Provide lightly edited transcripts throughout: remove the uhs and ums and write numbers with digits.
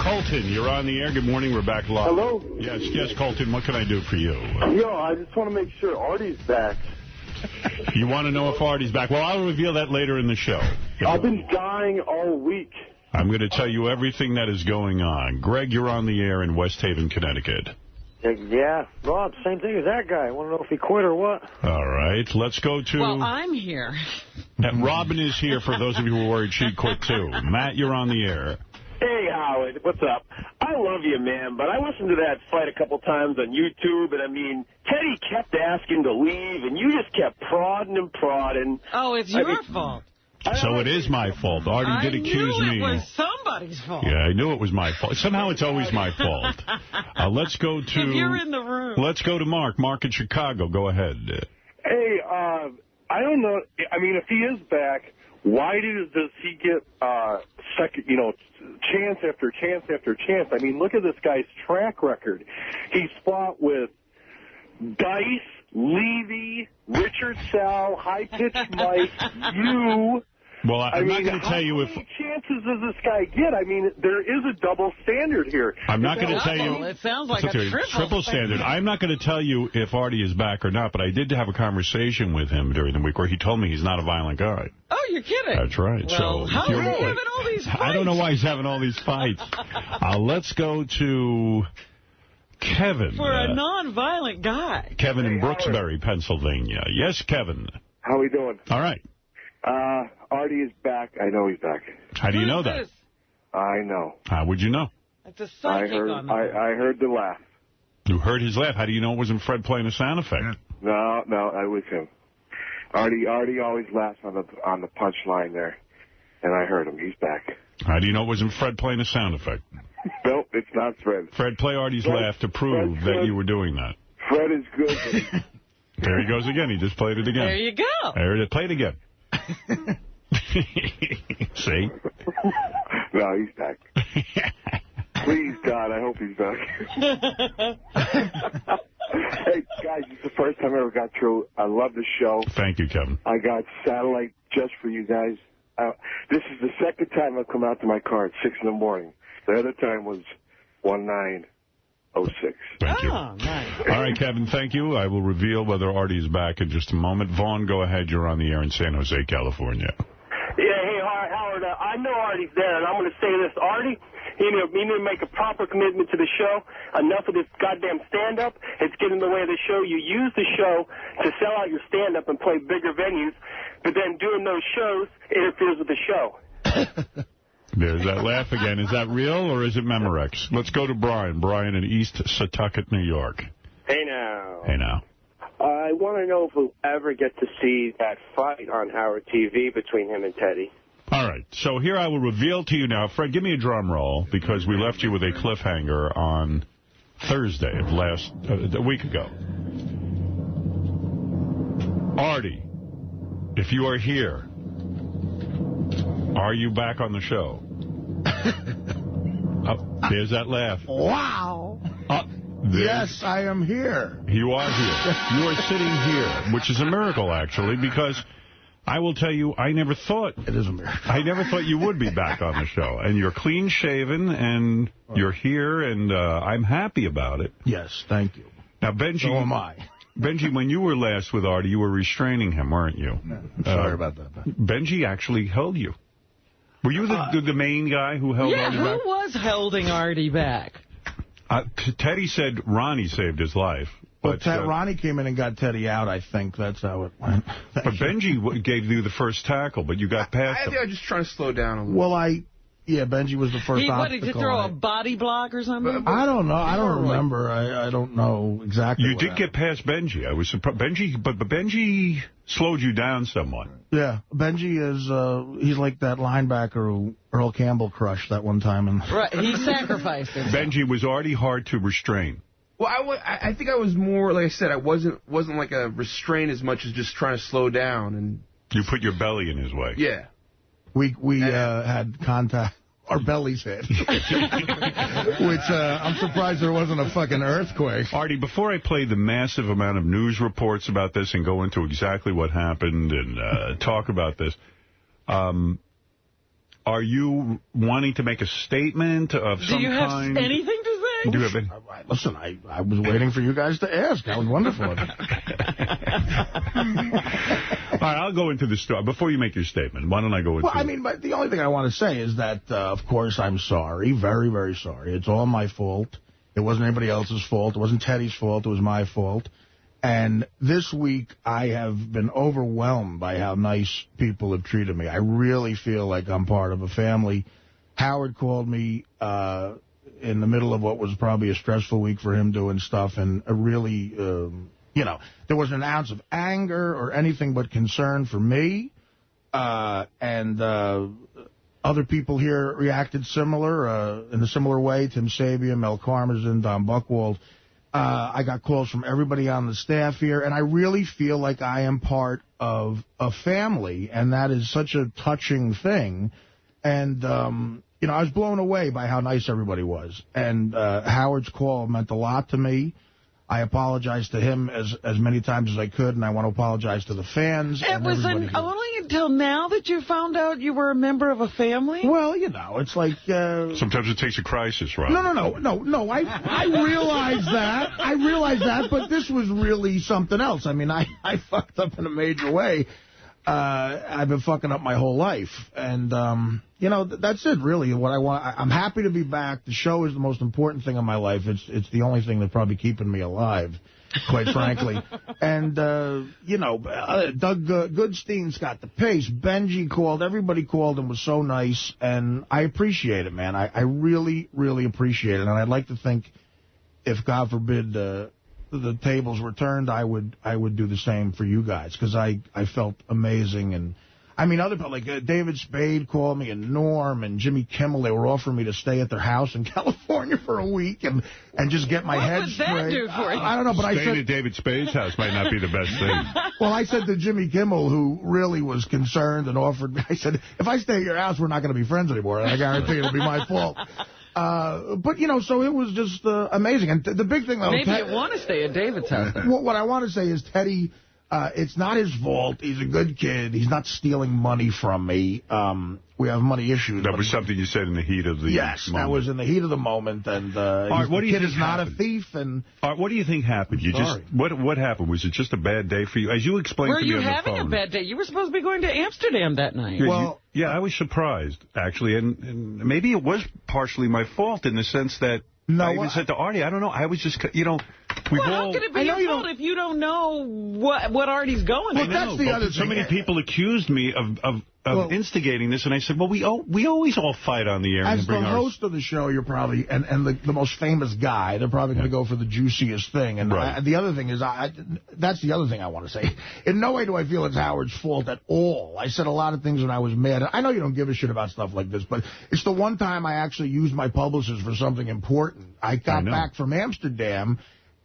Colton, you're on the air. Good morning. We're back live. Hello? Yes, Colton. What can I do for you? Yo, I just want to make sure Artie's back. You want to know if Artie's back? Well, I'll reveal that later in the show. I've been dying all week. I'm going to tell you everything that is going on. Greg, you're on the air in West Haven, Connecticut. Yeah, Rob, same thing as that guy. I want to know if he quit or what. All right, let's go to... Well, I'm here. Robin is here for those of you who were worried she'd quit, too. Matt, you're on the air. Hey, Howard, what's up? I love you, man, but I listened to that fight a couple times on YouTube, and, I mean, Teddy kept asking to leave, and you just kept prodding and prodding. Oh, it's your fault. So it is my fault. Artie did accuse me. It was somebody's fault. Yeah, I knew it was my fault. Somehow it's always my fault. Let's go to... If you're in the room. Let's go to Mark. Mark in Chicago. Go ahead. Hey, I don't know. I mean, if he is back, why does he get chance after chance after chance? I mean, look at this guy's track record. He's fought with Dice, Levy, Richard Sal, High Pitch Mike, you. Well, I'm not going to tell you if... How many chances does this guy get? I mean, there is a double standard here. I'm not going to tell you... It sounds like a triple standard. I'm not going to tell you if Artie is back or not, but I did have a conversation with him during the week where he told me he's not a violent guy. Oh, you're kidding. That's right. Well, so how is he having all these fights? I don't know why he's having all these fights. Let's go to... Kevin. For a non-violent guy. Kevin in Brooksbury, Pennsylvania. Yes, Kevin. How we doing? All right. Artie is back. I know he's back. How do you know that? I know. How would you know? It's a psychic on the I heard the laugh. You heard his laugh. How do you know it wasn't Fred playing a sound effect? No, I was him. Artie always laughs on the punchline there, and I heard him. He's back. How do you know it wasn't Fred playing a sound effect? Nope, it's not Fred. Fred, play Artie's laugh to prove that you were doing that. Fred is good. There he goes again. He just played it again. There you go. Play it again. See? No, he's back. Please, God, I hope he's back. Hey, guys, it's the first time I ever got through. I love the show. Thank you, Kevin. I got satellite just for you guys. This is the second time I've come out to my car at 6 in the morning. The other time was 1906. Thank you. Nice. All right, Kevin, thank you. I will reveal whether Artie is back in just a moment. Vaughn, go ahead. You're on the air in San Jose, California. Yeah, hey, Howard, I know Artie's there, and I'm going to say this. Artie, you need to make a proper commitment to the show. Enough of this goddamn stand-up. It's getting in the way of the show. You use the show to sell out your stand-up and play bigger venues, but then doing those shows interferes with the show. There's that laugh again. Is that real or is it Memorex? Let's go to Brian. Brian in East Setauket, New York. Hey, now. Hey, now. I want to know if we'll ever get to see that fight on Howard TV between him and Teddy. All right. So here I will reveal to you now. Fred, give me a drum roll because we left you with a cliffhanger on Thursday of a week ago. Artie, if you are here, are you back on the show? There's that laugh. Wow. Yes, I am here. You are here. You are sitting here, which is a miracle, actually, because I will tell you, I never thought... It is a miracle. I never thought you would be back on the show. And you're clean-shaven, and you're here, and I'm happy about it. Yes, thank you. Now, Benji... So am I. Benji, when you were last with Artie, you were restraining him, weren't you? No, sorry about that. Benji actually held you. Were you the main guy who held Artie back? Yeah, who was holding Artie back? Teddy said Ronnie saved his life. But Ronnie came in and got Teddy out, I think. That's how it went. But Benji gave you the first tackle, but you got past him. I was just trying to slow down a little. Well, yeah, Benji was the first obstacle. What, did you throw a body block or something? I don't know. I don't remember. I don't know exactly. You did get past Benji. I was surprised. But Benji slowed you down somewhat. Yeah, Benji is, he's like that linebacker who Earl Campbell crushed that one time. Right, he sacrificed himself. Benji was already hard to restrain. Well, I think I was more, like I said, I wasn't like a restraint as much as just trying to slow down. And you put your belly in his way. Yeah. We had contact. Our bellies hit. Which I'm surprised there wasn't a fucking earthquake. Artie, before I play the massive amount of news reports about this and go into exactly what happened and talk about this, are you wanting to make a statement of some kind? Do you have anything to say? Do you have any? Listen, I was waiting for you guys to ask. That was wonderful. All right, I'll go into the story. Before you make your statement, why don't I go into Well, I mean, but the only thing I want to say is that, of course, I'm sorry. Very, very sorry. It's all my fault. It wasn't anybody else's fault. It wasn't Teddy's fault. It was my fault. And this week, I have been overwhelmed by how nice people have treated me. I really feel like I'm part of a family. Howard called me in the middle of what was probably a stressful week for him doing stuff, and a really, you know, there wasn't an ounce of anger or anything but concern for me. And other people here reacted in a similar way. Tim Sabian, Mel Karmazin, Don Buchwald. I got calls from everybody on the staff here, and I really feel like I am part of a family, and that is such a touching thing. And, you know, I was blown away by how nice everybody was. And Howard's call meant a lot to me. I apologized to him as many times as I could, and I want to apologize to the fans. It was only until now that you found out you were a member of a family? Well, you know, it's like... sometimes it takes a crisis, Rob. No. I realize that. I realize that, but this was really something else. I mean, I fucked up in a major way. I've been fucking up my whole life. And, you know, that's it, really. What I want. I'm happy to be back. The show is the most important thing in my life. It's the only thing that's probably keeping me alive, quite frankly. And, you know, Doug Goodstein's got the pace. Benji called. Everybody called and was so nice. And I appreciate it, man. I really, really appreciate it. And I'd like to think, if, God forbid, the tables were turned, I would do the same for you guys, because I felt amazing. And I mean, other people, like David Spade called me, and Norm and Jimmy Kimmel, they were offering me to stay at their house in California for a week and just get my head straight. What would that do for you? I don't know, but Staying at David Spade's house might not be the best thing. Well, I said to Jimmy Kimmel, who really was concerned and offered me, I said, if I stay at your house, we're not going to be friends anymore, and I guarantee it'll be my fault. But, you know, so it was just amazing. And the big thing, though... Maybe you want to stay at David's house. What I want to say is Teddy, it's not his fault. He's a good kid. He's not stealing money from me. We have money issues. That was something you said in the heat of the moment. Yes, that was in the heat of the moment. And what do you kid think is not happened? A thief. And what do you think happened? What happened? Was it just a bad day for you? As you explained to me on the phone. Were you having a bad day? You were supposed to be going to Amsterdam that night. Yeah, I was surprised, actually. And maybe it was partially my fault in the sense that I even said to Artie, I don't know, I was just, you know... How can it be your fault if you don't know what Artie's going through? That's the other thing. So many people accused me of instigating this, and I said, well, we always all fight on the air. As the host of the show, you're probably, and the most famous guy, they're probably going to go for the juiciest thing. And the other thing is, that's the other thing I want to say. In no way do I feel it's Howard's fault at all. I said a lot of things when I was mad. I know you don't give a shit about stuff like this, but it's the one time I actually used my publicist for something important. I got back from Amsterdam,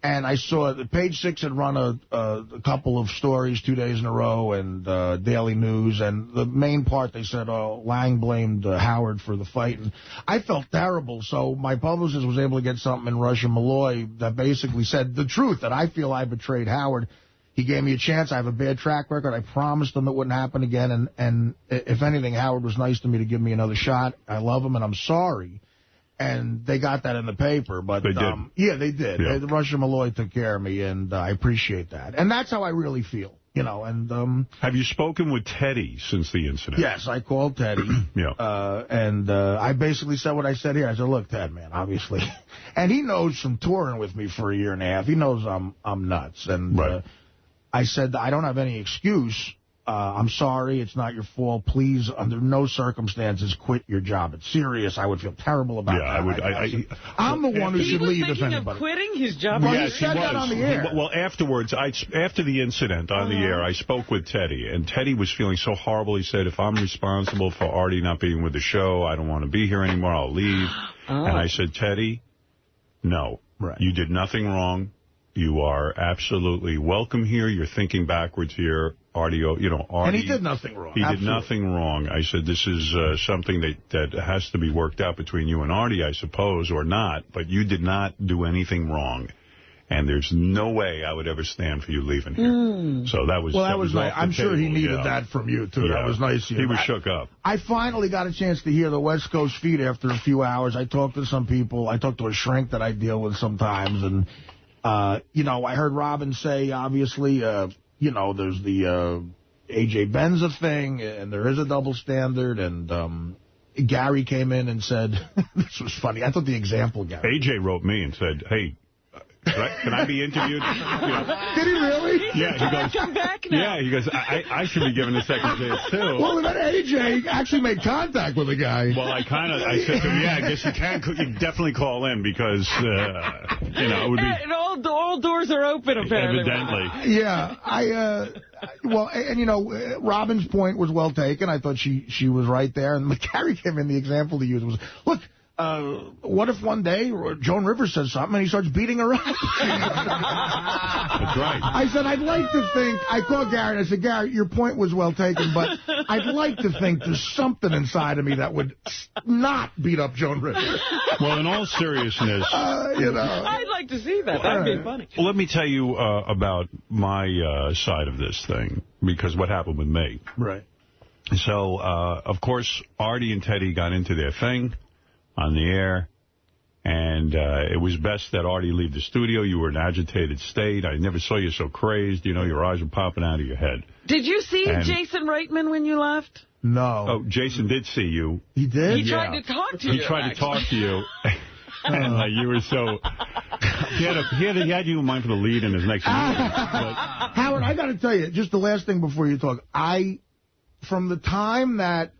and I saw that Page Six had run a couple of stories 2 days in a row, and Daily News, and the main part they said, Lang blamed Howard for the fight, and I felt terrible. So my publicist was able to get something in Rush and Malloy that basically said the truth, that I feel I betrayed Howard. He gave me a chance. I have a bad track record. I promised him it wouldn't happen again, and if anything, Howard was nice to me to give me another shot. I love him, and I'm sorry. And they got that in the paper. But they did. Yeah, they did. Yeah. Rush and Malloy took care of me, and I appreciate that. And that's how I really feel, you know. And have you spoken with Teddy since the incident? Yes, I called Teddy. And I basically said what I said here. I said, look, Ted, man, obviously. And he knows from touring with me for a year and a half. He knows I'm nuts. And I said, I don't have any excuse. I'm sorry. It's not your fault. Please, under no circumstances, quit your job. It's serious. I would feel terrible about that. I'm the one who should leave if anybody. He was thinking of quitting his job? Well, he said that on the air. Well, afterwards, after the incident on the air, I spoke with Teddy, and Teddy was feeling so horrible. He said, if I'm responsible for Artie not being with the show, I don't want to be here anymore. I'll leave. And I said, Teddy, no. You did nothing wrong. You are absolutely welcome here. You're thinking backwards here. Artie, you know, Artie... And he did nothing wrong. He did nothing wrong. I said, this is something that has to be worked out between you and Artie, I suppose, or not. But you did not do anything wrong. and there's no way I would ever stand for you leaving here. So that was nice. I'm sure he needed that from you, too. Yeah. That was nice of you. He was shook up. I finally got a chance to hear the West Coast feed after a few hours. I talked to some people. I talked to a shrink that I deal with sometimes, and, you know, I heard Robin say, obviously, you know, there's the A.J. Benza thing, and there is a double standard, and Gary came in and said, this was funny. I thought the example, Gary. A.J. wrote me and said, hey, can I be interviewed? Did he really? Yeah, he goes, come back now. Yeah, he goes, I should be given a second chance, too. Well, then A.J. actually made contact with the guy. Well, I said to him, yeah, I guess you definitely call in because, you know, it would be... And all doors are open, apparently. Evidently. Yeah, well, and, you know, Robin's point was well taken. I thought she was right there. And Gary came in, the example to use was, look, what if one day Joan Rivers says something and he starts beating her up? That's right. I said, I'd like to think, I called Gary and I said, Gary, your point was well taken, but I'd like to think there's something inside of me that would not beat up Joan Rivers. Well, in all seriousness, you know. I'd like to see that. That'd be funny. Well, let me tell you about my side of this thing, because what happened with me. Right. So, of course, Artie and Teddy got into their thing on the air, and it was best that Artie leave the studio. You were in an agitated state. I never saw you so crazed. You know, your eyes were popping out of your head. Did you see Jason Reitman when you left? No. Oh, Jason did see you. He did? He tried to talk to you. He tried to talk to you. And you were so... He had you in mind for the lead in his next movie. Howard, I got to tell you, just the last thing before you talk. From the time that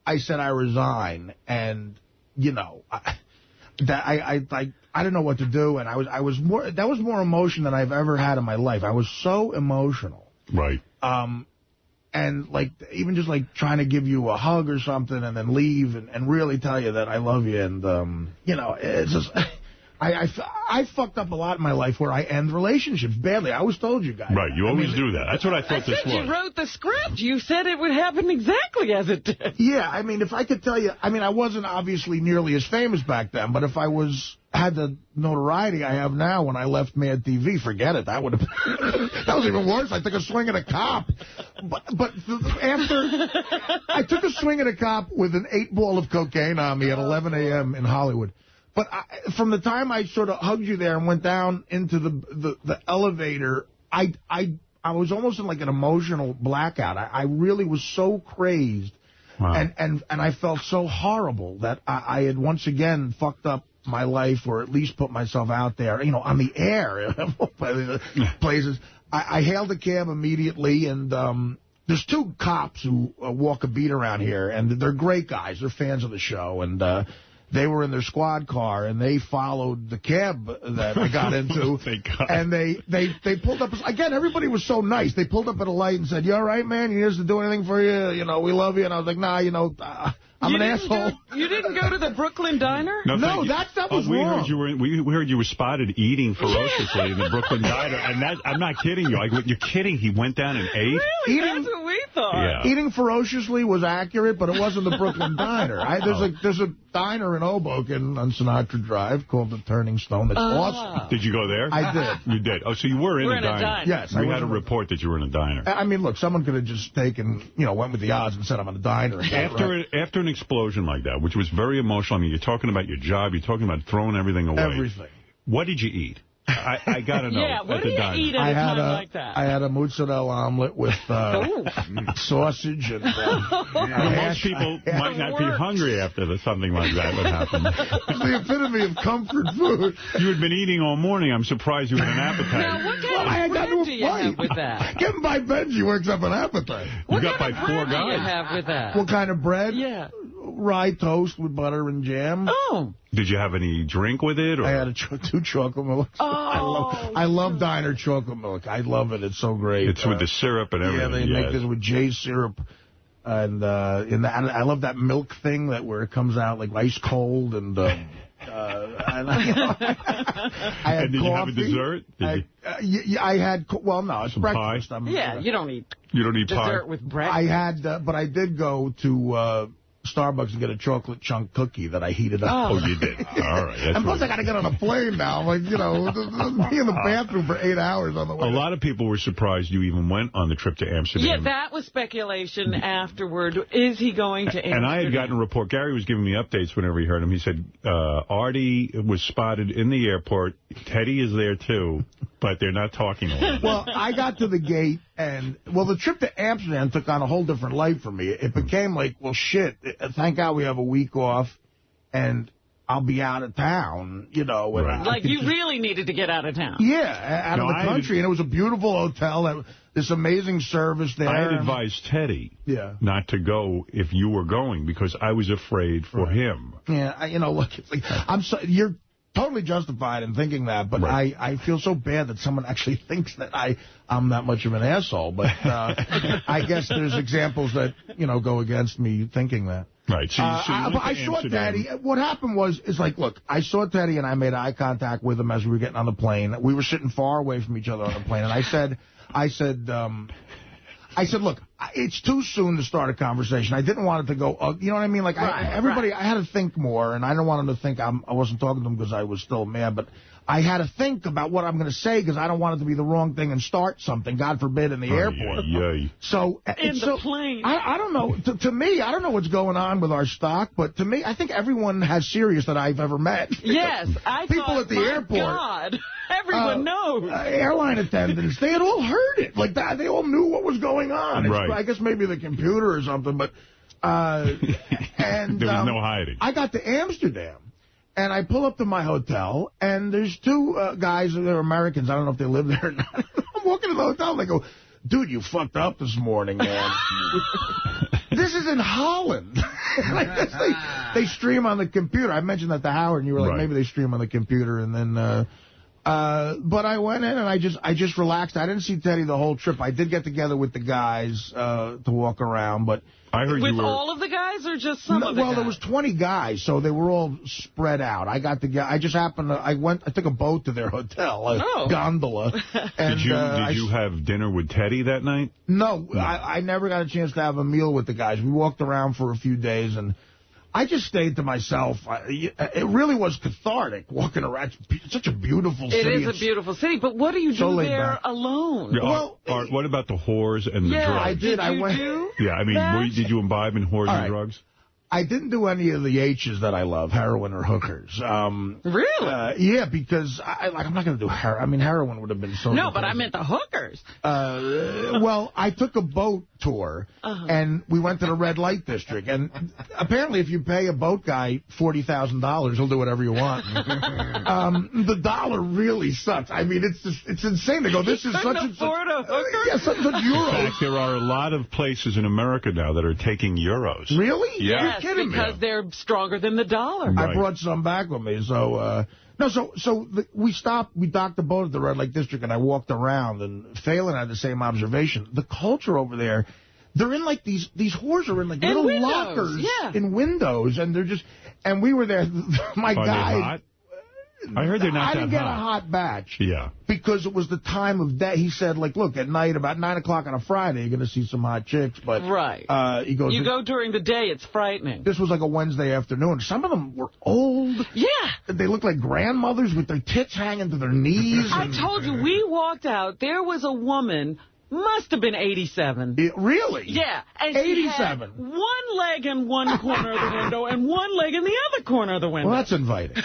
I said I resign, and, you know, I didn't know what to do, and that was more emotion than I've ever had in my life. I was so emotional. Right. And, like, even just, like, trying to give you a hug or something and then leave and really tell you that I love you. And, you know, it's just... I fucked up a lot in my life where I end relationships badly. I always told you guys. Right, you always do that. That's what I thought this was. You wrote the script. You said it would happen exactly as it did. Yeah, I mean, if I could tell you, I mean, I wasn't obviously nearly as famous back then, but if I had the notoriety I have now when I left Mad TV, forget it. That would have been, that was even worse. I took a swing at a cop. But after, I took a swing at a cop with an 8-ball of cocaine on me at 11 a.m. in Hollywood. But from the time I sort of hugged you there and went down into the elevator, I was almost in like an emotional blackout. I really was so crazed. Wow. And I felt so horrible that I had once again fucked up my life, or at least put myself out there, you know, on the air, places. I hailed a cab immediately, and there's 2 cops who walk a beat around here, and they're great guys. They're fans of the show, and they were in their squad car, and they followed the cab that I got into. And they pulled up. Again, everybody was so nice. They pulled up at a light and said, "You all right, man? You need us to do anything for you? You know, we love you." And I was like, "Nah, you know, I'm an asshole." You didn't go to the Brooklyn Diner? No, that was wrong. We heard you were spotted eating ferociously in the Brooklyn Diner, and I'm not kidding you. You're kidding. He went down and ate? Really? That's what we thought. Yeah. Eating ferociously was accurate, but it wasn't the Brooklyn Diner. There's a diner in Hoboken on Sinatra Drive called the Turning Stone. That's awesome. Did you go there? I did. You did. Oh, so you were in a diner. Yes. We had a report that you were in a diner. I mean, look, someone could have just taken, you know, went with the odds and said I'm in a diner. After an explosion like that, which was very emotional, I mean, you're talking about your job, you're talking about throwing everything away. Everything. What did you eat? I got to know. Yeah, what do you eat at a time like that? I had a mozzarella omelet with sausage. And most people might not be hungry after something like that would happen. It's the epitome of comfort food. You had been eating all morning. I'm surprised you had an appetite. Now, what kind of bread do you have with that? Given by Benji works up an appetite. You got by 4 guys. What do you have with that? What kind of bread? Yeah. Rye toast with butter and jam. Oh. Did you have any drink with it? Or? I had 2 chocolate milks. Oh. I love diner chocolate milk. I love it. It's so great. It's with the syrup and everything. Yeah, they make this with J syrup. And I love that milk thing where it comes out like ice cold. And I had and did you have a dessert? I had, well, no, it's breakfast. Yeah, you don't eat dessert pie with bread. I had, but I did go to Starbucks and get a chocolate chunk cookie that I heated up. Oh, you did. All right. That's and plus, I got to get on a plane now. Like, you know, be in the bathroom for 8 hours on the way. A lot of people were surprised you even went on the trip to Amsterdam. Yeah, that was speculation afterward. Is he going to Amsterdam? And I had gotten a report. Gary was giving me updates whenever he heard him. He said, Artie was spotted in the airport. Teddy is there, too, but they're not talking a lot. Well, I got to the gate, and, well, the trip to Amsterdam took on a whole different life for me. It became like, well, shit, thank God we have a week off, and I'll be out of town, you know. Right. Like, you really needed to get out of town. Yeah, out of the country, and it was a beautiful hotel, this amazing service there. I had advised Teddy not to go if you were going, because I was afraid for him. Yeah, you know, look, it's like, you're totally justified in thinking that, but I feel so bad that someone actually thinks that I'm that much of an asshole. But I guess there's examples that, you know, go against me thinking that. Right. So but I saw Teddy. What happened is like, look, I saw Teddy and I made eye contact with him as we were getting on the plane. We were sitting far away from each other on the plane, and I said, look, it's too soon to start a conversation. I didn't want it to go, you know what I mean? Like, I had to think more, and I don't want him to think I wasn't talking to him because I was still mad, but I had to think about what I'm going to say because I don't want it to be the wrong thing and start something, God forbid, in the airport. So in the plane. I don't know. To me, I don't know what's going on with our stock, but to me, I think everyone has Sirius that I've ever met. Yes, people at the airport. God. Everyone knows. Airline attendants, they had all heard it. Like that, they all knew what was going on. I guess maybe the computer or something, but and there was no hiding. I got to Amsterdam, and I pull up to my hotel, and there's two guys, they're Americans. I don't know if they live there or not. I'm walking to the hotel, and they go, dude, you fucked up this morning, man. This is in Holland. I guess they stream on the computer. I mentioned that to Howard, and you were like, maybe they stream on the computer, and then... but I went in and I just relaxed. I didn't see Teddy the whole trip. I did get together with the guys to walk around, but I heard with all of the guys or just some of the guys? Well, there was 20 guys, so they were all spread out. I just happened to. I took a boat to their hotel, a gondola. And, did you have dinner with Teddy that night? No, I never got a chance to have a meal with the guys. We walked around for a few days and. I just stayed to myself. It really was cathartic walking around. It's such a beautiful city. It is a beautiful city, but what do you do there alone? Well, what about the whores and the drugs? I did. I went. Yeah, I mean, did you imbibe in whores and drugs? I didn't do any of the H's that I love, heroin or hookers. Really? Yeah, because I'm not going to do heroin. I mean, heroin would have been so... No, but I meant the hookers. Well, I took a boat tour, and we went to the red light district. And apparently, if you pay a boat guy $40,000, he'll do whatever you want. The dollar really sucks. I mean, it's insane to go, this is such and such... a hooker? Yeah, such and such euros. In fact, there are a lot of places in America now that are taking euros. Really? Yeah. Yes, because they're stronger than the dollar. I brought some back with me, so... we docked the boat at the red light district, and I walked around, and Phelan had the same observation. The culture over there, they're in like these whores are in like little windows, lockers in windows, and they're just, and we were there, my guy. I heard they're not that hot. I didn't get a hot batch. Yeah. Because it was the time of day. He said, like, look, at night, about 9 o'clock on a Friday, you're going to see some hot chicks. But he goes, you go during the day, it's frightening. This was like a Wednesday afternoon. Some of them were old. Yeah. They looked like grandmothers with their tits hanging to their knees. I told you, we walked out. There was a woman... Must have been 87. Really? Yeah. And 87. She had one leg in one corner of the window and one leg in the other corner of the window. Well, that's inviting.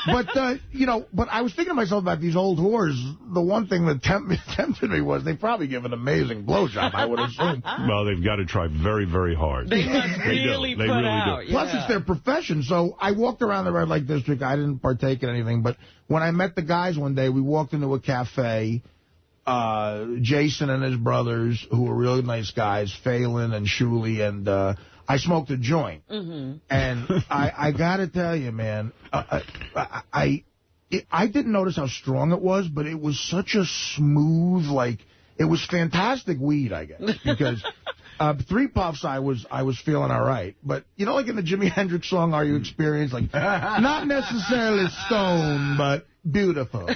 But, but I was thinking to myself about these old whores. The one thing that tempted me was they probably give an amazing blowjob, I would assume. Well, they've got to try very, very hard. They must really put out. Do. Plus, it's their profession. So I walked around the red light district. I didn't partake in anything. But when I met the guys one day, we walked into a cafe. Jason and his brothers, who were really nice guys, Phelan and Shuley, and I smoked a joint. And I got to tell you, man, I didn't notice how strong it was, but it was such a smooth, like, it was fantastic weed, I guess, because 3 puffs, I was feeling all right. But, you know, like in the Jimi Hendrix song, Are You Experienced? Like, not necessarily stoned, but beautiful. You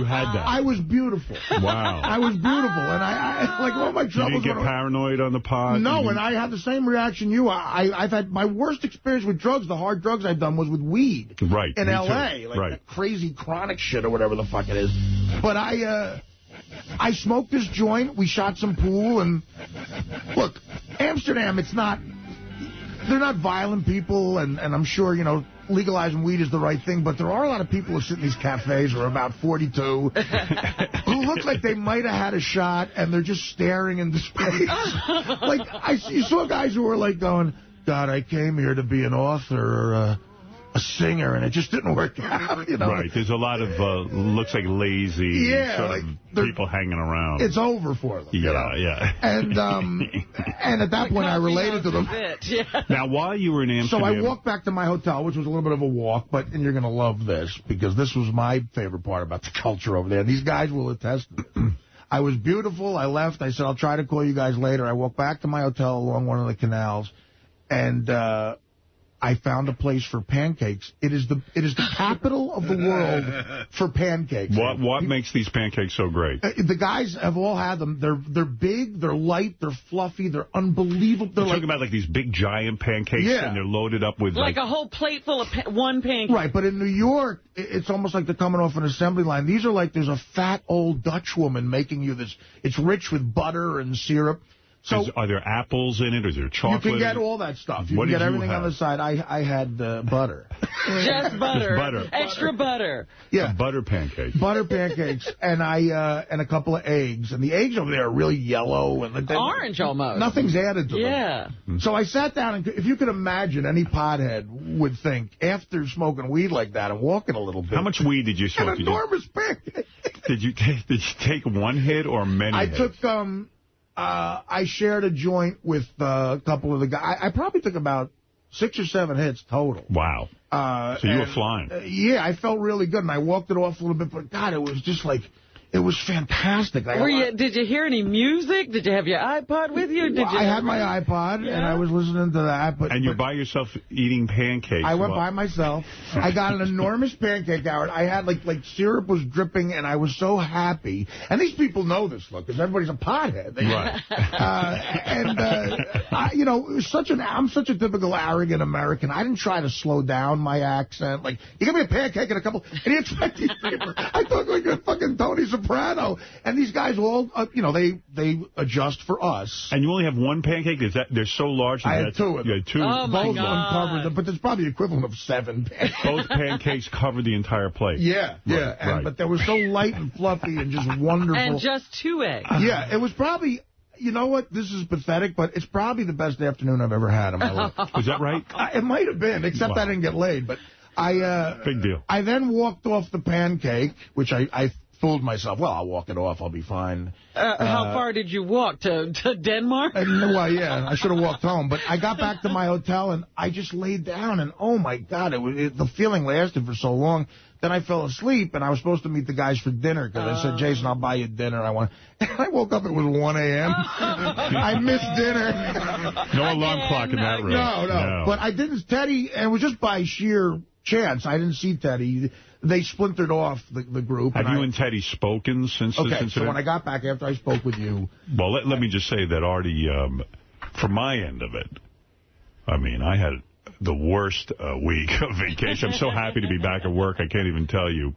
had that. I was beautiful. Wow. I was beautiful. And I like, all my troubles. You didn't get paranoid on the pod? No, and I had the same reaction you. I've had my worst experience with drugs, the hard drugs I've done, was with weed. Right. In L.A. Too. Like right. that crazy chronic shit or whatever the fuck it is. But I smoked this joint, we shot some pool, and look, Amsterdam, they're not violent people, and I'm sure, you know, legalizing weed is the right thing, but there are a lot of people who sit in these cafes who are about 42 who look like they might have had a shot, and they're just staring into space. Like, you saw guys who were like going, God, I came here to be an author or a singer, and it just didn't work out, you know. Right. There's a lot of, looks like lazy sort of people hanging around. It's over for them. Yeah, you know? yeah. And at that point, I related to them. Now, while you were in Amsterdam... So I walked back to my hotel, which was a little bit of a walk, and you're going to love this, because this was my favorite part about the culture over there. These guys will attest to it. I was beautiful. I left. I said, I'll try to call you guys later. I walked back to my hotel along one of the canals, and... I found a place for pancakes. It is the capital of the world for pancakes. What makes these pancakes so great? The guys have all had them. They're big, they're light, they're fluffy, they're unbelievable. You're talking about like these big giant pancakes, and they're loaded up with like a whole plate full of one pancake. Right, but in New York, it's almost like they're coming off an assembly line. These are like there's a fat old Dutch woman making you this. It's rich with butter and syrup. So, are there apples in it? Is there chocolate? You can get all that stuff. You can get everything on the side. I had butter. Just butter. Just butter. Extra butter. Yeah. Butter pancakes. Butter pancakes. And and a couple of eggs. And the eggs over there are really yellow. And orange almost. Nothing's added to them. Yeah. So I sat down, and if you could imagine, any pothead would think, after smoking weed like that and walking a little bit. How much weed did you smoke? An enormous pancake. Did you take one hit or many hits? I took... I shared a joint with a couple of the guys. I probably took about 6 or 7 hits total. Wow. So you were flying. Yeah, I felt really good, and I walked it off a little bit, but, God, it was just like... It was fantastic. Did you hear any music? Did you have your iPod with you? I had my iPod, and I was listening to that. And you're by yourself eating pancakes. I went by myself. I got an enormous pancake, Howard. I had, like syrup was dripping, and I was so happy. And these people know this, look, because everybody's a pothead. Right. You know, it was I'm such a typical arrogant American. I didn't try to slow down my accent. Like, you give me a pancake and a couple... And you expect these people... I talk like a fucking Tony Soprano, and these guys all, you know, they adjust for us. And you only have one pancake? They're so large? I had 2 of them. You had 2? Oh, my Both God. uncovered them, but there's probably the equivalent of 7 pancakes. Both pancakes covered the entire plate. Yeah, yeah. Right. But they were so light and fluffy and just wonderful. And just 2 eggs. Yeah, it was probably... You know what? This is pathetic, but it's probably the best afternoon I've ever had in my life. Was that right? It might have been, except I didn't get laid. But Big deal. I then walked off the pancake, which I fooled myself. Well, I'll walk it off. I'll be fine. How far did you walk? To Denmark? Well, yeah, I should have walked home. But I got back to my hotel, and I just laid down. And, oh, my God, the feeling lasted for so long. Then I fell asleep, and I was supposed to meet the guys for dinner, because I said, Jason, I'll buy you dinner. And I woke up, it was 1 a.m. I missed dinner. No alarm clock in that room. No. But I didn't, Teddy, and it was just by sheer chance. I didn't see Teddy. They splintered off the group. Have you and Teddy spoken since this incident? So when I got back after I spoke with you... Well, let me just say that, Artie, from my end of it, I mean, I had the worst week of vacation. I'm so happy to be back at work, I can't even tell you.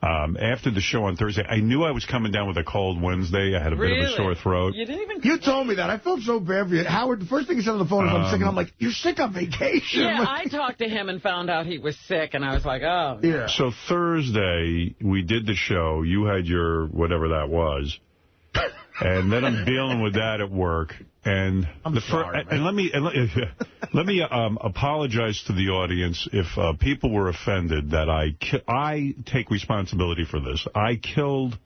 After the show on Thursday, I knew I was coming down with a cold Wednesday. I had a bit of a sore throat. You told me that. I felt so bad for you. Howard, the first thing he said on the phone is, I'm sick, and I'm like, you're sick on vacation. Yeah, I talked to him and found out he was sick, and I was like, oh. Yeah. So Thursday, we did the show. You had your whatever that was. And then I'm dealing with that at work. And let me apologize to the audience if people were offended that I take responsibility for this. I killed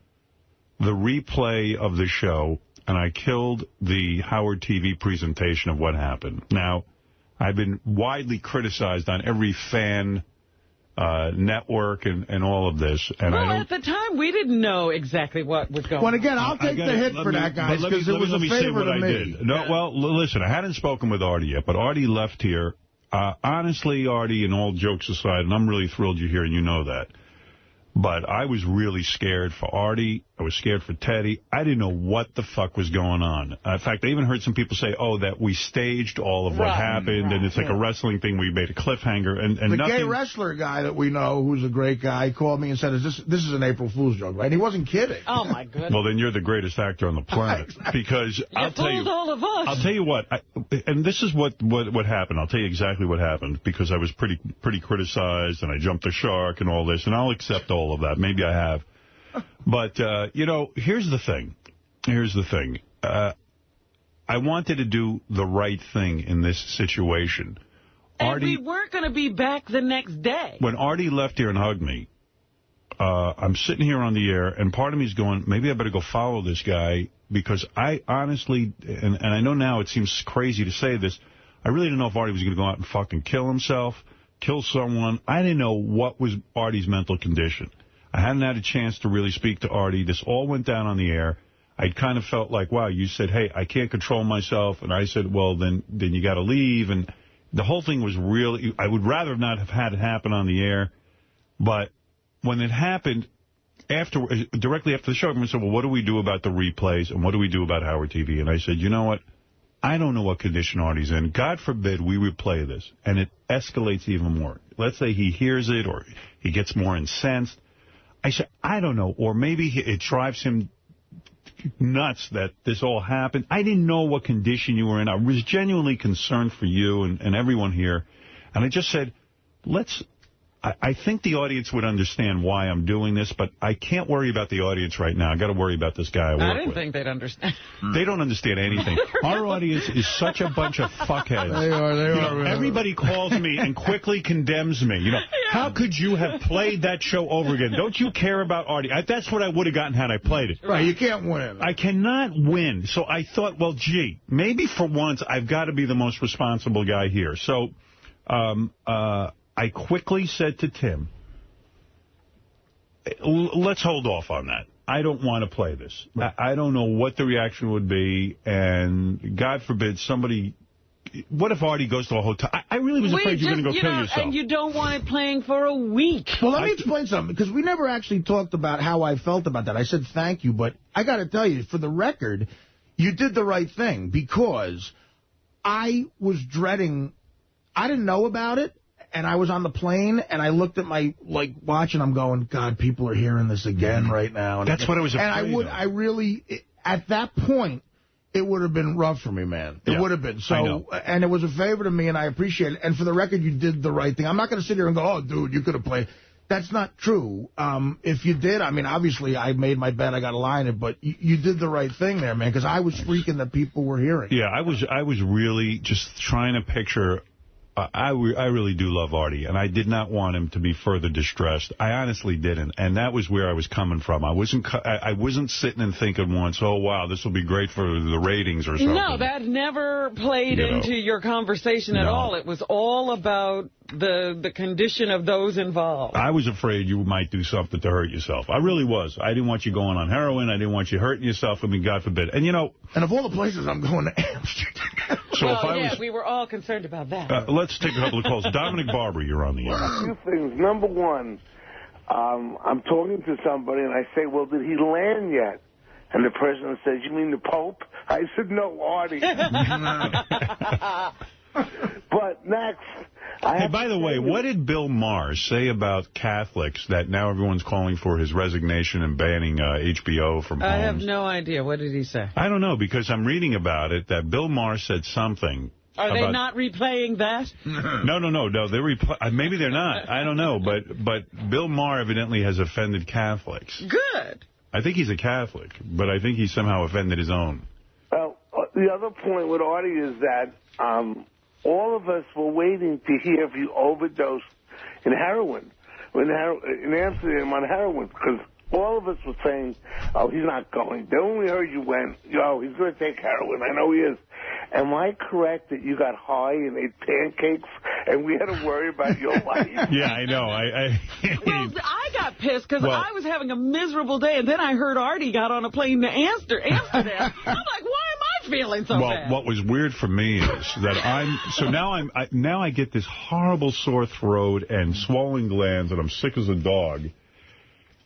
the replay of the show, and I killed the Howard TV presentation of what happened. Now, I've been widely criticized on every fan network and all of this. And well, at the time, we didn't know exactly what was going on. Well, again, I'll take the hit for that, guys, because it was a favor to me. No, well, listen, I hadn't spoken with Artie yet, but Artie left here. Honestly, Artie, and all jokes aside, and I'm really thrilled you're here, and you know that. But I was really scared for Artie. I was scared for Teddy. I didn't know what the fuck was going on. In fact, I even heard some people say, that we staged all of what happened, and it's like a wrestling thing. We made a cliffhanger. And the nothing... gay wrestler guy that we know, who's a great guy, called me and said, this is an April Fool's joke, right? He wasn't kidding. Oh, my goodness. Well, then you're the greatest actor on the planet. Because I'll tell you, all of us. I'll tell you what, and this is what happened. I'll tell you exactly what happened, because I was pretty criticized, and I jumped the shark and all this, and I'll accept all of that. Maybe I have. But, here's the thing. I wanted to do the right thing in this situation. And we weren't going to be back the next day. When Artie left here and hugged me, I'm sitting here on the air, and part of me is going, maybe I better go follow this guy, because I honestly, and I know now it seems crazy to say this, I really didn't know if Artie was going to go out and fucking kill himself, kill someone. I didn't know what was Artie's mental condition. I hadn't had a chance to really speak to Artie. This all went down on the air. I kind of felt like, wow, you said, hey, I can't control myself. And I said, well, then you got to leave. And the whole thing was really, I would rather not have had it happen on the air. But when it happened, directly after the show, everyone said, well, what do we do about the replays? And what do we do about Howard TV? And I said, you know what? I don't know what condition Artie's in. God forbid we replay this. And it escalates even more. Let's say he hears it or he gets more incensed. I said, I don't know, or maybe it drives him nuts that this all happened. I didn't know what condition you were in. I was genuinely concerned for you and everyone here. And I just said, I think the audience would understand why I'm doing this, but I can't worry about the audience right now. I got to worry about this guy I work with. I didn't think they'd understand. They don't understand anything. Our audience is such a bunch of fuckheads. They are. Everybody calls me and quickly condemns me. How could you have played that show over again? Don't you care about Artie? That's what I would have gotten had I played it. Right, you can't win. I cannot win. So I thought, well, gee, maybe for once I've got to be the most responsible guy here. So I quickly said to Tim, let's hold off on that. I don't want to play this. I don't know what the reaction would be, and God forbid somebody... What if Artie goes to a hotel? I really was afraid you were going to go kill yourself. And you don't want it playing for a week. Well, let me explain something, because we never actually talked about how I felt about that. I said thank you, but I got to tell you, for the record, you did the right thing, because I was dreading... I didn't know about it. And I was on the plane, and I looked at my watch, and I'm going, God, people are hearing this again right now. And that's what I was afraid of. I really, at that point, it would have been rough for me, man. It would have been. So, and it was a favor to me, and I appreciate it. And for the record, you did the right thing. I'm not going to sit here and go, oh, dude, you could have played. That's not true. If you did, I mean, obviously, I made my bet. I got to lie in it. But you did the right thing there, man, because I was freaking that people were hearing. Yeah, I was really just trying to picture... I really do love Artie, and I did not want him to be further distressed. I honestly didn't, and that was where I was coming from. I wasn't sitting and thinking once, oh, wow, this will be great for the ratings or something. No, that never played into your conversation at all. It was all about the condition of those involved. I was afraid you might do something to hurt yourself. I really was. I didn't want you going on heroin. I didn't want you hurting yourself. I mean, God forbid. And, And of all the places, I'm going to Amsterdam. So we were all concerned about that. Let's take a couple of calls. Dominic Barber, you're on the air. A few things. Number one, I'm talking to somebody, and I say, well, did he land yet? And the person says, you mean the Pope? I said, no, Artie. But next... Hey, by the way, what did Bill Maher say about Catholics that now everyone's calling for his resignation and banning HBO from homes? I have no idea. What did he say? I don't know, because I'm reading about it that Bill Maher said something. Are they not replaying that? No. Maybe they're not. I don't know. But Bill Maher evidently has offended Catholics. Good. I think he's a Catholic, but I think he somehow offended his own. Well, the other point with Artie is that... all of us were waiting to hear if you overdosed in heroin, in Amsterdam on heroin, because all of us were saying, oh, he's not going. Then we heard you went, yo, he's going to take heroin. I know he is. Am I correct that you got high and ate pancakes and we had to worry about your life. Yeah, I know. Well, I got pissed because I was having a miserable day, and then I heard Artie got on a plane to Amsterdam. I'm like, why am I feeling so bad? What was weird for me is that now I get this horrible sore throat and swollen glands, and I'm sick as a dog,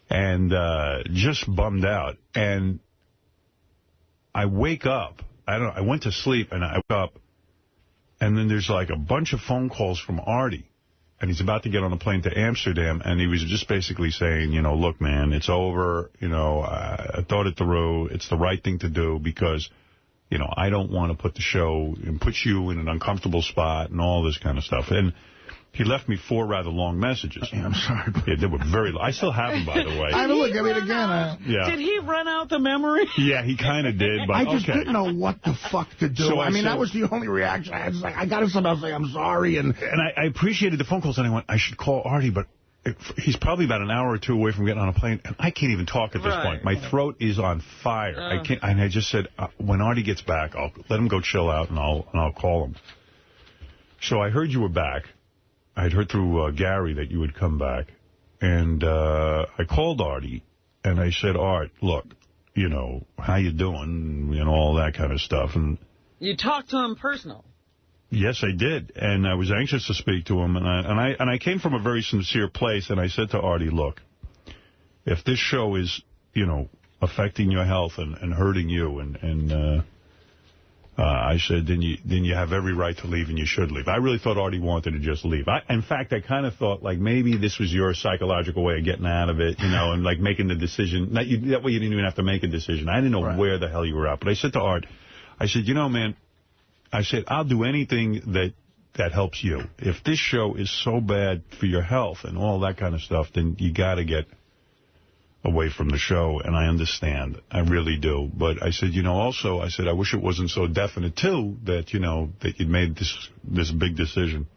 and just bummed out. And I wake up. I went to sleep, and I woke up, and then there's like a bunch of phone calls from Artie. And he's about to get on a plane to Amsterdam, and he was just basically saying, you know, look, man, it's over. You know, I thought it through. It's the right thing to do because, you know, I don't want to put the show and put you in an uncomfortable spot and all this kind of stuff. And he left me 4 rather long messages. Yeah, I'm sorry. Yeah, they were very long. I still have them, by the way. I look at it again. Did he run out the memory? Yeah, he kind of did, but I just didn't know what the fuck to do. So I mean, that was the only reaction I had. Like, I got to somehow say I'm sorry. And I appreciated the phone calls, and I went, I should call Artie, but he's probably about an hour or 2 away from getting on a plane, and I can't even talk at this point. My throat is on fire. I can't. And I just said, when Artie gets back, I'll let him go chill out, and I'll call him. So I heard you were back. I had heard through Gary that you would come back, and I called Artie, and I said, Art, look, you know, how you doing, and all that kind of stuff. And you talked to him personal. Yes, I did, and I was anxious to speak to him, and I came from a very sincere place, and I said to Artie, look, if this show is, you know, affecting your health and hurting you, and I said, then you have every right to leave, and you should leave. I really thought Artie wanted to just leave. In fact, I kind of thought, like, maybe this was your psychological way of getting out of it, you know, and, like, making the decision. That way you didn't even have to make a decision. I didn't know where the hell you were at. But I said to Art, I said, you know, man, I said, I'll do anything that helps you. If this show is so bad for your health and all that kind of stuff, then you got to get away from the show, and I understand. I really do. But I said, you know, also, I said, I wish it wasn't so definite, too, that, you know, that you'd made this big decision.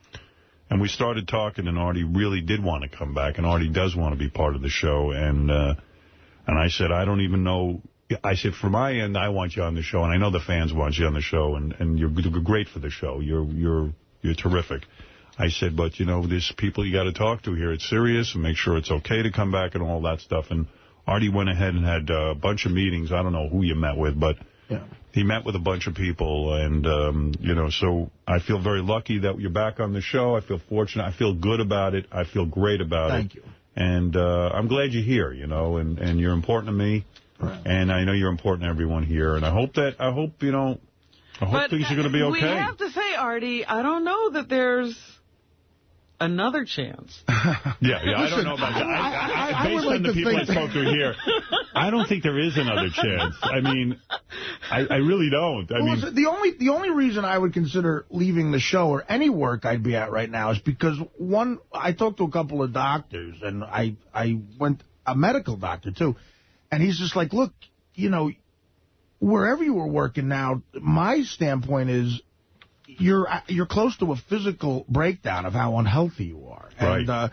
And we started talking, and Artie really did want to come back, and Artie does want to be part of the show. And I said, I don't even know. I said, from my end, I want you on the show, and I know the fans want you on the show, and you're great for the show. You're terrific. I said, but, you know, there's people you got to talk to here. It's serious, and make sure it's okay to come back and all that stuff. And Artie went ahead and had a bunch of meetings. I don't know who you met with, but he met with a bunch of people. And, you know, so I feel very lucky that you're back on the show. I feel fortunate. I feel good about it. I feel great about it. Thank you. And I'm glad you're here, you know, and you're important to me. Right. And I know you're important to everyone here. And I hope, you know, things are going to be okay. We have to say, Artie, I don't know that there's another chance. Yeah, I don't know about that. Based on the people I spoke to here, I don't think there is another chance. I mean, I really don't. I mean, the only reason I would consider leaving the show or any work I'd be at right now is because, one, I talked to a couple of doctors, and I went a medical doctor, too, and he's just like, look, you know, wherever you were working now, my standpoint is, you're close to a physical breakdown of how unhealthy you are. Right. And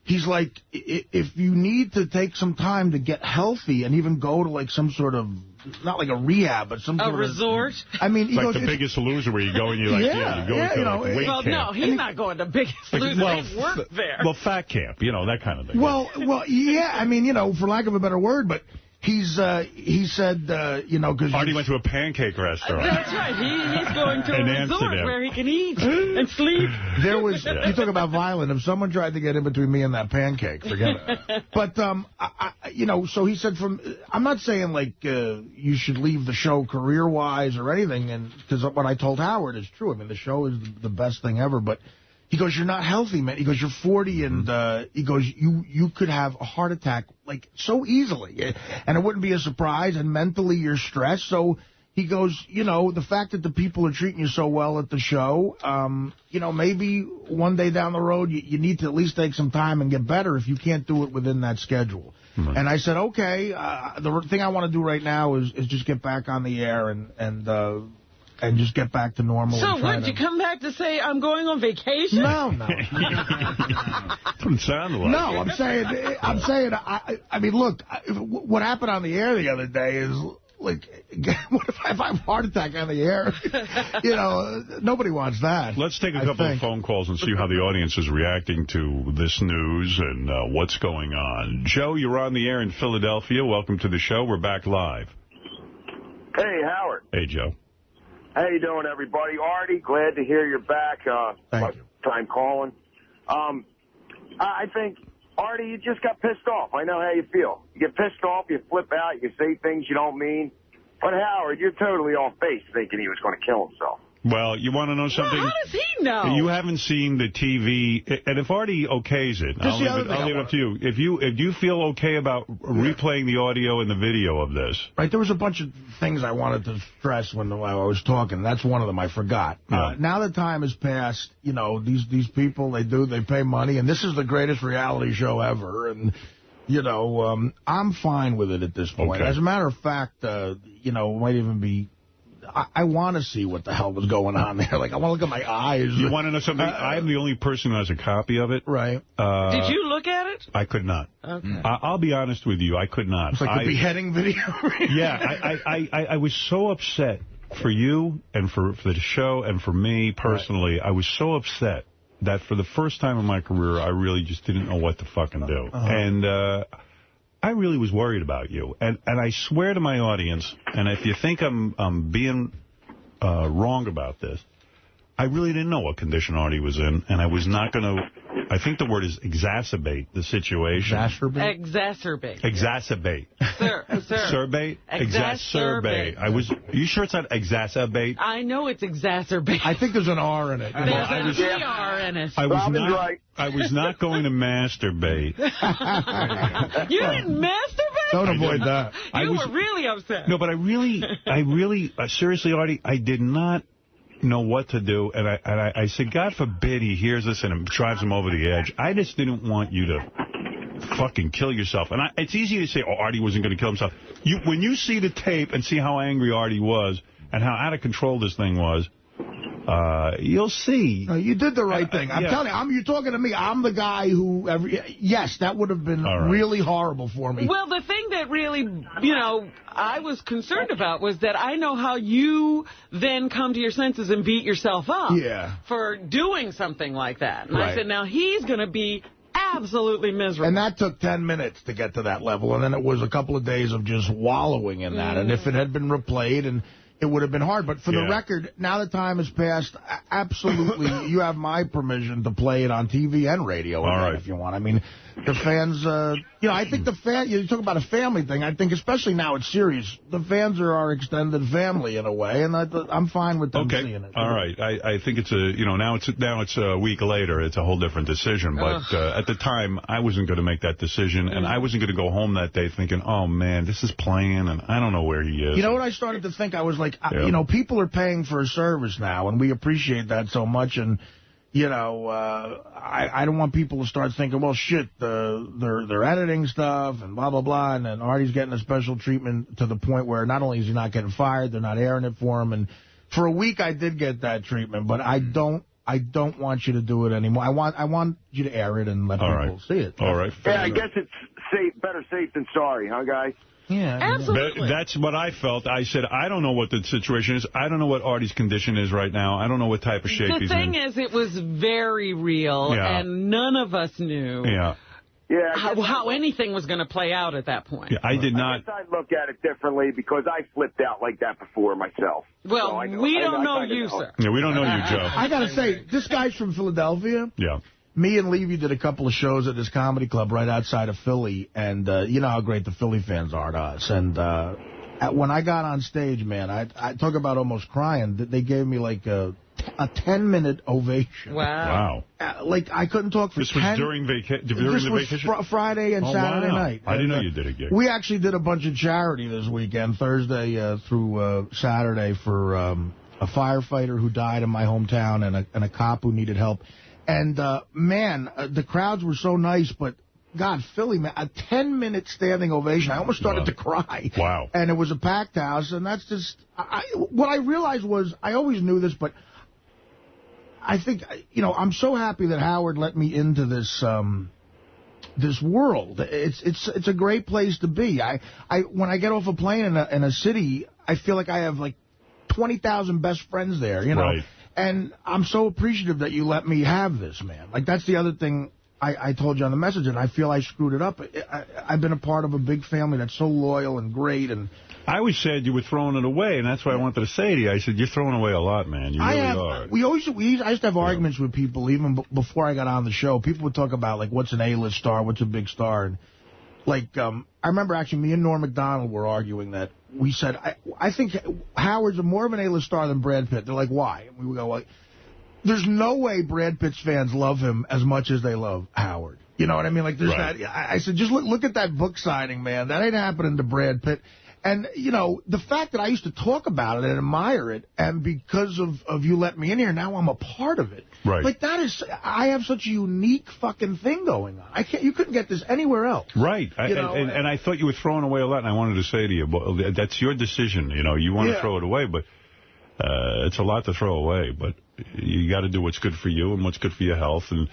he's like, if you need to take some time to get healthy and even go to, like, some sort of, not like a rehab, but some sort of resort? I mean, it's like The Biggest Loser, where you go and you're like, you go into like weight camp. No, he's not going to Biggest Loser. They work there. Well, fat camp, you know, that kind of thing. Well, yeah, I mean, you know, for lack of a better word, but he said, you know, because Artie went to a pancake restaurant. That's right. He's going to a resort Amsterdam, where he can eat and sleep. There was, you talk about violent. If someone tried to get in between me and that pancake, forget it. But, you know, so he said I'm not saying, like, you should leave the show career-wise or anything, and because what I told Howard is true. I mean, the show is the best thing ever, but he goes, you're not healthy, man. He goes, you're 40, and he goes, you could have a heart attack, like, so easily. And it wouldn't be a surprise, and mentally you're stressed. So he goes, you know, the fact that the people are treating you so well at the show, you know, maybe one day down the road you need to at least take some time and get better if you can't do it within that schedule. Right. And I said, okay, the thing I want to do right now is just get back on the air and just get back to normal. So would you come back to say, I'm going on vacation? No. Doesn't sound like No, I'm saying, I mean, look, what happened on the air the other day is, like, what if I have a heart attack on the air? Nobody wants that. Let's take a couple of phone calls and see how the audience is reacting to this news and what's going on. Joe, you're on the air in Philadelphia. Welcome to the show. We're back live. Hey, Howard. Hey, Joe. How you doing, everybody? Artie, glad to hear you're back. Thank you. Time calling. I think, Artie, you just got pissed off. I know how you feel. You get pissed off, you flip out, you say things you don't mean. But, Howard, you're totally off base thinking he was going to kill himself. Well, you want to know something? Well, how does he know? You haven't seen the TV, and if Artie okays it, I'll leave it up to you. If you feel okay about replaying the audio and the video of this. Right, there was a bunch of things I wanted to stress when I was talking. That's one of them I forgot. Yeah. Now the time has passed, these people, they pay money, and this is the greatest reality show ever, and... I'm fine with it at this point. Okay. As a matter of fact, it might even be... I want to see what the hell was going on there. Like, I want to look at my eyes. You want to know something? I'm the only person who has a copy of it. Right. Did you look at it? I could not. Okay. I'll be honest with you. I could not. It's like the beheading video. Yeah, I was so upset for you and for the show and for me personally. Right. I was so upset that for the first time in my career, I really just didn't know what to fucking do. And I really was worried about you. And I swear to my audience, and if you think I'm being wrong about this, I really didn't know what condition Artie was in, and I was not going to, I think the word is exacerbate the situation. Exacerbate? Exacerbate. Exacerbate. Sir. Exacerbate? Exacerbate. Are you sure it's not exacerbate? I know it's exacerbate. I think there's an R in it. There's an ER in it. I was not going to masturbate. You didn't masturbate? Don't avoid that. You were really upset. No, but I really, seriously, Artie, I did not know what to do, and I said, God forbid he hears this and it drives him over the edge. I just didn't want you to fucking kill yourself. And it's easy to say, oh, Artie wasn't going to kill himself. When you see the tape and see how angry Artie was and how out of control this thing was, you'll see. No, you did the right thing. I'm telling you, you're talking to me. I'm the guy who, yes, that would have been really horrible for me. Well, the thing that really, I was concerned about was that I know how you then come to your senses and beat yourself up for doing something like that. And I said, now he's going to be absolutely miserable. And that took 10 minutes to get to that level. And then it was a couple of days of just wallowing in that. And if it had been replayed, and it would have been hard. But for the record, now the time has passed, absolutely, you have my permission to play it on TV and radio again, if you want. I mean, the fans, I think you talk about a family thing. I think especially now it's serious. The fans are our extended family in a way, and I'm fine with them seeing it. All right. I think it's now it's a week later. It's a whole different decision. But at the time, I wasn't going to make that decision, and I wasn't going to go home that day thinking, oh, man, this is playing, and I don't know where he is. You know what I started to think? I was like, people are paying for a service now, and we appreciate that so much, and I don't want people to start thinking, well, shit, they're editing stuff and blah, blah, blah, and then Artie's getting a special treatment to the point where not only is he not getting fired, they're not airing it for him. And for a week, I did get that treatment, but I don't want you to do it anymore. I want you to air it and let people see it. All right. Yeah, I guess it's better safe than sorry, huh, guys? Yeah, absolutely. That's what I felt. I said, I don't know what the situation is. I don't know what Artie's condition is right now. I don't know what type of shape he's in. The thing is, it was very real, and none of us knew how anything was going to play out at that point. Yeah, I did not. I guess I look at it differently because I flipped out like that before myself. Well, so we don't know you, sir. Yeah, we don't know you, Joe. I got to say, this guy's from Philadelphia. Yeah. Me and Levy did a couple of shows at this comedy club right outside of Philly, and you know how great the Philly fans are to us. And when I got on stage, man, I talk about almost crying. They gave me like a 10-minute ovation. Wow. Like, I couldn't talk for 10... This was during the vacation? Friday and Saturday night. I didn't know you did a gig. We actually did a bunch of charity this weekend, Thursday through Saturday, for a firefighter who died in my hometown and a cop who needed help. And, man, the crowds were so nice, but, God, Philly, man, a 10-minute standing ovation. I almost started to cry. Wow. And it was a packed house, and that's just... what I realized was, I always knew this, but I think, I'm so happy that Howard let me into this this world. It's a great place to be. When I get off a plane in a city, I feel like I have like 20,000 best friends there, you know. Right. And I'm so appreciative that you let me have this, man. Like, that's the other thing I told you on the message, and I feel I screwed it up. I've been a part of a big family that's so loyal and great. And I always said you were throwing it away, and that's what I wanted to say to you. I said, you're throwing away a lot, man. You really are. I used to have arguments with people, even before I got on the show. People would talk about, like, what's an A-list star, what's a big star. And, like, I remember, actually, me and Norm Macdonald were arguing that. We said, I think Howard's more of an A-list star than Brad Pitt. They're like, why? And we would go, like, there's no way Brad Pitt's fans love him as much as they love Howard. You know what I mean? Like, there's that. I said, just look at that book signing, man. That ain't happening to Brad Pitt. And, you know, the fact that I used to talk about it and admire it, and because of you letting me in here, now I'm a part of it. Right. Like, I have such a unique fucking thing going on. You couldn't get this anywhere else. Right. And I thought you were throwing away a lot, and I wanted to say to you, well, that's your decision. You know, you want to throw it away, but it's a lot to throw away. But you got to do what's good for you and what's good for your health, and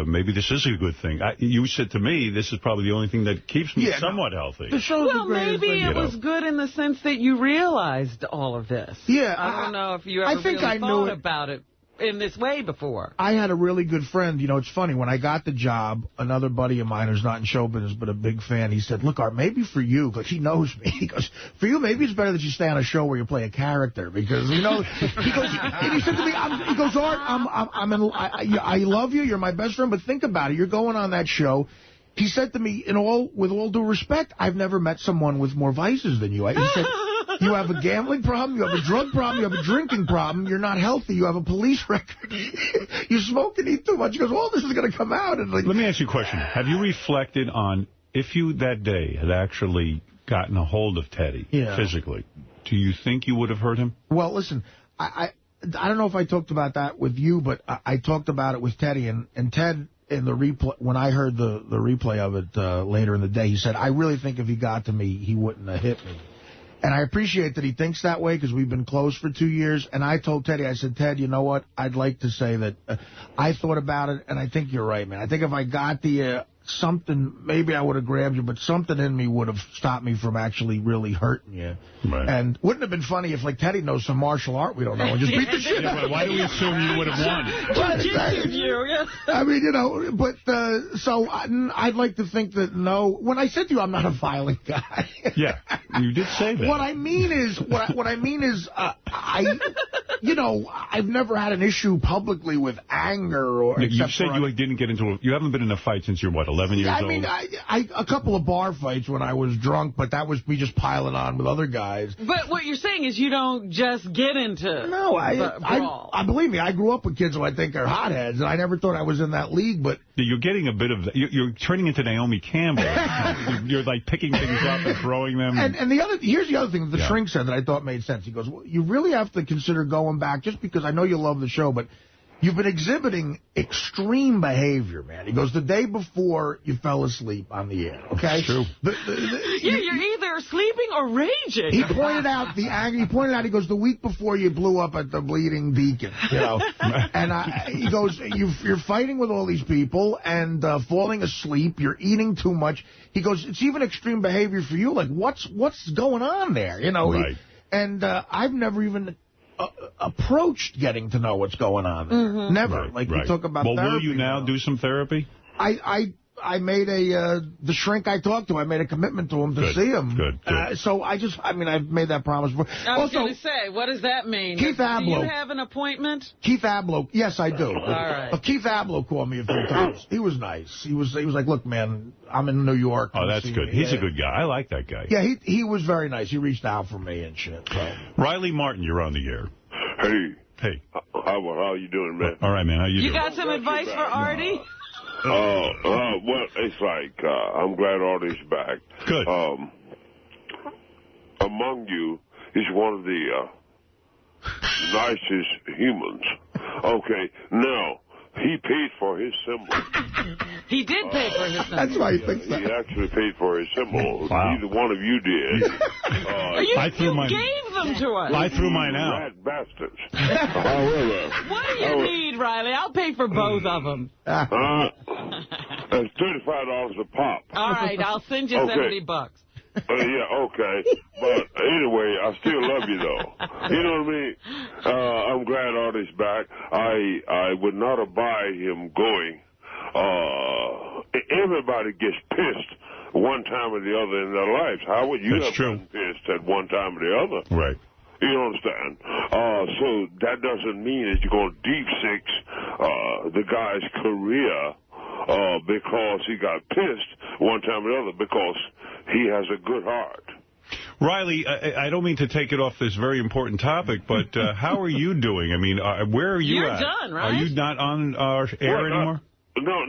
maybe this is a good thing. You said to me, this is probably the only thing that keeps me somewhat healthy. The show's well, maybe it was good in the sense that you realized all of this. Yeah. I don't know if you ever really thought about it in this way before. I had a really good friend. You know, it's funny. When I got the job, another buddy of mine who's not in show business but a big fan, he said, look, Art, maybe for you, because he knows me, he goes, for you, maybe it's better that you stay on a show where you play a character, because, you know, he goes, and he said to me, he goes, Art, I love you, you're my best friend, but think about it, you're going on that show. He said to me, with all due respect, I've never met someone with more vices than you. He said, you have a gambling problem, you have a drug problem, you have a drinking problem, you're not healthy, you have a police record, you smoke and eat too much. He goes, all this is going to come out. And like, let me ask you a question. Have you reflected on if you that day had actually gotten a hold of Teddy physically, do you think you would have hurt him? Well, listen, I don't know if I talked about that with you, but I talked about it with Teddy, and Ted, in the replay, when I heard the replay of it later in the day, he said, I really think if he got to me, he wouldn't have hit me. And I appreciate that he thinks that way, because we've been close for 2 years. And I told Teddy, I said, Ted, you know what? I'd like to say that I thought about it, and I think you're right, man. I think if I got the something, maybe I would have grabbed you, but something in me would have stopped me from actually really hurting you. Right. And wouldn't have been funny if, like, Teddy knows some martial art we don't know and just beat the shit out of him. Why do we assume you would have won? I mean, you know, but so I'd like to think that, no. When I said to you I'm not a violent guy. Yeah, you did say that. What I mean is, you know, I've never had an issue publicly with anger or. You said you didn't get into you haven't been in a fight since you're, what, 11 years old? I mean, a couple of bar fights when I was drunk, but that was me just piling on with other guys. But what you're saying is you don't just get into brawl. I believe me, I grew up with kids who I think are hotheads, and I never thought I was in that league, but. You're getting a bit of that. You're turning into Naomi Campbell. You're like picking things up and throwing them. And here's the other thing that the shrink said that I thought made sense. He goes, well, you really have to consider going back, just because I know you love the show, but you've been exhibiting extreme behavior, man. He goes, the day before you fell asleep on the air, okay? That's true. You're either sleeping or raging. He pointed out the anger. He pointed out, he goes, the week before you blew up at the Bleeding Beacon, you know. And he goes, you're fighting with all these people and falling asleep. You're eating too much. He goes, it's even extreme behavior for you. Like, what's going on there? You know. Right. And I've never even approached getting to know what's going on there. Mm-hmm. Never. Right, we talk about therapy. Will you now do some therapy? I made the shrink I talked to, I made a commitment to him to see him. Good. So I've made that promise before. I was going to say, what does that mean? Keith Abloh. Do you have an appointment? Keith Abloh. Yes, I do. All right. Keith Abloh called me a few times. He was nice. He was like, look, man, I'm in New York. Oh, that's good. He's a good guy. I like that guy. Yeah, he was very nice. He reached out for me and shit. So. Riley Martin, you're on the air. Hey. How you doing, man? All right, man. How you doing? You got some advice for Artie? Well, it's like, I'm glad Artie's back. Good. Among you is one of the nicest humans. Okay, now, he paid for his symbol. He did pay for his symbol. That's why he thinks that. He actually paid for his symbol. Wow. Neither one of you did. You gave them to us. I threw mine out. Rat bastards. However. What do you need, Riley? I'll pay for both of them. It's $35 a pop. All right, I'll send you $70. Yeah, okay. But anyway, I still love you, though. You know what I mean? I'm glad Artie's back. I would not abide him going. Everybody gets pissed one time or the other in their lives. How would you have been pissed at one time or the other? Right. You understand? So that doesn't mean that you're going to deep six the guy's career because he got pissed one time or the other, because he has a good heart. Riley, I don't mean to take it off this very important topic, but how are you doing? I mean, where are you at? You're done, right? Are you not on our air anymore? No.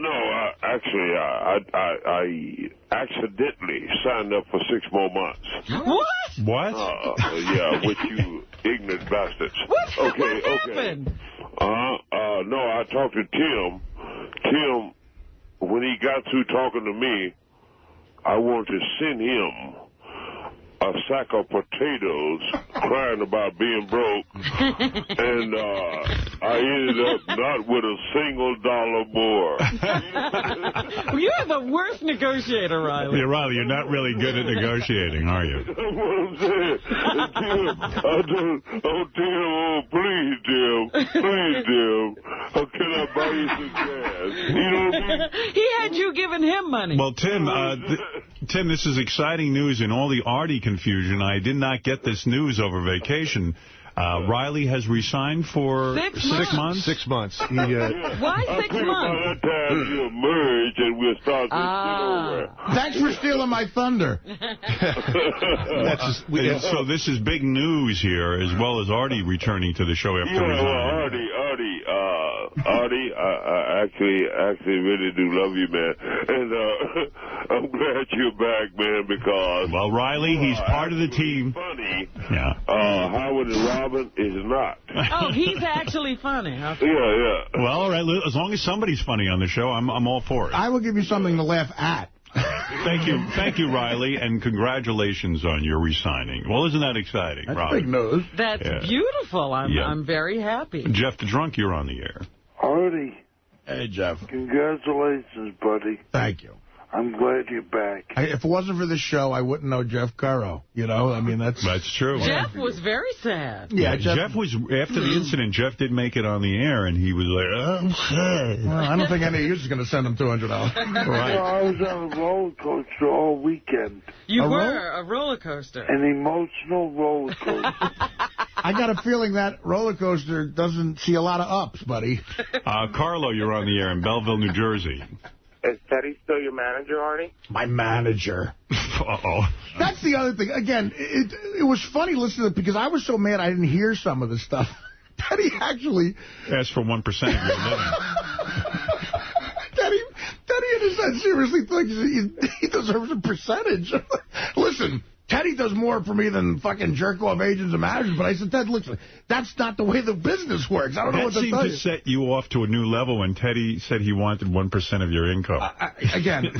Actually, I accidentally signed up for 6 more months. What? Yeah, with you ignorant bastards. What happened? No, I talked to Tim. Tim, when he got through talking to me, I wanted to send him a sack of potatoes crying about being broke, and I ended up not with a single dollar more. You're the worst negotiator, Riley. Yeah, Riley, you're not really good at negotiating, are you? That's what I'm saying. Tim, please, Tim. Can I buy you some gas? You know what I mean? He had you giving him money. Well, Tim, Tim, this is exciting news in all the Artie confusion. I did not get this news over vacation. Riley has resigned for 6 months? 6 months. Why 6 months? We'll merge and we'll start this shit over. Thanks for stealing my thunder. So this is big news here, as well as Artie returning to the show after resigning. Artie, I actually really do love you, man. And I'm glad you're back, man, because... Well, Riley, he's part of the team. Funny. Yeah. Howard and Robin is not. Oh, he's actually funny. Okay. Yeah. Well, all right, as long as somebody's funny on the show, I'm all for it. I will give you something to laugh at. Thank you, Riley, and congratulations on your resigning. Well, isn't that exciting, That's Robin? big news. That's beautiful. I'm very happy. Jeff the Drunk, you're on the air. Artie. Hey, Jeff. Congratulations, buddy. Thank you. I'm glad you're back. If it wasn't for this show, I wouldn't know Jeff Curro. You know, I mean, that's true. Jeff was very sad. Yeah, Jeff was, after the incident, Jeff did make it on the air, and he was like, oh, shit. Well, I don't think any of you is going to send him $200. Right. Well, I was on a roller coaster all weekend. You were a roller coaster. An emotional roller coaster. I got a feeling that roller coaster doesn't see a lot of ups, buddy. Carlo, you're on the air in Belleville, New Jersey. Is Teddy still your manager, Artie? My manager. Uh-oh. That's the other thing. Again, it was funny listening to it because I was so mad I didn't hear some of the stuff. Teddy actually... asked for 1% of your living. Teddy in his head seriously thinks he deserves a percentage. Listen, Teddy does more for me than fucking jerk-off agents and managers. But I said, Ted, listen, that's not the way the business works. I don't know what to tell you. That seemed to set you off to a new level when Teddy said he wanted 1% of your income. Again,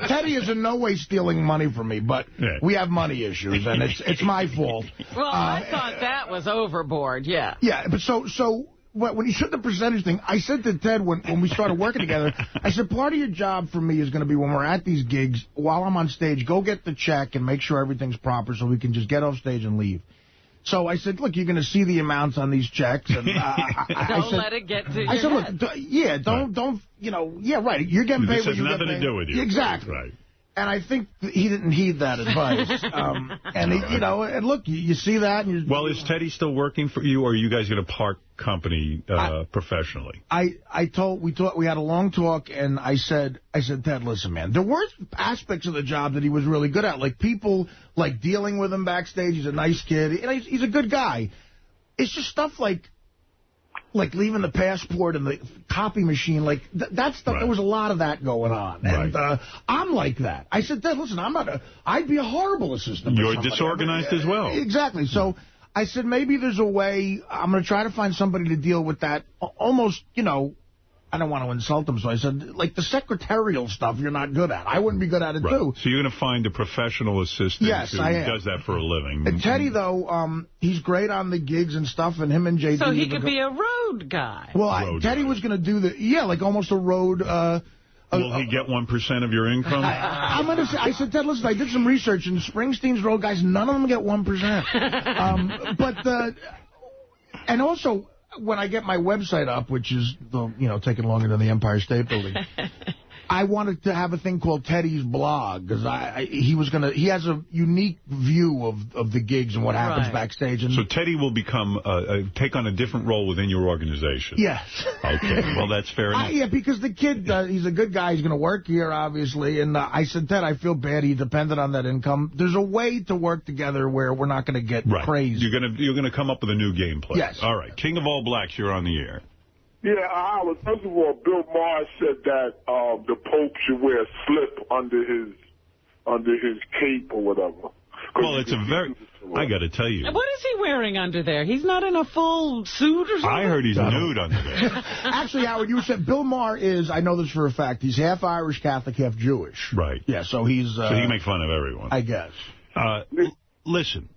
Teddy is in no way stealing money from me, but we have money issues, and it's my fault. Well, I thought that was overboard, yeah. Yeah, but so when he said the percentage thing, I said to Ted when we started working together, I said, part of your job for me is going to be when we're at these gigs, while I'm on stage, go get the check and make sure everything's proper so we can just get off stage and leave. So I said, look, you're going to see the amounts on these checks. And don't let it get to your head. Look, don't, you know, right, you're getting paid when you get paid. This has nothing to do with you. Exactly. Right. And I think he didn't heed that advice. And look, you see that. And well, is Teddy still working for you, or are you guys going to part company professionally? We had a long talk, and I said, Ted, listen, man, there were aspects of the job that he was really good at, like people like dealing with him backstage. He's a nice kid. He's a good guy. It's just stuff like leaving the passport in the copy machine, that stuff. Right. There was a lot of that going on. And I'm like that. I said, Dad, listen, I'd be a horrible assistant. You're disorganized as well. Exactly. So I said, maybe there's a way. I'm going to try to find somebody to deal with that. Almost, you know, I don't want to insult him, so I said, like, the secretarial stuff you're not good at. I wouldn't be good at it, too. So you're going to find a professional assistant who does that for a living. And Teddy, though, he's great on the gigs and stuff, and him and JD... So he could be a road guy. Well, Teddy was going to do like almost a road Will he get 1% of your income? I'm going to say, I said, Ted, listen, I did some research, and Springsteen's road guys, none of them get 1%. And also, when I get my website up, which is taking longer than the Empire State Building, I wanted to have a thing called Teddy's blog, because he has a unique view of the gigs and what happens backstage. And so Teddy will take on a different role within your organization? Yes. Okay, well, that's fair enough. Yeah, because the kid, he's a good guy. He's going to work here, obviously. And I said, Ted, I feel bad. He depended on that income. There's a way to work together where we're not going to get crazy. You're going to come up with a new game plan. Yes. All right. King of All Blacks, you're on the air. Yeah, Howard, first of all, Bill Maher said that the Pope should wear a slip under his cape or whatever. Well, it's I got to tell you. What is he wearing under there? He's not in a full suit or something? I heard he's nude under there. Actually, Howard, you said Bill Maher is, I know this for a fact, he's half Irish Catholic, half Jewish. Right. Yeah, so he's... so he can make fun of everyone. I guess. Listen.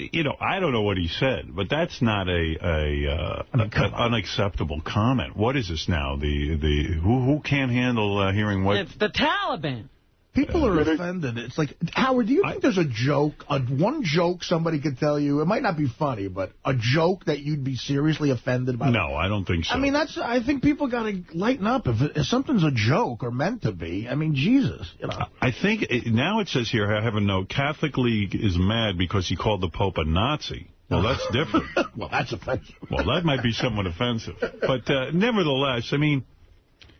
I don't know what he said, but that's not an unacceptable comment. What is this now? Who can't handle hearing what? It's the Taliban. People are offended. It's like, Howard, do you think there's a joke, one joke somebody could tell you? It might not be funny, but a joke that you'd be seriously offended by? No, I don't think so. I mean, I think people got to lighten up. If something's a joke or meant to be, I mean, Jesus. I think, now it says here, I have a note, Catholic League is mad because he called the Pope a Nazi. Well, that's different. Well, that's offensive. Well, that might be somewhat offensive. But nevertheless, I mean...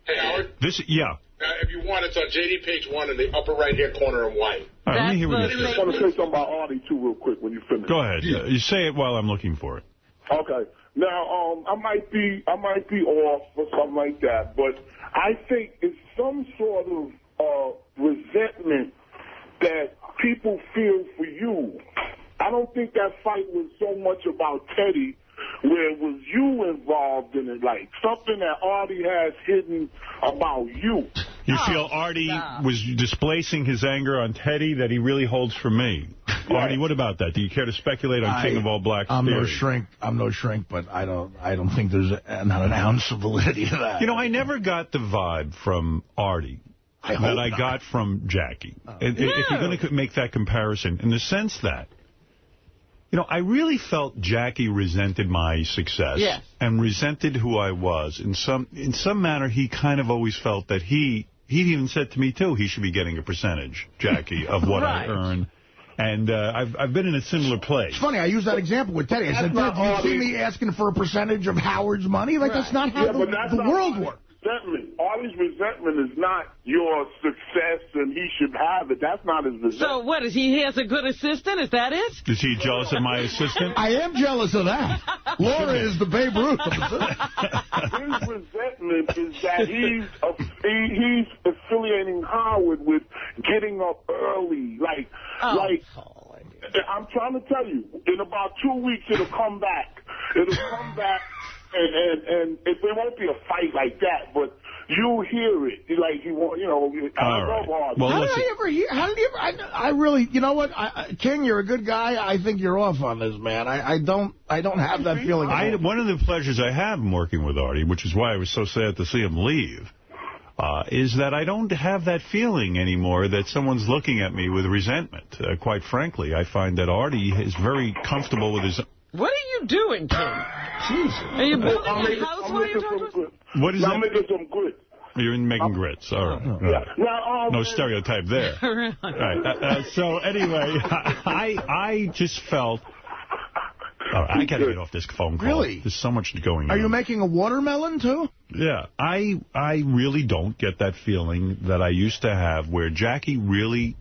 Hey, Howard? Yeah. If you want, it's on JD page 1 in the upper right-hand corner in white. All right, let me hear what I just want to say something about Artie, too, real quick, when you finish. Go ahead. You say it while I'm looking for it. Okay. Now, I might be off or something like that, but I think it's some sort of resentment that people feel for you. I don't think that fight was so much about Teddy, where it was you involved in it, like something that Artie has hidden about you. You feel Artie was displacing his anger on Teddy that he really holds for me. Right. Artie, what about that? Do you care to speculate on King of All Blacks theory? I'm no shrink, but I don't think there's not an ounce of validity to that. I never got the vibe from Artie that I got from Jackie. If you're going to make that comparison, in the sense that, I really felt Jackie resented my success and resented who I was. In some manner, he kind of always felt that he even said to me, too, he should be getting a percentage, Jackie, of what I earn. And I've been in a similar place. It's funny, I used that example with Teddy. I said, Ted, do you see me asking for a percentage of Howard's money? Like, that's not how the world works. Artie's resentment is not your success and he should have it. That's not his resentment. So what, he has a good assistant? Is that it? Is he jealous of my assistant? I am jealous of that. Laura is the Babe Ruth. His resentment is that he's affiliating Howard with getting up early. I'm trying to tell you, in about 2 weeks it'll come back. It'll come back. And it won't be a fight like that, but you'll hear it. Like, I love Artie. Well, how did I ever hear? I really, you know what? King, you're a good guy. I think you're off on this, man. I don't have that feeling. One of the pleasures I have in working with Artie, which is why I was so sad to see him leave, is that I don't have that feeling anymore that someone's looking at me with resentment. Quite frankly, I find that Artie is very comfortable with his... What are you doing, King? Jesus. Are you building a house while you're talking? What is that? I'm making some grits. You're making grits. All right. Now, no stereotype there. Really? All right. So anyway, I just felt... All right, I got to get off this phone call. Really? There's so much going on. Are you making a watermelon, too? Yeah. I really don't get that feeling that I used to have where Jackie really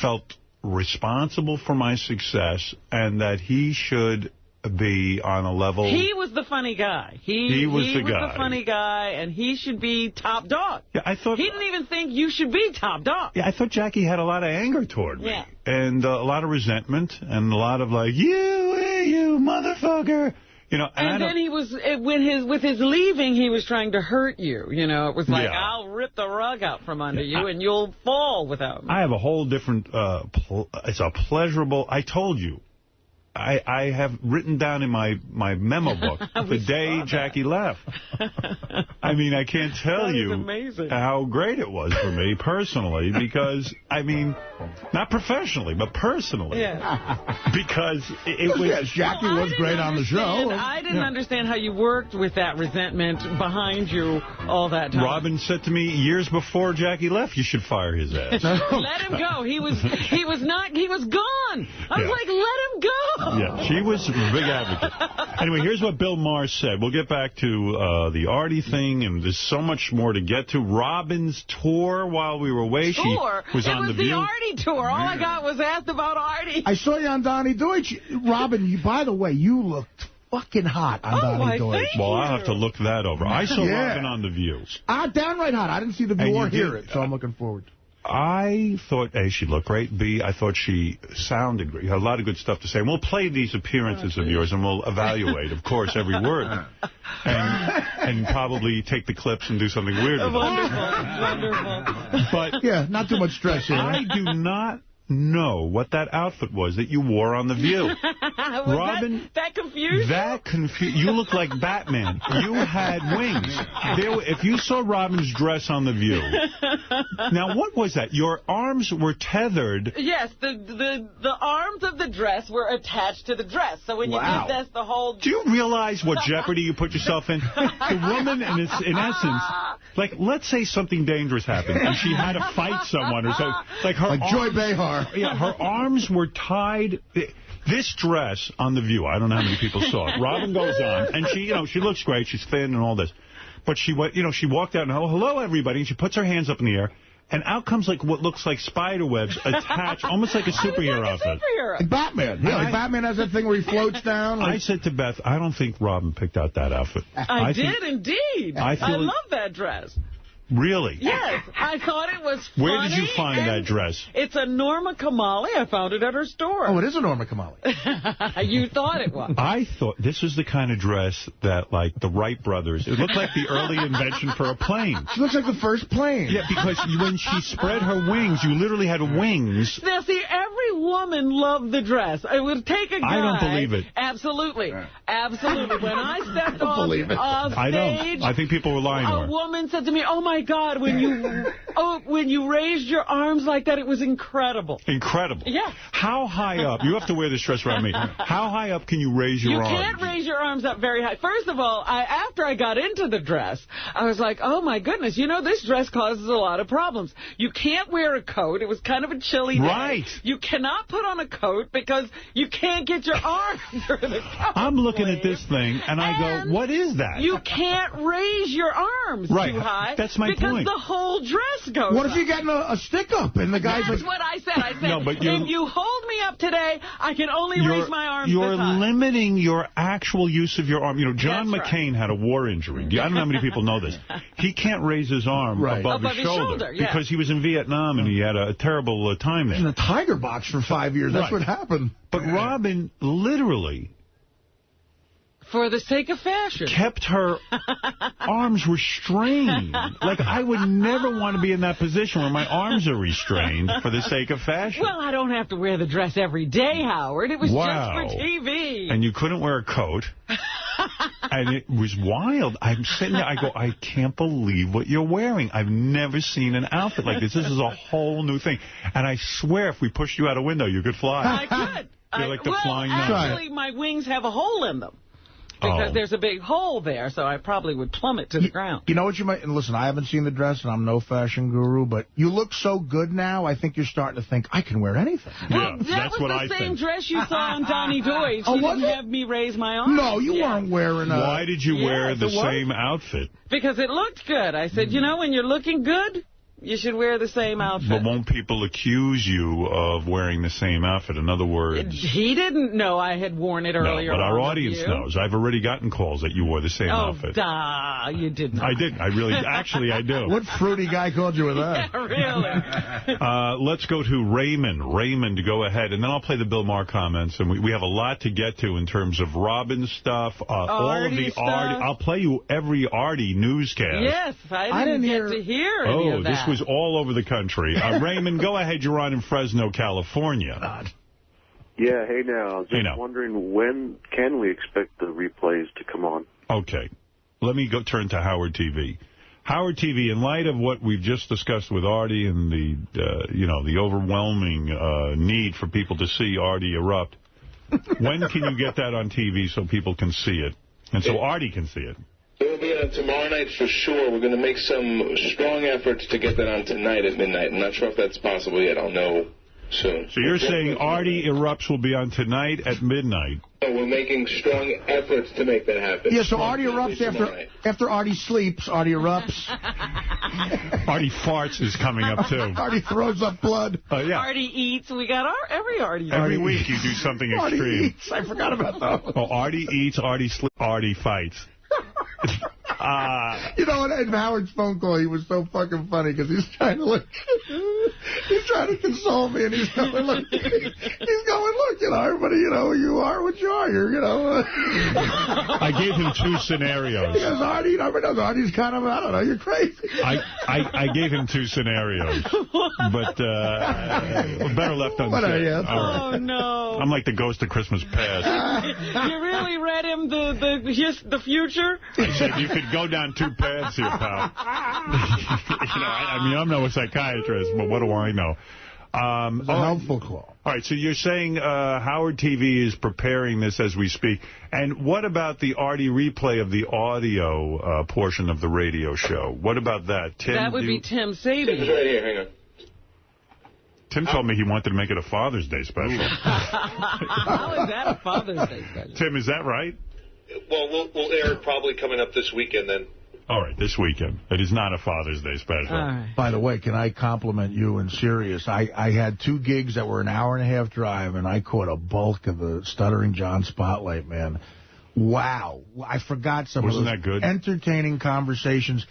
felt responsible for my success and that he should be on a level... He was the funny guy. He was the funny guy, and he should be top dog. Yeah, I thought... He didn't even think you should be top dog. Yeah, I thought Jackie had a lot of anger toward me. And a lot of resentment, and a lot of like, you motherfucker. And then he was, with his leaving, he was trying to hurt you. It was like, I'll rip the rug out from under you, and you'll fall without me. I have a whole different, it's a pleasurable, I told you, I have written down in my memo book the day Jackie left. I mean, I can't tell you how great it was for me personally because, I mean, not professionally, but personally. Yeah. Because it was... Yes, Jackie was great on the show. I didn't understand how you worked with that resentment behind you all that time. Robin said to me years before Jackie left, you should fire his ass. Let him go. He was gone. I was like, let him go. Yeah, she was a big advocate. Anyway, here's what Bill Maher said. We'll get back to the Artie thing, and there's so much more to get to. Robin's tour while we were away. Tour? She was on The View. It was the Artie tour. All I got was asked about Artie. I saw you on Donnie Deutsch. Robin, by the way, you looked fucking hot on Donnie Deutsch. Well, I'll have to look that over. I saw Robin on The View. Downright hot. I didn't see The View or hear it, so I'm looking forward. I thought, A, she looked great. B, I thought she sounded great. You had a lot of good stuff to say. And we'll play these appearances of yours, and we'll evaluate, of course, every word. And probably take the clips and do something weird with them. Wonderful. But yeah, not too much stress here. I do not know what that outfit was that you wore on The View. Robin, that confused you look like Batman. You had wings. If you saw Robin's dress on The View, now what was that? Your arms were tethered. Yes, the arms of the dress were attached to the dress. So when you did this, the whole... Do you realize what jeopardy you put yourself in? The woman, in essence, like, let's say something dangerous happened, and she had to fight someone or something. Like Joy Behar. Yeah, her arms were tied. This dress on The View, I don't know how many people saw it. Robin goes on, and she looks great. She's thin and all this. But she walked out and, hello, everybody, and she puts her hands up in the air. And out comes like what looks like spider webs attached, almost like a superhero outfit. Like Batman. Yeah, like Batman has that thing where he floats down. I said to Beth, I don't think Robin picked out that outfit. I did indeed. I love that dress. Really? Yes. I thought it was funny. Where did you find that dress? It's a Norma Kamali. I found it at her store. Oh, it is a Norma Kamali. You thought it was. I thought this was the kind of dress that, like, the Wright brothers, it looked like the early invention for a plane. She looks like the first plane. Yeah, because when she spread her wings, you literally had wings. Now, see, every woman loved the dress. It would take a guy. I don't believe it. Absolutely. Absolutely. When I stepped off stage, I don't. I think people were lying to her. A woman said to me, oh, my God, when you raised your arms like that, it was incredible. Incredible. Yeah. How high up? You have to wear this dress around me. How high up can you raise your arms? You can't raise your arms up very high. First of all, after I got into the dress, I was like, oh, my goodness, this dress causes a lot of problems. You can't wear a coat. It was kind of a chilly day. Right. You cannot put on a coat because you can't get your arms through the coat. I'm looking at this thing, and I go, what is that? You can't raise your arms too high. That's my point. The whole dress goes What if you're getting a stick up and the guy's That's what I said. I said, no, if you hold me up today, I can only raise my arms You're this high. limiting your actual use of your arm. John McCain had a war injury. I don't know how many people know this. He can't raise his arm above his shoulder because he was in Vietnam and he had a terrible time there. In a tiger box for 5 years. That's what happened. But Robin literally... For the sake of fashion. Kept her arms restrained. Like, I would never want to be in that position where my arms are restrained for the sake of fashion. Well, I don't have to wear the dress every day, Howard. It was just for TV. And you couldn't wear a coat. And it was wild. I'm sitting there, I go, I can't believe what you're wearing. I've never seen an outfit like this. This is a whole new thing. And I swear, if we pushed you out a window, you could fly. I could. You're like the flying nun. Actually, my wings have a hole in them. Because there's a big hole there, so I probably would plummet to the ground. You know what you might... And listen, I haven't seen the dress, and I'm no fashion guru, but you look so good now, I think you're starting to think, I can wear anything. Well, that was the same dress you saw on Donnie Deutsch. You didn't have me raise my arms. No, you weren't wearing a... Why did you wear the same outfit? Because it looked good. I said, when you're looking good... You should wear the same outfit. But won't people accuse you of wearing the same outfit? In other words... He didn't know I had worn it earlier. No, but our audience knows. I've already gotten calls that you wore the same outfit. Oh, you did not. I did. I really... Actually, I do. What fruity guy called you with that? Yeah, really. Let's go to Raymond. Raymond, go ahead. And then I'll play the Bill Maher comments. And we have a lot to get to in terms of Robin's stuff. All of the Artie. I'll play you every Artie newscast. Yes, I didn't get to hear any of that. This was all over the country. Raymond, go ahead. You're on in Fresno, California. Yeah, hey now. I was just wondering, when can we expect the replays to come on? Okay. Let me turn to Howard TV. Howard TV, in light of what we've just discussed with Artie and the overwhelming need for people to see Artie erupt, when can you get that on TV so people can see it? And so Artie can see it. It will be on tomorrow night for sure. We're going to make some strong efforts to get that on tonight at midnight. I'm not sure if that's possible yet. I'll know soon. So you're saying Artie Erupts will be on tonight at midnight? No, we're making strong efforts to make that happen. Yeah, so Artie Erupts after Artie sleeps. Artie Erupts. Artie Farts is coming up, too. Artie throws up blood. Yeah. Artie Eats. We got every Artie. Every week you do something extreme. Artie Eats. I forgot about that. Oh, Artie Eats, Artie Sleeps, Artie Fights. You know what? In Howard's phone call, he was so fucking funny because he's trying to he's trying to console me, and he's going, look, everybody, you are what you are. I gave him 2 scenarios. He goes, Artie, Artie's kind of, I don't know, you're crazy. I gave him 2 scenarios, but better left unsaid. Oh, no. I'm like the ghost of Christmas past. You really read him the future? I said you could go down 2 paths here, pal. I'm no psychiatrist, but what do I know? It's a helpful call. All right, so you're saying Howard TV is preparing this as we speak. And what about the Artie replay of the audio portion of the radio show? What about that? Tim, that would be Tim Sadie. Tim's right here. Hang on. Tim told me he wanted to make it a Father's Day special. How is that a Father's Day special? Tim, is that right? Well, we'll air it probably coming up this weekend then. All right, this weekend. It is not a Father's Day special. Right. By the way, can I compliment you in Sirius? I had 2 gigs that were an hour-and-a-half drive, and I caught a bulk of the Stuttering John spotlight, man. Wow. I forgot some of those that good? Entertaining conversations.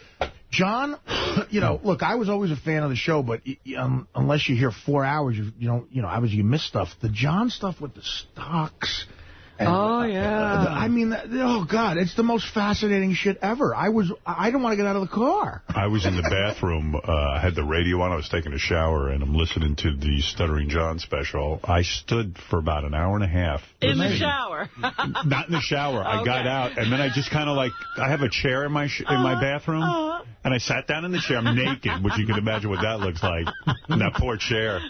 John, look, I was always a fan of the show, but unless you hear 4 hours, you miss stuff. The John stuff with the stocks. And, oh, God, it's the most fascinating shit ever. I didn't want to get out of the car. I was in the bathroom. I had the radio on. I was taking a shower, and I'm listening to the Stuttering John special. I stood for about an hour and a half. In the shower? Not in the shower. Okay. I got out, and then I just kind of I have a chair in my bathroom, and I sat down in the chair. I'm naked, which you can imagine what that looks like, in that poor chair.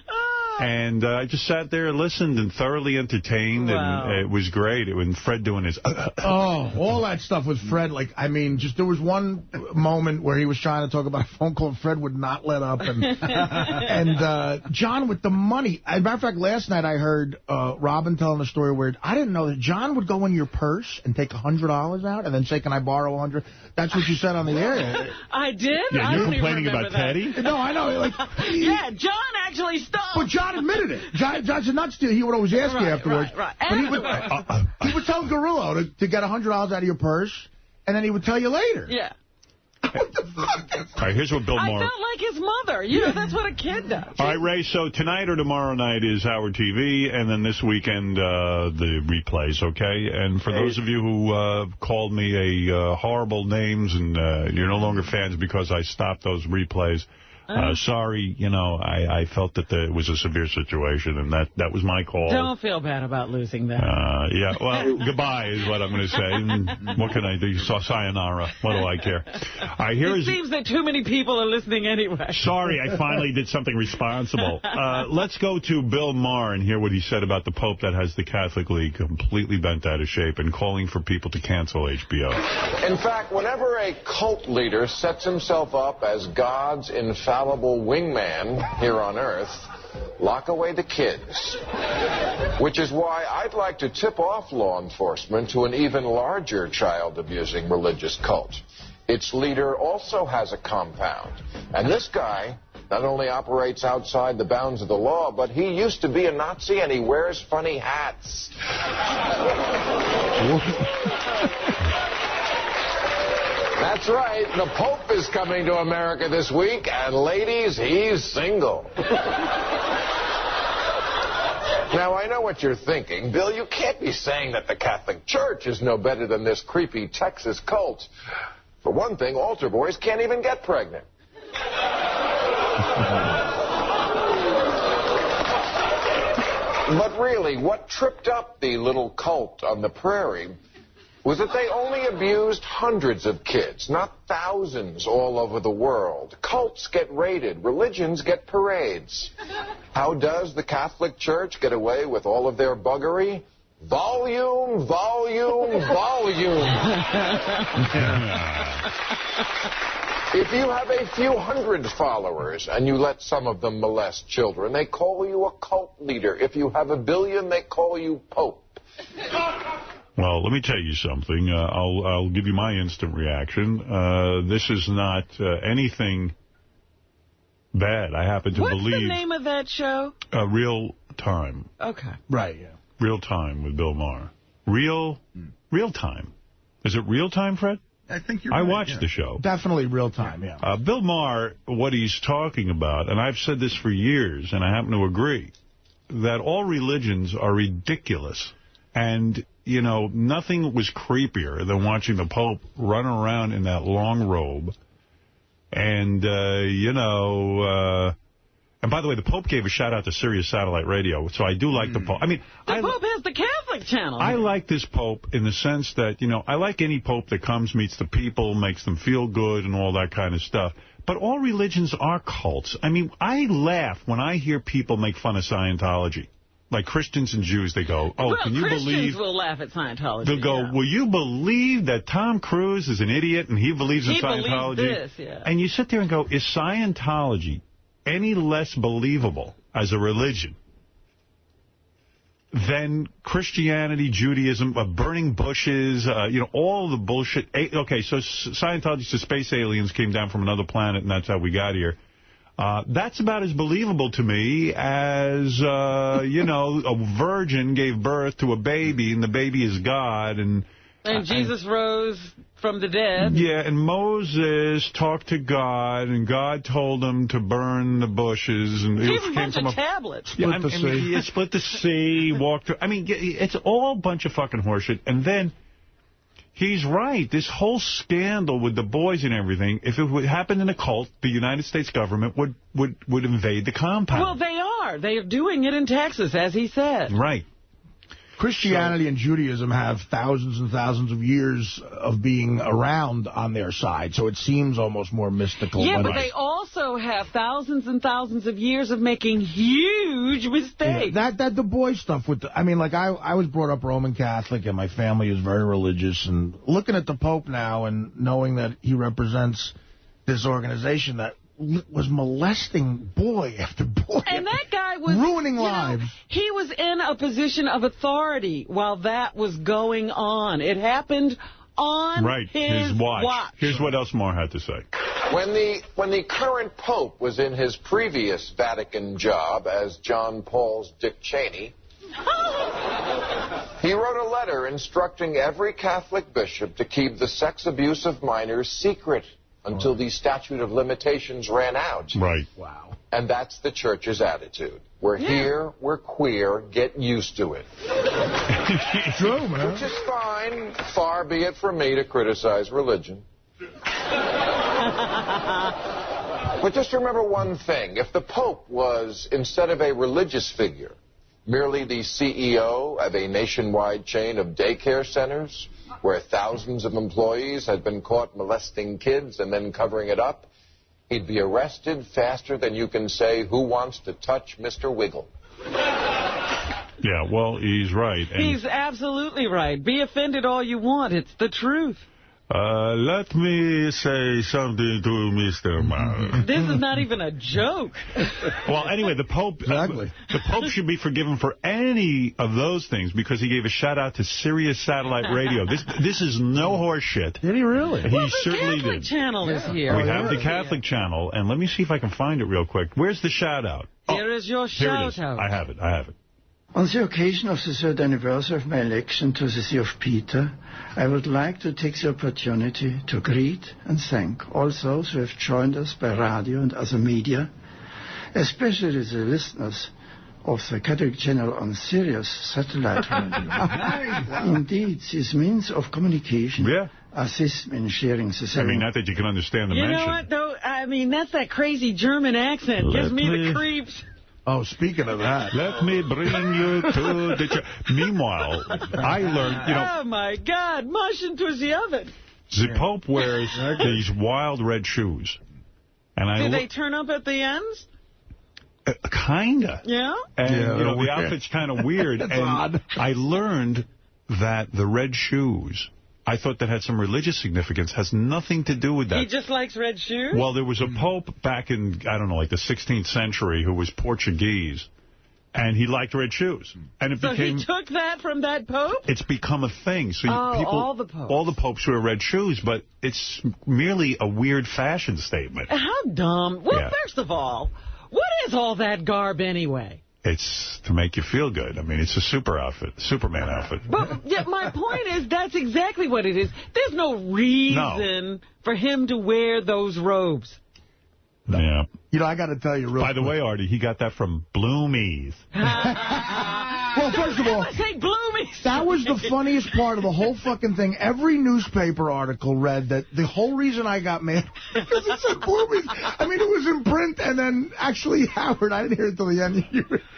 And I just sat there and listened and thoroughly entertained, and it was great. When Fred doing his... all that stuff with Fred, there was one moment where he was trying to talk about a phone call, and Fred would not let up. And John with the money. As a matter of fact, last night I heard Robin telling a story where I didn't know that John would go in your purse and take $100 out and then say, can I borrow $100? That's what you said on the air. I did? Yeah, you're complaining about Teddy? No, I know. Yeah, John actually stole. But John admitted it. John said not steal. He would always ask you afterwards. Right. But he would tell Garillo to get $100 out of your purse, and then he would tell you later. Yeah. What the fuck? All right, here's what Bill Maher... I felt like his mother. That's what a kid does. All right, Ray, so tonight or tomorrow night is Howard TV, and then this weekend the replays, okay? And for those of you who called me horrible names and you're no longer fans because I stopped those replays, sorry, I felt that it was a severe situation, and that was my call. Don't feel bad about losing that. Yeah, well, goodbye is what I'm going to say. And what can I do? Sayonara. What do I care? All right, it seems that too many people are listening anyway. Sorry, I finally did something responsible. Let's go to Bill Maher and hear what he said about the Pope that has the Catholic League completely bent out of shape and calling for people to cancel HBO. In fact, whenever a cult leader sets himself up as God's infallible wingman here on Earth, lock away the kids. Which is why I'd like to tip off law enforcement to an even larger child-abusing religious cult. Its leader also has a compound. And this guy not only operates outside the bounds of the law, but he used to be a Nazi and he wears funny hats. That's right. The Pope is coming to America this week, and ladies, he's single. Now, I know what you're thinking. Bill, you can't be saying that the Catholic Church is no better than this creepy Texas cult. For one thing, altar boys can't even get pregnant. But really, what tripped up the little cult on the prairie was that they only abused hundreds of kids, not thousands all over the world. Cults get raided. Religions get parades. How does the Catholic Church get away with all of their buggery? Volume, volume, volume. If you have a few hundred followers and you let some of them molest children, they call you a cult leader. If you have 1 billion, they call you Pope. Well, let me tell you something. I'll give you my instant reaction. This is not anything bad. I happen to believe... What's the name of that show? Real Time. Okay. Right, yeah. Real Time with Bill Maher. Real Time. Is it Real Time, Fred? I think you're right. I watched the show. Definitely Real Time, yeah. Bill Maher, what he's talking about, and I've said this for years, and I happen to agree, that all religions are ridiculous. And, you know, nothing was creepier than watching the Pope run around in that long robe. And, you know... and by the way, the Pope gave a shout-out to Sirius Satellite Radio, so I do like the Pope. I mean, the Pope has the Catholic channel. I like this Pope in the sense that, you know, I like any Pope that comes, meets the people, makes them feel good and all that kind of stuff. But all religions are cults. I mean, I laugh when I hear people make fun of Scientology. Like Christians and Jews, they go, oh, well, can you Christians believe... will laugh at Scientology. They'll go, will you believe that Tom Cruise is an idiot and he believes in Scientology? Believes this, yeah. And you sit there and go, is Scientology any less believable as a religion than Christianity, Judaism, burning bushes, you know, all the bullshit? Okay, so Scientology, the space aliens came down from another planet, and that's how we got here. That's about as believable to me as, you know, a virgin gave birth to a baby, and the baby is God, and Jesus rose from the dead. Yeah, and Moses talked to God, and God told him to burn the bushes. And it came from a tablets. Split the sea. Split the sea, walked through. I mean, it's all a bunch of fucking horseshit. And then, he's right. This whole scandal with the boys and everything, if it would happen in a cult, the United States government would invade the compound. Well, they are. They are doing it in Texas, as he said. Right. Christianity and Judaism have thousands and thousands of years of being around on their side, so it seems almost more mystical. Yeah, but they also have thousands and thousands of years of making huge mistakes. Yeah, that the boy stuff with I mean, like, I was brought up Roman Catholic, and my family is very religious, and looking at the Pope now and knowing that he represents this organization that was molesting boy after boy. And that guy was ruining lives. He was in a position of authority while that was going on. It happened on his watch. Here's what else Maher had to say. When the current Pope was in his previous Vatican job as John Paul's Dick Cheney, he wrote a letter instructing every Catholic bishop to keep the sex abuse of minors secret until the statute of limitations ran out. Right. Wow. And that's the church's attitude. We're here, we're queer, get used to it. True, man. Which is fine. Far be it from me to criticize religion. But just remember one thing. If the Pope was, instead of a religious figure, merely the CEO of a nationwide chain of daycare centers, where thousands of employees had been caught molesting kids and then covering it up, he'd be arrested faster than you can say, who wants to touch Mr. Wiggle? Yeah, well, he's right. And he's absolutely right. Be offended all you want. It's the truth. Let me say something to Mr. Maher. This is not even a joke. Well, anyway, the Pope the Pope should be forgiven for any of those things because he gave a shout-out to Sirius Satellite Radio. This is no horse shit. Did he really? He certainly did. The Catholic channel is here. We have the Catholic channel, and let me see if I can find it real quick. Where's the shout-out? Here is your shout-out. I have it. On the occasion of the third anniversary of my election to the See of Peter, I would like to take the opportunity to greet and thank all those who have joined us by radio and other media, especially the listeners of the Catholic channel on Sirius Satellite Radio. Indeed, this means of communication assist in sharing the ceremony. I mean, not that you can understand the mention. You know what, though? I mean, that's that crazy German accent. Gives me the creeps. Oh, speaking of that. Let me bring you to the church. Meanwhile, I learned, Oh, my God. Mush into the oven. The Pope wears these wild red shoes. And Do they turn up at the ends? Kinda. Yeah? And, the outfit's kind of weird. And odd. I learned that the red shoes, I thought that had some religious significance, has nothing to do with that. He just likes red shoes? Well, there was a pope back in, I don't know, like the 16th century who was Portuguese, and he liked red shoes. And it became... he took that from that pope? It's become a thing. So all the popes. All the popes wear red shoes, but it's merely a weird fashion statement. How dumb. Well, first of all, what is all that garb anyway? It's to make you feel good. I mean, it's a Superman outfit. But my point is that's exactly what it is. There's no reason for him to wear those robes. No. Yeah. I got to tell you By the way, Artie, he got that from Bloomies. Well, first of all, say Bloomies. That was the funniest part of the whole fucking thing. Every newspaper article read that the whole reason I got mad because it said Bloomies. I mean, it was in print, and then actually, Howard, I didn't hear it till the end.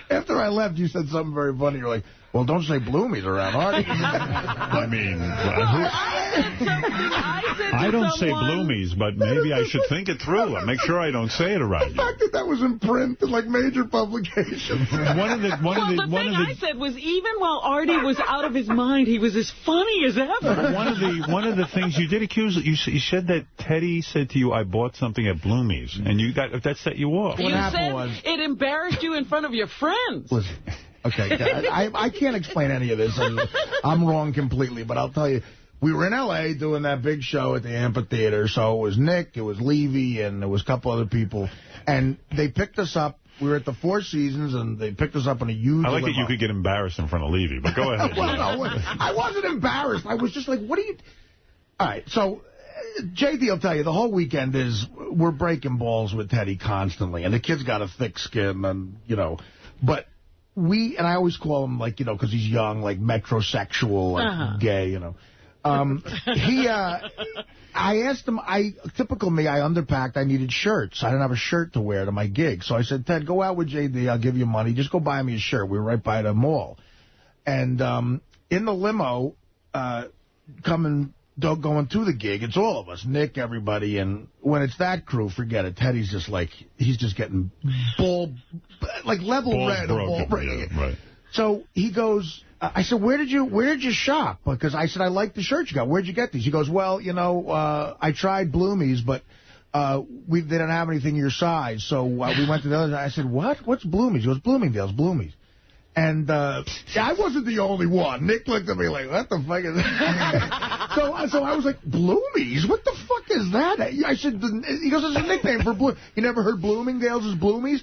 After I left, you said something very funny. You're like, well, don't say Bloomies around Artie. I mean, I don't say Bloomies, but maybe I should think it through and make sure I don't say it around you. The fact that was in print in, like, major publications. I said was even while Artie was out of his mind, he was as funny as ever. One of the things you did accuse, you said that Teddy said to you, I bought something at Bloomies, and that set you off. You said it embarrassed you in front of your friends. Listen. Okay, I can't explain any of this, and I'm wrong completely, but I'll tell you, we were in L.A. doing that big show at the amphitheater, so it was Nick, it was Levy, and there was a couple other people, and they picked us up. We were at the Four Seasons, and they picked us up in a huge I like limo. that you could get embarrassed in front of Levy, but go ahead. Well, no, I wasn't embarrassed. I was just like, what are you... All right, so... J.D. will tell you, the whole weekend we're breaking balls with Teddy constantly, and the kid's got a thick skin, and, but... and I always call him, like, because he's young, like metrosexual, like gay, I asked him, typical me, I underpacked, I needed shirts. I didn't have a shirt to wear to my gig. So I said, Ted, go out with J.D., I'll give you money, just go buy me a shirt. We were right by the mall. And in the limo, going to the gig, it's all of us, Nick, everybody, and when it's that crew, forget it. Teddy's just like, he's just getting level red. Right. So he goes, I said, where did you shop? Because I said, I like the shirt you got. Where'd you get these? He goes, well, I tried Bloomies, but they didn't have anything your size, so we went to the other. I said, what? What's Bloomies? He goes, Bloomingdale's, Bloomies. And I wasn't the only one. Nick looked at me like, what the fuck is that? so I was like, Bloomies? What the fuck is that? I said, he goes, it's a nickname for Bloom. You never heard Bloomingdale's as Bloomies?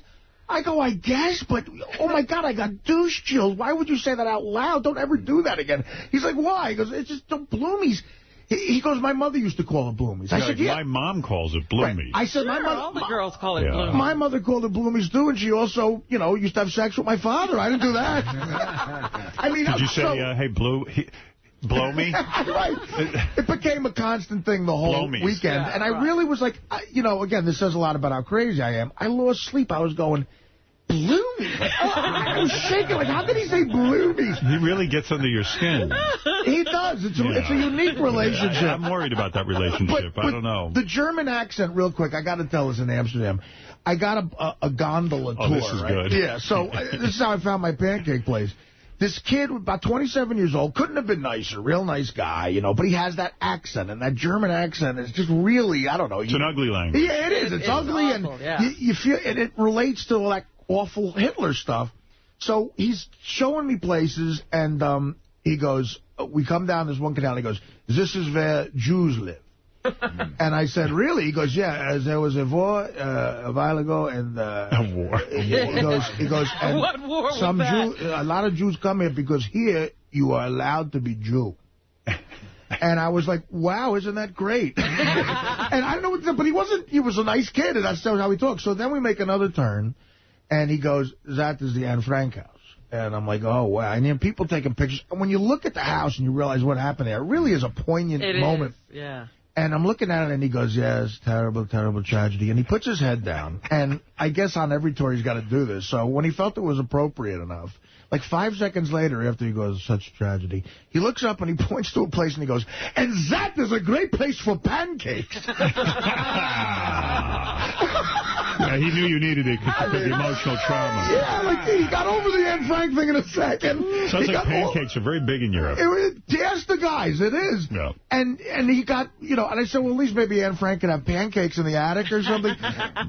I go, I guess, but, oh, my God, I got douche chills. Why would you say that out loud? Don't ever do that again. He's like, why? He goes, it's just Bloomies. He goes, my mother used to call it Bloomies. I said, yeah. My mom calls it Bloomies. Right. I said, my mother, all the girls call it Bloomies. My mother called it Bloomies, too, and she also, used to have sex with my father. I didn't do that. I mean, did you say, hey, blow me? Right. It became a constant thing the whole weekend. Yeah, and I really was like, again, this says a lot about how crazy I am. I lost sleep. I was going, Bloomies. I was shaking. Like, how did he say Bloomies? He really gets under your skin. He does. It's a unique relationship. I'm worried about that relationship. But I don't know. The German accent, real quick, I got to tell us in Amsterdam. I got a gondola tour. This is good. Yeah, so this is how I found my pancake place. This kid, about 27 years old, couldn't have been nicer, real nice guy, but he has that accent, and that German accent is just really, I don't know. It's an ugly language. Yeah, it is. It's ugly, awful, and you feel, and it relates to all that awful Hitler stuff. So he's showing me places, and he goes, we come down this one canal, and he goes, this is where Jews live. And I said, really? He goes, yeah, there was a war a while ago, and a war. He goes, and what war was that? A lot of Jews come here because here you are allowed to be Jew. And I was like, wow, isn't that great? And I don't know what to say, but he was a nice kid, and that's how he talks. So then we make another turn, and he goes, that is the Anne Frank house. And I'm like, oh, wow. And then people taking pictures. And when you look at the house and you realize what happened there, it really is a poignant moment. Yeah. And I'm looking at it, and he goes, yes, terrible, terrible tragedy. And he puts his head down. And I guess on every tour he's got to do this. So when he felt it was appropriate enough, like 5 seconds later, after he goes, such tragedy, he looks up and he points to a place and he goes, and that is a great place for pancakes. Yeah, he knew you needed it because of the emotional trauma. Yeah, like he got over the Anne Frank thing in a second. Sounds like pancakes are very big in Europe. Ask the guys, it is. Yeah. And he got, and I said, well, at least maybe Anne Frank could have pancakes in the attic or something.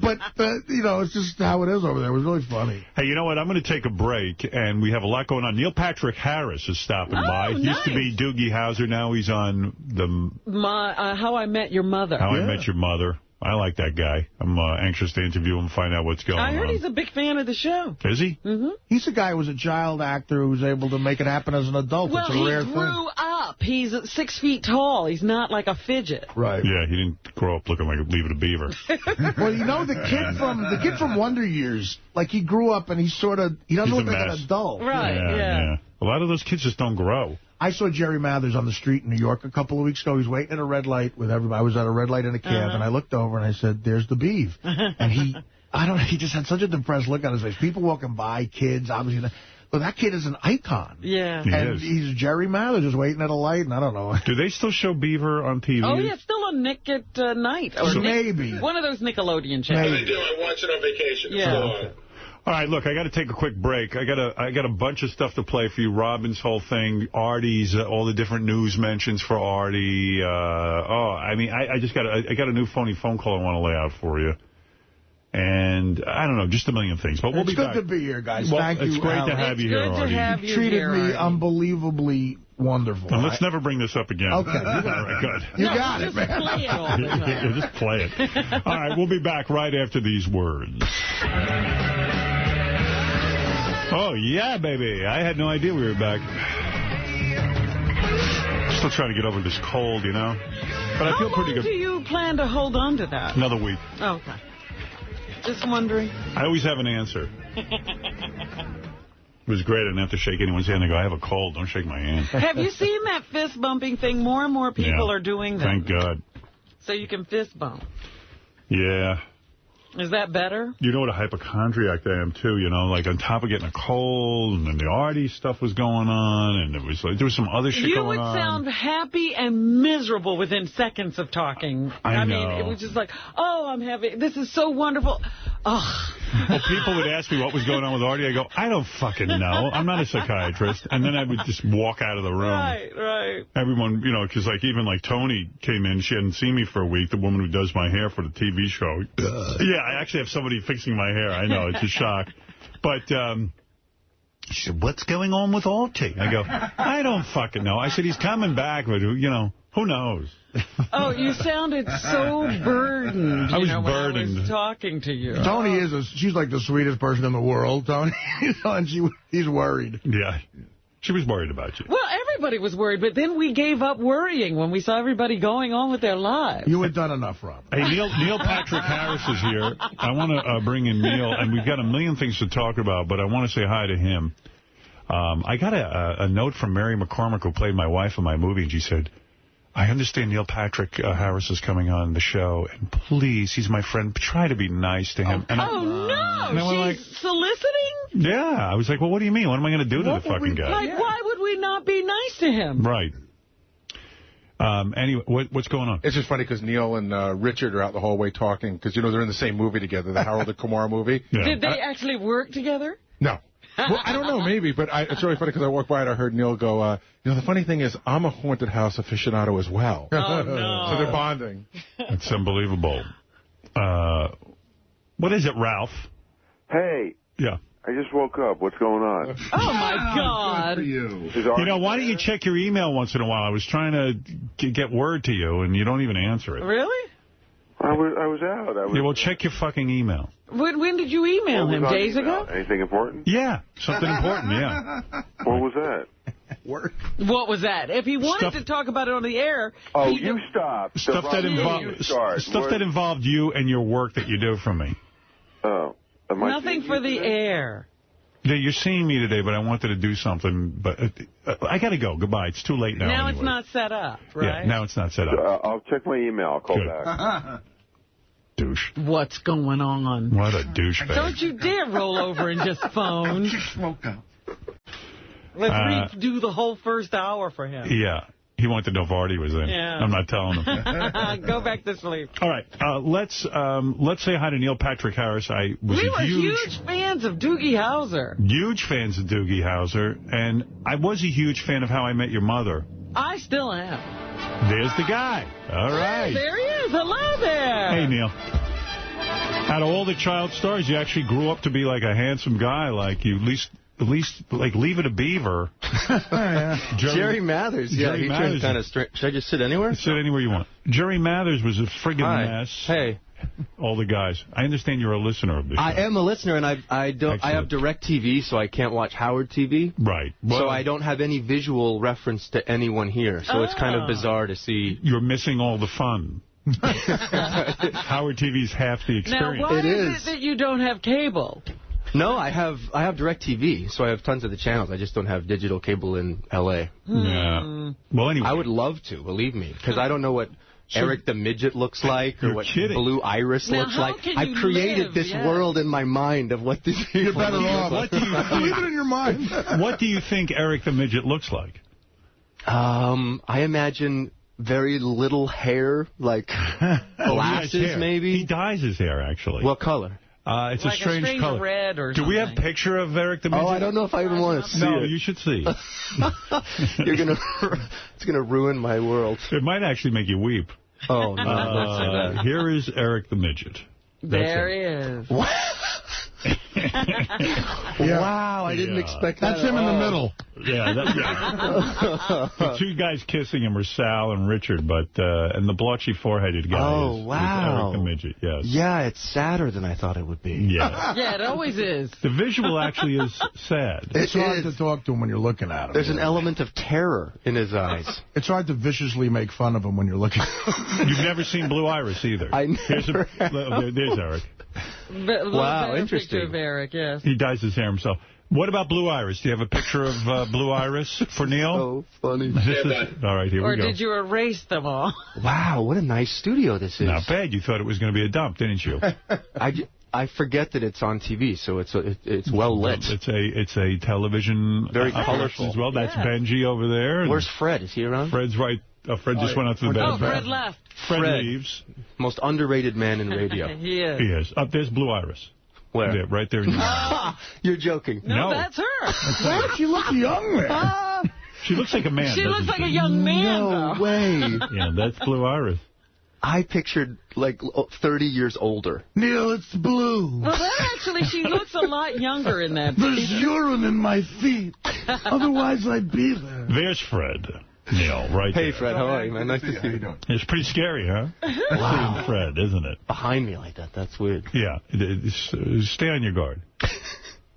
But, it's just how it is over there. It was really funny. Hey, you know what? I'm going to take a break, and we have a lot going on. Neil Patrick Harris is stopping by. He used to be Doogie Howser. Now he's on How I Met Your Mother. How I Met Your Mother. I like that guy. I'm anxious to interview him and find out what's going on. I heard he's a big fan of the show. Is he? Mm-hmm. He's a guy who was a child actor who was able to make it happen as an adult. Well, it's a rare he thing. grew up. He's 6 feet tall. He's not like a fidget. Right. Yeah, he didn't grow up looking like Leave It a Beaver. Well, the kid from Wonder Years, like he grew up and he doesn't look like an adult. Right, yeah. A lot of those kids just don't grow. I saw Jerry Mathers on the street in New York a couple of weeks ago. He was waiting at a red light with everybody. I was at a red light in a cab, and I looked over and I said, there's the Beeve. And he just had such a depressed look on his face. People walking by, kids, obviously. Well, that kid is an icon. Yeah. He's Jerry Mathers just waiting at a light, and I don't know. Do they still show Beaver on TV? Oh, yeah, it's still on Nick at Night. Or maybe. One of those Nickelodeon channels. They do. I watch it on vacation. Yeah. All right, look, I got to take a quick break. I got a bunch of stuff to play for you. Robin's whole thing, Artie's, all the different news mentions for Artie. I got a new phony phone call I want to lay out for you. And I don't know, just a million things. But we'll be back. It's good to be here, guys. Well, Thank you. It's great to have you here, Artie. You treated me unbelievably wonderful. And let's never bring this up again. Okay. All right, good. You got it, man. Play it all the time. Yeah, just play it. All right, we'll be back right after these words. Oh, yeah, baby. I had no idea we were back. Still trying to get over this cold, But I feel pretty good. How long do you plan to hold on to that? Another week. Oh, okay. Just wondering. I always have an answer. It was great. I didn't have to shake anyone's hand. I go, I have a cold. Don't shake my hand. Have you seen that fist-bumping thing? More and more people are doing that. Thank God. So you can fist bump. Yeah. Is that better? You know what a hypochondriac I am, too, like on top of getting a cold, and then the Artie stuff was going on, and there was some other shit going on. You would sound happy and miserable within seconds of talking. I know. mean, it was just like, oh, I'm happy. This is so wonderful. Ugh. Well, people would ask me what was going on with Artie. I go, I don't fucking know. I'm not a psychiatrist. And then I would just walk out of the room. Right. Everyone, because even Tony came in. She hadn't seen me for a week, the woman who does my hair for the TV show. Yeah, I actually have somebody fixing my hair. I know, it's a shock. But she said, what's going on with Artie? I go, I don't fucking know. I said, he's coming back, but, who knows? Oh, you sounded so burdened. I was when burdened. I was talking to you. Tony she's like the sweetest person in the world, Tony. And he's worried. Yeah. She was worried about you. Well, everybody was worried, but then we gave up worrying when we saw everybody going on with their lives. You had done enough, Rob. Hey, Neil Patrick Harris is here. I want to bring in Neil, and we've got a million things to talk about, but I want to say hi to him. I got a note from Mary McCormick, who played my wife in my movie, and she said, I understand Neil Patrick Harris is coming on the show, and please, he's my friend, try to be nice to him. No! She's soliciting? Yeah. I was like, well, what do you mean? What am I going to do to the fucking guy? Why would we not be nice to him? Right. Anyway, what's going on? It's just funny because Neil and Richard are out the hallway talking because, they're in the same movie together, the Harold and Kumar movie. Yeah. Did they actually work together? No. Well, I don't know, maybe, but it's really funny because I walked by and I heard Neil go, the funny thing is I'm a haunted house aficionado as well. Oh, no. So they're bonding. It's unbelievable. What is it, Ralph? Hey. Yeah. I just woke up. What's going on? Oh, my God. Good for you. Why don't you check your email once in a while? I was trying to get word to you, and you don't even answer it. Really? I was out. Yeah, well, check your fucking email. When did you email him? Days ago? Anything important? Yeah, something important, yeah. What was that? Work. What was that? If he wanted to talk about it on the air... Oh, you stop. Stuff that involved you and your work that you do for me. Oh. Nothing for the air. You're seeing me today, but I wanted to do something. But I got to go. Goodbye. It's too late now. Now anyway. It's not set up, right? Yeah, now it's not set up. I'll check my email. I'll call back. Douche. What's going on? What a douchebag. Don't you dare roll over and just phone. Smoke out. Let's redo the whole first hour for him. Yeah. He wanted to know if Artie was in. Yeah. I'm not telling him. Go back to sleep. All right. Let's say hi to Neil Patrick Harris. We were huge fans of Doogie Howser. Huge fans of Doogie Howser. And I was a huge fan of How I Met Your Mother. I still am. There's the guy. All right. Hey, there he is. Hello there. Hey, Neil. Out of all the child stars, you actually grew up to be like a handsome guy. Like you at least like Leave It a Beaver. Jerry Mathers. Yeah, Jerry he Mathers. turned kind of straight. Should I just sit anywhere? Sit anywhere you want. Jerry Mathers was a friggin' mess. Hey. All the guys. I understand you're a listener of this show. I am a listener, and I have DirecTV, so I can't watch Howard TV. Right. Well, so I don't have any visual reference to anyone here. So it's kind of bizarre to see. You're missing all the fun. Howard TV's half the experience. Now, why is it that you don't have cable? No, I have DirecTV, so I have tons of the channels. I just don't have digital cable in L.A. Yeah. Well, anyway. I would love to, believe me, because I don't know what Eric the Midget looks like or what Blue Iris looks like. I've created this world in my mind of what these people You're better off. What do you leave it in your mind. What do you think Eric the Midget looks like? I imagine very little hair, like glasses maybe. He dyes his hair, actually. What color? It's like a strange color. Red or Do we have a picture of Eric the Midget? Oh, I don't know if I even want to see it. No, you should see. It's gonna ruin my world. It might actually make you weep. Oh, no, don't say that. Here is Eric the Midget. There he is. Wow, I didn't expect that. That's him in the middle. Yeah. The two guys kissing him are Sal and Richard, but and the blotchy foreheaded guy is Eric the Midget, yes. Yeah, it's sadder than I thought it would be. Yeah. Yeah, it always is. The visual actually is sad. It's hard to talk to him when you're looking at him. There's an element of terror in his eyes. It's hard to viciously make fun of him when you're looking at him. You've never seen Blue Iris either. I never There's Eric. Wow, interesting. Of Eric, yes. He dyes his hair himself. What about Blue Iris? Do you have a picture of Blue Iris for Neil? So funny. All right, here we go. Or did you erase them all? Wow, what a nice studio this is. Not bad. You thought it was going to be a dump, didn't you? I forget that it's on TV, so it's well lit. It's a television. Very colorful as well. That's Benji over there. Where's Fred? Is he around? Fred's right. Fred just went out to the bed. Oh, Fred left. Fred leaves. Most underrated man in radio. He is. He is. Up there's Blue Iris. Where? There, right there. You're joking. No, that's her. What? She looks young there. She looks like a man. She looks like a young man, No though. way. Yeah, that's Blue Iris. I pictured, like, 30 years older. Neil, it's Blue. Well, that actually, she looks a lot younger in that. There's urine in my feet. Otherwise, I'd be there. There's Fred. Neil, right Hey, there. Fred, how are you, man? Nice to see you. It's pretty scary, huh? Wow. Fred, isn't it? Behind me like that. That's weird. Yeah. Stay on your guard.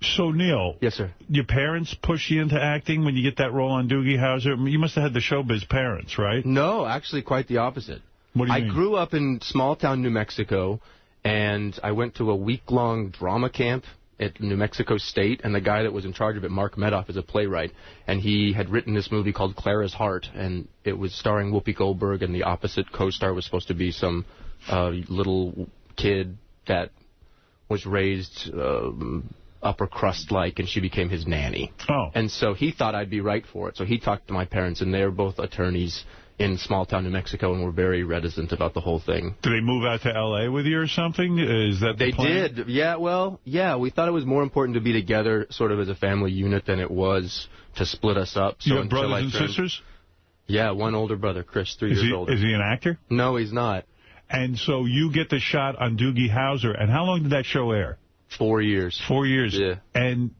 So, Neil. Yes, sir. Your parents push you into acting when you get that role on Doogie Howser? You must have had the showbiz parents, right? No, actually quite the opposite. What do you mean? I grew up in small-town New Mexico, and I went to a week-long drama camp at New Mexico State, and the guy that was in charge of it, Mark Medoff, is a playwright, and he had written this movie called Clara's Heart, and it was starring Whoopi Goldberg, and the opposite co-star was supposed to be some little kid that was raised upper crust-like, and she became his nanny. Oh. And so he thought I'd be right for it, so he talked to my parents, and they're both attorneys in small-town New Mexico, and were very reticent about the whole thing. Did they move out to L.A. with you or something? Is that the plan? They did. Yeah, well, yeah, we thought it was more important to be together sort of as a family unit than it was to split us up. So you have brothers and sisters? Yeah, one older brother, Chris, 3 years older. Is he an actor? No, he's not. And so you get the shot on Doogie Howser, and how long did that show air? 4 years. 4 years. Yeah. And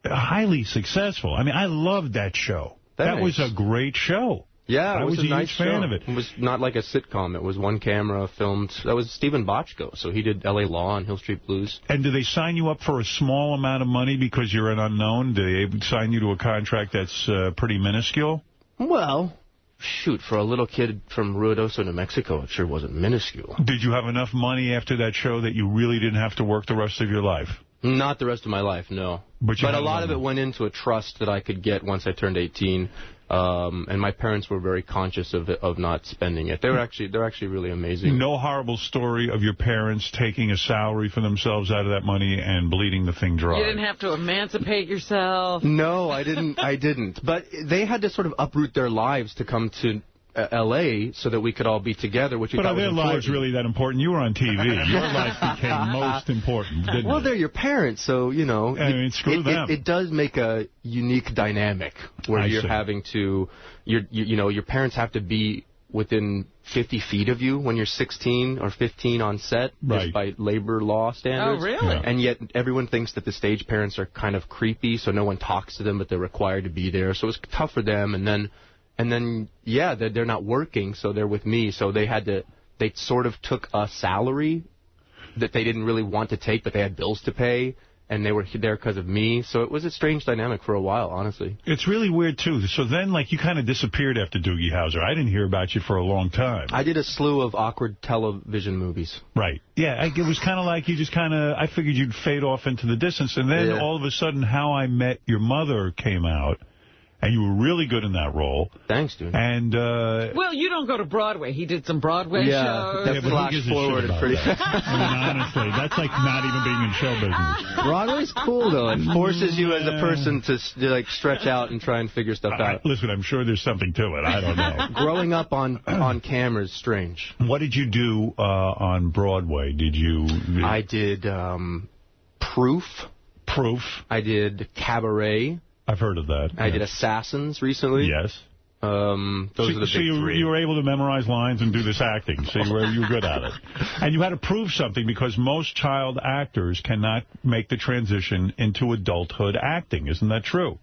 highly successful. I mean, I loved that show. That was a great show. Yeah, I was a nice huge fan of it. It was not like a sitcom. It was one camera filmed. That was Stephen Bochco, so he did L.A. Law and Hill Street Blues. And do they sign you up for a small amount of money because you're an unknown? Do they sign you to a contract that's pretty minuscule? Well, shoot, for a little kid from Ruidoso, New Mexico, it sure wasn't minuscule. Did you have enough money after that show that you really didn't have to work the rest of your life? Not the rest of my life, no. But a lot of it went into a trust that I could get once I turned 18. And my parents were very conscious of not spending it. They're actually really amazing. No horrible story of your parents taking a salary for themselves out of that money and bleeding the thing dry. You didn't have to emancipate yourself. No, I didn't. But they had to sort of uproot their lives to come to L.A. so that we could all be together, which we thought was important. But are their lives really that important? You were on TV. Your life became most important, didn't Well, they're your parents, so, you know. I mean, screw them. It does make a unique dynamic where you're having to, you know, your parents have to be within 50 feet of you when you're 16 or 15 on set, just by labor law standards. Oh, really? Yeah. And yet everyone thinks that the stage parents are kind of creepy, so no one talks to them, but they're required to be there. So it's tough for them, and then, yeah, they're not working, so they're with me. So they sort of took a salary that they didn't really want to take, but they had bills to pay, and they were there because of me. So it was a strange dynamic for a while, honestly. It's really weird, too. So then, like, you kind of disappeared after Doogie Howser. I didn't hear about you for a long time. I did a slew of awkward television movies. Right. Yeah, it was kind of like you just kind of, I figured you'd fade off into the distance. And then all of a sudden, How I Met Your Mother came out. And you were really good in that role. Thanks, dude. And well, you don't go to Broadway. He did some Broadway shows. That flash forward is pretty... I mean, honestly, that's like not even being in show business. Broadway's cool, though. It forces you as a person to like stretch out and try and figure stuff out. Listen, I'm sure there's something to it. I don't know. Growing up on camera is strange. What did you do on Broadway? I did Proof. Proof. I did Cabaret. I've heard of that. I did Assassins recently. Yes. Those are the big three. You were able to memorize lines and do this acting, so you were good at it. And you had to prove something because most child actors cannot make the transition into adulthood acting. Isn't that true?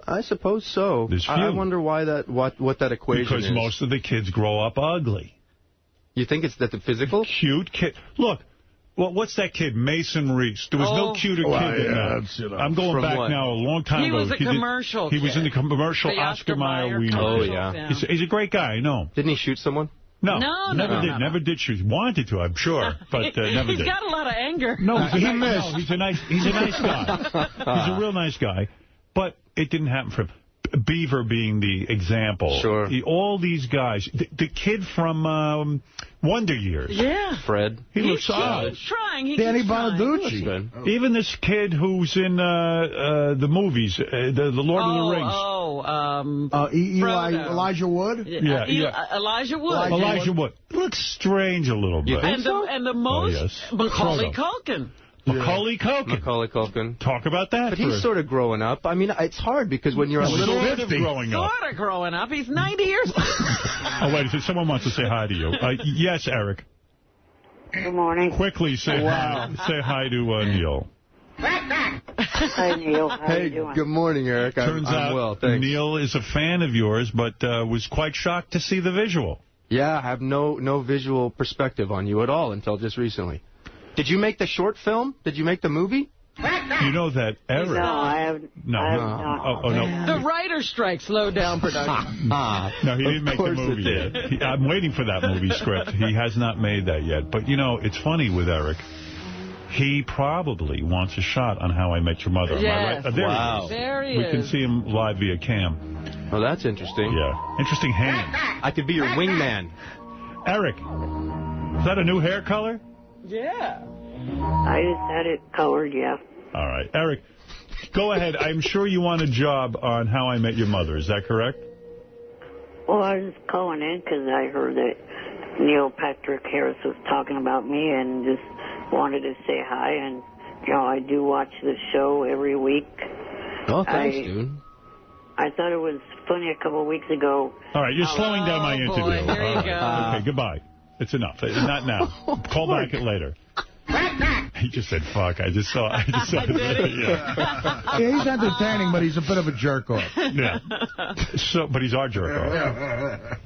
I suppose so. I wonder why what that equation is. Because most of the kids grow up ugly. You think it's that the physical? Cute kid. Look. Well, what's that kid, Mason Reese? There was no cuter kid than that. I'm going back now a long time ago. He was a commercial He was in the commercial Oscar Mayer Wiener. Oh, yeah. He's a great guy, I know. Didn't he shoot someone? No, never did shoot. Wanted to, I'm sure, but never did. He's got a lot of anger. No, he missed. No, he's a nice guy. He's a real nice guy, but it didn't happen for him. Beaver being the example. Sure. All these guys. The kid from Wonder Years. Yeah. Fred. He looks odd. Trying. Danny Bonaducci. Even this kid who's in the movies, the Lord of the Rings. Elijah Wood? Yeah. Elijah Wood. Elijah Wood. Looks strange a little bit. And the most, Macaulay Culkin. Macaulay Culkin. Talk about that. But he's sort of growing up. I mean, it's hard because when you're a little sort of growing up. Sort of growing up. He's 90 years old. Oh, wait a second. Someone wants to say hi to you. Yes, Eric. Good morning. Quickly say hi. Say hi to Neil. Hi, Neil. How you doing? Good morning, Eric. Turns I'm out well, thanks. Neil is a fan of yours, but was quite shocked to see the visual. Yeah, I have no visual perspective on you at all until just recently. Did you make the short film? Did you make the movie? You know that Eric... No, I haven't. No. Oh, no. The writer's strike slowed down production. No, he didn't make the movie yet. I'm waiting for that movie script. He has not made that yet. But, you know, it's funny with Eric. He probably wants a shot on How I Met Your Mother. Yes. Am I right? Wow. There he is. is. We can see him live via cam. Oh, that's interesting. Yeah. Interesting hand. I could be your wingman. Eric, is that a new hair color? Yeah. I just had it colored, yeah. All right. Eric, go ahead. I'm sure you want a job on How I Met Your Mother. Is that correct? Well, I was calling in because I heard that Neil Patrick Harris was talking about me and just wanted to say hi. And, you know, I do watch the show every week. Oh, thanks, dude. I thought it was funny a couple of weeks ago. All right, you're slowing down my interview. Boy, there you go. Okay, goodbye. It's enough. Not now. Call back later. He just said, fuck. I just saw it. Yeah, he's entertaining, but he's a bit of a jerk-off. Yeah. But he's our jerk-off.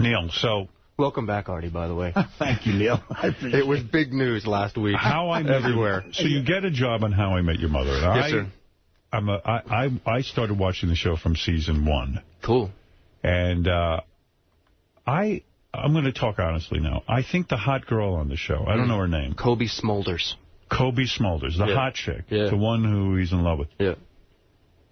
Neil, so... Welcome back, Artie, by the way. Thank you, Neil. It was big news last week. How I Met everywhere. So you get a job on How I Met Your Mother. And yes, sir. I started watching the show from season 1. Cool. And I'm going to talk honestly now. I think the hot girl on the show, I don't know her name. Kobe Smulders. Kobe Smulders, the hot chick, the one who he's in love with. Yeah.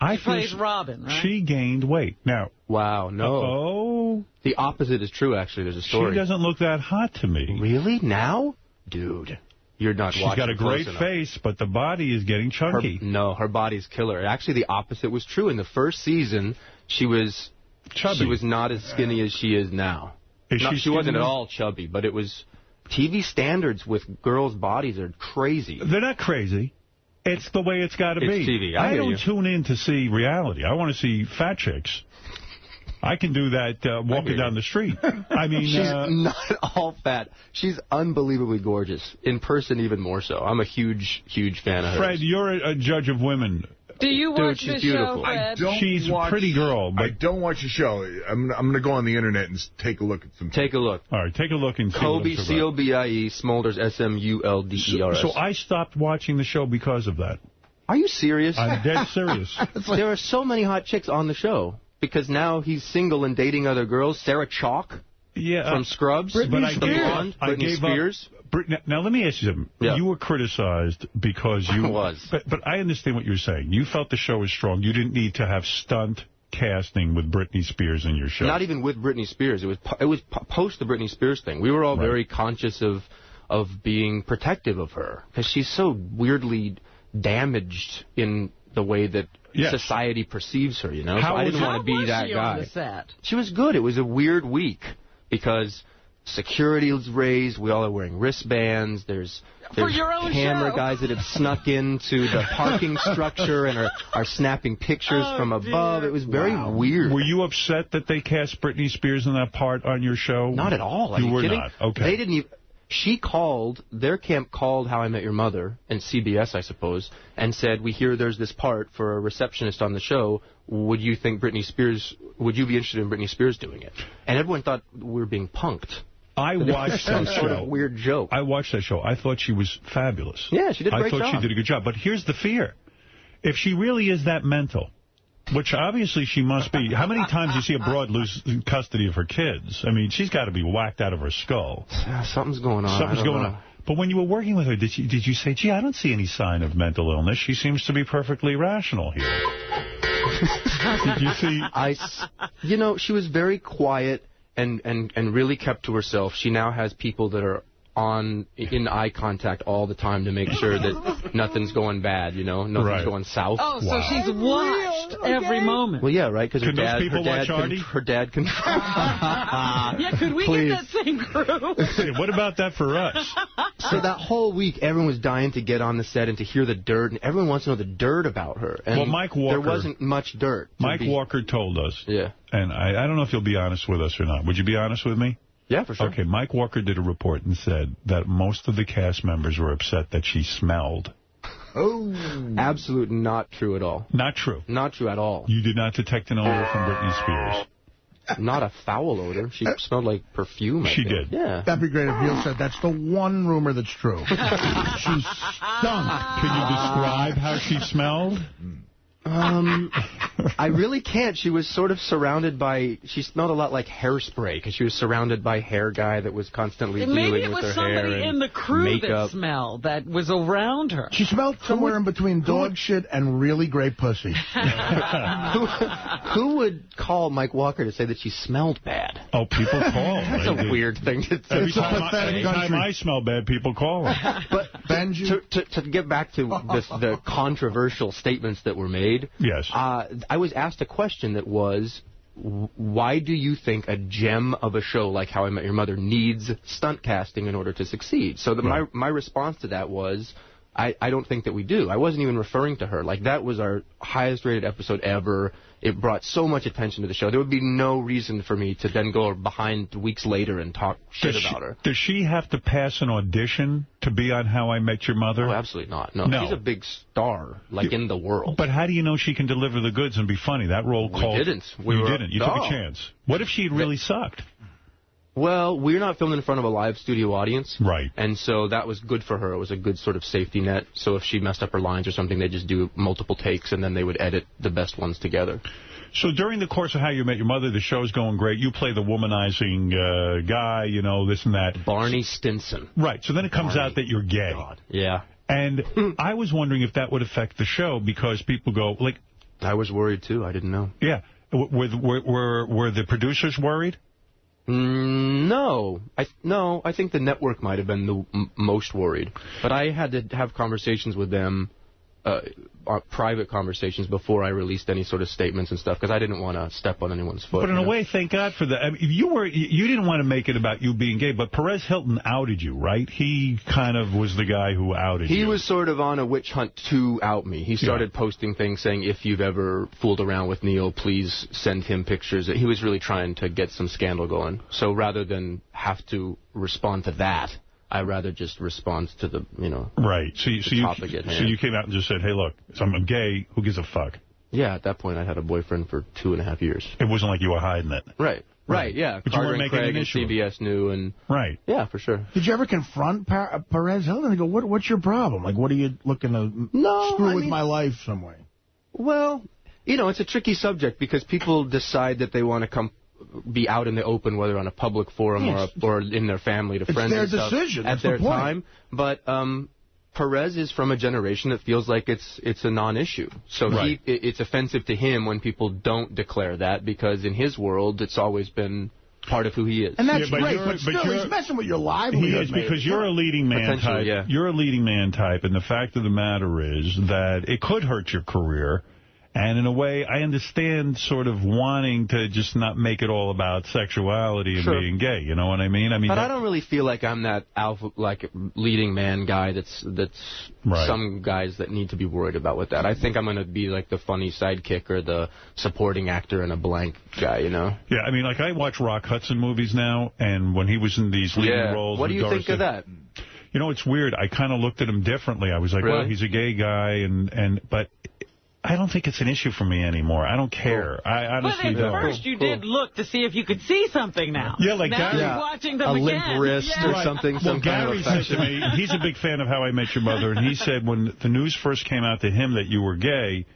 She plays Robin, right? She gained weight. Now. Wow, no. The opposite is true, actually. There's a story. She doesn't look that hot to me. Really? Now? Dude. You're not watching. She's got a great face, but the body is getting chunky. Her body's killer. Actually, the opposite was true. In the first season, she was chubby. She was not as skinny as she is now. She wasn't at all chubby, but it was... TV standards with girls' bodies are crazy. They're not crazy. It's the way it's got to be. It's TV. I don't tune in to see reality. I want to see fat chicks. I can do that walking down the street. I mean, she's not all fat. She's unbelievably gorgeous. In person, even more so. I'm a huge, huge fan of her. Fred, you're a judge of women. Do you watch the show, Fred? She's a pretty girl. But I don't watch the show. I'm going to go on the internet and take a look at some. Take a look. All right, take a look and see Kobe, C-O-B-I-E, Smulders, S-M-U-L-D-E-R-S. So I stopped watching the show because of that. Are you serious? I'm dead serious. There are so many hot chicks on the show because now he's single and dating other girls. Sarah Chalk from Scrubs. Britney Spears. Now, let me ask you something. Yeah. You were criticized because you... was. But I understand what you're saying. You felt the show was strong. You didn't need to have stunt casting with Britney Spears in your show. Not even with Britney Spears. It was post the Britney Spears thing. We were all very conscious of being protective of her because she's so weirdly damaged in the way that society perceives her, you know? So I didn't want to be that guy. On the set? She was good. It was a weird week because... security is raised. We all are wearing wristbands. There's camera guys that have snuck into the parking structure and are snapping pictures from above. It was very weird. Were you upset that they cast Britney Spears in that part on your show? Not at all. You were kidding? Not. Okay. They didn't even... Their camp called How I Met Your Mother, and CBS, I suppose, and said, we hear there's this part for a receptionist on the show. Would you be interested in Britney Spears doing it? And everyone thought we were being punked. I watched that show. Sort of weird joke. I watched that show. I thought she was fabulous. Yeah, she did a great job. I thought she did a good job. But here's the fear. If she really is that mental, which obviously she must be, how many times do you see a broad lose custody of her kids? I mean, she's got to be whacked out of her skull. Something's going on. Something's going on. But when you were working with her, did you say, gee, I don't see any sign of mental illness. She seems to be perfectly rational here. Did you see? She was very quiet. And really kept to herself. She now has people that are in eye contact all the time to make sure that nothing's going bad, nothing's going south. Oh, so she's watched every moment. Well, yeah, right, because her dad can... Yeah, could we get that same crew? What about that for us? So that whole week, everyone was dying to get on the set and to hear the dirt, and everyone wants to know the dirt about her. And Mike Walker... There wasn't much dirt. Mike Walker told us. Yeah. And I don't know if you'll be honest with us or not. Would you be honest with me? Yeah, for sure. Okay, Mike Walker did a report and said that most of the cast members were upset that she smelled. Oh. Absolutely not true at all. Not true? Not true at all. You did not detect an odor from Britney Spears? Not a foul odor. She smelled like perfume, I think. Did. Yeah. That'd be great if Neil said that's the one rumor that's true. She stunk. Can you describe how she smelled? I really can't. She was sort of surrounded by... She smelled a lot like hairspray because she was surrounded by hair guy that was constantly dealing with her hair. Maybe it was somebody in the crew makeup. that smelled that was around her. She smelled somewhere in between dog shit and really great pussy. Who would call Mike Walker to say that she smelled bad? Oh, people call. That's a weird thing to say. Every time I smell bad, people call them. But to get back to the controversial statements that were made, yes. I was asked a question that was, why do you think a gem of a show like How I Met Your Mother needs stunt casting in order to succeed? So my response to that was, I don't think that we do. I wasn't even referring to her. Like, that was our highest rated episode ever. It brought so much attention to the show. There would be no reason for me to then go behind weeks later and talk shit about her. Does she have to pass an audition to be on How I Met Your Mother? Oh, absolutely not. No. She's a big star, in the world. But how do you know she can deliver the goods and be funny? That role called... We didn't. You didn't. You took a chance. What if she really sucked? Well, we're not filming in front of a live studio audience. Right. And so that was good for her. It was a good sort of safety net. So if she messed up her lines or something, they'd just do multiple takes, and then they would edit the best ones together. So during the course of How You Met Your Mother, the show's going great. You play the womanizing guy, this and that. Barney Stinson. Right. So then it comes out that you're gay. God. Yeah. And I was wondering if that would affect the show because people go, like... I was worried, too. I didn't know. Yeah. Were the producers worried? No. I think the network might have been the most worried. But I had to have conversations with them, private conversations, before I released any sort of statements and stuff, because I didn't want to step on anyone's foot. But in a way, thank God for that. I mean, you didn't want to make it about you being gay, but Perez Hilton outed you, right? He kind of was the guy who outed you. He was sort of on a witch hunt to out me. He started posting things saying, if you've ever fooled around with Neil, please send him pictures. He was really trying to get some scandal going. So rather than have to respond to that, I'd rather just respond to the, right. So topic at hand. So you came out and just said, hey, look, I'm gay. Who gives a fuck? Yeah, at that point, I had a boyfriend for 2.5 years. It wasn't like you were hiding it. Right, yeah. But Carter you weren't and making Craig an issue. And CBS knew. And right. Yeah, for sure. Did you ever confront Perez Hilton and go, what's your problem? Like, what are you looking to screw with my life some way? Well, it's a tricky subject because people decide that they want to be out in the open, whether on a public forum or in their family to friends and stuff. It's their decision. At their time. But Perez is from a generation that feels like it's a non-issue. So it's offensive to him when people don't declare that, because in his world, it's always been part of who he is. And that's great, but still, he's messing with your livelihood. He is, because you're a leading man type. Yeah. You're a leading man type, and the fact of the matter is that it could hurt your career. And in a way, I understand sort of wanting to just not make it all about sexuality and being gay. You know what I mean? But I don't really feel like I'm that alpha, like leading man guy. That's some guys that need to be worried about with that. I think I'm going to be like the funny sidekick or the supporting actor in a blank guy. Yeah, I mean, like I watch Rock Hudson movies now, and when he was in these leading roles, what do you think of that? It's weird. I kind of looked at him differently. I was like, well, he's a gay guy, but I don't think it's an issue for me anymore. I don't care. I honestly don't. But at first you did look to see if you could see something now. Yeah, like now Gary. You're watching them again. Limp wrist or something. Well, Gary said to me, he's a big fan of How I Met Your Mother, and he said when the news first came out to him that you were gay,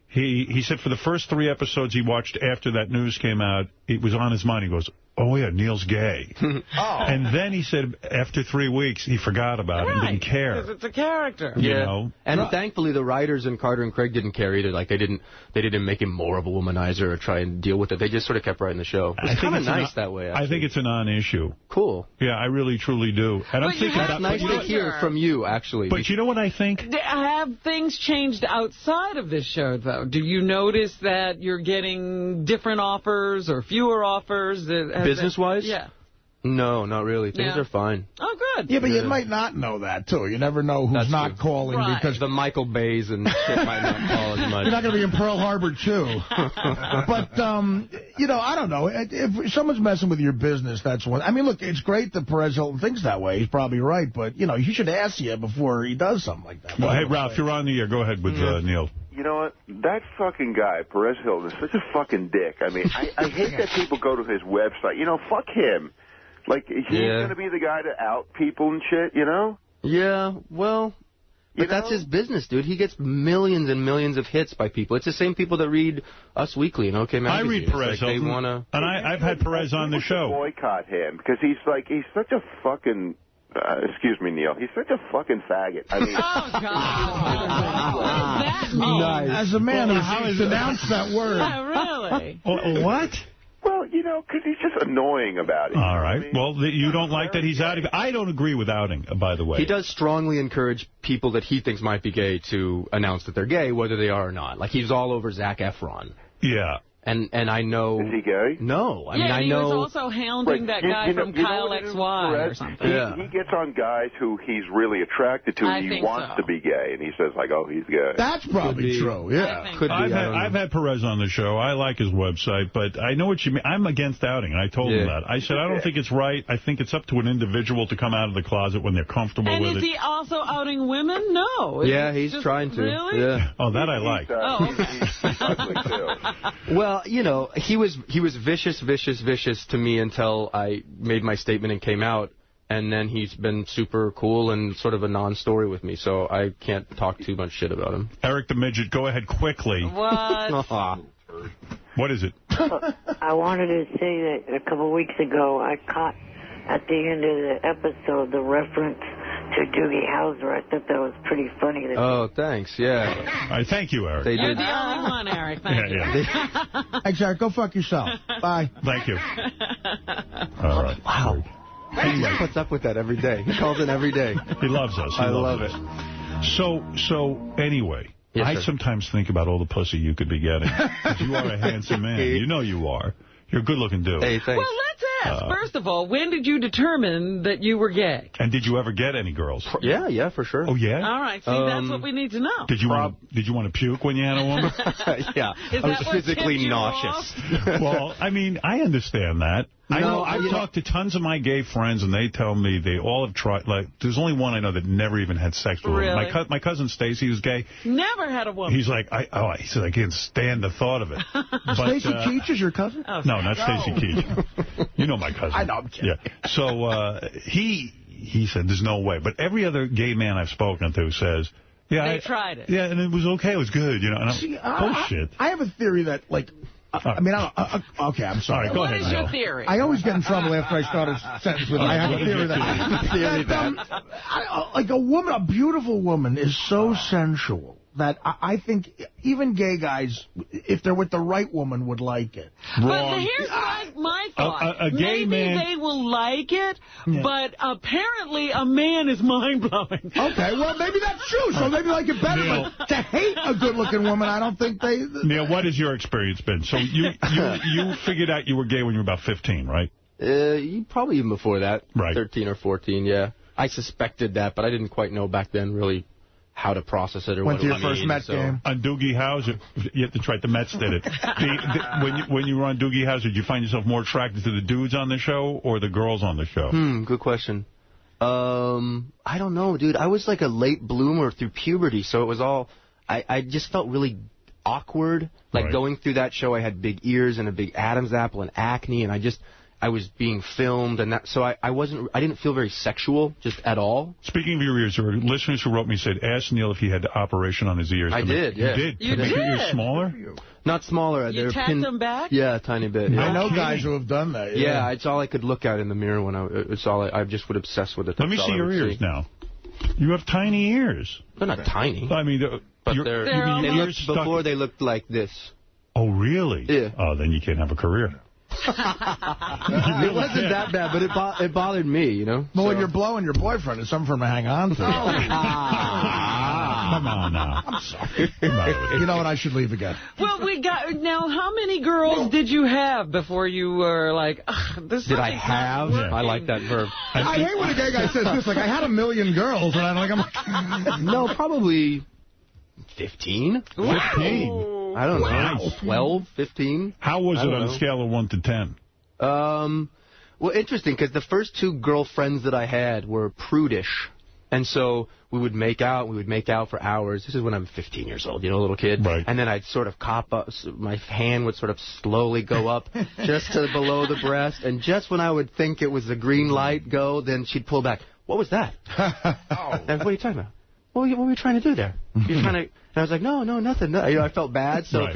he said for the first 3 episodes he watched after that news came out, it was on his mind. He goes, oh, yeah, Neil's gay. And then he said after 3 weeks, he forgot about it and didn't care. Because it's a character. Yeah. And thankfully, the writers and Carter and Craig didn't care either. Like, they didn't make him more of a womanizer or try and deal with it. They just sort of kept writing the show. It's kind of nice that way, actually. I think it's a non-issue. Cool. Yeah, I really, truly do. And I'm thinking that's nice to hear from you, actually. But you know what I think? Have things changed outside of this show, though? Do you notice that you're getting different offers or fewer offers? Business-wise? Yeah. No, not really. Things are fine. Oh, good. Yeah, but you might not know that, too. You never know who's not calling because... The Michael Bays and shit might not call as much. You're not going to be in Pearl Harbor, too. But, I don't know. If someone's messing with your business, that's one. I mean, look, it's great that Perez Hilton thinks that way. He's probably right. But, he should ask you before he does something like that. Well, hey, Ralph, you're on the air. Go ahead with Neil. You know what? That fucking guy, Perez Hilton, is such a fucking dick. I mean, I hate that people go to his website. Fuck him. Like, he's going to be the guy to out people and shit, Yeah, well, but that's his business, dude. He gets millions and millions of hits by people. It's the same people that read Us Weekly and OK Magazine. I read Perez Hilton, and I've had Perez on the show. Boycott him, because he's such a fucking... excuse me, Neil. He's such a fucking faggot. I mean, what does that mean? Nice. As a man who's denounced that word. Yeah, really? What? Well, because he's just annoying about it. All right. Well, you don't like that he's outing. I don't agree with outing, by the way. He does strongly encourage people that he thinks might be gay to announce that they're gay, whether they are or not. Like, he's all over Zac Efron. Yeah. And I know... Is he gay? No. I mean, I he know... was also hounding that guy from Kyle XY or something. He gets on guys who he's really attracted to, and he wants to be gay, and he says, like, oh, he's gay. That's probably true, yeah. I've had Perez on the show. I like his website, but I know what you mean. I'm against outing, and I told him that. I said, I don't think it's right. I think it's up to an individual to come out of the closet when they're comfortable with it. And is he also outing women? No. Yeah, he's trying to. Really? Yeah. Oh, that I like. He's ugly, too. Well, he was vicious to me until I made my statement and came out, and then he's been super cool and sort of a non-story with me, so I can't talk too much shit about him. Eric the Midget, go ahead quickly. What? What is it? I wanted to say that a couple of weeks ago I caught at the end of the episode the reference to Doogie Howser. I thought that was pretty funny. Oh, thanks. Yeah. All right, thank you, Eric. You're the only one, Eric. Thank you. Thanks, Eric. Go fuck yourself. Bye. Thank you. All right. Wow. He puts up with that every day. He calls in every day. He loves us. I love it. So anyway, Yes, I sir. sometimes think about all the pussy you could be getting. Because you are a handsome man. You know you are. You're a good-looking dude. Hey, thanks. Well, let's ask. First of all, when did you determine that you were gay? And did you ever get any girls? Yeah, for sure. Oh, yeah? All right. See, that's what we need to know. Did you want to puke when you had a woman? Yeah. Is I was that what physically tipped you nauseous. Well, I mean, I understand that. No, I've talked to tons of my gay friends, and they tell me they all have tried. Like, there's only one I know that never even had sex with. Really? My cousin Stacy, who's gay. Never had a woman. He's like, he said, I can't stand the thought of it. Stacey Keach is your cousin? No, not Stacey Keach. You know my cousin. I know. I'm kidding. Yeah. So he said, there's no way. But every other gay man I've spoken to says, yeah, They tried it. Yeah, and it was okay. It was good. You know. And See, bullshit. I have a theory that, like, okay, I'm sorry. All right, go What ahead, is your Neil. theory? I always get in trouble after I start a sentence with, I have a theory that, like a woman, a beautiful woman is so sensual that I think even gay guys, if they're with the right woman, would like it. But here's my thought. A gay Maybe man... they will like it, but apparently a man is mind-blowing. Okay, well, maybe that's true. So maybe like it better. Neil. But to hate a good-looking woman, I don't think they... Neil, what has your experience been? So you figured out you were gay when you were about 15, right? Probably even before that. Right. 13 or 14, yeah. I suspected that, but I didn't quite know back then really how to process it or Went what to it your first mean, Met so. game. On Doogie Howser, that's right, the Mets did it. When you were on Doogie Howser, did you find yourself more attracted to the dudes on the show or the girls on the show? Good question. I don't know, dude. I was like a late bloomer through puberty, so it was all... I just felt really awkward. Like Right. going through that show, I had big ears and a big Adam's apple and acne, and I was being filmed, and that, so I didn't feel very sexual, just at all. Speaking of your ears, there were listeners who wrote me and said, ask Neil if he had the operation on his ears. I did, yeah. You did? You to make your ears did? smaller? Not smaller. You they're tapped them back? Yeah, a tiny bit. No Yeah. I know kidding. guys who have done that. Yeah, it's all I could look at in the mirror when I just would obsess with it. Let me That's see all I your would ears see. now. You have tiny ears. They're not tiny. I mean, But your they're ears looked, stuck- before they looked like this. Oh, really? Yeah. Oh, then you can't have a career. It wasn't that bad, but it bothered me, you know? Well, when you're blowing your boyfriend, it's something for him to hang on to. Come on now. I'm sorry. You know what? I should leave again. Well, now, how many girls did you have before you were like, this Did I have? working. I like that verb. I hate when a gay guy says this. Like, I had 1 million girls, and I'm like, No, probably 15. 15. I don't Wow. know. 12, 15. How was I it don't on a know. scale of 1 to 10? Well, interesting, because the first 2 girlfriends that I had were prudish. And so we would make out for hours. This is when I'm 15 years old, a little kid. Right. And then I'd sort of cop up, my hand would sort of slowly go up just to below the breast. And just when I would think it was the green light go, then she'd pull back. What was that? And what are you talking about? What were you trying to do there? You're trying to... And I was like, no, nothing. No. I felt bad. So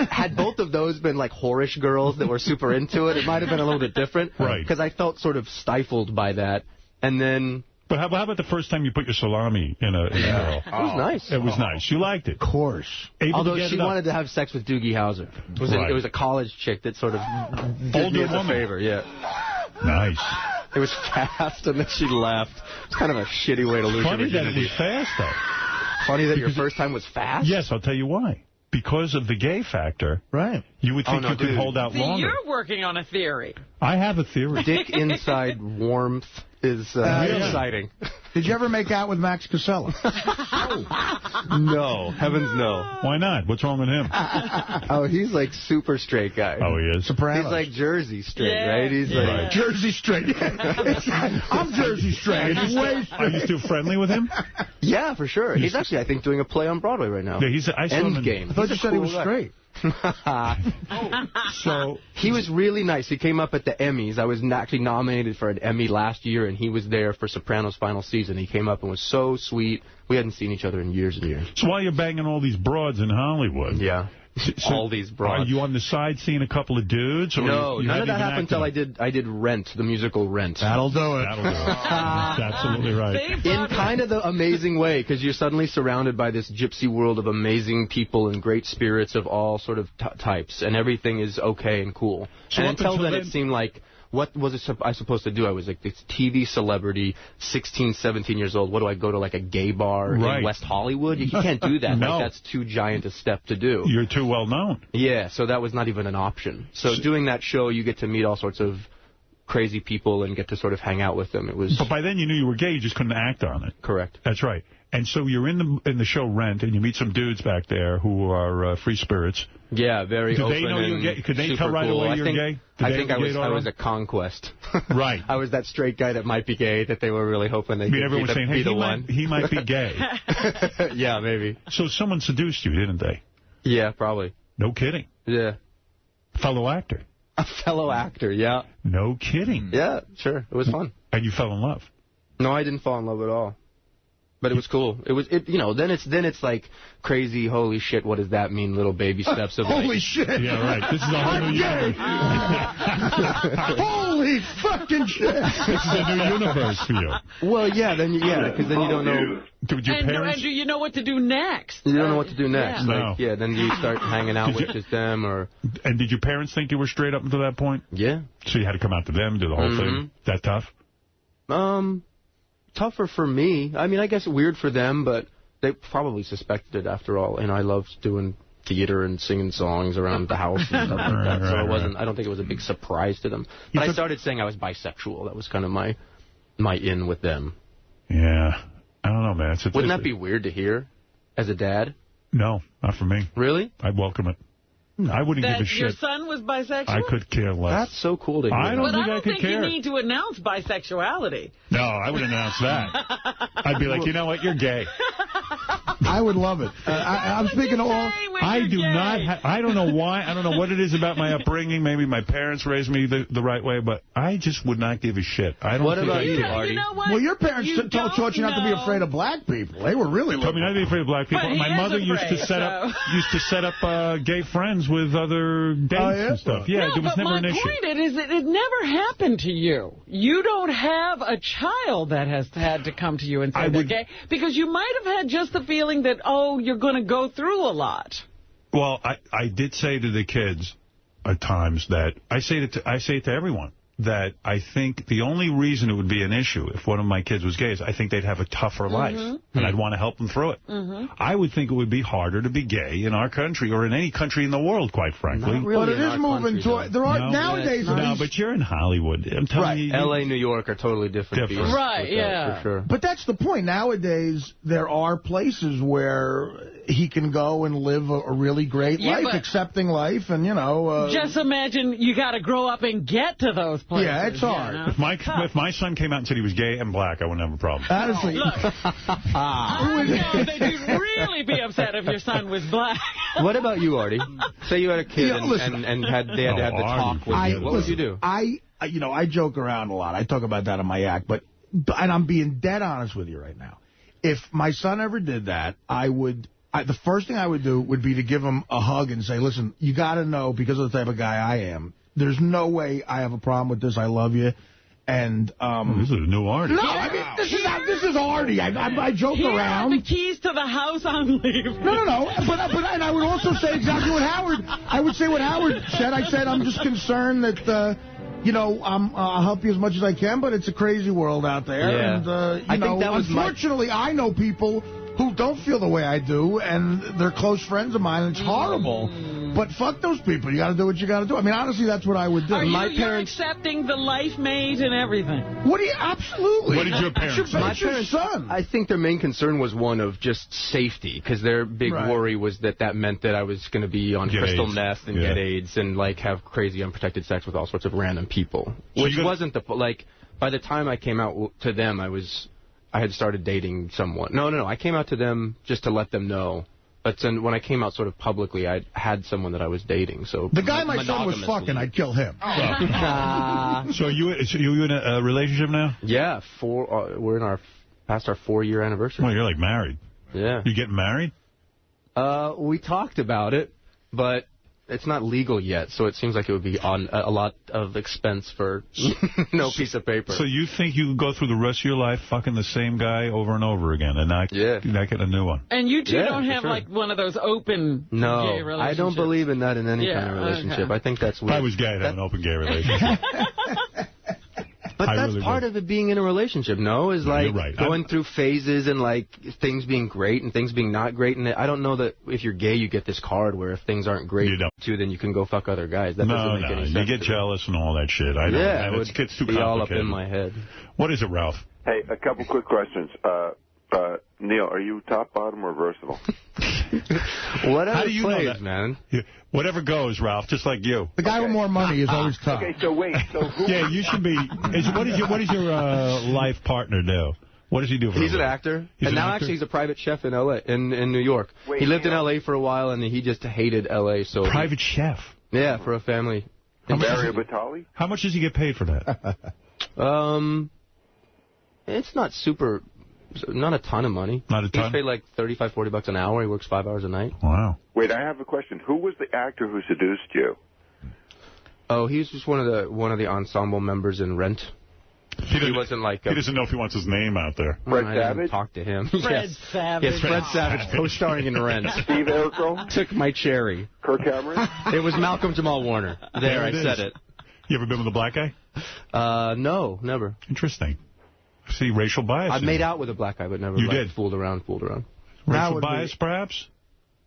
had both of those been like whorish girls that were super into it, it might have been a little bit different. Right. Because I felt sort of stifled by that. And then... But how about the first time you put your salami in a girl? It was nice. It was nice. You liked it. of course. Although she wanted to have sex with Doogie Howser. It was a college chick that sort of did me as a favor. Yeah. Nice. It was fast, and then she left. It's kind of a shitty way to lose Funny your that it virginity. was fast, though. Funny that your first time was fast? Yes, I'll tell you why. Because of the gay factor, right? You would think you could hold out See, longer. you're working on a theory. I have a theory. Dick inside warmth is exciting. Did you ever make out with Max Casella? No. Heavens no. Why not? What's wrong with him? Oh, he's like super straight guy. Oh, he is? Sopranos. He's like Jersey straight, right? He's like Jersey straight. I'm Jersey straight. It's way Are you still friendly with him? Yeah, for sure. He's actually, I think, doing a play on Broadway right now. Yeah, I saw him in- Endgame. I thought you said he was straight. So he was really nice. He came up at the Emmys. I was actually nominated for an Emmy last year, and he was there for Sopranos' final season. He came up and was so sweet. We hadn't seen each other in years and years. So while you're banging all these broads in Hollywood, all these broads. Are you on the side seeing a couple of dudes? Or No, you none of that haven't happened even until I did Rent, the musical Rent. That'll do it. That'll do it. That's absolutely right. In kind of the amazing way, because you're suddenly surrounded by this gypsy world of amazing people and great spirits of all sort of types, and everything is okay and cool. So and until then, it seemed like, what was I supposed to do? I was like this TV celebrity, 16, 17 years old. What do I go to, like a gay bar in West Hollywood? You can't do that. No. Like, that's too giant a step to do. You're too well known. Yeah, so that was not even an option. So doing that show, you get to meet all sorts of crazy people and get to sort of hang out with them. It was. But by then you knew you were gay. You just couldn't act on it. Correct. That's right. And so you're in the show Rent, and you meet some dudes back there who are free spirits. Yeah, very Do open. they know you're gay? Could they super tell right cool. away you're gay? I think I was a conquest. Right. I was that straight guy that might be gay that they were really hoping they could everyone's saying, be the one. He might be gay. Yeah, maybe. So someone seduced you, didn't they? Yeah, probably. No kidding. Yeah. Fellow actor. A fellow actor, yeah. No kidding. Yeah, sure. It was fun. And you fell in love. No, I didn't fall in love at all. But it was cool. Then it's like crazy, holy shit, what does that mean, little baby steps of Holy shit. Yeah, right. This is a whole new universe. Holy fucking shit. This is a new universe for you. Well, yeah, because then you don't know. Did your parents? And do you know what to do next? You don't know what to do next. Yeah. Like, then you start hanging out with just them or. And did your parents think you were straight up until that point? Yeah. So you had to come out to them, do the whole thing? That tough? Tougher for me. I mean, I guess weird for them, but they probably suspected it after all. And I loved doing theater and singing songs around the house and stuff like that. So it wasn't. I don't think it was a big surprise to them. But I started saying I was bisexual. That was kind of my in with them. Yeah. I don't know, man. Wouldn't that be weird to hear as a dad? No, not for me. Really? I'd welcome it. I wouldn't give a shit. Your son was bisexual? I could care less. That's so cool to hear. I don't think I could care. You need to announce bisexuality. No, I would announce that. I'd be like, you know what, you're gay. I would love it. I'm speaking to all. I do not. I don't know why. I don't know what it is about my upbringing. Maybe my parents raised me the right way, but I just would not give a shit. I don't. What about you, Artie? You know what? Well, your parents taught you not to be afraid of black people. They were really. Told me not to be afraid of black people. My mother used to set up gay friends with other dates and stuff. Yeah, no, there was never an issue. My point is that it never happened to you. You don't have a child that has had to come to you and say they're gay, because you might have had just the feeling that, oh, you're going to go through a lot. Well, I did say to the kids at times that I say it to everyone that I think the only reason it would be an issue if one of my kids was gay is I think they'd have a tougher life, and I'd want to help them through it. I would think it would be harder to be gay in our country or in any country in the world, quite frankly. Not really, but it is moving to. There are nowadays. No, but you're in Hollywood. I'm telling you. L.A., New York are totally different. Beasts right, yeah. For sure. But that's the point. Nowadays, there are places where he can go and live a really great life, accepting life, and, just imagine you got to grow up and get to those places. Yeah, it's hard. If my son came out and said he was gay and black, I wouldn't have a problem. Honestly. I know that you'd really be upset if your son was black. What about you, Artie? Say you had a kid and they had to have the talk with you. What would you do? I joke around a lot. I talk about that in my act, and I'm being dead honest with you right now. If my son ever did that, the first thing I would do would be to give him a hug and say, listen, you got to know, because of the type of guy I am, there's no way I have a problem with this. I love you. And this is a new Artie. No, I mean, this is Artie. I joke around. The keys to the house on leave. No. But and I would also say exactly what Howard. I would say what Howard said. I said I'm just concerned that I'll help you as much as I can, but it's a crazy world out there. Yeah. And I think that was unfortunately, I know people who don't feel the way I do, and they're close friends of mine, and it's horrible. But fuck those people. You got to do what you got to do. I mean, honestly, that's what I would do. You're accepting the life mate and everything. What do you... Absolutely. What did your parents say? My parents, son. I think their main concern was one of just safety, because their big worry was that meant that I was going to be on crystal meth and get AIDS and, have crazy unprotected sex with all sorts of random people. Which wasn't the... by the time I came out to them, I had started dating someone. No. I came out to them just to let them know. But then when I came out sort of publicly, I had someone that I was dating. So the guy my son was fucking, I'd kill him. So you in a relationship now? Yeah, we're past our 4-year anniversary. Well, you're married. Yeah. You getting married? We talked about it. but it's not legal yet, so it seems like it would be on a lot of expense for no piece of paper. So you think you can go through the rest of your life fucking the same guy over and over again and not get a new one? And you two don't have, like, one of those open gay relationships? I don't believe in that in any kind of relationship. Okay. I think that's weird. If I was gay, I'd have an open gay relationship. But that's really part of it being in a relationship, no? Is like going through phases and like things being great and things being not great. And I don't know that if you're gay, you get this card where if things aren't great too, then you can go fuck other guys. That doesn't make any sense. You get jealous and all that shit. I know. Yeah, and it gets too be complicated. all up in my head. What is it, Ralph? Hey, a couple quick questions. Neil, are you top, bottom, or versatile? Whatever How do you plays, know that? man. Yeah, whatever goes, Ralph, just like you. The guy with more money is always top. Okay, so wait. So who yeah, you should be. What does your life partner do? What does he do for He's a an living? actor. He's and an now actor? actually he's a private chef in L.A., in New York. Wait, he lived in L.A. for a while, and he just hated L.A. So Private chef? Yeah, for a family. Mario Batali? How much does he get paid for that? It's not super... Not a ton of money. Not a ton? He's paid like $35, $40 an hour. He works 5 hours a night. Wow. Wait, I have a question. Who was the actor who seduced you? Oh, he's just one of the ensemble members in Rent. He wasn't like... he doesn't know if he wants his name out there. Fred I Savage? didn't talk to him. Fred Yes. Savage. Yes, Fred Savage, co-starring in Rent. Steve Urkel? Took my cherry. Kirk Cameron? It was Malcolm Jamal Warner. There, I said it. You ever been with a black guy? No, never. Interesting. See, racial bias. I've made out with a black guy, but never fooled around. Racial bias, perhaps?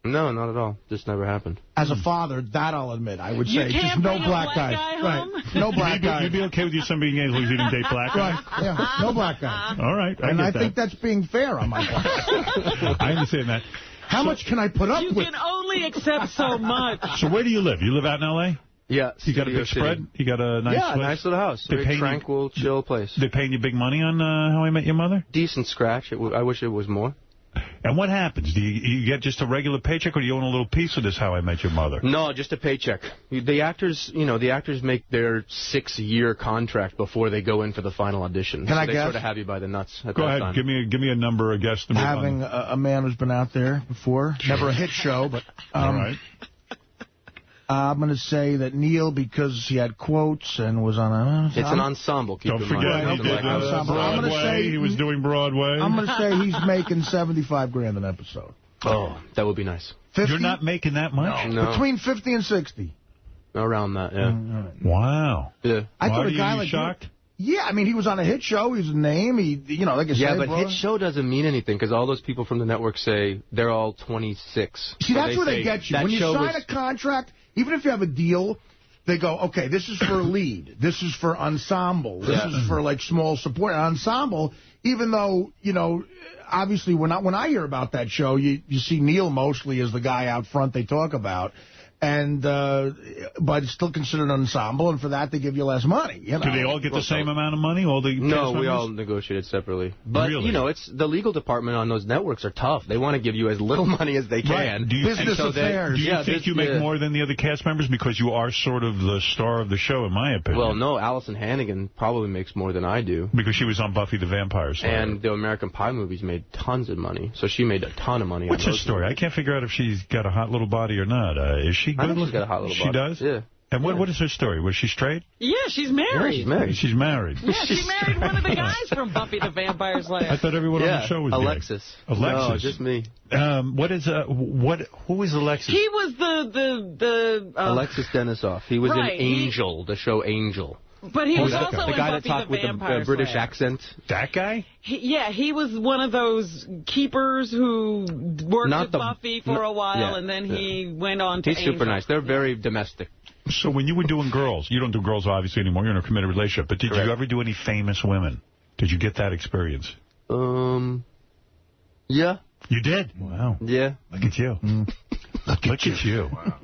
No, not at all. Just never happened. As a father, that I'll admit. I would say just no black guys. Right. No black guys. You'd be okay with your son being gay as long as you didn't date black guys? Right. Yeah, no black guys. All right. And I think that's being fair on my part. I understand that. How much can I put up with? You can only accept so much. So where do you live? You live out in L.A.? Yeah. You got a big spread? You got a nice place? Nice little house. Very tranquil, chill place. They paying you big money on How I Met Your Mother? Decent scratch. I wish it was more. And what happens? Do you get just a regular paycheck, or do you own a little piece of this How I Met Your Mother? No, just a paycheck. The actors make their 6-year contract before they go in for the final audition. Can I they guess? sort of have you by the nuts at Go that ahead. time. Give me a number, a guess. Having a man who's been out there before, never a hit show, but all right. I'm going to say that Neil, because he had quotes and was on a... It's an ensemble, keep in mind. Don't forget, he did Broadway. He was doing Broadway. I'm going to say he's making $75,000 an episode. Oh, that would be nice. 50? You're not making that much? No. Between 50 and 60. Around that, yeah. Wow. Yeah. I thought a guy you like shocked? Yeah, I mean, he was on a hit show. He was a name. Like I said. Yeah, but hit show doesn't mean anything because all those people from the network say they're all 26. See, that's where they get you. When you sign a contract, even if you have a deal, they go, okay, this is for lead. This is for ensemble. This is for, like, small support. And ensemble, even though, obviously when I hear about that show, you see Neil mostly as the guy out front they talk about. And but it's still considered an ensemble, and for that they give you less money. Do they all get the same amount of money? All the No, we all negotiated separately. But really? It's the legal department on those networks are tough. They want to give you as little money as they can. Right. Business affairs. Do you think you make more than the other cast members because you are sort of the star of the show, in my opinion? Well, no, Allison Hannigan probably makes more than I do because she was on Buffy the Vampire Slayer. And the American Pie movies made tons of money, so she made a ton of money. What's her story? I can't figure out if she's got a hot little body or not. Is she good? I think she's got a hot little body. She does? Yeah. And what is her story? Was she straight? Yeah, she's married. Yeah, she's married. She's married. Yeah, she married one of the guys from Buffy the Vampire Slayer. I thought everyone on the show was Alexis. Gay. Alexis. No, just me. Who is Alexis? He was the Alexis Denisoff. He was in Angel, the show Angel. But he was also the in guy Buffy that talked the with Vampire the British Slayer. accent. That guy? He was one of those keepers who worked with Buffy for a while, and then he went on to He's super Angel. nice. They're very domestic. So when you were doing girls, you don't do girls obviously anymore, you're in a committed relationship, but did you ever do any famous women? Did you get that experience? Yeah. You did? Wow. Yeah. Look at you. Look at you. Wow.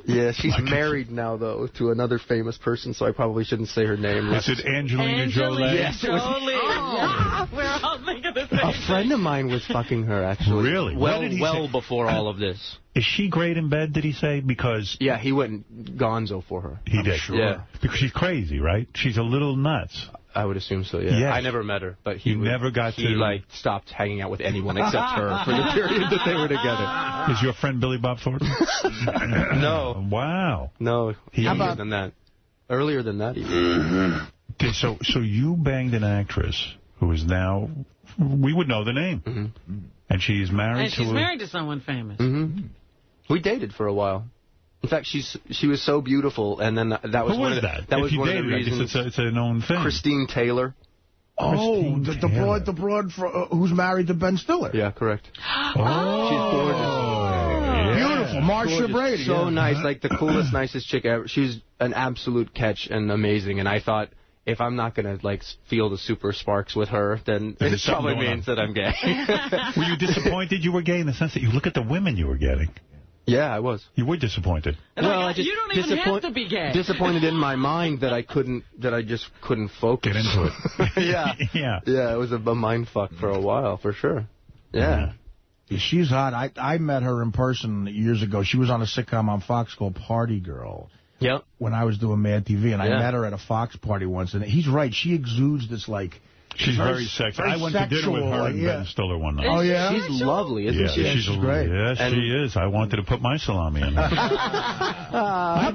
Yeah, she's married now, though, to another famous person, so I probably shouldn't say her name. Is it Angelina Jolie? Yes. Jolie. Yeah, we're all thinking the same. A friend of mine was fucking her, actually. Really? Well before all of this. Is she great in bed, did he say? Because... Yeah, he went gonzo for her. He did? Sure. Yeah. Because she's crazy, right? She's a little nuts. I would assume so, yeah. Yes. I never met her, but he like stopped hanging out with anyone except her for the period that they were together. Is your friend Billy Bob Thornton? No. Wow. No, earlier than that even. Okay, so you banged an actress who is now, we would know the name. And she's married and she's married to someone famous. We dated for a while. In fact, she was so beautiful, and then that was Who one was of the, that? that If was you one dated, of the I guess reasons. it's a known thing. Christine Taylor. Oh, the broad who's married to Ben Stiller. Yeah, correct. Oh. She's gorgeous. Beautiful. Marcia Brady. So nice, like the coolest, nicest chick ever. She was an absolute catch and amazing, and I thought, if I'm not going to, like, feel the super sparks with her, then it probably means that I'm gay. Were you disappointed you were gay in the sense that you look at the women you were getting? Yeah, I was. You were disappointed. Well, I just you don't even have to be gay. Disappointed in my mind that I just couldn't focus. Get into it. Yeah. It was a mind fuck for a while, for sure. Yeah. She's hot. I met her in person years ago. She was on a sitcom on Fox called Party Girl. Yep. When I was doing Mad TV, and I met her at a Fox party once, and he's right. She exudes this, like... She's very sexy. I went to dinner with her and Ben Stiller one night. Oh, yeah? She's lovely, isn't she? She's great. Yes, she is. I wanted to put my salami in there. I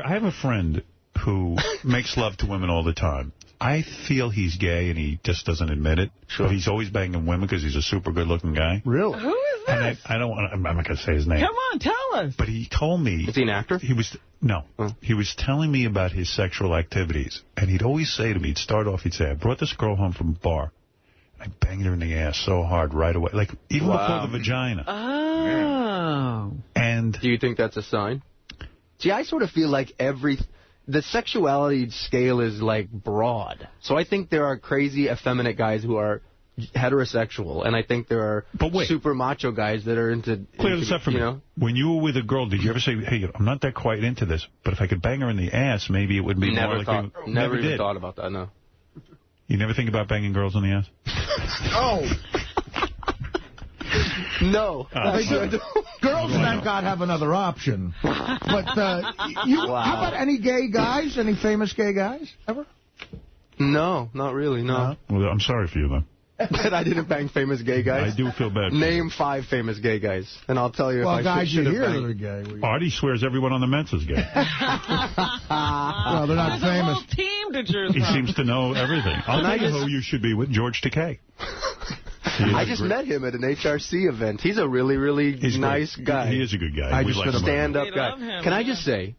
have a friend who makes love to women all the time. I feel he's gay, and he just doesn't admit it. Sure. But he's always banging women because he's a super good-looking guy. Really? Who is this? And I don't want. I'm not going to say his name. Come on, tell us. But he told me. Is he an actor? He was telling me about his sexual activities, and he'd always say to me, he'd start off, he'd say, I brought this girl home from a bar. I banged her in the ass so hard right away, like even before the vagina. Oh. And do you think that's a sign? See, I sort of feel like the sexuality scale is like broad. So I think there are crazy effeminate guys who are heterosexual, and I think there are super macho guys that are into... Clear this up for me. When you were with a girl, did you ever say, hey, I'm not that quite into this, but if I could bang her in the ass, maybe it would be more like... Never even thought about that, no. You never think about banging girls in the ass? Oh! No. Girls, thank God, have another option. But how about any gay guys? Any famous gay guys ever? No, not really, no. Well, I'm sorry for you, then. That I didn't bang famous gay guys? I do feel bad. Name 5 famous gay guys, and I'll tell you if I should have banged. Are gay. Artie swears everyone on the Mets is gay. Well, they're not famous. A whole team to choose He seems to know everything. I'll tell you who you should be with, George Takei. I just met him at an HRC event. He's a really, really nice guy. He is a good guy. He's a stand-up guy. Can I just say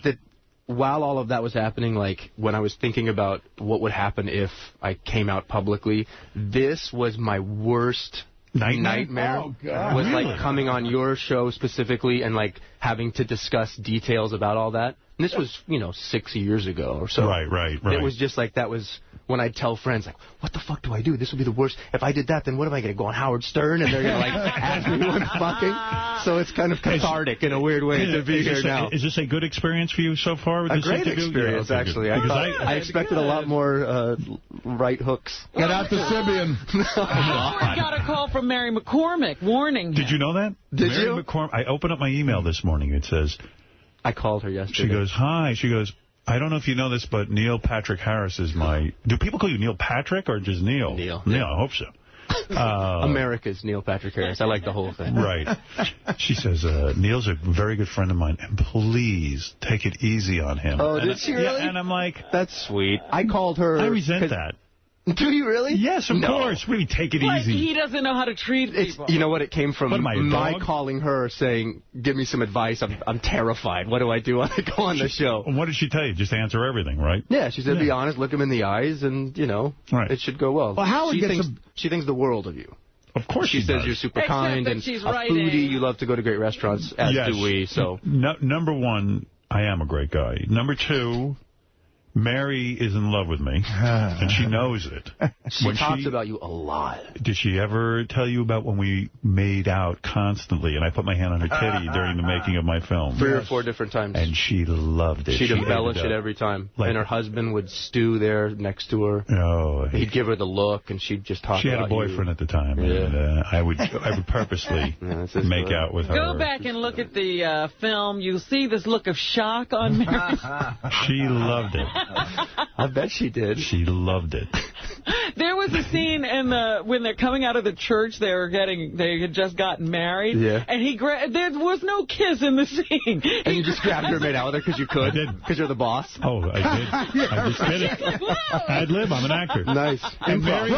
that while all of that was happening, like when I was thinking about what would happen if I came out publicly, this was my worst nightmare. Oh, God. Was Really? like coming on your show specifically and like having to discuss details about all that. And this was, 6 years ago or so. Right. It was just like that was when I'd tell friends, like, what the fuck do I do? This would be the worst. If I did that, then what am I going to go on Howard Stern? And they're going to, like, ask me who I'm fucking? So it's kind of cathartic in a weird way to be here now. Is this a good experience for you so far with a this great interview? experience, actually. I expected a lot more right hooks. Get out the Sibian. Howard got a call from Mary McCormick warning him. Did you know that? Did Mary you? I opened up my email this morning. It says... I called her yesterday. She goes, hi. She goes, I don't know if you know this, but Neil Patrick Harris is my... Do people call you Neil Patrick or just Neil? Neil, I hope so. America's Neil Patrick Harris. I like the whole thing. Right. She says, Neil's a very good friend of mine, and please take it easy on him. Oh, did she really? Yeah, and I'm like... That's sweet. I called her... I resent that. Do you really? Yes, of course. Really, take it like easy. He doesn't know how to treat people. You know what? It came from What am I, a my dog? calling her saying, give me some advice. I'm terrified. What do I do when I go on the show? What did she tell you? Just answer everything, right? Yeah, she said, be honest, look him in the eyes, and, it should go well. Well, Howard she thinks the world of you. Of course she says does. you're super Except kind that and she's a writing. foodie. You love to go to great restaurants, as Yes. do we. So Number one, I am a great guy. Number two, Mary is in love with me, and she knows it. She talks about you a lot. Did she ever tell you about when we made out constantly, and I put my hand on her titty during the making of my film? 3 or 4 different times. And she loved it. She'd embellish ate it up. every time. Like- And her husband would stew there next to her. Oh, He'd give her the look, and she'd just talk she about had a boyfriend you. at the time, and I would purposely make out with her. Go back and look at the film. You'll see this look of shock on Mary. She loved it. I bet she did. She loved it. There was a scene when they're coming out of the church. They had just gotten married. Yeah. And there was no kiss in the scene. And you just grabbed her and made out with her because you could? I did. Because you're the boss? Oh, I did. I just did it. Ad lib. I'm an actor. Nice. And Mary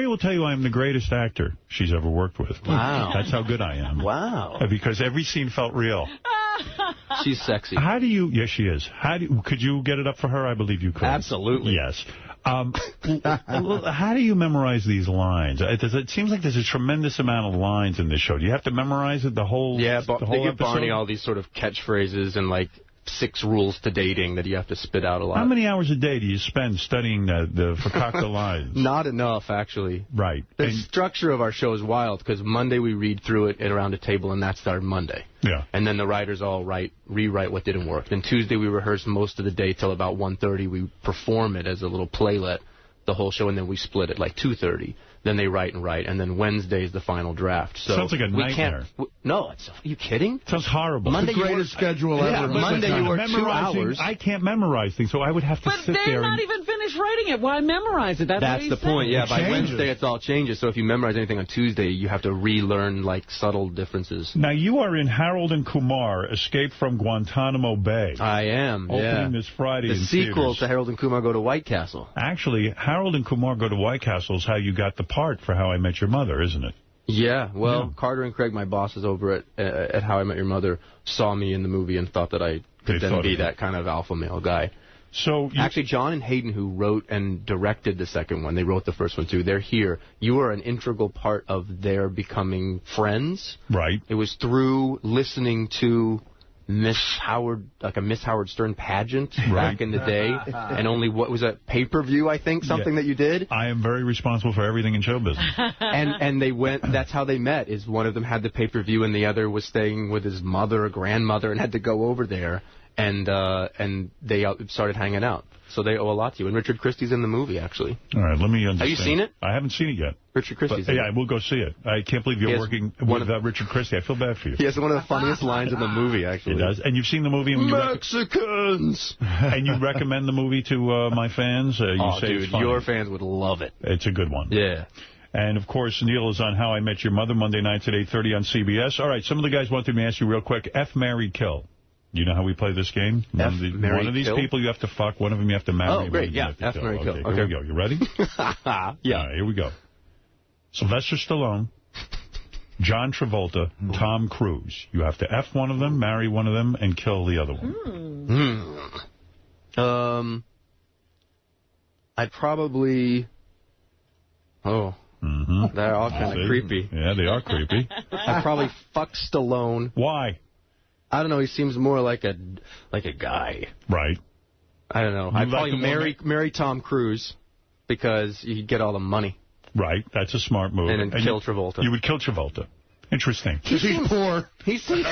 will tell you I'm the greatest actor she's ever worked with. Wow. That's how good I am. Wow. Because every scene felt real. She's sexy. How do you... Yes, she is. Could you get it up for her? I believe you could. Absolutely. Yes. How do you memorize these lines? It seems like there's a tremendous amount of lines in this show. Do you have to memorize it the whole episode? They give Barney all these sort of catchphrases and, like, 6 rules to dating that you have to spit out a lot. How many hours a day do you spend studying the Fakakta lines? Not enough, actually. Right. The structure of our show is wild, because Monday we read through it around a table, and that's our Monday. Yeah. And then the writers all rewrite what didn't work. Then Tuesday we rehearse most of the day till about 1:30. We perform it as a little playlet, the whole show, and then we split it like 2:30. Then they write, and then Wednesday is the final draft. So sounds like a nightmare. No, are you kidding? Sounds horrible. Monday, the greatest schedule ever. Yeah, Monday you work 2 hours. I can't memorize things, so I would have to sit there. But they're not even finished writing it. Why memorize it? That's the point. Yeah, by Wednesday it's all changes. So if you memorize anything on Tuesday, you have to relearn like subtle differences. Now you are in Harold and Kumar: Escape from Guantanamo Bay. I am. Opening this Friday. The sequel to Harold and Kumar Go to White Castle. Actually, Harold and Kumar Go to White Castle is how you got the part for How I Met Your Mother, isn't it? Yeah, well, Carter and Craig, my bosses over at How I Met Your Mother, saw me in the movie and thought that I could then be that kind of alpha male guy. So actually, John and Hayden, who wrote and directed the second one, they wrote the first one too. They're here. You are an integral part of their becoming friends. Right. It was through listening to Miss Howard, like a Miss Howard Stern pageant back in the day, and only what was a pay-per-view, I think, something that you did. I am very responsible for everything in show business. and they went. That's how they met. Is one of them had the pay-per-view, and the other was staying with his mother or grandmother, and had to go over there, and they started hanging out. So they owe a lot to you. And Richard Christie's in the movie, actually. All right, let me understand. Have you seen it? I haven't seen it yet. Richard Christie's in it. Yeah, we'll go see it. I can't believe you're working with Richard Christie. I feel bad for you. He has one of the funniest lines in the movie, actually. He does. And you've seen the movie? And Mexicans! And you recommend the movie to my fans? Dude, your fans would love it. It's a good one. Yeah. And, of course, Neil is on How I Met Your Mother, Monday nights at 8:30 on CBS. All right, some of the guys wanted me to ask you real quick. F, marry, kill. You know how we play this game? F, marry, one of these kill? people you have to fuck, one of them you have to marry. Oh, great, yeah. F, marry, kill. Okay, here we go. You ready? Yeah. All right, here we go. Sylvester Stallone, John Travolta, Tom Cruise. You have to F one of them, marry one of them, and kill the other one. I'd probably... Oh. They're all kind of creepy. Yeah, they are creepy. I'd probably fuck Stallone. Why? I don't know. He seems more like a guy. Right. I don't know. I'd probably marry Tom Cruise because he'd get all the money. Right. That's a smart move. And then kill Travolta. You would kill Travolta. Interesting. He's poor. He seems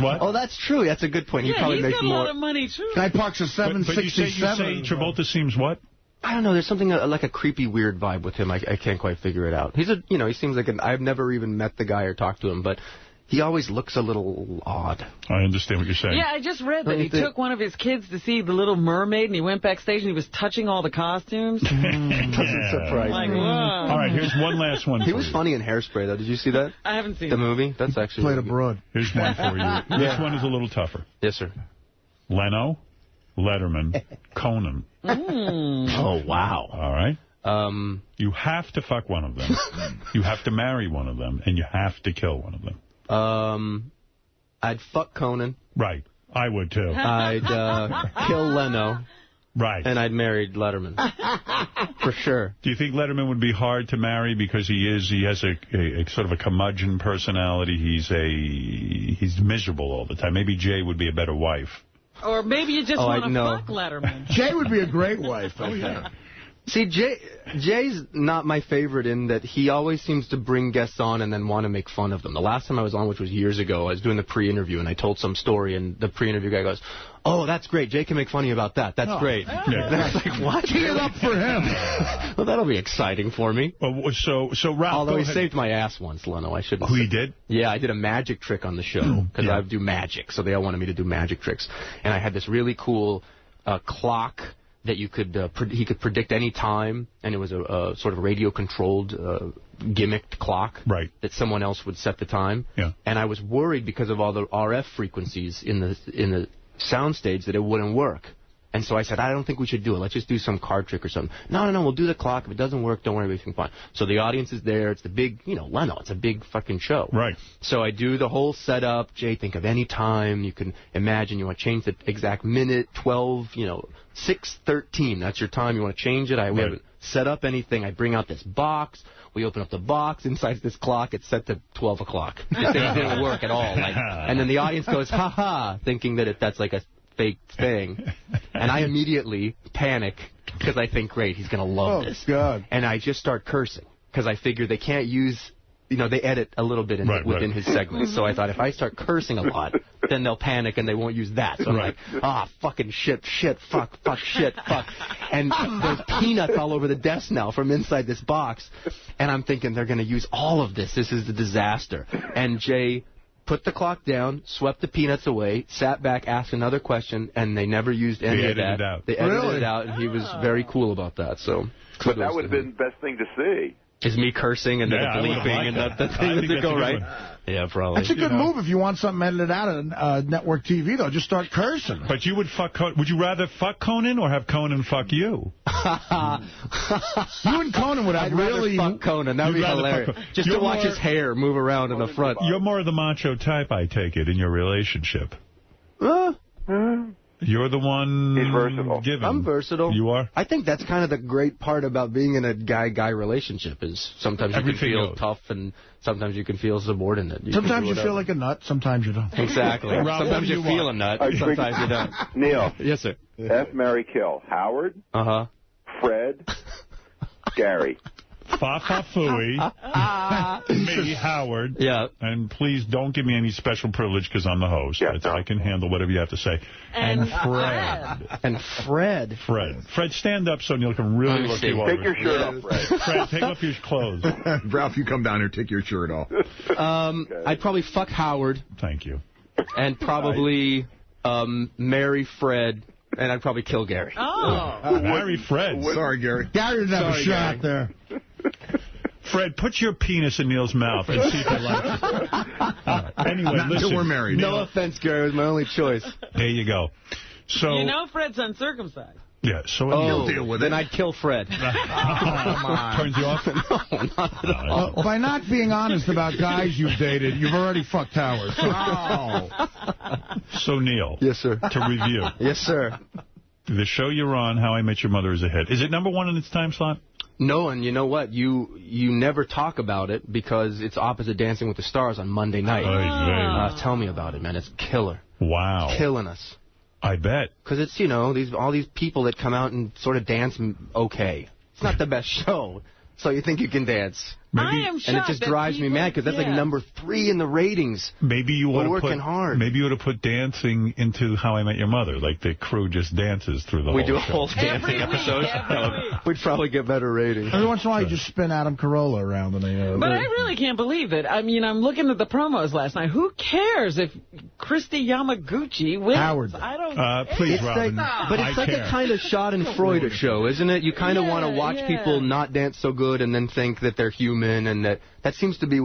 what? Oh, that's true. That's a good point. He'd probably make more. He's got a lot of money, too. Guy parks a 767. You say Travolta seems what? I don't know. There's something like a creepy, weird vibe with him. I can't quite figure it out. He seems like I've never even met the guy or talked to him, but he always looks a little odd. I understand what you're saying. Yeah, I just read that he took one of his kids to see The Little Mermaid, and he went backstage and he was touching all the costumes. Doesn't surprise me. All right, here's one last one. He was funny in Hairspray, though. Did you see that? I haven't seen the movie. That's actually played abroad. Here's one for you. This one is a little tougher. Yes, sir. Leno, Letterman, Conan. Oh, wow. All right. You have to fuck one of them. You have to marry one of them, and you have to kill one of them. I'd fuck Conan. Right. I would, too. I'd kill Leno. Right. And I'd marry Letterman. For sure. Do you think Letterman would be hard to marry because he has a sort of a curmudgeon personality? He's miserable all the time. Maybe Jay would be a better wife. Or maybe you just want to fuck Letterman. Jay would be a great wife. Oh, yeah. See, Jay's not my favorite in that he always seems to bring guests on and then want to make fun of them. The last time I was on, which was years ago, I was doing the pre-interview, and I told some story, and the pre-interview guy goes, "Oh, that's great. Jay can make fun of you about that. That's great." Yeah. And I was like, what? Tee it up for him. Well, that'll be exciting for me. So Ralph, although he saved my ass once, Leno. I shouldn't. Who he did? Yeah, I did a magic trick on the show because I do magic, so they all wanted me to do magic tricks, and I had this really cool clock that you could he could predict any time, and it was a sort of radio-controlled gimmicked clock that someone else would set the time. Yeah. And I was worried because of all the RF frequencies in the soundstage that it wouldn't work. And so I said, I don't think we should do it. Let's just do some card trick or something. No, we'll do the clock. If it doesn't work, don't worry, everything's fine. So the audience is there. It's the big, Leno, it's a big fucking show. Right. So I do the whole setup. Jay, think of any time. You can imagine you want to change the exact minute, 6:13. That's your time. You want to change it. We haven't set up anything. I bring out this box. We open up the box. Inside this clock, it's set to 12 o'clock. It didn't work at all. And then the audience goes, ha-ha, thinking that that's like a fake thing. And I immediately panic because I think, great, he's going to love this. God. And I just start cursing because I figure they can't use, they edit a little bit within his segments. So I thought if I start cursing a lot, then they'll panic and they won't use that. So I'm like, fucking shit, fuck, shit, fuck. And there's peanuts all over the desk now from inside this box. And I'm thinking they're going to use all of this. This is a disaster. And Jay put the clock down, swept the peanuts away, sat back, asked another question, and they never used any of that. They edited it out, and he was very cool about that. So, but that would have been the best thing to see. Is me cursing and then bleeping and the thing that go right? Yeah, probably. That's a good move if you want something edited out of network TV, though. Just start cursing. But you would would you rather fuck Conan or have Conan fuck you? You and Conan would have really... rather fuck Conan. That would be hilarious. Just to watch his hair move around in the front. You're more of the macho type, I take it, in your relationship. You're the one... He's versatile. Given. I'm versatile. You are? I think that's kind of the great part about being in a guy-guy relationship is sometimes you can feel tough and sometimes you can feel subordinate. Sometimes you feel like a nut, sometimes you don't. Exactly. Sometimes you feel a nut, sometimes you don't. Neil. Yes, sir. F, marry, kill. Howard. Uh-huh. Fred. Gary. Fa Fooey, me, Howard. Yeah. And please don't give me any special privilege because I'm the host. Yeah, I can handle whatever you have to say. And Fred. And Fred. Fred, stand up so Neil can really look you over. Take your shirt off, Fred. Fred, take off your clothes. Ralph, you come down here, take your shirt off. I'd probably fuck Howard. Thank you. And probably marry Fred. And I'd probably kill Gary. Marry Fred. Sorry, Gary. Gary didn't have a shot there. Fred, put your penis in Neil's mouth and see if he likes it. Anyway, not listen. until we're married. No offense, Gary. It was my only choice. There you go. So Fred's uncircumcised. Yeah, so you'll deal with it. Then I'd kill Fred. Turns you off? No, not at all. By not being honest about guys you've dated, you've already fucked Howard. So, Neil. Yes, sir. To review. Yes, sir. The show you're on, How I Met Your Mother, is a hit. Is it #1 in its time slot? No, and you know what? You never talk about it because it's opposite Dancing with the Stars on Monday night. Tell me about it, man. It's killer. Wow. Killing us. I bet. Because it's, all these people that come out and sort of dance okay. It's not the best show, so you think you can dance. I am shocked. And it just drives me mad because that's like #3 in the ratings. Maybe you would working hard. Maybe you would have put dancing into How I Met Your Mother, like the crew just dances through the whole show. We do a whole dancing episode. We'd probably get better ratings. Every once in a while, you just spin Adam Carolla around. But I really can't believe it. I mean, I'm looking at the promos last night. Who cares if Christy Yamaguchi wins? Howard. I don't please, Robin. But it's like a kind of Schadenfreude show, isn't it? You kind of want to watch people not dance so good and then think that they're human, and that seems to be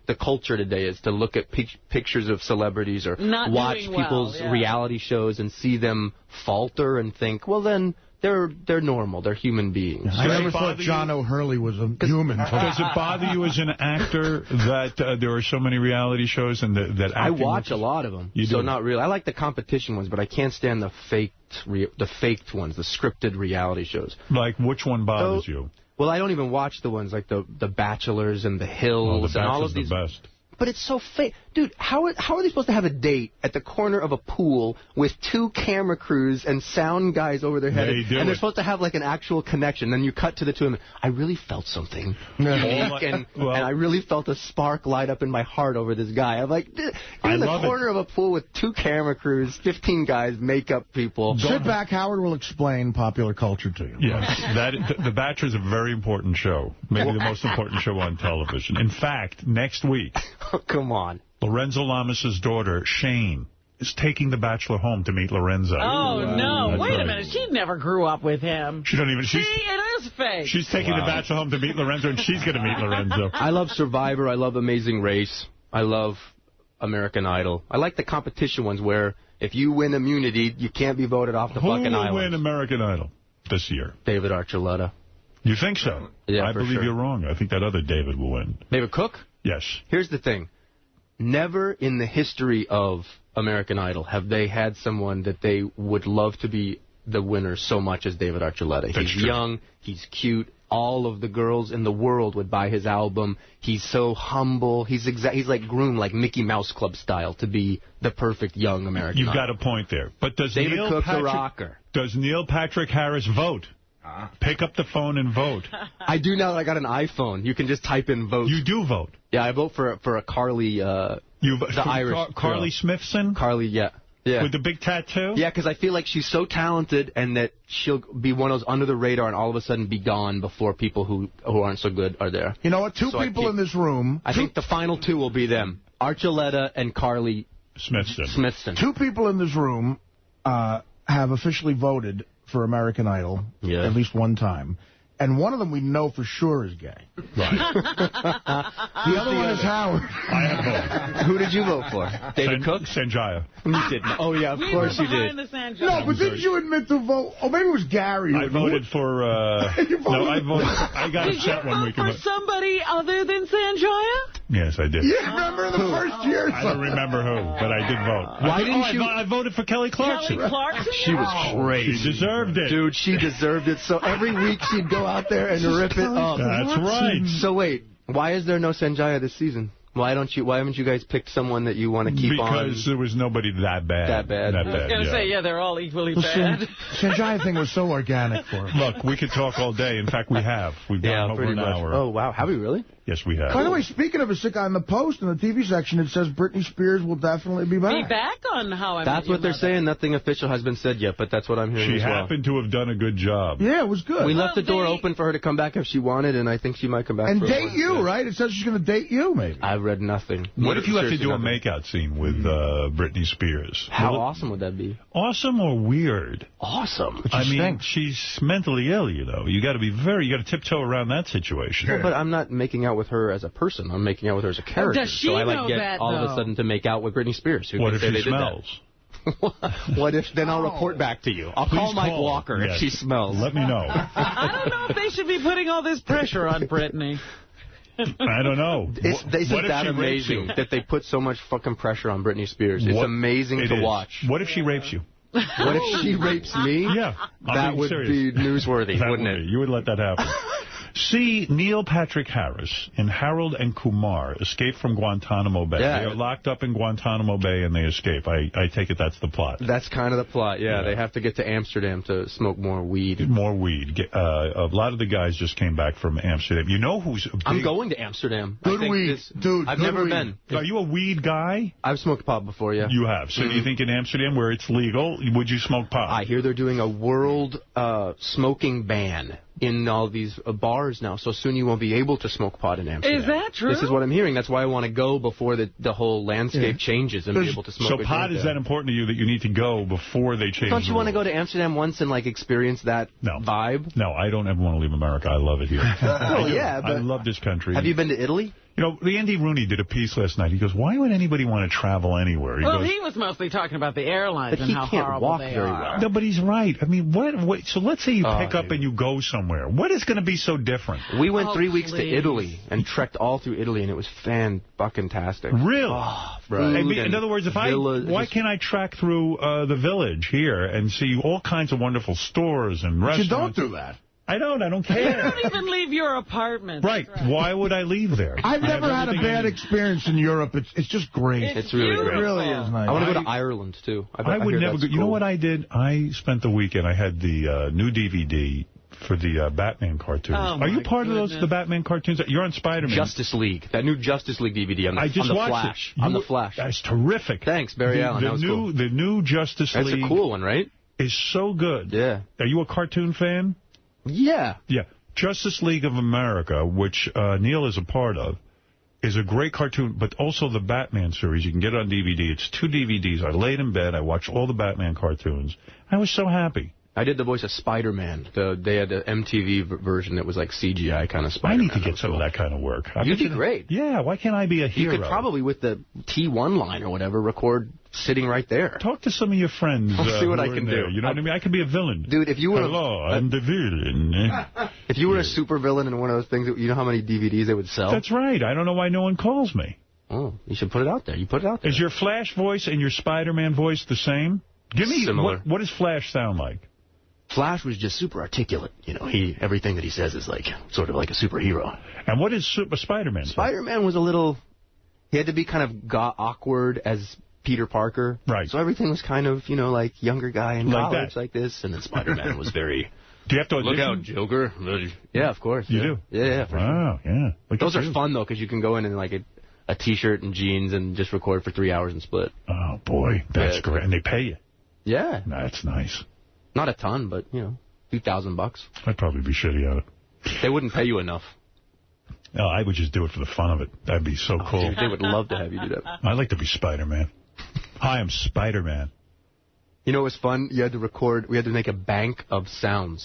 the culture today, is to look at pictures of celebrities or watch people's reality shows and see them falter and think, well, then they're normal. They're human beings. I never thought John O'Hurley was a human. Does it bother you as an actor that there are so many reality shows and that acting... I watch a lot of them. So not really. I like the competition ones, but I can't stand the faked ones, the scripted reality shows. Like, which one bothers you? Well, I don't even watch the ones like the Bachelors and The Hills and all of these. The best. But it's so fake. Dude, how are they supposed to have a date at the corner of a pool with 2 camera crews and sound guys over their head? And they're supposed to have like an actual connection. Then you cut to the two of them. I really felt something. and I really felt a spark light up in my heart over this guy. I'm like, you're in the corner of a pool with 2 camera crews, 15 guys, makeup people. Sit back. Howard will explain popular culture to you. Yes. The Bachelor is a very important show. Maybe the most important show on television. In fact, next week. Oh, come on. Lorenzo Lamas' daughter, Shane, is taking the Bachelor home to meet Lorenzo. Oh, no. That's Wait right. a minute. She never grew up with him. She don't even... See, it is fake. She's taking the Bachelor home to meet Lorenzo, and she's going to meet Lorenzo. I love Survivor. I love Amazing Race. I love American Idol. I like the competition ones where if you win immunity, you can't be voted off the fucking island. Who will win American Idol this year? David Archuleta. You think so? Yeah, I believe you're wrong. I think that other David will win. David Cook? Yes. Here's the thing. Never in the history of American Idol have they had someone that they would love to be the winner so much as David Archuleta. He's young. He's cute. All of the girls in the world would buy his album. He's so humble. He's like groomed like Mickey Mouse Club style to be the perfect young American You've Idol. got a point there. But does David Neil Cook's Patrick, a rocker. Does Neil Patrick Harris vote? Pick up the phone and vote. I do now that I got an iPhone. You can just type in vote. You do vote? Yeah, I vote for a Carly, the Irish Carly girl. Smithson? Carly, yeah. With the big tattoo? Yeah, because I feel like she's so talented and that she'll be one of those under the radar and all of a sudden be gone before people who aren't so good are there. You know what? Two people in this room. I think the final 2 will be them. Archuleta and Carly Smithson. 2 people in this room have officially voted for American Idol at least one time. And one of them we know for sure is gay. Right. The other one is Howard. I have voted. Who did you vote for? David Cook? Sanjaya. You didn't. Oh, yeah, of course you did. No, but didn't you admit to vote? Oh, maybe it was Gary. I voted for... I got upset one week. Did you vote for somebody other than Sanjaya? Yes, I did. You remember the first year? I don't remember who, but I did vote. Why didn't you... I voted for Kelly Clarkson. Kelly Clarkson? She was crazy. She deserved it. Dude, she deserved it. So every week she'd go out there and rip it up. That's right. So wait, why is there no Sanjaya this season? Why haven't you guys picked someone that you want to keep on? Because there was nobody that bad. That bad. I was going to say, they're all equally bad. Sanjaya thing was so organic for him. Look, we could talk all day. In fact, we have. We've done over an hour. Oh, wow. Have we really? Yes, we have. By the way, speaking of a sick guy in the Post, in the TV section, it says Britney Spears will definitely be back. Be back on How I Met That's what they're saying. Nothing official has been said yet, but that's what I'm hearing She as well. happened to have done a good job. Yeah, it was good. We left the door open for her to come back if she wanted, and I think she might come back. And for date you, right? It says she's going to date you, maybe. I've read nothing. What if you have to do a makeout scene with Britney Spears? How awesome would that be? Awesome or weird? Awesome. I mean, she's mentally ill, you know. You got to tiptoe around that situation. Well, but I'm not making out with her as a person. I'm making out with her as a character. Does she so I know get that, all of a sudden to make out with Britney Spears. What if she smells? What if? Then I'll report back to you. I'll call Mike Walker if she smells. Let me know. I don't know if they should be putting all this pressure on Britney. I don't know. Isn't that amazing that they put so much fucking pressure on Britney Spears? It's amazing to watch. What if she rapes you? What if she rapes me? Yeah. That would be newsworthy, wouldn't it? You would let that happen. See Neil Patrick Harris and Harold and Kumar escape from Guantanamo Bay. Yeah. They are locked up in Guantanamo Bay and they escape. I take it that's the plot. That's kind of the plot, yeah. They have to get to Amsterdam to smoke more weed. More weed. A lot of the guys just came back from Amsterdam. You know who's a big... I'm going to Amsterdam. Good weed. Dude, I've never been. Are you a weed guy? I've smoked pot before, yeah. You have. So do you think in Amsterdam, where it's legal, would you smoke pot? I hear they're doing a world smoking ban in all these bars now, so soon you won't be able to smoke pot in Amsterdam. Is that true? This is what I'm hearing. That's why I want to go before the whole landscape changes and be able to smoke. So pot is that important to you that you need to go before they change? Don't you want to go to Amsterdam once and like experience that vibe? No, I don't ever want to leave America. I love it here. Well, yeah, but I love this country. Have you been to Italy? You know, the Andy Rooney did a piece last night. He goes, why would anybody want to travel anywhere? He was mostly talking about the airlines and how horrible they are. No, but he's right. I mean, what? So let's say you pick up and you go somewhere. What is going to be so different? We went 3 weeks to Italy and trekked all through Italy, and it was fan-fucking-tastic. Really? Right. In other words, why can't I track through the village here and see all kinds of wonderful stores and restaurants? But you don't do that. I don't You care. don't even leave your apartment. Right. Why would I leave there? I've never had a bad experience in Europe. It's just great. It's really great. It really is nice. I want to go to Ireland, too. I would never go. You know what I did? I spent the weekend. I had the new DVD for the Batman cartoons. Oh, Are you part of the Batman cartoons? You're on Spider-Man. Justice League. That new Justice League DVD on the, I just on the watched Flash. it. On the Flash. That's terrific. Thanks, Barry Allen. That was cool. The new Justice League. That's a cool one, right? Is so good. Yeah. Are you a cartoon fan? Yeah. Yeah. Justice League of America, which Neil is a part of, is a great cartoon, but also the Batman series. You can get it on DVD. It's 2 DVDs. I laid in bed. I watched all the Batman cartoons. I was so happy. I did the voice of Spider-Man. They had an MTV version that was like CGI kind of Spider-Man. I need to get some of that kind of work. You'd be great. Yeah, why can't I be a hero? You could probably, with the T1 line or whatever, record sitting right there. Talk to some of your friends. I'll see what I can do. You know what I mean? I could be a villain. Dude, if you were I'm the villain. If you were a supervillain in one of those things, you know how many DVDs they would sell? That's right. I don't know why no one calls me. Oh, you should put it out there. You put it out there. Is your Flash voice and your Spider-Man voice the same? Give me Similar. What does Flash sound like? Flash was just super articulate. You know, everything that he says is like sort of like a superhero. And what is Spider-Man? Spider-Man was a little. He had to be kind of awkward as Peter Parker. Right. So everything was kind of, you know, like younger guy in like college that. like this, and then Spider-Man was very. Do you have to audition? Look out, Joker. Yeah, of course. You do? Yeah, for wow, sure. Yeah. Like those are fun though, because you can go in like a T-shirt and jeans and just record for 3 hours and split. Oh boy, that's great. And they pay you. Yeah. That's nice. Not a ton, but you know, a few $1,000. I'd probably be shitty at it. They wouldn't pay you enough. No, I would just do it for the fun of it. That'd be so cool. Dude, they would love to have you do that. I'd like to be Spider-Man. Hi, I'm Spider-Man. You know, it was fun. You had to record. We had to make a bank of sound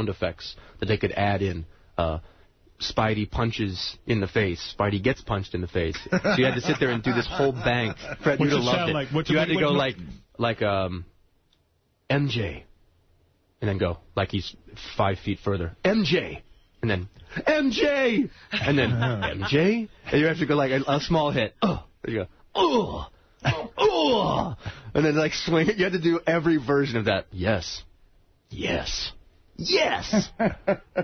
effects that they could add in. Spidey punches in the face. Spidey gets punched in the face. So you had to sit there and do this whole bank. Fred, you'd have loved it. Like? You had to go like MJ, and then go like he's 5 feet further. MJ, and then MJ, and then MJ, and you have to go like a small hit. You go and then like swing it. You had to do every version of that. Yes. Yes. Yes.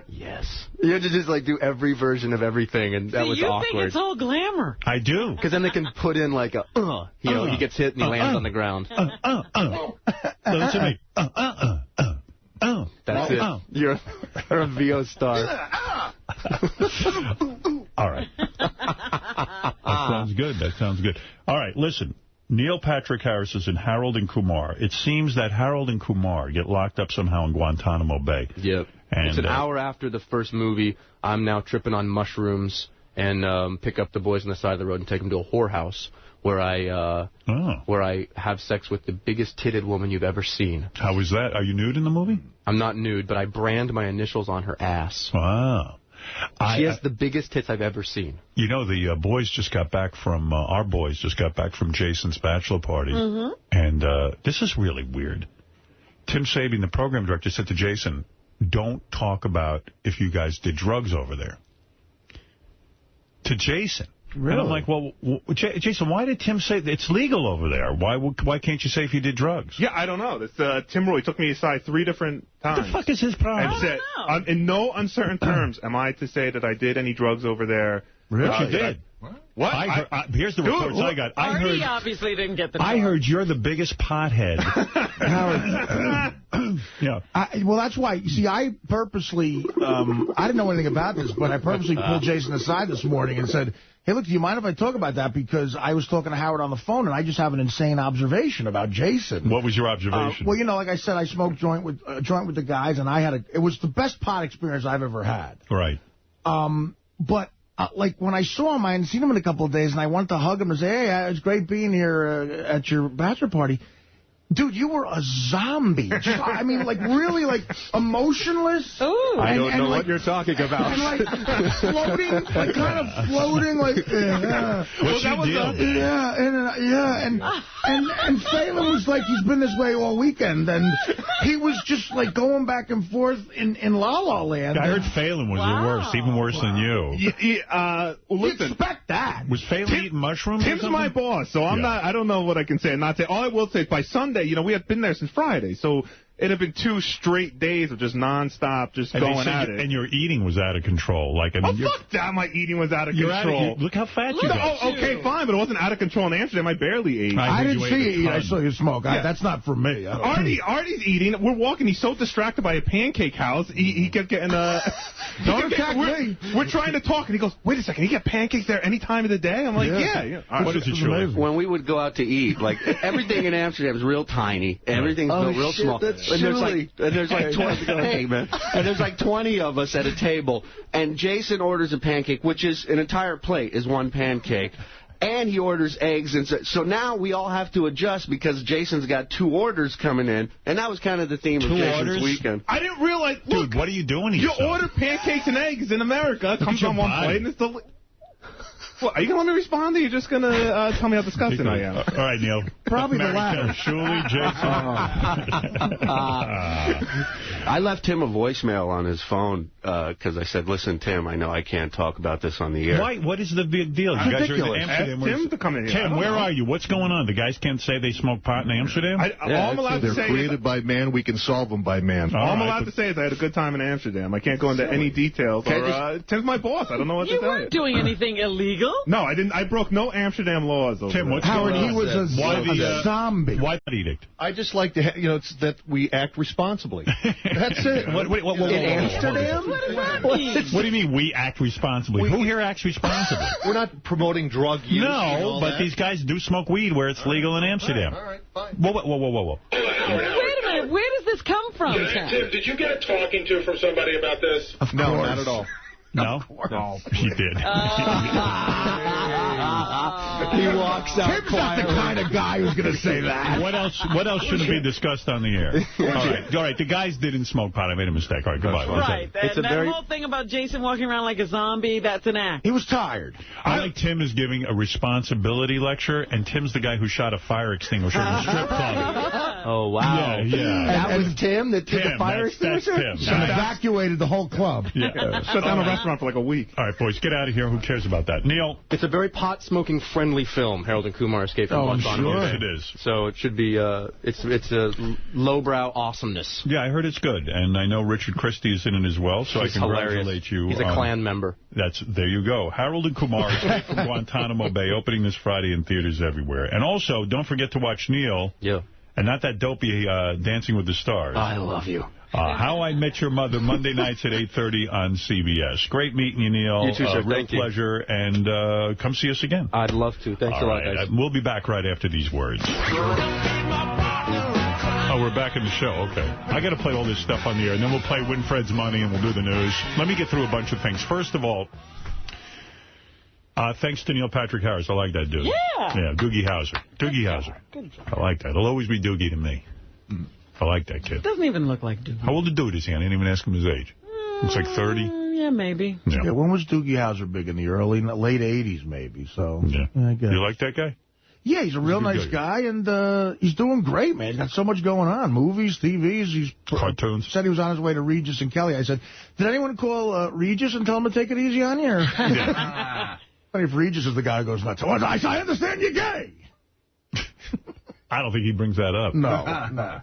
Yes. You had to just like do every version of everything, and that was awkward. You think it's all glamour. I do. Because then they can put in like a, you know, he gets hit and he lands on the ground. Listen to me. That's it. You're a VO star. All right. That sounds good. That sounds good. All right, listen. Neil Patrick Harris is in Harold and Kumar. It seems that Harold and Kumar get locked up somehow in Guantanamo Bay. Yep. And it's an hour after the first movie. I'm now tripping on mushrooms and pick up the boys on the side of the road and take them to a whorehouse where I have sex with the biggest titted woman you've ever seen. How was that? Are you nude in the movie? I'm not nude, but I brand my initials on her ass. Wow. She has the biggest tits I've ever seen. You know, the boys just got back from, our boys just got back from Jason's bachelor party. Mm-hmm. And this is really weird. Tim Sabian, the program director, said to Jason, don't talk about if you guys did drugs over there. To Jason. Really? And I'm like, well, Jason, why did Tim say it's legal over there? Why can't you say if you did drugs? Yeah, I don't know. Tim Roy took me aside 3 different times. What the fuck is his problem? And said, in no uncertain terms, am I to say that I did any drugs over there? Really? You did. What? Here's the reports I got. Artie obviously didn't get the I heard you're the biggest pothead. Howard. Yeah. Well, that's why. You see, I purposely, I didn't know anything about this, but I purposely pulled Jason aside this morning and said, hey, look, do you mind if I talk about that? Because I was talking to Howard on the phone, and I just have an insane observation about Jason. What was your observation? Well, you know, like I said, I smoked joint with the guys, and it was the best pot experience I've ever had. Right. But like, when I saw him, I hadn't seen him in a couple of days, and I wanted to hug him and say, hey, it's great being here at your bachelor party. Dude, you were a zombie. I mean, like, really, like, emotionless. Ooh. I don't know what you're talking about. And, like, floating, like, kind of floating, like, What's your deal? And Phelan was like, he's been this way all weekend, and he was just, like, going back and forth in La La Land. I heard Phelan was the worst, even worse than you. Listen. You expect that. Was Phelan eating mushrooms Tim's my boss, so I don't know what I can say and not say. All I will say is by Sunday, you know, we had been there since Friday, so It'd have been 2 straight days of just nonstop, just and going at it. And your eating was out of control. Like, I mean, fuck that! My eating was out of control. Look how fat you got. Oh, okay, fine, but it wasn't out of control in Amsterdam. I barely ate. I didn't see you eat. I saw you smoke. That's not for me. Artie's eating. We're walking. He's so distracted by a pancake house. He kept getting Don't attack me. We're trying to talk, and he goes, "Wait a second. You get pancakes there any time of the day?" I'm like, "Yeah." What is it, Julie? When we would go out to eat, like everything in Amsterdam is real tiny. Everything's built real small. And there's like 20. Hey, man. And there's like 20 of us at a table, and Jason orders a pancake, which is an entire plate, is one pancake. And he orders eggs, and so now we all have to adjust because Jason's got 2 orders coming in, and that was kind of the theme of Jason's weekend. I didn't realize. Look, dude, what are you doing? You order pancakes and eggs in America. It comes on one plate, and it's Well, are you going to let me respond, or are you just going to tell me how disgusting I am? All right, Neil. Probably the latter. Julie, Jason. I left him a voicemail on his phone because I said, listen, Tim, I know I can't talk about this on the air. Why? What is the big deal? You guys are in Amsterdam. Ask Tim to come in here. Tim, where are you? What's going on? The guys can't say they smoke pot in Amsterdam? All I'm allowed to say they're created by man. We can solve them by man. All I'm allowed to say is I had a good time in Amsterdam. I can't go into any details. Tim's my boss. I don't know what to tell you. You weren't doing anything illegal. No, I didn't. I broke no Amsterdam laws. Tim, what's Howard, going on? he was a zombie. Why that edict? I just like to, it's that we act responsibly. That's it. In Amsterdam? What do you mean we act responsibly? Who here acts responsibly? We're not promoting drug use. No, but these guys do smoke weed where it's legal in Amsterdam. All right, fine. Whoa. Wait a minute. Where does this come from, Tim? Tim, did you get a talking to from somebody about this? No, not at all. No? No. He did. He walks out Tim's not the kind of guy who's going to say that. What else shouldn't be discussed on the air? All right. The guys didn't smoke pot. I made a mistake. All right, goodbye. Right. That whole thing about Jason walking around like a zombie, that's an act. He was tired. I like Tim is giving a responsibility lecture, and Tim's the guy who shot a fire extinguisher in a strip club. Oh, wow. Yeah. That was Tim that did the fire extinguisher? That's Tim. And evacuated the whole club. Yeah. Shut down a restaurant for like a week. All right, boys, get out of here. Who cares about that? Neil? It's a very pot-smoking friendly film, Harold and Kumar Escape from Guantanamo. Sure it is. So it should be, it's a lowbrow awesomeness. Yeah, I heard it's good. And I know Richard Christie is in it as well, so I congratulate you. He's a Klan member. There you go. Harold and Kumar Escape from Guantanamo Bay, opening this Friday in theaters everywhere. And also, don't forget to watch Neil. Yeah. And not that dopey Dancing with the Stars. I love you. How I Met Your Mother, Monday nights at 8:30 on CBS. Great meeting you, Neil. You too, sir. Real pleasure. And come see us again. I'd love to. Thanks a lot, guys. We'll be back right after these words. Oh, we're back in the show. Okay. I got to play all this stuff on the air, and then we'll play Winfred's Money, and we'll do the news. Let me get through a bunch of things. First of all, thanks to Neil Patrick Harris. I like that dude. Yeah, Doogie Howser. Doogie Howser. Good job. I like that. It'll always be Doogie to me. I like that kid. Doesn't even look like Doogie. How old a dude is he? I didn't even ask him his age. Looks like 30. Yeah, maybe. Yeah, when was Doogie Howser big? In the late 80s, maybe. So, yeah. I guess. You like that guy? Yeah, he's a real nice guy, and he's doing great, man. He's got so much going on. Movies, TVs. Cartoons. Said he was on his way to Regis and Kelly. I said, did anyone call Regis and tell him to take it easy on you? Yeah. If Regis is the guy who goes nuts, I understand you're gay. I don't think he brings that up. No.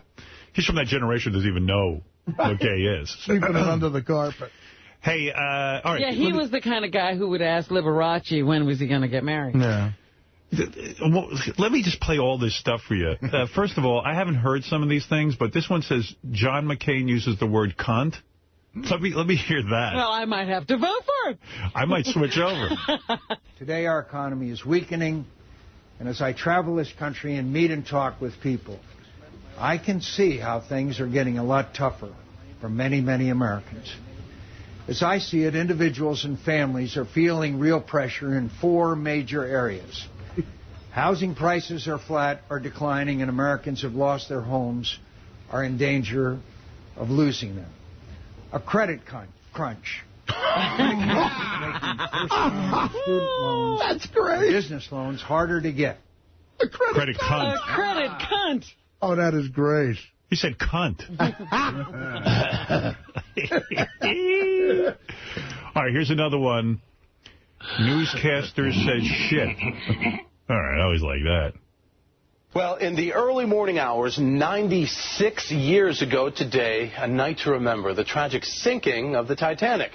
He's from that generation that doesn't even know what gay is. Sleeping it under the carpet. Hey, all right. Yeah, he was the kind of guy who would ask Liberace when was he going to get married. Yeah. Let me just play all this stuff for you. First of all, I haven't heard some of these things, but this one says John McCain uses the word cunt. Let me hear that. Well, I might have to vote for it. I might switch over. Today our economy is weakening, and as I travel this country and meet and talk with people, I can see how things are getting a lot tougher for many, many Americans. As I see it, individuals and families are feeling real pressure in 4 major areas. Housing prices are flat or declining, and Americans have lost their homes, are in danger of losing them. A credit crunch. Making student loans, that's great. Business loans harder to get. A credit cunt. A credit cunt. Oh, that is great. He said cunt. All right, here's another one. Newscaster says shit. All right, I always like that. Well, in the early morning hours, 96 years ago today, a night to remember, the tragic sinking of the Titanic.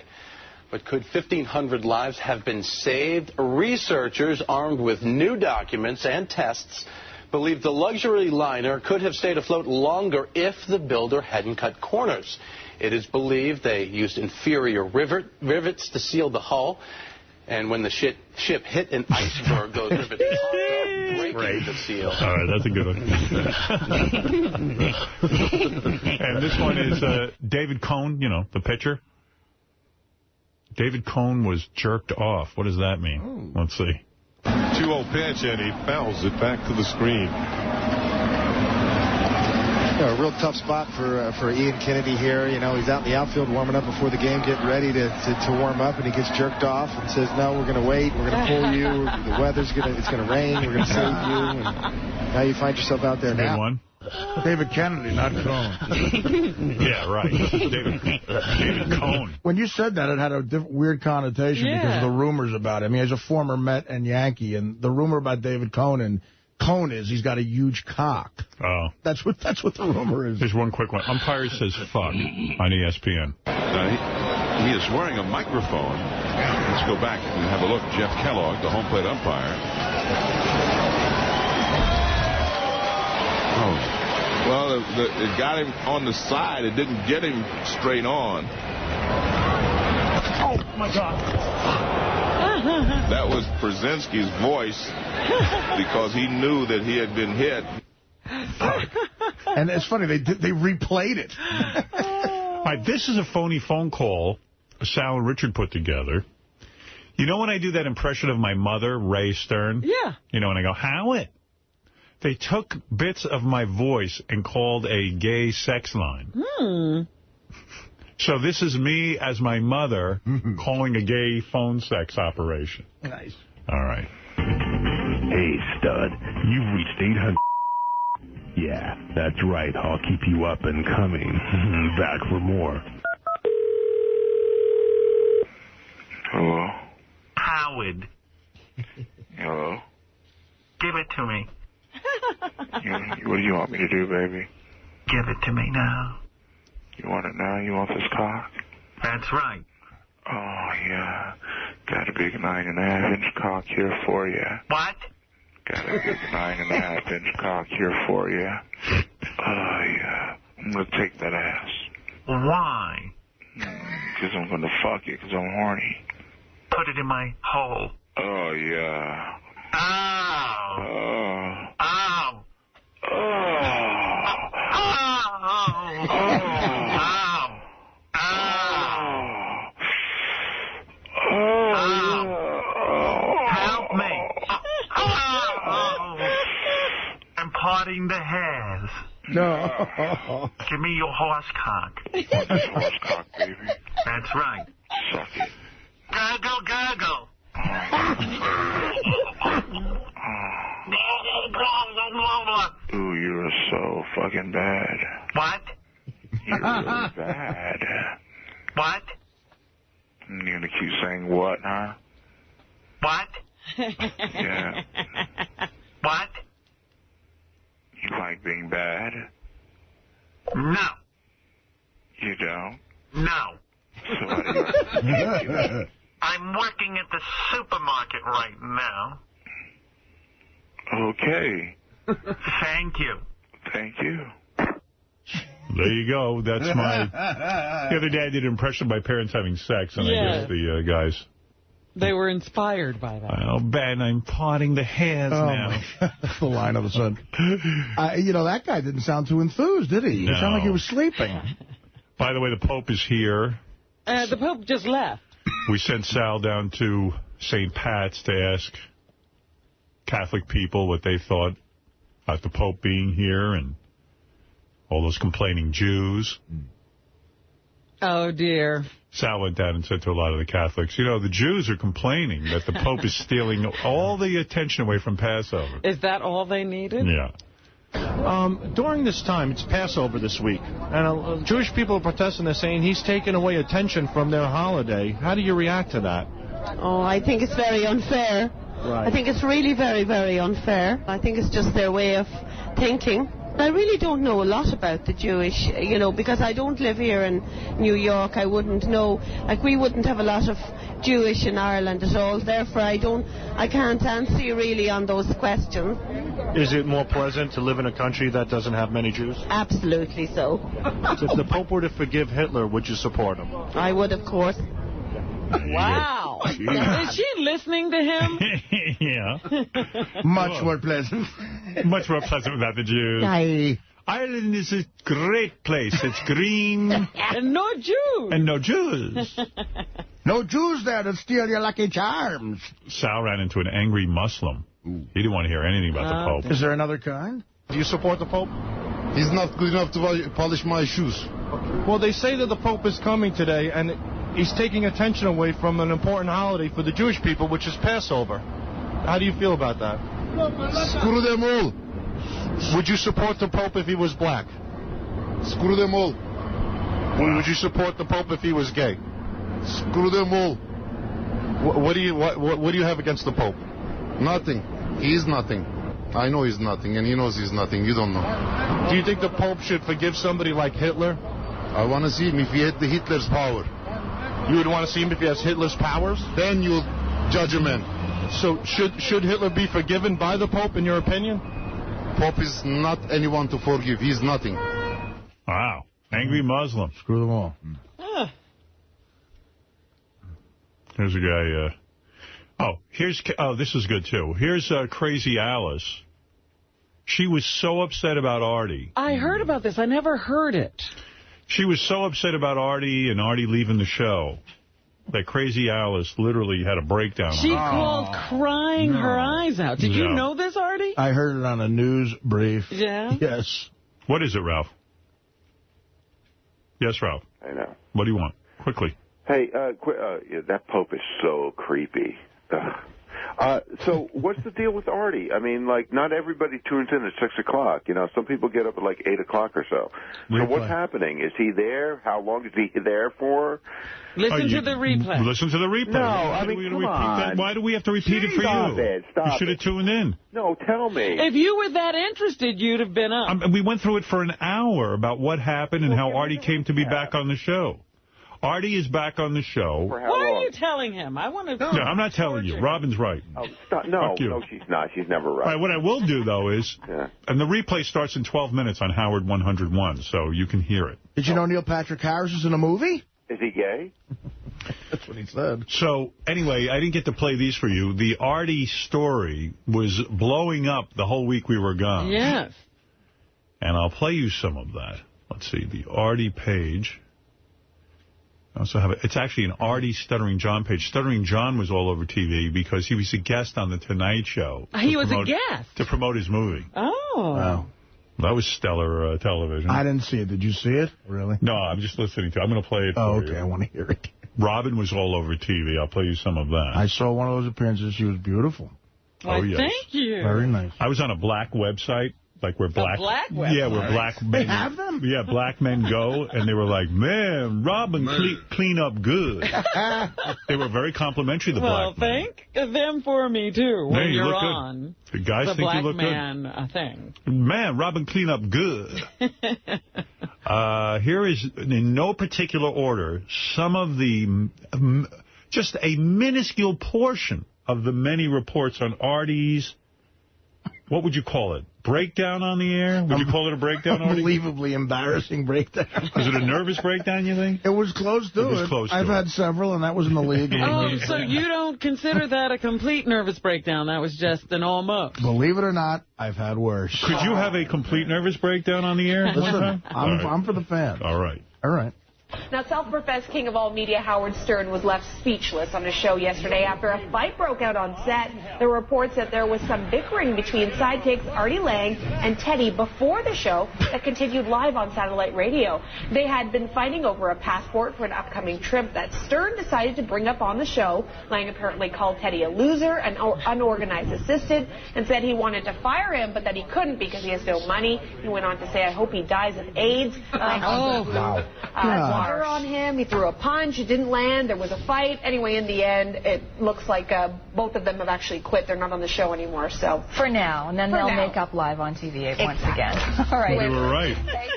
But could 1,500 lives have been saved? Researchers, armed with new documents and tests, believe the luxury liner could have stayed afloat longer if the builder hadn't cut corners. It is believed they used inferior rivets to seal the hull. And when the ship hit an iceberg, those rivets popped up, breaking the seal. All right, that's a good one. And this one is David Cone, you know, the pitcher. David Cone was jerked off. What does that mean? Let's see. 2-0 pitch, and he fouls it back to the screen. A real tough spot for Ian Kennedy here. You know, he's out in the outfield warming up before the game, getting ready to warm up, and he gets jerked off and says, "No, we're going to wait. We're going to pull you. The weather's going to rain. We're going to save you." And now you find yourself out there now. One. David Kennedy, not Cone. Yeah, right. David Cone. When you said that, it had a weird connotation because of the rumors about him. He has a former Met and Yankee, and the rumor about David Cone is he's got a huge cock. Oh. That's what the rumor is. Here's one quick one. Umpire says fuck on ESPN. He is wearing a microphone. Let's go back and have a look. Jeff Kellogg, the home plate umpire. Oh. Well, it got him on the side. It didn't get him straight on. Oh, my God. That was Brzezinski's voice because he knew that he had been hit. And it's funny, they replayed it. All right, this is a phony phone call Sal and Richard put together. You know when I do that impression of my mother, Ray Stern? Yeah. You know, when I go, Howard? They took bits of my voice and called a gay sex line. So this is me as my mother calling a gay phone sex operation. Nice. All right. Hey, stud, you've reached 800. Yeah, that's right. I'll keep you up and coming. Back for more. Hello? Howard. Hello? Give it to me. What do you want me to do, baby? Give it to me now. You want it now? You want this cock? That's right. Oh, yeah. Got a big 9.5-inch cock here for you. What? Got a big 9.5-inch cock here for you. Oh, yeah. I'm going to take that ass. Why? Because I'm going to fuck it, because I'm horny. Put it in my hole. Oh, yeah. Ow. Oh. Ow. Oh. Ow. Ow. Ow. Help me. I'm parting the hairs. No. Give me your horse cock. Horse cock, baby. That's right. Suck it. Gurgle, gurgle. Ooh, you're so fucking bad. What? You're really bad. What? You're gonna keep saying what, huh? What? Yeah. What? You like being bad? No. You don't? No. So what do you I'm working at the supermarket right now. Okay. Thank you. Thank you. There you go. That's my... The other day I did an impression of my parents having sex, and I guess the guys... They were inspired by that. Oh, Ben, I'm parting the hairs now. That's the line of the sun. You know, that guy didn't sound too enthused, did he? No. He sounded like he was sleeping. By the way, the Pope is here. The Pope just left. We sent Sal down to St. Pat's to ask Catholic people what they thought about the Pope being here and all those complaining Jews. Oh, dear. Sal went down and said to a lot of the Catholics, you know, the Jews are complaining that the Pope is stealing all the attention away from Passover. Is that all they needed? Yeah. During this time, it's Passover this week, and Jewish people are protesting. They're saying he's taking away attention from their holiday. How do you react to that? Oh, I think it's very unfair. Right. I think it's really very, very unfair. I think it's just their way of thinking. I really don't know a lot about the Jewish, because I don't live here in New York. I wouldn't know. Like, we wouldn't have a lot of Jewish in Ireland at all. Therefore, I can't answer you really on those questions. Is it more pleasant to live in a country that doesn't have many Jews? Absolutely so. If the Pope were to forgive Hitler, would you support him? I would, of course. Wow. Is she listening to him? Yeah. Much more pleasant. Much more pleasant without the Jews. Aye. Ireland is a great place. It's green. And no Jews. And no Jews. No Jews there to steal your Lucky Charms. Sal ran into an angry Muslim. He didn't want to hear anything about the Pope. Is there another kind? Do you support the Pope? He's not good enough to polish my shoes. Well, they say that the Pope is coming today, and he's taking attention away from an important holiday for the Jewish people, which is Passover. How do you feel about that? Screw them all. Would you support the Pope if he was black? Screw them all. Would you support the Pope if he was gay? Screw them all. What do you have against the Pope? Nothing. He is nothing. I know he's nothing, and he knows he's nothing. You don't know. Do you think the Pope should forgive somebody like Hitler? I want to see him if he had Hitler's power. You would want to see him if he has Hitler's powers? Then you'll judge a man. So should Hitler be forgiven by the Pope, in your opinion? Pope is not anyone to forgive. He's nothing. Wow. Angry Muslim. Screw them all. Here's a guy. This is good, too. Here's Crazy Alice. She was so upset about Artie. I heard about this. I never heard it. She was so upset about Artie and Artie leaving the show that Crazy Alice literally had a breakdown. She called crying her eyes out. Did you know this, Artie? I heard it on a news brief. Yeah? Yes. What is it, Ralph? Yes, Ralph. I know. What do you want? Quickly. Hey, that Pope is so creepy. So what's the deal with Artie? I mean, like, not everybody tunes in at 6 o'clock. Some people get up at like 8 o'clock or so. So what's happening? Is he there? How long is he there for? Listen to the replay. Listen to the replay. No, I mean, come on. Why do we have to repeat it for you? Stop You should have tuned in. No, tell me. If you were that interested, you'd have been up. We went through it for an hour about what happened and how Artie came to be back on the show. Artie is back on the show. Why are you telling him? I want to... No, I'm not telling you. Robin's right. Oh, stop. No, she's not. She's never right. All right, what I will do, though, is... And the replay starts in 12 minutes on Howard 101, so you can hear it. Did you know Neil Patrick Harris is in a movie? Is he gay? That's what he said. So, anyway, I didn't get to play these for you. The Artie story was blowing up the whole week we were gone. Yes. And I'll play you some of that. Let's see, the Artie page... I also have it's actually an Artie Stuttering John page. Stuttering John was all over TV because he was a guest on The Tonight Show. He was a guest? To promote his movie. Oh. Wow. That was stellar television. I didn't see it. Did you see it? Really? No, I'm just listening to it. I'm going to play it for you. I want to hear it. Robin was all over TV. I'll play you some of that. I saw one of those appearances. She was beautiful. Oh, yes. Thank you. Very nice. I was on a black website. Like where black website? Yeah, where black men... They have them? Yeah, black men go, and they were like, man, Robin clean up good. They were very complimentary, the black men. Well, thank them for me, too, when you're look on good. The guys think you look good. The black man thing. Man, Robin clean up good. Here is, in no particular order, some of the... just a minuscule portion of the many reports on Artie's... What would you call it? Breakdown on the air? Would you call it a breakdown, Artie? Unbelievably embarrassing breakdown. Was it a nervous breakdown, you think? It was close to it. Was close to I've had several, and that was in the league. So you don't consider that a complete nervous breakdown? That was just an almost. Believe it or not, I've had worse. Could you have a complete nervous breakdown on the air? Listen, I'm for the fans. All right. All right. Now, self-professed king of all media Howard Stern was left speechless on his show yesterday after a fight broke out on set. There were reports that there was some bickering between sidekicks Artie Lang and Teddy before the show that continued live on satellite radio. They had been fighting over a passport for an upcoming trip that Stern decided to bring up on the show. Lang apparently called Teddy a loser, an unorganized assistant, and said he wanted to fire him, but that he couldn't because he has no money. He went on to say, I hope he dies of AIDS. Wow. water on him. He threw a punch. It didn't land. There was a fight. Anyway, in the end, it looks like both of them have actually quit. They're not on the show anymore. So for now, and then they'll make up live on TV once again. All right. They were right.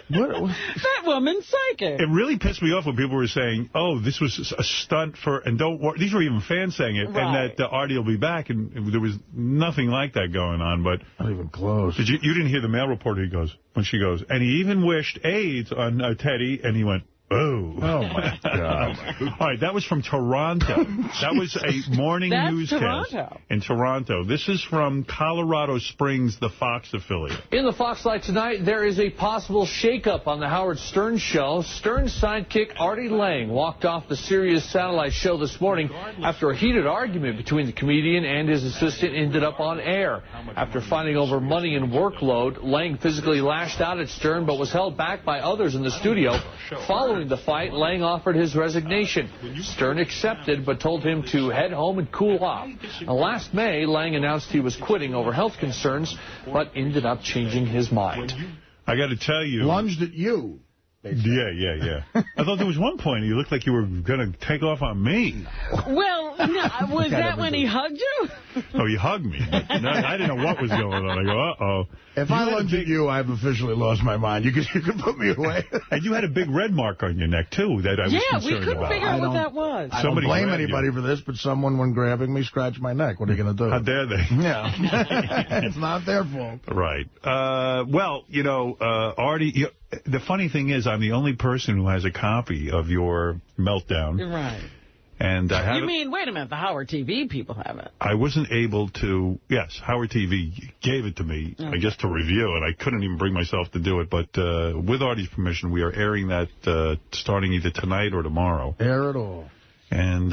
That woman's psychic. It really pissed me off when people were saying, "Oh, this was a stunt for," and these were even fans saying it, and that Artie will be back, and there was nothing like that going on. But not even close. You didn't hear the mail reporter? When she goes, and he even wished AIDS on Teddy, and he went, oh my God. All right, that was from Toronto. That was a morning newscast in Toronto. This is from Colorado Springs, the Fox affiliate. In the Fox Light tonight, there is a possible shakeup on the Howard Stern show. Stern's sidekick Artie Lange walked off the Sirius satellite show this morning after a heated argument between the comedian and his assistant ended up on air. After fighting over money and workload, Lange physically lashed out at Stern but was held back by others in the studio. Following the fight, Lange offered his resignation. Stern accepted but told him to head home and cool off. Now, last May, Lange announced he was quitting over health concerns but ended up changing his mind. I got to tell you. Lunged at you. Yeah. I thought there was one point you looked like you were going to take off on me. Well, no, was that when he hugged you? Oh, he hugged me. No, I didn't know what was going on. I go, uh-oh. If I lunged at you, I've officially lost my mind. You could put me away. And you had a big red mark on your neck, too, that I was concerned about. Yeah, we couldn't figure out what that was. I don't blame anybody for this, but someone, when grabbing me, scratched my neck. What are you going to do? How dare they? Yeah. It's not their fault. Right. Well, Artie... The funny thing is, I'm the only person who has a copy of your meltdown. Right. And I have You mean, wait a minute, the Howard TV people have it. I wasn't able to, yes, Howard TV gave it to me, I guess, to review, and I couldn't even bring myself to do it. But with Artie's permission, we are airing that starting either tonight or tomorrow. Air it all. And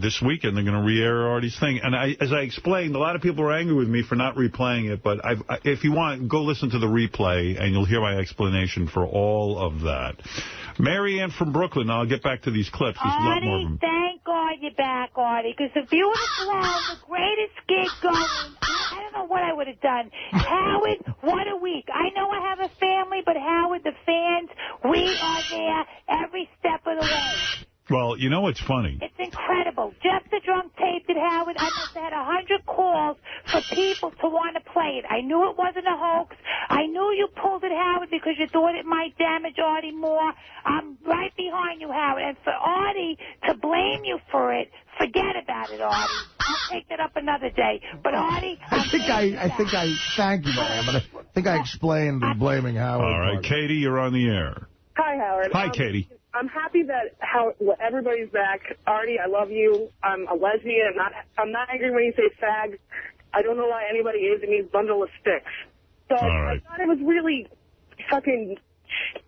this weekend, they're going to re-air Artie's thing. And as I explained, a lot of people are angry with me for not replaying it. But if you want, go listen to the replay, and you'll hear my explanation for all of that. Mary Ann from Brooklyn. I'll get back to these clips. There's a lot more of them. Thank God you're back, Artie, because if you would have allowed the greatest gig going, I don't know what I would have done. Howard, what a week. I know I have a family, but Howard, the fans, we are there every step of the way. Well, you know what's funny? It's incredible. Jeff the Drunk taped it, Howard. I must have had 100 calls for people to want to play it. I knew it wasn't a hoax. I knew you pulled it, Howard, because you thought it might damage Artie more. I'm right behind you, Howard. And for Artie to blame you for it, forget about it, Artie. I'll take that up another day. But Artie, I think I thank you, Diane, but I think I explained the blaming Howard. All right, Katie, you're on the air. Hi, Howard. Hi, Katie. I'm happy that everybody's back. Artie, I love you. I'm a lesbian. I'm not angry when you say fag. I don't know why anybody is. It means bundle of sticks. So I thought it was really fucking,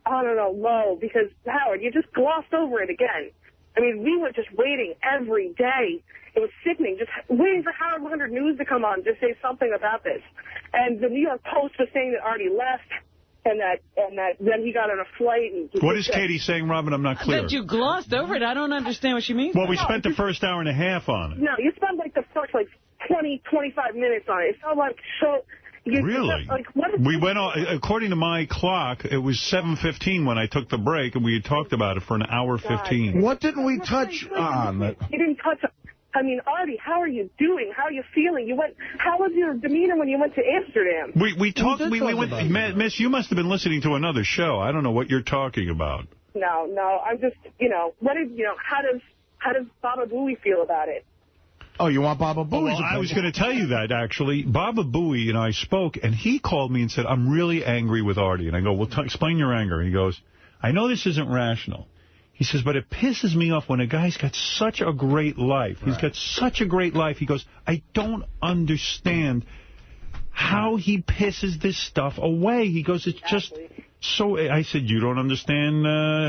I don't know, low, because, Howard, you just glossed over it again. I mean, we were just waiting every day. It was sickening, just waiting for Howard 100 News to come on to say something about this. And the New York Post was saying that Artie left. And that then he got on a flight. And what is Katie saying, Robin? I'm not clear. That you glossed over it. I don't understand what she means. Well, we spent the first hour and a half on it. No, you spent like the first 20, 25 minutes on it. It felt like so. Really? We went on, according to my clock, it was 7:15 when I took the break, and we had talked about it for an hour 15. What didn't we touch on? You didn't touch on. I mean, Artie, how are you doing? How are you feeling? How was your demeanor when you went to Amsterdam? We talked. We went. Miss, you must have been listening to another show. I don't know what you're talking about. No. I'm just, how does Baba Booey feel about it? Oh, you want Baba Booey? Well, I was going to tell you that, actually. Baba Booey and I spoke, and he called me and said, I'm really angry with Artie. And I go, well, explain your anger. And he goes, I know this isn't rational. He says, but it pisses me off when a guy's got such a great life. He's got such a great life. He goes, I don't understand how he pisses this stuff away. He goes, it's just so... I said, you don't understand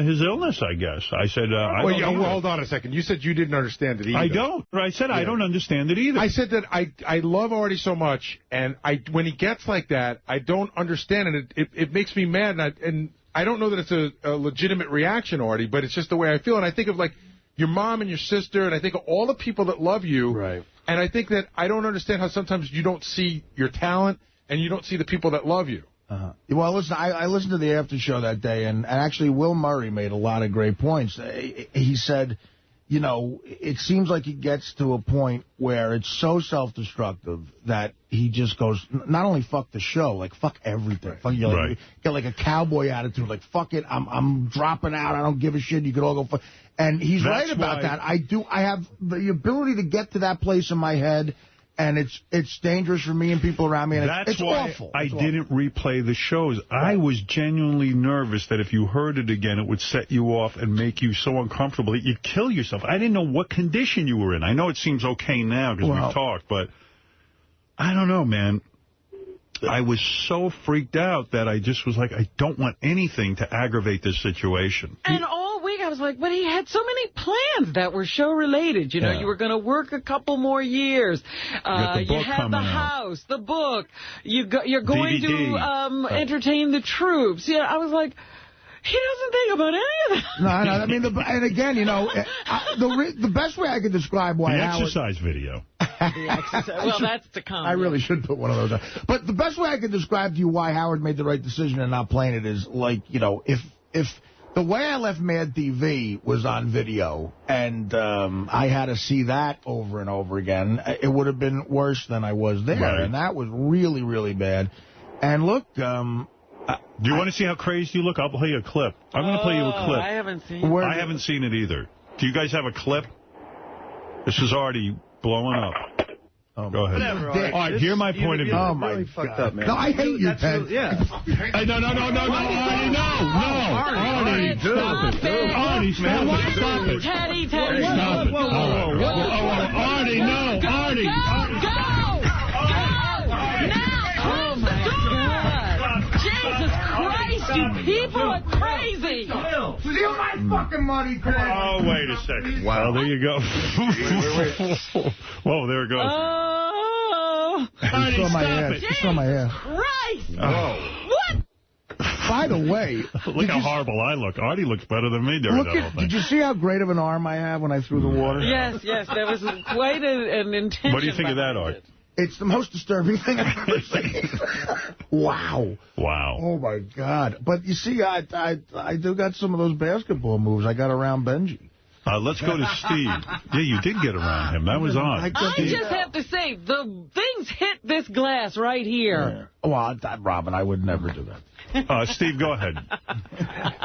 his illness, I guess. I said, hold on a second. You said you didn't understand it either. I don't. I said, I don't understand it either. I said that I love Artie so much, and when he gets like that, I don't understand it. It makes me mad, and I don't know that it's a legitimate reaction, Artie, but it's just the way I feel. And I think of, your mom and your sister, and I think of all the people that love you. Right. And I think that I don't understand how sometimes you don't see your talent and you don't see the people that love you. Well, listen, I listened to the after show that day, and actually Will Murray made a lot of great points. He said, you know, it seems like he gets to a point where it's so self-destructive that he just goes, not only fuck the show, like fuck everything. Fuck, you know, like, get like a cowboy attitude, like fuck it, I'm dropping out, I don't give a shit, you can all go fuck. And he's right about that. I have the ability to get to that place in my head, and it's dangerous for me and people around me, and it's awful. I didn't replay the shows. I was genuinely nervous that if you heard it again, it would set you off and make you so uncomfortable that you'd kill yourself. I didn't know what condition you were in. I know it seems okay now because we've talked, but I don't know, man. I was so freaked out that I just was like, I don't want anything to aggravate this situation. And all week I was like, but he had so many plans that were show-related. You know, you were going to work a couple more years. You had the house, the book. You're going to entertain the troops. Yeah, I was like, he doesn't think about any of that. No, I mean, and again, you know, the best way I could describe why the exercise video. Well, that's to come. I really should put one of those on. But the best way I could describe to you why Howard made the right decision in not playing it is, like, you know, if the way I left Mad TV was on video and I had to see that over and over again, it would have been worse than I was there. Right. And that was really, really bad. And look, do you want to see how crazy you look? I'll play you a clip. I'm going to play you a clip. I haven't seen it. I haven't seen it either. Do you guys have a clip? This is already blowing up. Oh, go ahead. Whatever, all right, hear my point of view. Oh, my really fucked up, man. No, I hate you, Ted. Yeah. Hey, no, Artie, Artie, stop it. Artie, stop it. Teddy. Stop it. Whoa. Artie, no. Artie. Go. Oh, my God. Jesus Christ, you people are crazy. Steal my fucking money, Ted. Oh, wait a second. Wow, there you go. Wait. Whoa, there it goes. Oh. Artie, stop it. You saw my hair. Christ. Whoa. What? By the way, look how horrible I look. Artie looks better than me during that whole thing. Did you see how great of an arm I have when I threw the water? Yes, there was quite an intention. What do you think of that, Art? It's the most disturbing thing I've ever seen. Wow. Oh, my God. But you see, I do got some of those basketball moves. I got around Benji. Let's go to Steve. Yeah, you did get around him. That was on. I just have to say, the things hit this glass right here. Yeah. Well, Robin, I would never do that. Steve, go ahead.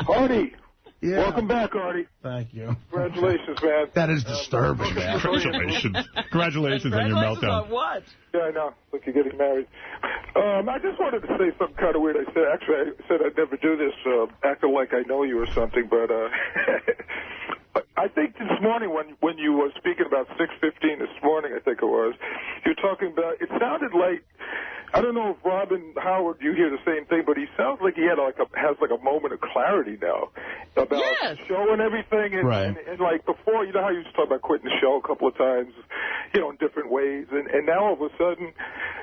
Artie. Yeah. Welcome back, Artie. Thank you. Congratulations, man. That is disturbing, man. Congratulations on your meltdown. On what? Yeah, I know. Look, you're getting married. I just wanted to say something kind of weird. I said I'd never do this, acting like I know you or something, but I think this morning when you were speaking about 6:15 this morning, I think it was, you were talking about, it sounded like, I don't know if Robin Howard, you hear the same thing, but he sounds like he has a moment of clarity now about the show and everything. And, and like before, you know how you used to talk about quitting the show a couple of times, you know, in different ways. And now all of a sudden,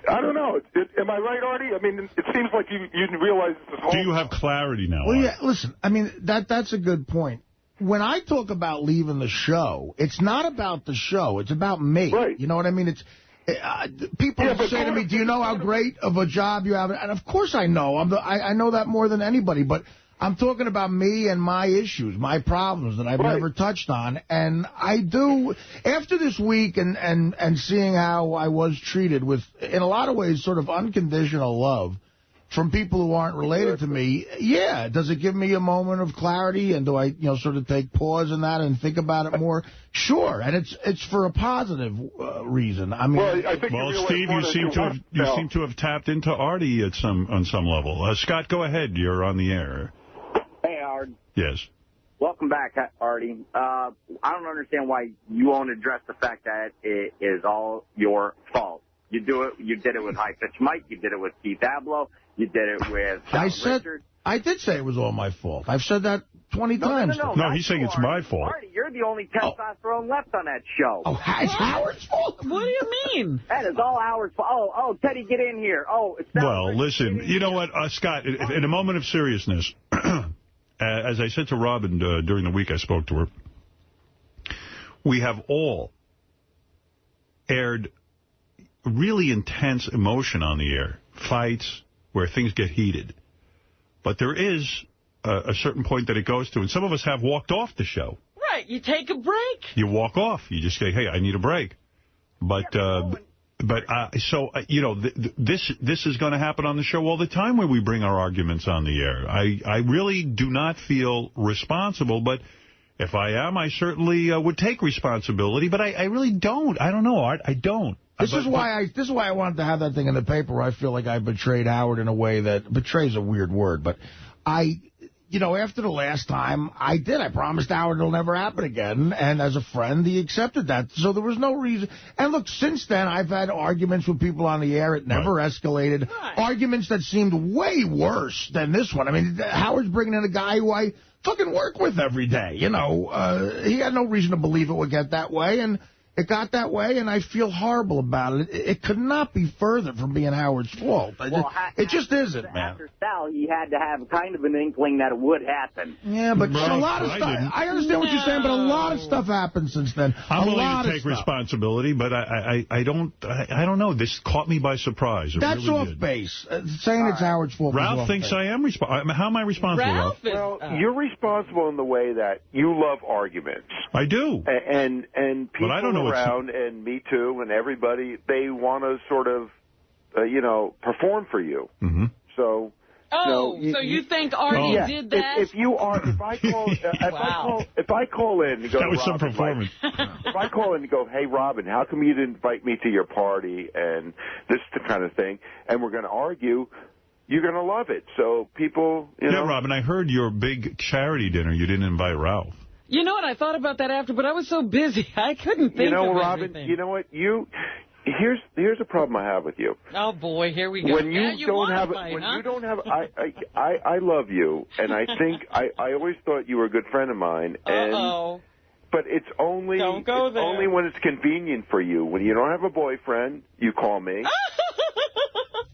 I don't know. Am I right, Artie? I mean, it seems like you realize this whole... Do you have clarity now, Well, Artie? yeah, listen, I mean, that's a good point. When I talk about leaving the show, it's not about the show. It's about me. Right. You know what I mean? It's... people say to me, do you know how great of a job you have? And of course I know. I know that more than anybody. But I'm talking about me and my issues, my problems that I've never touched on. And I do, after this week and seeing how I was treated with, in a lot of ways, sort of unconditional love from people who aren't related to me, yeah, does it give me a moment of clarity? And do I, sort of take pause in that and think about it more? Sure, and it's for a positive reason. I mean, Steve, you seem to have tapped into Artie on some level. Scott, go ahead. You're on the air. Hey, Howard. Yes. Welcome back, Artie. I don't understand why you won't address the fact that it is all your fault. You did it with High Pitch Mike. You did it with Keith Abloh. You did it with Richard. I did say it was all my fault. I've said that 20 times. No, he's saying it's my fault. Artie, you're the only testosterone left on that show. Oh, it's Howard's fault? What do you mean? That is all Howard's fault. Oh, Teddy, get in here. Oh, it's well, listen, you know what, Scott, in a moment of seriousness, as I said to Robin during the week I spoke to her, we have all aired really intense emotion on the air. Fights, where things get heated. But there is a certain point that it goes to, and some of us have walked off the show. Right, you take a break. You walk off. You just say, hey, I need a break. But you know, this is going to happen on the show all the time where we bring our arguments on the air. I really do not feel responsible, but if I am, I certainly would take responsibility, but I really don't. I don't know, Art. I don't. This is why I wanted to have that thing in the paper where I feel like I betrayed Howard in a way that, betray's a weird word, but you know, after the last time, I promised Howard it'll never happen again, and as a friend, he accepted that. So there was no reason. And look, since then, I've had arguments with people on the air. It never escalated. Right. Arguments that seemed way worse than this one. I mean, Howard's bringing in a guy who I fucking work with every day. You know, he had no reason to believe it would get that way, and it got that way, and I feel horrible about it. It could not be further from being Howard's fault. It just isn't, man. After Sal, he had to have kind of an inkling that it would happen. Yeah, but a lot of stuff. I understand what you're saying, but a lot of stuff happened since then. I'm willing to take responsibility, but I don't know. This caught me by surprise. That's really off base. Saying it's Howard's fault. Ralph thinks I am responsible. How am I responsible, Ralph? Well, you're responsible in the way that you love arguments. I do. And people but I don't know around, and me too, and everybody, they want to sort of, you know, perform for you. Mm-hmm. So... Oh, so you think Artie did that? If I call in and go, that was some performance. If I call in and go, hey, Robin, how come you didn't invite me to your party and this kind of thing, and we're going to argue, you're going to love it. So people, you know. Yeah, Robin, I heard your big charity dinner. You didn't invite Ralph. You know what? I thought about that after, but I was so busy. I couldn't think of Robin, everything. You know what? Here's a problem I have with you. Oh boy, here we go. When you don't have, I love you, and I think I always thought you were a good friend of mine. And, but it's only only when it's convenient for you. When you don't have a boyfriend, you call me.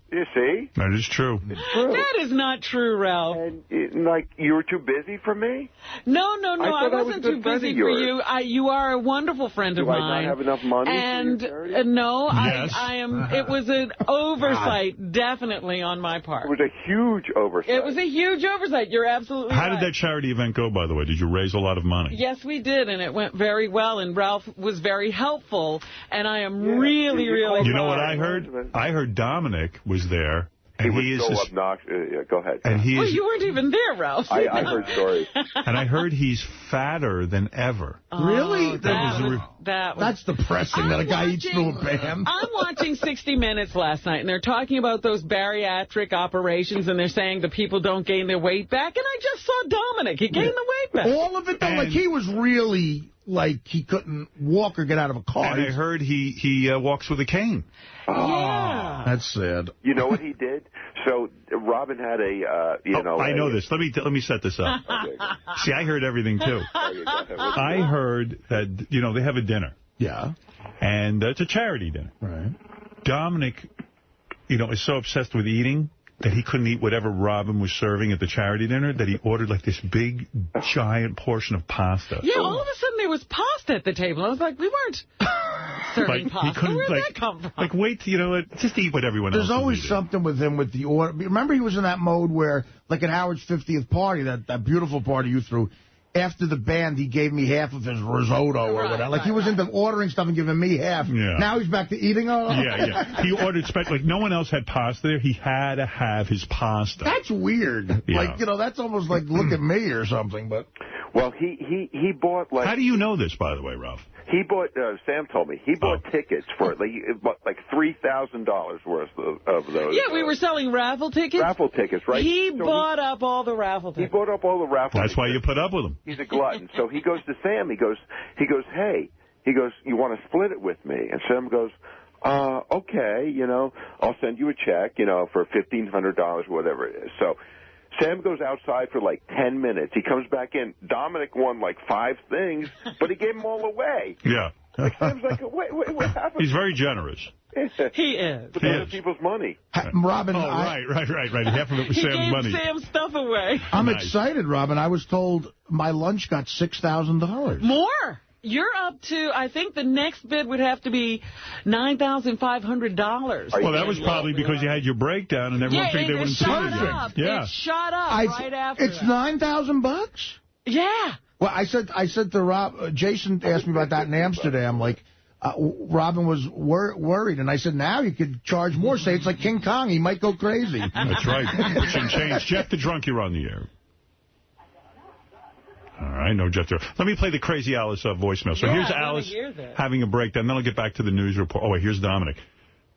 You see? That is true. It's true. That is not true, Ralph. And, like, you were too busy for me? No, I wasn't too busy for you. You are a wonderful friend of mine. Do I not have enough money and for your charity? No, yes. I am. It was an oversight, definitely, on my part. It was a huge oversight. It was a huge oversight. You're absolutely right. How did that charity event go, by the way? Did you raise a lot of money? Yes, we did, and it went very well, and Ralph was very helpful, and I am really You know what I heard? I heard Dominic was there. And he was so obnoxious. Go ahead. And you weren't even there, Ralph. I heard stories. And I heard he's fatter than ever. Really? That's depressing that a guy eats through a band. I'm watching 60 Minutes last night, and they're talking about those bariatric operations, and they're saying the people don't gain their weight back. And I just saw Dominic. He gained the weight back. All of it, though, like he was really... like he couldn't walk or get out of a car. And I heard he walks with a cane. Yeah. That's sad. You know what he did? So Robin had a, I know this. Let me set this up. Okay. See, I heard everything, too. I heard that, they have a dinner. Yeah. And it's a charity dinner. Right. Dominic, is so obsessed with eating that he couldn't eat whatever Robin was serving at the charity dinner, that he ordered like this big, giant portion of pasta. Yeah, all of a sudden there was pasta at the table. I was like, we weren't serving pasta. Where did that come from? Like, wait, just eat what everyone else is. There's always something with him with the order. Remember he was in that mode where, like at Howard's 50th party, that beautiful party you threw, after the band, he gave me half of his risotto or whatever. Like, he was into ordering stuff and giving me half. Yeah. Now he's back to eating all of it. Yeah. He ordered like no one else had pasta there. He had to have his pasta. That's weird. Yeah. Like, that's almost like look at me or something. But well, he bought like... How do you know this, by the way, Ralph? He bought, Sam told me, he bought tickets for like $3,000 worth of those. Yeah, we were selling raffle tickets. Raffle tickets, right? He bought up all the raffle tickets. He bought up all the raffle tickets. That's why you put up with him. He's a glutton. So he goes to Sam, he goes, hey, you want to split it with me? And Sam goes, okay, I'll send you a check, for $1,500, whatever it is. So Sam goes outside for like 10 minutes. He comes back in. Dominic won like 5 things, but he gave them all away. Yeah. Like Sam's like, wait, what happened? He's very generous. He is. But those are people's money. Robin. Oh, right. Half of it was Sam's money. He gave Sam's stuff away. I'm excited, Robin. I was told my lunch got $6,000. More? you're up to, I think the next bid would have to be $9,500. Well, that was probably because you had your breakdown and everyone figured they wouldn't see it. Yeah, it shot up right after. It's $9,000? Yeah. Well, I said to Rob, Jason asked me about that in Amsterdam, like, Robin was worried, and I said, now you could charge more. Say it's like King Kong. He might go crazy. That's right. It should change. Jeff the Drunk, you're on the air. All right, no Jeff. Let me play the Crazy Alice voicemail. So here's Alice having a breakdown. Then I'll get back to the news report. Oh, wait, here's Dominic.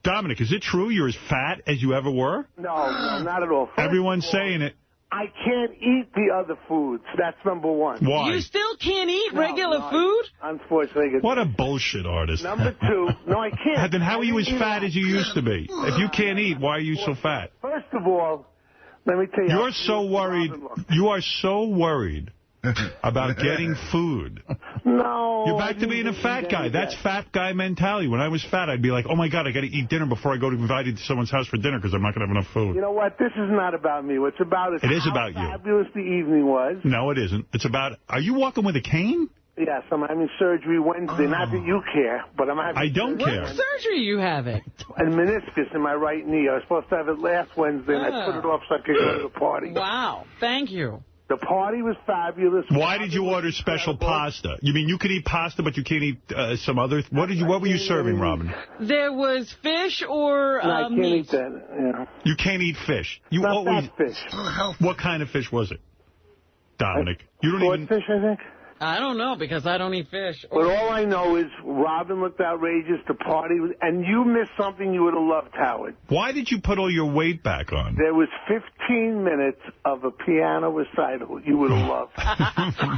Dominic, is it true you're as fat as you ever were? No, not at all. Everyone's saying it. I can't eat the other foods. That's number one. Why? You still can't eat regular food? Unfortunately. What a bullshit artist. Number two, no, I can't. Then how are you as fat as you used to be? If you can't eat, why are you so fat? First of all, let me tell you. You're so worried. You are so worried about getting food. No. You're back to being a fat guy. That's fat guy mentality. When I was fat, I'd be like, oh, my God, I got to eat dinner before I go to invited to someone's house for dinner because I'm not going to have enough food. You know what? This is not about me. What's about is it is how about you. Fabulous the evening was. No, it isn't. It's about, are you walking with a cane? Yes, I'm having surgery Wednesday. Not that you care, but I'm having I don't care. What surgery are you having? A meniscus in my right knee. I was supposed to have it last Wednesday, and I put it off so I could go to the party. Wow. Thank you. The party was fabulous. Why did you order special pasta? You mean you could eat pasta, but you can't eat some other? What were you serving, Robin? There was fish or no, I can't meat. eat that. Yeah. You can't eat fish. You Not always that fish. What kind of fish was it, Dominic? You don't even. Swordfish, I think. I don't know because I don't eat fish. But all I know is Robin looked outrageous. The party was, and you missed something you would have loved, Howard. Why did you put all your weight back on? There was 15 minutes of a piano recital you would have loved.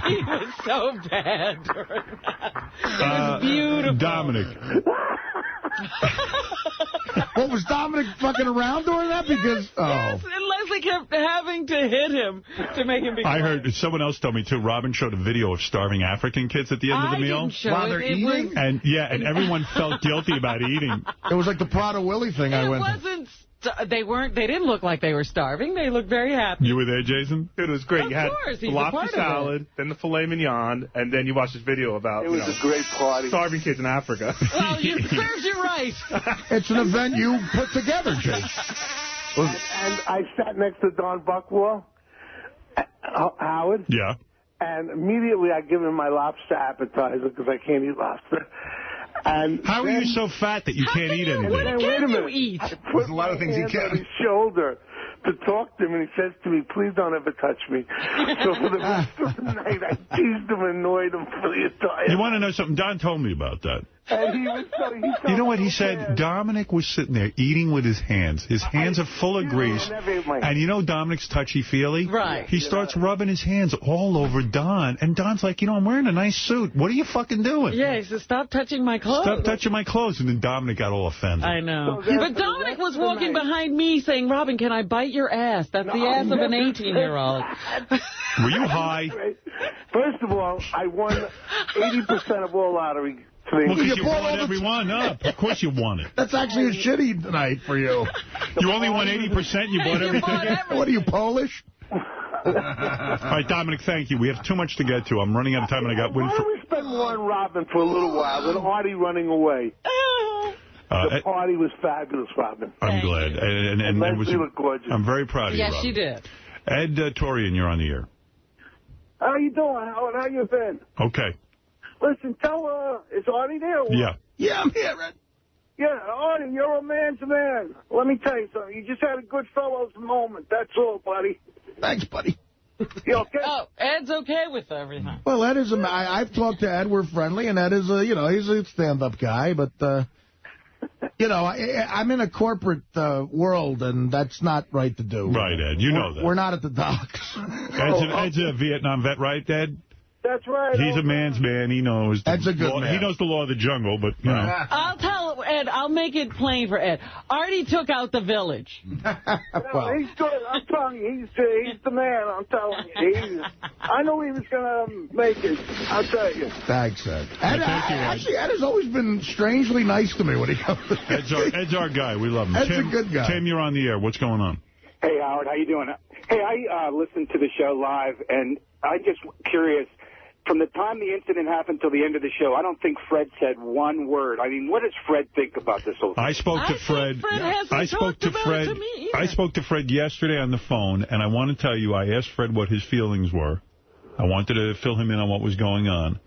He was so bad during that. It was beautiful. Dominic. What, was Dominic fucking around during that? Because, yes, and Leslie kept having to hit him to make him be quiet. I heard, someone else told me, too, Robin showed a video of starving African kids at the end of the meal. While they're eating? And everyone felt guilty about eating. It was like the Prada Willie thing I went to. They didn't look like they were starving. They looked very happy. You were there, Jason? It was great. Of you had course, the he's lobster a part salad, then the filet mignon, and then you watched this video about it was a great party. Starving kids in Africa. Well, you served you right. It's an event you put together, Jake. And I sat next to Don Buckwell, Howard. Yeah. And immediately I give him my lobster appetizer because I can't eat lobster. And how are you so fat that you can't eat anything? What can you eat? I put a lot of things he can't. On his shoulder to talk to him, and he says to me, please don't ever touch me. So for the rest of the night, I teased him and annoyed him for the entire You want to know something? Don told me about that. And he was so you know what he said? Dominic was sitting there eating with his hands. His hands are full of grease. And you know Dominic's touchy-feely? Right. He starts rubbing his hands all over Don. And Don's like, I'm wearing a nice suit. What are you fucking doing? Yeah, he said, stop touching my clothes. Stop touching my clothes. And then Dominic got all offended. I know. But Dominic was walking behind me saying, Robin, can I bite your ass? That's the ass of an 18-year-old. Were you high? First of all, I won 80% of all lottery. Well, because you won everyone up. Of course you won it. That's actually a shitty night for you. You only won 80%? You bought everything? What are you, Polish? All right, Dominic, thank you. We have too much to get to. I'm running out of time, and I got... Why don't we spend more on Robin for a little while with Artie running away? The party was fabulous, Robin. I'm glad. And it was, looked gorgeous. I'm very proud of you, Yes, Robin. she did. Ed Torian, you're on the air. How you doing, Howard? How you been? Okay. Listen, is Artie there? Yeah. Yeah, I'm here, Ed. Yeah, Artie, you're a man's man. Let me tell you something. You just had a good fellow's moment. That's all, buddy. Thanks, buddy. You okay? Oh, Ed's okay with everything. Well, Ed is I've talked to Ed. We're friendly, and Ed is he's a stand-up guy, but I'm in a corporate world, and that's not right to do. Right, Ed. You know that. We're not at the docks. Ed's a Vietnam vet, right, Ed? That's right. He's a man's man. He knows. That's a good man. He knows the law of the jungle, but, I'll tell Ed. I'll make it plain for Ed. Artie took out the village. Well, he's good. I'm telling you, he's the man. I'm telling you. I know he was going to make it. I'll tell you. Thanks, Ed. Actually, Ed has always been strangely nice to me when he comes to Ed's our guy. We love him. Ed's a good guy. Tim, you're on the air. What's going on? Hey, Howard. How you doing? Hey, I listened to the show live, and I'm just curious. from the time the incident happened till the end of the show, I don't think Fred said one word. I mean, what does Fred think about this whole thing? I spoke to Fred. I spoke to Fred yesterday on the phone, and I want to tell you, I asked Fred what his feelings were. I wanted to fill him in on what was going on.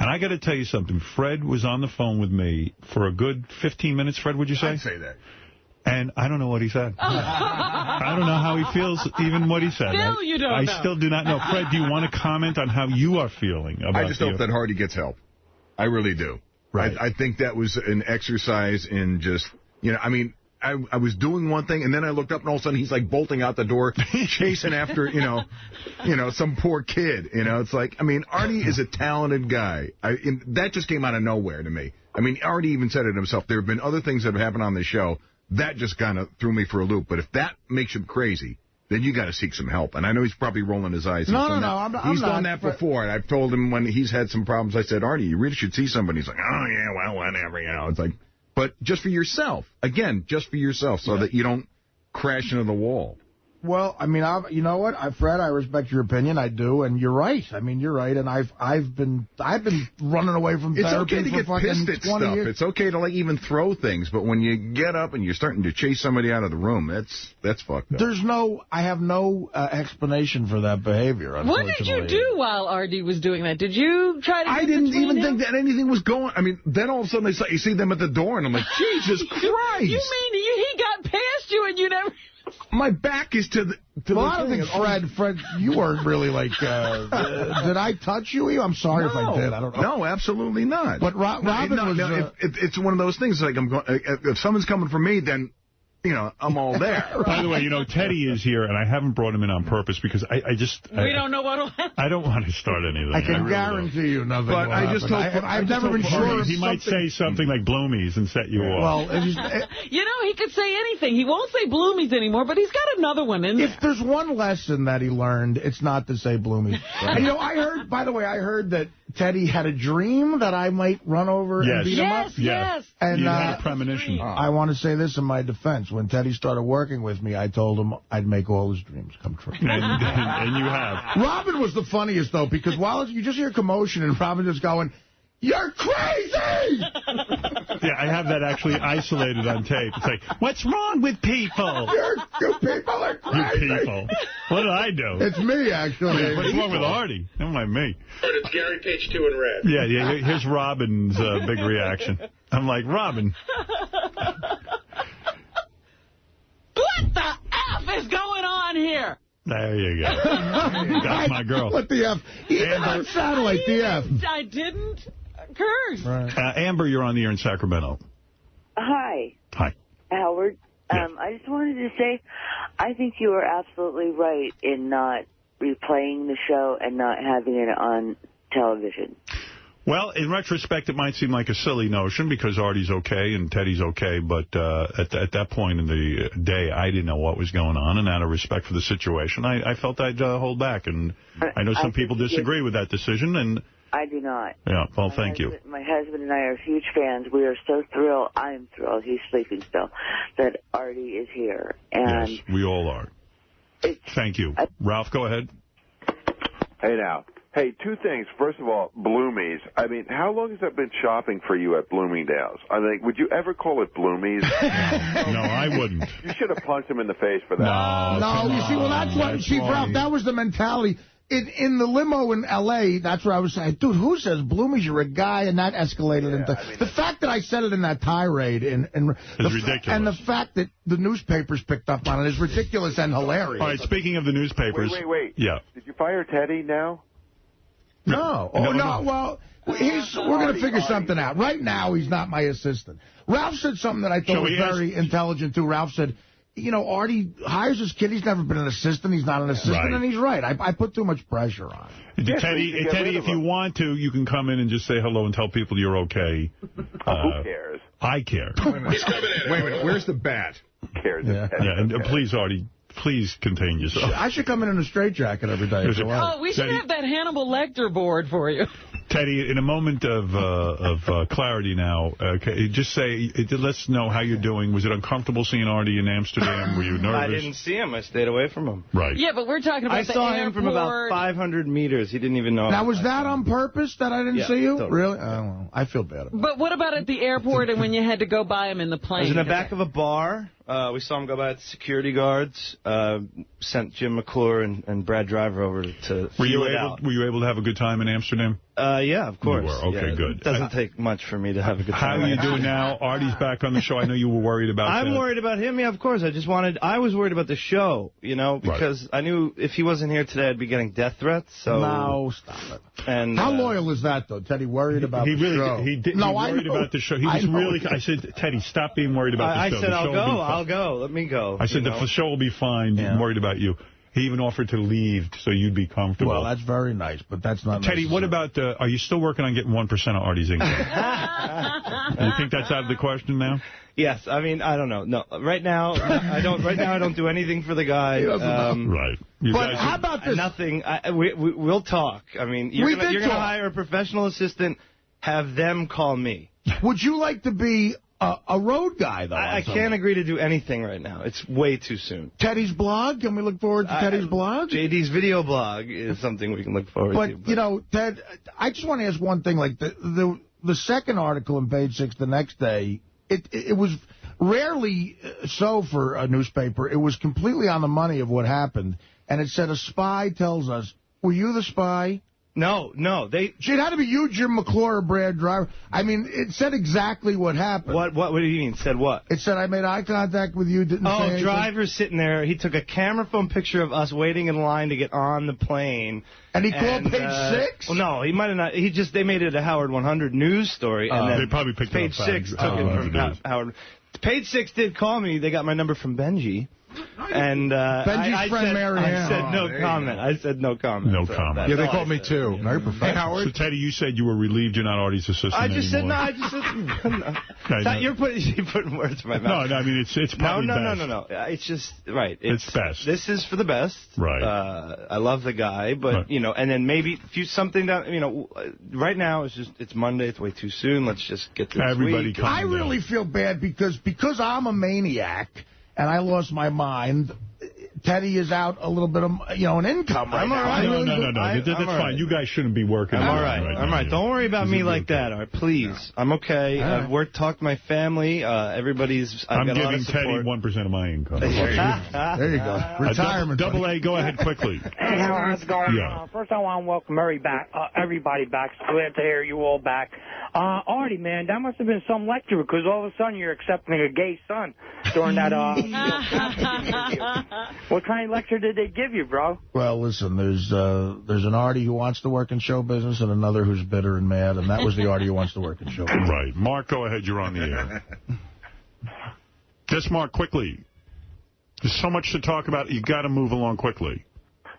And I got to tell you something. Fred was on the phone with me for a good 15 minutes, Fred, would you say? I'd say that. And I don't know what he said. I don't know how he feels, even what he said. Still, you don't know. I still do not know. Fred, do you want to comment on how you are feeling about I just hope that Hardy gets help. I really do. Right. I think that was an exercise in just, I mean, I was doing one thing, and then I looked up, and all of a sudden he's like bolting out the door, chasing after, some poor kid. It's like, I mean, Artie is a talented guy. That just came out of nowhere to me. I mean, Artie even said it himself. There have been other things that have happened on the show. That just kind of threw me for a loop. But if that makes him crazy, then you got to seek some help. And I know he's probably rolling his eyes. No, He's done that before. And I've told him when he's had some problems, I said, Artie, you really should see somebody. He's like, oh, yeah, well, whatever, It's like, but just for yourself. Again, just for yourself so that you don't crash into the wall. Well, I mean, you know what, Fred, I respect your opinion. I do, and you're right. I mean, you're right, and I've been running away from therapy. It's okay to get pissed at stuff. Years. It's okay to even throw things, but when you get up and you're starting to chase somebody out of the room, that's fucked up. I have no explanation for that behavior. What did you do while Artie was doing that? Did you try to? I didn't even think that anything was going. I mean, then all of a sudden you see them at the door, and I'm like, Jesus Christ! You mean he got past you and you never? My back is to the well, I don't think, Fred, you weren't really like, did I touch you? I'm sorry if I did. I don't know. No, absolutely not. But Robin was... it's one of those things, like, if someone's coming for me, then... I'm all there. By the way, Teddy is here, and I haven't brought him in on purpose because I just... We don't know what will happen. I don't want to start anything. I can guarantee you nothing but will I just hope... I've never been sure he might say something like Bloomies and set you off. Well, he could say anything. He won't say Bloomies anymore, but he's got another one in there. If there's one lesson that he learned, it's not to say Bloomies. Right. And, I heard that Teddy had a dream that I might run over and beat him up. Yes. And, you had a premonition. I want to say this in my defense. When Teddy started working with me, I told him I'd make all his dreams come true. And you have. Robin was the funniest, though, because while you just hear commotion and Robin just going, "You're crazy!" Yeah, I have that actually isolated on tape. It's like, what's wrong with people? You people are crazy. You people. What did I do? It's me, actually. Yeah, what's wrong with Artie? Never mind me. It's Gary Page 2 in red. Yeah, here's Robin's big reaction. I'm like, Robin. What the F is going on here? There you go. That's my girl. What the F? Even on satellite, the F. I didn't curse. Right. Amber, you're on the air in Sacramento. Hi. Hi. Howard. Yes. I just wanted to say, I think you are absolutely right in not replaying the show and not having it on television. Well, in retrospect, it might seem like a silly notion because Artie's okay and Teddy's okay, but at that point in the day, I didn't know what was going on, and out of respect for the situation, I felt I'd hold back. And I know some people disagree with that decision, and I do not. Yeah, well, thank you. My husband and I are huge fans. We are so thrilled. I am thrilled. He's sleeping still. That Artie is here. And yes, we all are. Thank you. Ralph, go ahead. Hey, now. Hey, two things. First of all, Bloomies. I mean, how long has that been shopping for you at Bloomingdale's? I mean, would you ever call it Bloomies? No, I wouldn't. You should have punched him in the face for that. No, you see, well, that's what, see, Ralph, that was the mentality. In the limo in L.A., that's where I was saying, dude, who says Bloomies? You're a guy, and that escalated into... the fact that I said it in that tirade... It's ridiculous. And the fact that the newspapers picked up on it is ridiculous and hilarious. All right, speaking of the newspapers... Wait. Yeah. Did you fire Teddy now? No. Well, we're going to figure something out. Right now, he's not my assistant. Ralph said something that I thought was very intelligent, too. Ralph said... Artie hires his kid. He's never been an assistant. He's not an assistant, and he's right. I put too much pressure on him. Teddy, if you want to, you can come in and just say hello and tell people you're okay. Who cares? I care. Wait a minute. Where's the bat? Who cares? Yeah, and please, Artie, please contain yourself. I should come in a straitjacket every day. We should have that Hannibal Lecter board for you. Teddy, in a moment of clarity now, just say, let us know how you're doing. Was it uncomfortable seeing Artie in Amsterdam? Were you nervous? I didn't see him. I stayed away from him. Right. Yeah, but we're talking about I saw him from about 500 meters. He didn't even know. Now, was that on purpose that I didn't see you? Totally. Really? I don't know. I feel bad about it. But what about at the airport and when you had to go by him in the plane? I was in the back of a bar. We saw him go by the security guards. Sent Jim McClure and Brad Driver over to Were you able to have a good time in Amsterdam? Yeah, of course. You were. Okay, good. It doesn't take much for me to have a good time. How are you doing now? Artie's back on the show. I know you were worried about that. I'm worried about him. Yeah, of course. I was worried about the show, because I knew if he wasn't here today, I'd be getting death threats. So no, stop it. And how loyal is that, though? Teddy worried about the show. He worried about the show. He was really. I said, Teddy, stop being worried about the show. I said, I'll go. Let me go. I said, the show will be fine. Yeah. I'm worried about you. He even offered to leave so you'd be comfortable. Well, that's very nice, but that's not Teddy, necessary. what about, are you still working on getting 1% of Artie's income? You think that's out of the question now? Yes. I mean, I don't know. No, right now, I don't do anything for the guy. Right. But how about this? Nothing. We'll talk. I mean, you're going to hire a professional assistant, have them call me. Would you like to be a road guy, though? I can't agree to do anything right now. It's way too soon. Teddy's blog? Can we look forward to Teddy's blog? JD's video blog is something we can look forward to. But, Ted, I just want to ask one thing. Like, the second article in Page 6 the next day, it was rarely so for a newspaper. It was completely on the money of what happened. And it said, a spy tells us, were you the spy? No. It had to be you, Jim McClure, or Brad Driver. I mean, it said exactly what happened. What do you mean? Said what? It said, I made eye contact with you, didn't say anything. Driver's sitting there. He took a camera phone picture of us waiting in line to get on the plane. And he called Page 6? Well, no, he might have not. They made it a Howard 100 news story. And then they probably picked Page it up. Page 6 took it from Howard. Page 6 did call me. They got my number from Benji. And Benji's friend Mary Ann. I said no comment. I said no comment. No comment. Yeah, they called me too. Very professional. Hey, Howard. So, Teddy, you said you were relieved you're not Artie's assistant anymore. No. You're putting words in my mouth. No, I mean, it's probably best. No. It's just, right. It's best. This is for the best. Right. I love the guy, but, and then maybe something down, right now it's Monday. It's way too soon. Let's just get to this week. I really feel bad because I'm a maniac and I lost my mind. Teddy is out a little bit of, an income right now. No. That's fine. You guys shouldn't be working. I'm all right. Don't worry about me like that, all right? Please. No. I'm okay. I've talked to my family. Everybody's... I'm giving Teddy 1% of my income. There you go. Retirement. Double A, go ahead quickly. Hey, how's it going? Yeah. First, I want to welcome everybody back. Glad to hear you all back. Artie, man, that must have been some lecture because all of a sudden you're accepting a gay son during that... What kind of lecture did they give you, bro? Well, listen, there's an Artie who wants to work in show business and another who's bitter and mad, and that was the Artie who wants to work in show business. Right. Mark, go ahead. You're on the air. Just, Mark, quickly. There's so much to talk about. You got to move along quickly.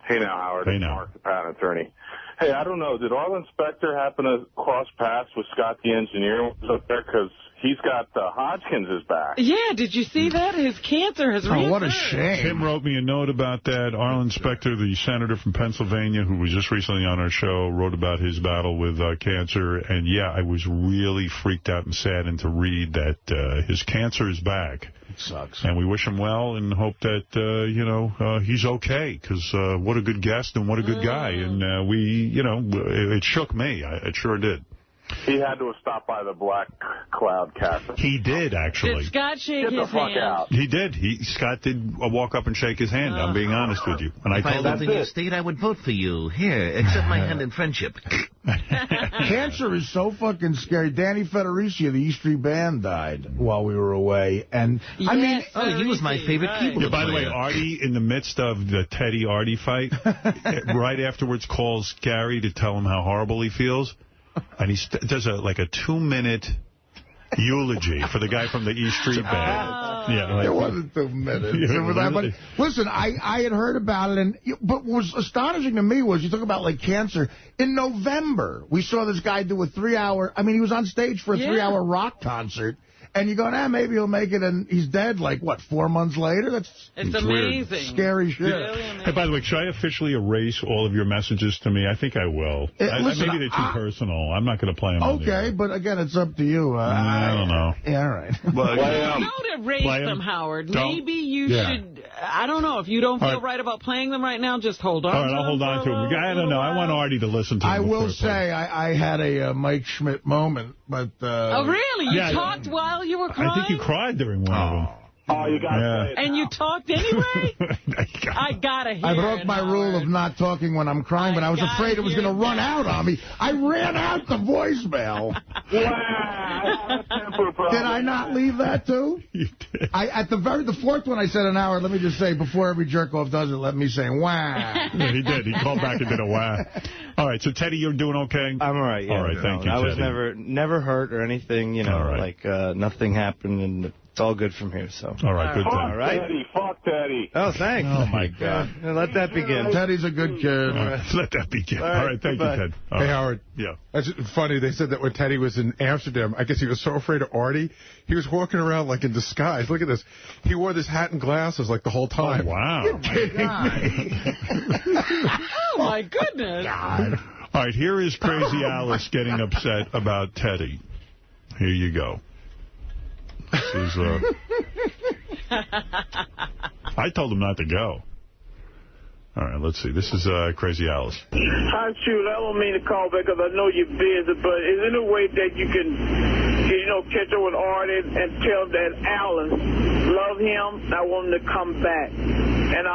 Hey now, Howard. Hey now. Mark, the patent attorney. Hey, I don't know. Did Arlen Specter happen to cross paths with Scott the engineer up there? Because he's got Hodgkin's is back. Yeah, did you see that? His cancer has reoccurred. What a shame. Tim wrote me a note about that. Arlen Specter, the senator from Pennsylvania, who was just recently on our show, wrote about his battle with cancer. And, yeah, I was really freaked out and saddened to read that his cancer is back. It sucks. And we wish him well and hope that, he's okay. Because what a good guest and what a good guy. And it shook me. It sure did. He had to have stopped by the Black Cloud Cafe. He did, actually. Did Scott shake his hand? Get the fuck out. He did. Scott did walk up and shake his hand. I'm being honest with you. And if I lived in your state, I would vote for you. Here, accept my hand in friendship. Cancer is so fucking scary. Danny Federici of the E Street Band died while we were away. And yes, I mean, he was my favorite keyboard player. By the way, Artie, in the midst of the Teddy-Artie fight, right afterwards calls Gary to tell him how horrible he feels. And he does a 2-minute eulogy for the guy from the E Street Band. Yeah, it wasn't 2 minutes. Listen, I had heard about it, but what was astonishing to me was, you talk about cancer. In November, we saw this guy do a 3-hour, he was on stage for a 3-hour rock concert. And you go, maybe he'll make it, and he's dead, like, what, 4 months later? It's amazing. Weird. Scary shit. Really amazing. Hey, by the way, should I officially erase all of your messages to me? I think I will. Listen, maybe they're too personal. I'm not going to play them on the air. But again, it's up to you. I don't know. Yeah, all right. Don't erase them, Howard. Maybe you should, I don't know. If you don't feel right about playing them right now, just hold on. All right, I'll hold on to them. I don't know. I want Artie to listen to them. I will say I had a Mike Schmidt moment, but... oh, really? You talked while you were crying? I think you cried during one of them. Oh, you got to And you talked anyway? I got to hear I broke my rule of not talking when I'm crying, but I was afraid it was going to run out on me. I ran out the voicemail. Did I not leave that, too? You did. At the fourth one, I said an hour. Let me just say, before every jerk-off does it, let me say, wah. Yeah, he did. He called back and did a wah. All right, so, Teddy, you're doing okay? I'm all right, yeah. All right, thank you, I was Teddy. never hurt or anything, like nothing happened, and it's all good from here, so. All right, good time. All right. Teddy, fuck Teddy. Oh, thanks. Oh, my God. Let that begin. Teddy's a good kid. Let that begin. All right, thank you, Ted. Hey, Howard. Yeah. That's funny. They said that when Teddy was in Amsterdam, I guess he was so afraid of Artie, he was walking around like in disguise. Look at this. He wore this hat and glasses like the whole time. Oh, wow. You're kidding me. Oh, my goodness. God. All right, here is Crazy Alice getting upset about Teddy. Here you go. This is, I told him not to go. All right, let's see. This is Crazy Alice. Hi, shoot. I don't mean to call back because I know you're busy, but is there a way that you can, catch up with Artie and tell that Alan love him? I want him to come back. And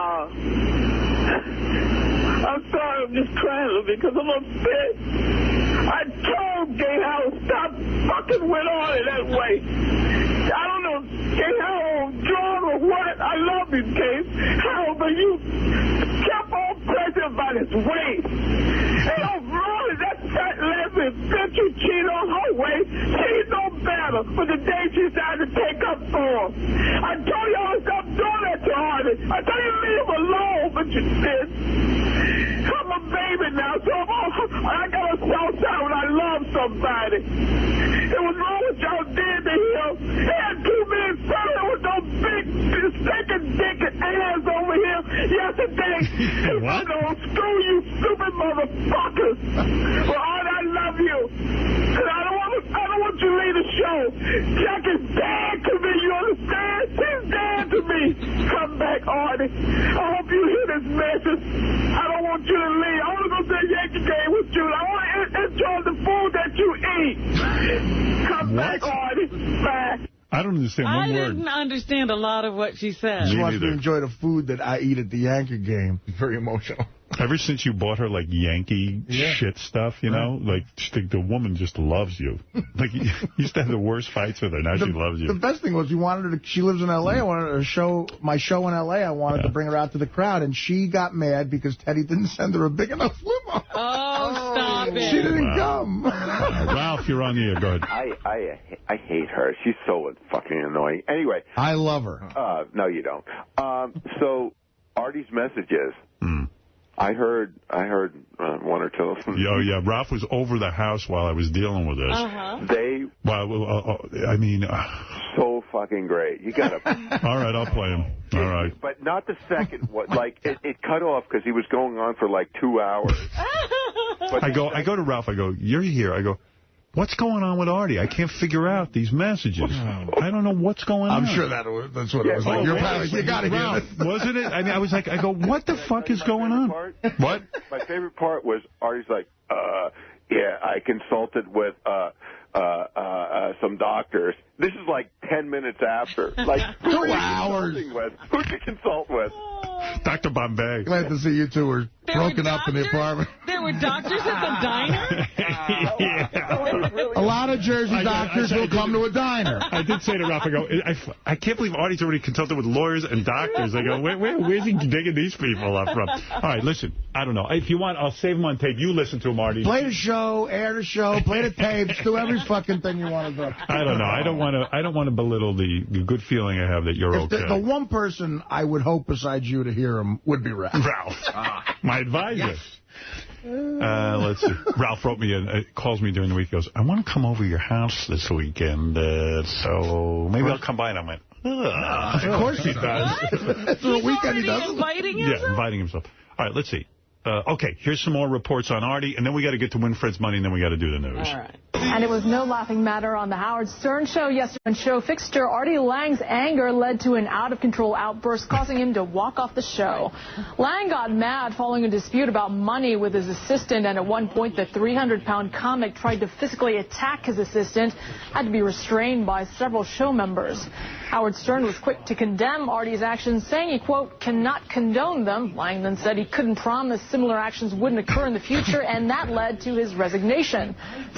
I'm sorry, I'm just crying a little bit because I'm upset. I told Gay Howard stop fucking with Artie that way. I don't know, Gay Howard, John or what. I love you, Gay Howard, but you kept on pressing about his waist. And Ronnie, that fat lesbian bitch you cheated on her waist, she's no better. But the day she decided to take up for him. I told y'all to stop doing that to Artie. I told you to leave him alone, but you did. I'm a baby now, so I got a south side when I love somebody. It was wrong what y'all did to him. He had 2 million followers with no big, stinking dick and ass over here yesterday. What? Screw you, stupid motherfuckers. Well, I love you. And I don't want you to leave the show. Jack is dead to me, you understand? He's dead to me. Come back, Artie. I hope you hear this message. I don't want you to leave. I want to go to the Yankee game with you. I want to enjoy the food that you eat. Come back, Artie. Bye. I don't understand one word. I didn't understand a lot of what she said. She wants to enjoy the food that I eat at the Yankee game. Very emotional. Ever since you bought her, like, Yankee shit stuff, like, the woman just loves you. Like, you used to have the worst fights with her. Now she loves you. The best thing was she lives in L.A. I wanted her to show my show in L.A. I wanted to bring her out to the crowd, and she got mad because Teddy didn't send her a big enough limo. Oh, stop it. She didn't come. Ralph, you're on the air. Go ahead. I hate her. She's so fucking annoying. Anyway. I love her. No, you don't. So, Artie's messages. I heard one or two of them. Oh, yeah. Ralph was over the house while I was dealing with this. So fucking great. You got to. All right, I'll play him. All right. But not the second one. Like, it cut off because he was going on for like 2 hours. I go to Ralph. I go, you're here. I go, what's going on with Artie? I can't figure out these messages. I don't know what's going on. I'm sure that's what it was like. You got to hear this. Wasn't it? I mean, I was like, I go, what the fuck is going on? What? My favorite part was Artie's like, yeah, I consulted with some doctors. This is like 10 minutes after. Like 2 hours. Who'd you consult with? Dr. Bombay. Glad to see you two were broken up in the apartment. There were doctors at the diner? A lot of Jersey doctors will come to a diner. I did say to Ralph, I go, I can't believe Artie's already consulted with lawyers and doctors. I go, where's he digging these people up from? All right, listen, I don't know. If you want, I'll save them on tape. You listen to them, Artie. Play the show, air the show, play the tapes, do every fucking thing you want to do. I don't know. I don't want to belittle the good feeling I have that you're okay. The one person I would hope besides you to hear him would be Ralph. Ralph. My advisor. Yes. Let's see. Ralph wrote me and calls me during the week. He goes, I want to come over to your house this weekend, so maybe I'll come by. And I went, of course he does. He's already inviting himself? Yeah, inviting himself. All right, let's see. Okay, here's some more reports on Artie, and then we got to get to Winfred's money, and then we got to do the news. All right. And it was no laughing matter on the Howard Stern show yesterday. When show fixture Artie Lange's anger led to an out-of-control outburst, causing him to walk off the show. Lange got mad following a dispute about money with his assistant, and at one point the 300-pound comic tried to physically attack his assistant, had to be restrained by several show members. Howard Stern was quick to condemn Artie's actions, saying he, quote, cannot condone them. Lange then said he couldn't promise similar actions wouldn't occur in the future, and that led to his resignation.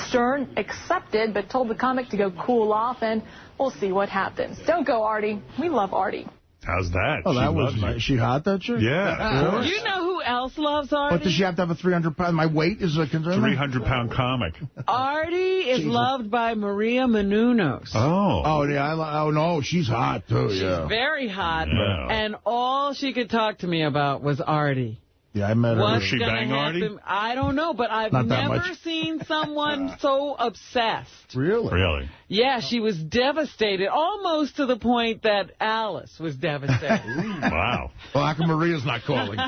Stern accepted, but told the comic to go cool off, and we'll see what happens. Don't go, Artie. We love Artie. How's that? Oh, that was nice. She hot, that chick? Yeah. You know who else loves Artie? But does she have to have a 300-pound? My weight is a concern. 300-pound comic. Artie is loved by Maria Menounos. Oh, yeah. Oh, no, she's hot, too. She's very hot, Yeah. and all she could talk to me about was Artie. Yeah, I met her. What's Was she gonna bang Artie? happen? I don't know, but I've Not that never much. seen someone so obsessed. Really? Really? Yeah, she was devastated, almost to the point that Alice was devastated. Wow. Well, how come Maria's not calling?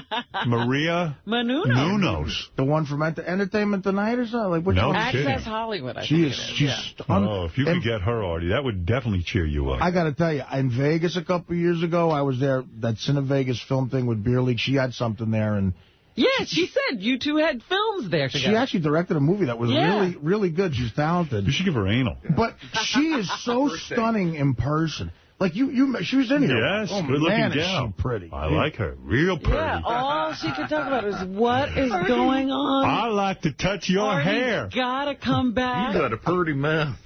Maria Menounos. The one from Entertainment Tonight or something? Like, which No one? kidding. Access Hollywood, I She think is. it is. She's Oh, if you could get her, Artie, that would definitely cheer you up. I got to tell you, in Vegas a couple of years ago, I was there, that Cine Vegas film thing with Beer League. She had something there, and Yeah, she said you two had films there together. she actually directed a movie that was really, really good. She's talented. You should give her anal. But she is so stunning in person. Like, she was in here. Yes, oh, good-looking man, gal. is she pretty. I like her. Real pretty. Yeah, all she could talk about is what is going on. I like to touch your Artie's hair. gotta come back. You got a pretty mouth.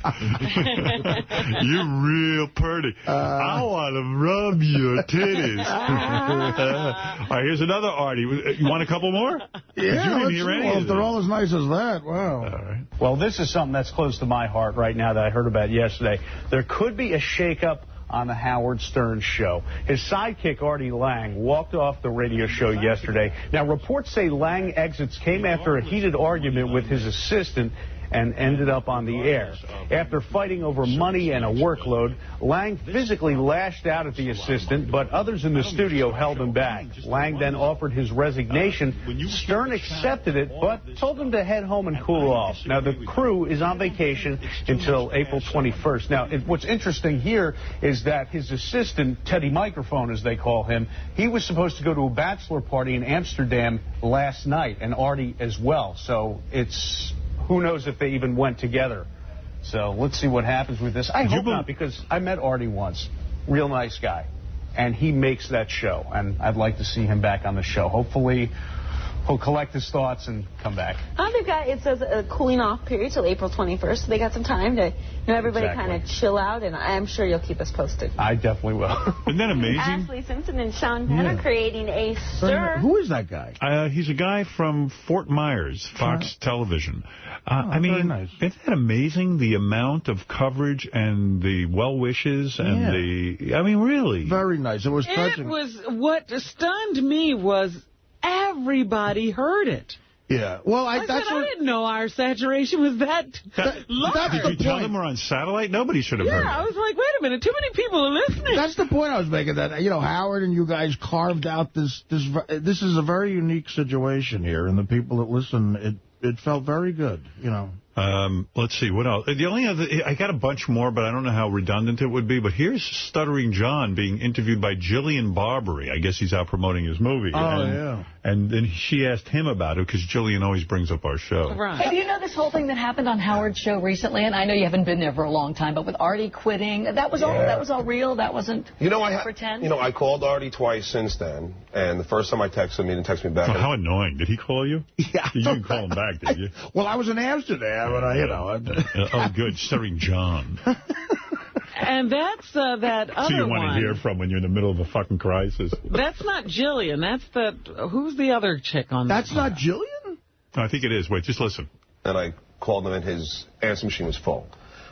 You're real pretty. I want to rub your titties. All right, here's another Artie. You want a couple more? Yeah, You didn't hear any well, of if they're them. all as nice as that, wow. All right. Well, this is something that's close to my heart right now that I heard about yesterday. There could be a shakeup on the Howard Stern show. His sidekick, Artie Lange, walked off the radio show yesterday. Now, reports say Lange exits came after a heated argument with his assistant and ended up on the air. After fighting over money and a workload, Lange physically lashed out at the assistant, but others in the studio held him back. Lange then offered his resignation. Stern accepted it, but told him to head home and cool off. Now, the crew is on vacation until April 21st. Now, what's interesting here is that his assistant, Teddy Microphone, as they call him, he was supposed to go to a bachelor party in Amsterdam last night, and Artie as well. So it's... who knows if they even went together. So let's see what happens with this. I hope not, because I met Artie once. Real nice guy. And he makes that show. And I'd like to see him back on the show. Hopefully he'll collect his thoughts and come back. They've got, it says, a cooling off period till April 21st. So they got some time to, everybody kind of chill out. And I'm sure you'll keep us posted. I definitely will. Isn't that amazing? Ashley Simpson and Sean Penn are creating a stir. Who is that guy? He's a guy from Fort Myers, Fox Television. I mean, nice. Isn't that amazing, the amount of coverage and the well wishes and the... I mean, really. Very nice. It was touching. It was, what stunned me was everybody heard it. Yeah. Well, I didn't know our saturation was that low. Did you tell them we're on satellite? Nobody should have heard it. Yeah, I was like, wait a minute, too many people are listening. That's the point I was making, that, Howard and you guys carved out this is a very unique situation here, and the people that listen, it felt very good, Let's see, what else? The only other, I got a bunch more, but I don't know how redundant it would be. But here's Stuttering John being interviewed by Jillian Barberie. I guess he's out promoting his movie. And then she asked him about it, because Jillian always brings up our show. Right. Hey, do you know this whole thing that happened on Howard's show recently? And I know you haven't been there for a long time, but with Artie quitting, that was all real? That wasn't pretend? I called Artie twice since then, and the first time I texted him, he didn't text me back. Oh, how annoying. Did he call you? Yeah. You didn't call him back, did you? Well, I was in Amsterdam, and oh, good. Stuttering John. And that's that other one. So you want to hear from when you're in the middle of a fucking crisis. That's not Jillian. That's who's the other chick on that? That's not Jillian? I think it is. Wait, just listen. And I called him, and his answer machine was full.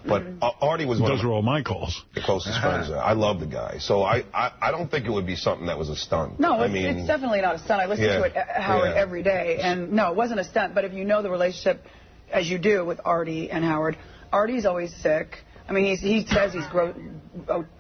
But Artie was one Those are all my calls. The closest friends. I love the guy. So I don't think it would be something that was a stunt. No, it's definitely not a stunt. I listen to it, Howard, every day. And no, it wasn't a stunt. But if you know the relationship, as you do with Artie and Howard, Artie's always sick. I mean, he says he's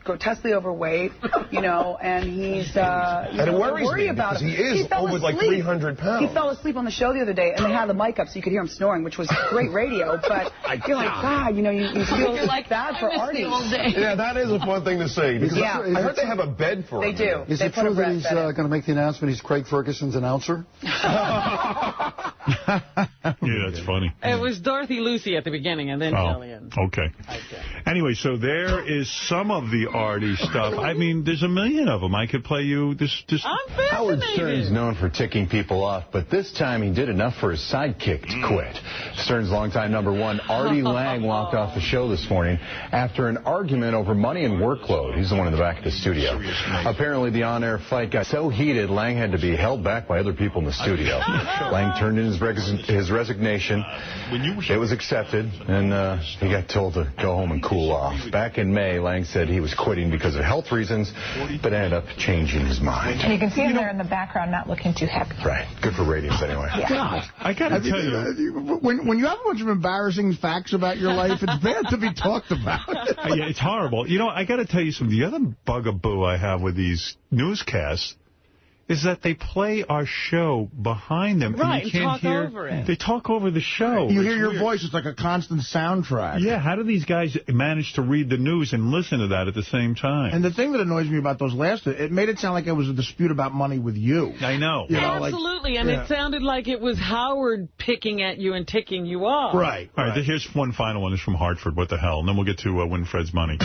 grotesquely overweight, you know, and he's and it worries me about because he is over like 300 pounds. He fell asleep on the show the other day, and they had the mic up so you could hear him snoring, which was great radio. But you're like, God, you know, you feel bad for Artie. Yeah, that is a fun thing to say. Because I heard they have a bed for him. They do. Is it true that he's going to make the announcement he's Craig Ferguson's announcer? Yeah, that's funny. It was Dorothy Lucy at the beginning, and then Jillian. Okay. Anyway, so there is some of the Artie stuff. I mean, there's a million of them. I could play you this. I'm fascinated. Howard Stern's known for ticking people off, but this time he did enough for his sidekick to quit. Stern's longtime #1, Artie Lang, walked off the show this morning after an argument over money and workload. He's the one in the back of the studio. Apparently, the on-air fight got so heated, Lang had to be held back by other people in the studio. Lang turned in his resignation. It was accepted, and he got told to go home and cool off. Back in May, Lang said he was quitting because of health reasons, but ended up changing his mind. And you can see him there in the background not looking too happy. Right. Good for ratings anyway. Yeah. God, I got to tell you. When you have a bunch of embarrassing facts about your life, it's bad to be talked about. Yeah, it's horrible. You know, I got to tell you something. The other bugaboo I have with these newscasts is that they play our show behind them. Right, and you can't hear over it. They talk over the show. You hear your voice. It's like a constant soundtrack. Yeah, how do these guys manage to read the news and listen to that at the same time? And the thing that annoys me about those last, it made it sound like it was a dispute about money with you. I know. You know, absolutely, and it sounded like it was Howard picking at you and ticking you off. Right. All right, here's one final one. It's from Hartford. What the hell? And then we'll get to Win Fred's money.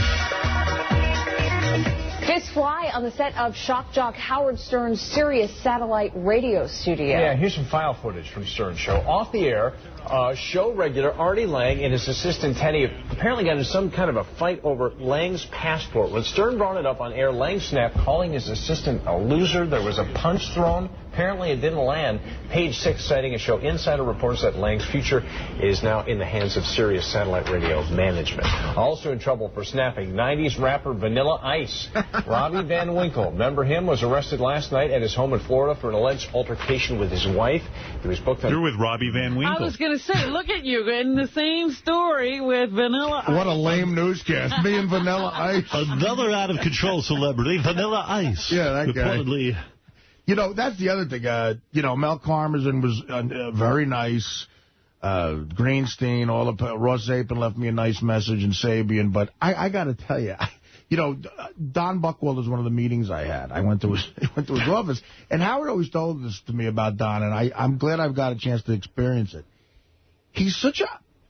This fly on the set of shock jock Howard Stern's Sirius satellite radio studio. Yeah, here's some file footage from Stern's show. Off the air, show regular Artie Lang and his assistant Teddy apparently got into some kind of a fight over Lang's passport. When Stern brought it up on air, Lang snapped, calling his assistant a loser. There was a punch thrown. Apparently it didn't land. Page 6 citing a show insider reports that Lang's future is now in the hands of Sirius Satellite Radio management. Also in trouble for snapping, 90s rapper Vanilla Ice. Robbie Van Winkle, remember him, was arrested last night at his home in Florida for an alleged altercation with his wife. He was booked on... You're with Robbie Van Winkle. I was going to say, look at you in the same story with Vanilla Ice. What a lame newscast. Me and Vanilla Ice. Another out-of-control celebrity, Vanilla Ice. Yeah, that guy. Reportedly... You know, that's the other thing. You know, Mel Karmazin was very nice. Greenstein, Ross Zapin left me a nice message, and Sabian. But I got to tell you, you know, Don Buchwald is one of the meetings I had. I went to his office, and Howard always told this to me about Don, and I'm glad I've got a chance to experience it. He's such a...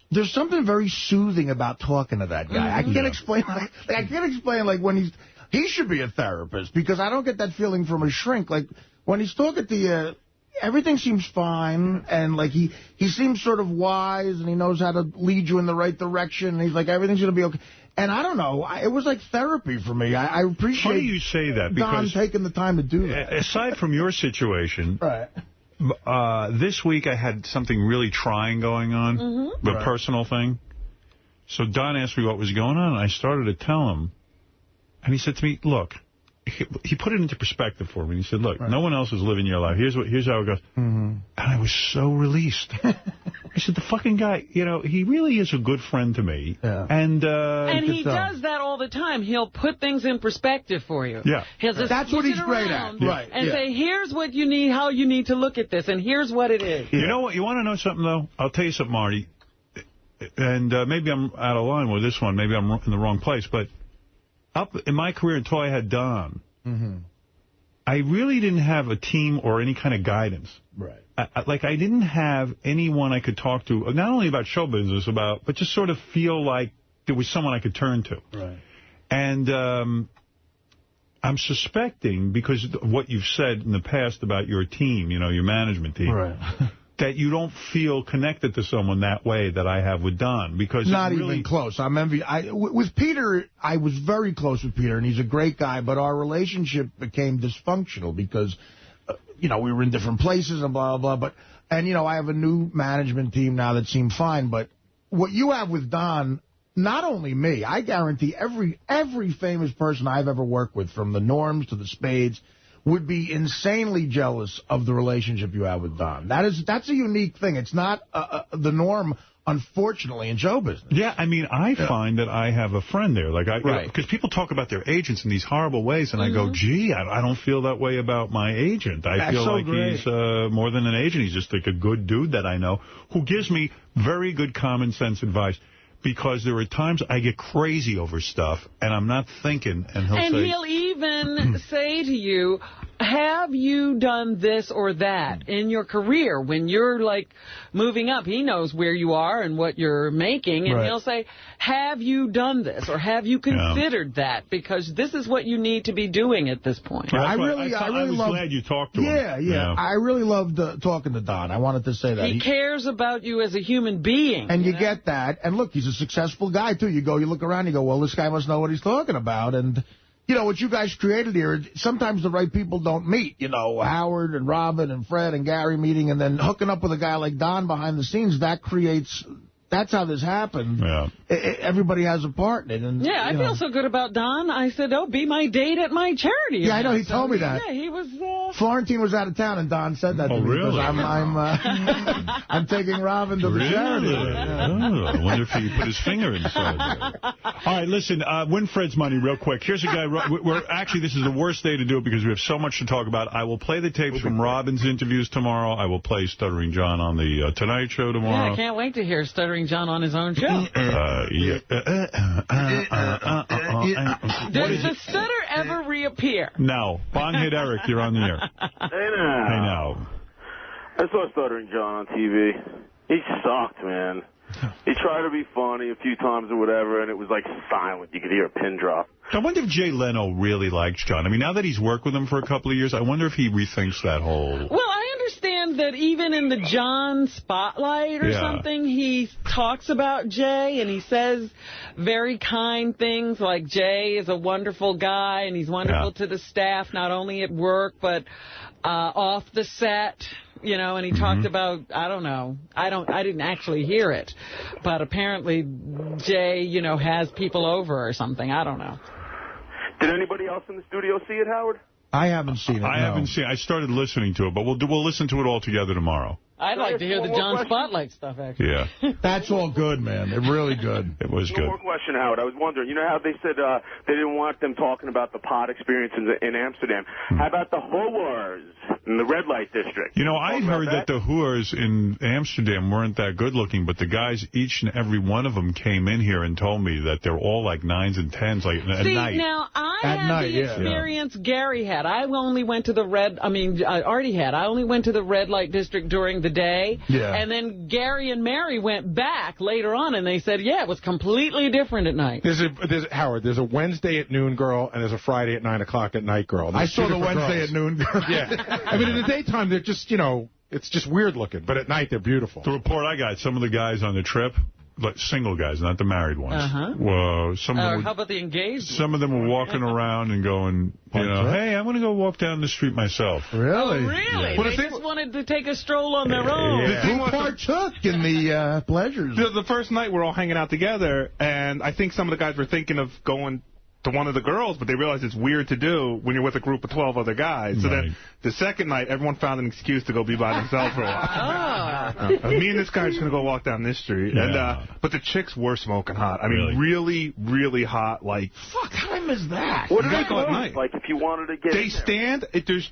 There's something very soothing about talking to that guy. I can't explain. I can't explain when he's... He should be a therapist, because I don't get that feeling from a shrink. Like, when he's talking to you, everything seems fine, and, he seems sort of wise, and he knows how to lead you in the right direction, and he's like, everything's going to be okay. And I don't know, it was like therapy for me. I appreciate Funny you say that, because Don taking the time to do that. Aside from your situation, right. This week I had something really trying going on, a personal thing. So Don asked me what was going on, and I started to tell him. And he said to me, look, he put it into perspective for me. He said, look, no one else is living your life. Here's how it goes. And I was so released. I said, the fucking guy, you know, he really is a good friend to me. Yeah. And he does that all the time. He'll put things in perspective for you. Yeah. He'll just That's what he's great at. Right. And say, here's what you need, how you need to look at this, and here's what it is. You know what? You want to know something, though? I'll tell you something, Marty. And maybe I'm out of line with this one. Maybe I'm in the wrong place. But up in my career, until I had Don, I really didn't have a team or any kind of guidance. Right. I didn't have anyone I could talk to, not only about show business, but just sort of feel like there was someone I could turn to. Right. And I'm suspecting, because of what you've said in the past about your team, you know, your management team, right. that you don't feel connected to someone that way that I have with Don. Because not even close. I'm with Peter, I was very close with Peter, and he's a great guy, but our relationship became dysfunctional because, you know, we were in different places and blah, blah, blah. And, you know, I have a new management team now that seem fine, but what you have with Don, not only me, I guarantee every famous person I've ever worked with, from the Norms to the Spades, would be insanely jealous of the relationship you have with Don. That's a unique thing. It's not the norm, unfortunately, in show business. Yeah, I mean, I find that I have a friend there. Like, because people talk about their agents in these horrible ways, and I go, gee, I don't feel that way about my agent. I feel like he's more than an agent. He's just like a good dude that I know who gives me very good common sense advice. Because there are times I get crazy over stuff, and I'm not thinking, and he'll even say to you, have you done this or that in your career? When you're, like, moving up, he knows where you are and what you're making, and he'll say, have you done this, or have you considered that? Because this is what you need to be doing at this point. I was glad you talked to him. Yeah. I really loved talking to Don. I wanted to say that. He cares about you as a human being. And you get that. And look, he's a successful guy, too. You look around, you go, well, this guy must know what he's talking about. And, you know, what you guys created here, sometimes the right people don't meet. You know, Howard and Robin and Fred and Gary meeting, and then hooking up with a guy like Don behind the scenes, that creates... That's how this happened. Yeah. Everybody has a part in it. And, I feel so good about Don. I said, be my date at my charity. Yeah, I know. He told me that. Yeah, he was... Florentine was out of town, and Don said that to me. Really? I'm taking Robin to the charity. I wonder if he put his finger inside there. All right, listen, win Fred's money real quick. Here's a guy. Actually, this is the worst day to do it because we have so much to talk about. I will play the tapes from Robin's interviews tomorrow. I will play Stuttering John on the Tonight Show tomorrow. Yeah, I can't wait to hear Stuttering John on his own show. Does the stutter ever reappear? No. Bonghead Eric, you're on the air. Hey now. I saw Stuttering John on TV. He sucked, man. He tried to be funny a few times or whatever, and it was like silent. You could hear a pin drop. I wonder if Jay Leno really likes John. I mean, now that he's worked with him for a couple of years, I wonder if he rethinks that whole... Well, I understand that even in the John Spotlight or something, he talks about Jay, and he says very kind things like Jay is a wonderful guy, and he's wonderful to the staff, not only at work, but off the set. You know, and he talked about, I don't know, I didn't actually hear it, but apparently Jay, you know, has people over or something. I don't know. Did anybody else in the studio see it, Howard? I haven't seen it. I haven't seen it. I started listening to it, but we'll listen to it all together tomorrow. I'd like to hear the John Spotlight stuff, actually. Yeah. That's all good, man. They're really good. It was good. One more question, Howard. I was wondering, you know how they said they didn't want them talking about the pot experience in Amsterdam. How about the whores in the red light district? You know, I heard that the whores in Amsterdam weren't that good looking, but the guys, each and every one of them came in here and told me that they're all like 9s and 10s like at night. See, now, I had the experience Gary had. I only went to the Artie had. I only went to the red light district during the day. Yeah. And then Gary and Mary went back later on, and they said, yeah, it was completely different at night. Howard, there's a Wednesday at noon girl, and there's a Friday at 9 o'clock at night girl. I saw the Wednesday at noon girl. Yeah. I mean, in the daytime, they're just, you know, it's just weird looking, but at night, they're beautiful. The report I got, some of the guys on the trip, like single guys, not the married ones. How about the engaged? Some of them were walking around and going, you know, hey, I'm going to go walk down the street myself. Really? Oh, really? Yeah. They just wanted to take a stroll on their own. Yeah. Who partook in the pleasures? The first night, we're all hanging out together, and I think some of the guys were thinking of going to one of the girls, but they realized it's weird to do when you're with a group of 12 other guys. So then the second night, everyone found an excuse to go be by themselves for a while. Me and this guy are just going to go walk down this street. Yeah. And but the chicks were smoking hot. I mean, really, really hot. Like, fuck, how is that? What do they go at night? Like, if you wanted to get They stand, there's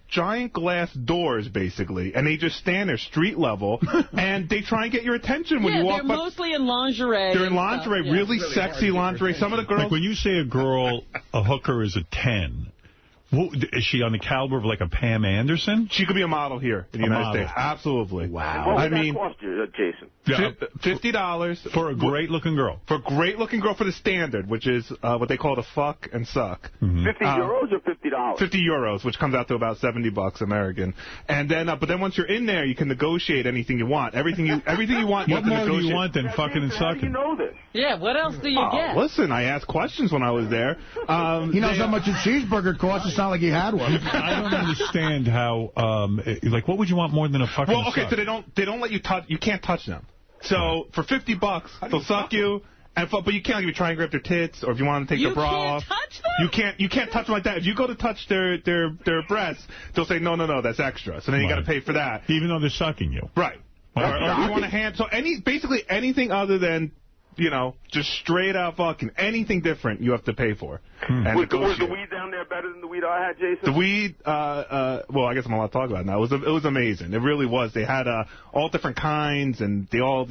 giant glass doors, basically, and they just stand there street level, and they try and get your attention when you walk by. They're mostly in lingerie. They're in lingerie, really sexy lingerie. Some of the girls... Like, when you say a girl, a hooker is a 10. Is she on the caliber of like a Pam Anderson? She could be a model here in the United States. Absolutely. Wow. What would that cost you, Jason? $50 for a great-looking girl. For a great-looking girl for the standard, which is what they call the fuck and suck. 50 euros or $50? 50 euros, which comes out to about $70 American. And then, but then once you're in there, you can negotiate anything you want. Everything you want. What more do you want than fucking and sucking? How do you know this? Yeah. What else do you get? Listen, I asked questions when I was there. He knows how much a cheeseburger costs. It's not like he had one. I don't understand how. Like, what would you want more than a fucking? Well, okay, so they don't let you touch. You can't touch them. So for $50, they'll suck you, But you can't try and grab their tits, or if you want to take their bra off. Touch them? You can't touch them like that. If you go to touch their breasts, they'll say, no, that's extra. So then you got to pay for that. Even though they're sucking you. Right. Or if you want a hand. So basically anything other than, just straight out fucking anything different you have to pay for. Was the weed down there better than the weed I had, Jason? The weed, well, I guess I'm allowed to talk about it now. It was amazing. It really was. They had all different kinds, and they all,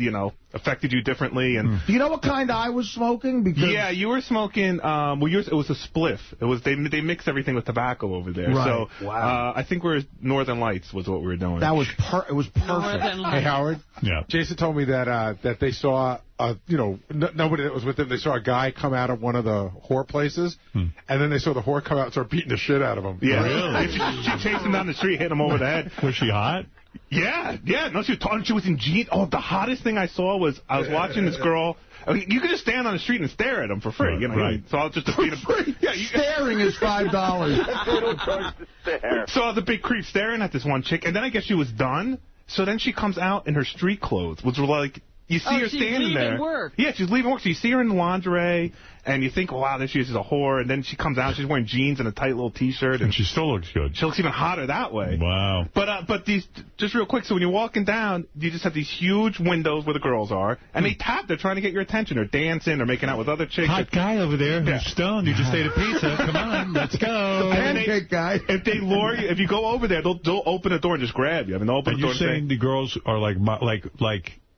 affected you differently. And Do you know what kind I was smoking? Because yeah, you were smoking. It was a spliff. It was they mixed everything with tobacco over there. Right. So I think Northern Lights was what we were doing. That was it was perfect. Hey, Howard. Yeah. Jason told me that they saw nobody that was with them. They saw a guy come out of one of the whore places, and then they saw the whore come out and start beating the shit out of him. Yeah, really? She chased him down the street, hit him over the head. Was she hot? Yeah. No, she was talking. She was in jeans. Oh, the hottest thing I saw was I was watching this girl. I mean, you could just stand on the street and stare at him for free. Right. So I'll just beat him. Yeah, staring is $5. They don't charge to stare. So I was a big creep staring at this one chick, and then I guess she was done. So then she comes out in her street clothes, which were like, you see her standing there. She's leaving work. Yeah, she's leaving work. So you see her in lingerie, and you think, wow, there she is, she's a whore. And then she comes out, she's wearing jeans and a tight little T-shirt. And she still looks good. She looks even hotter that way. Wow. But these, just real quick, so when you're walking down, you just have these huge windows where the girls are, and they tap, they're trying to get your attention. They're dancing, they're making out with other chicks. Hot guy over there who's stoned. You just ate a pizza. Come on, let's go. Pancake guy. If they lure you, if you go over there, they'll open the door and just grab you. I mean, they'll open the door and you're saying the girls are like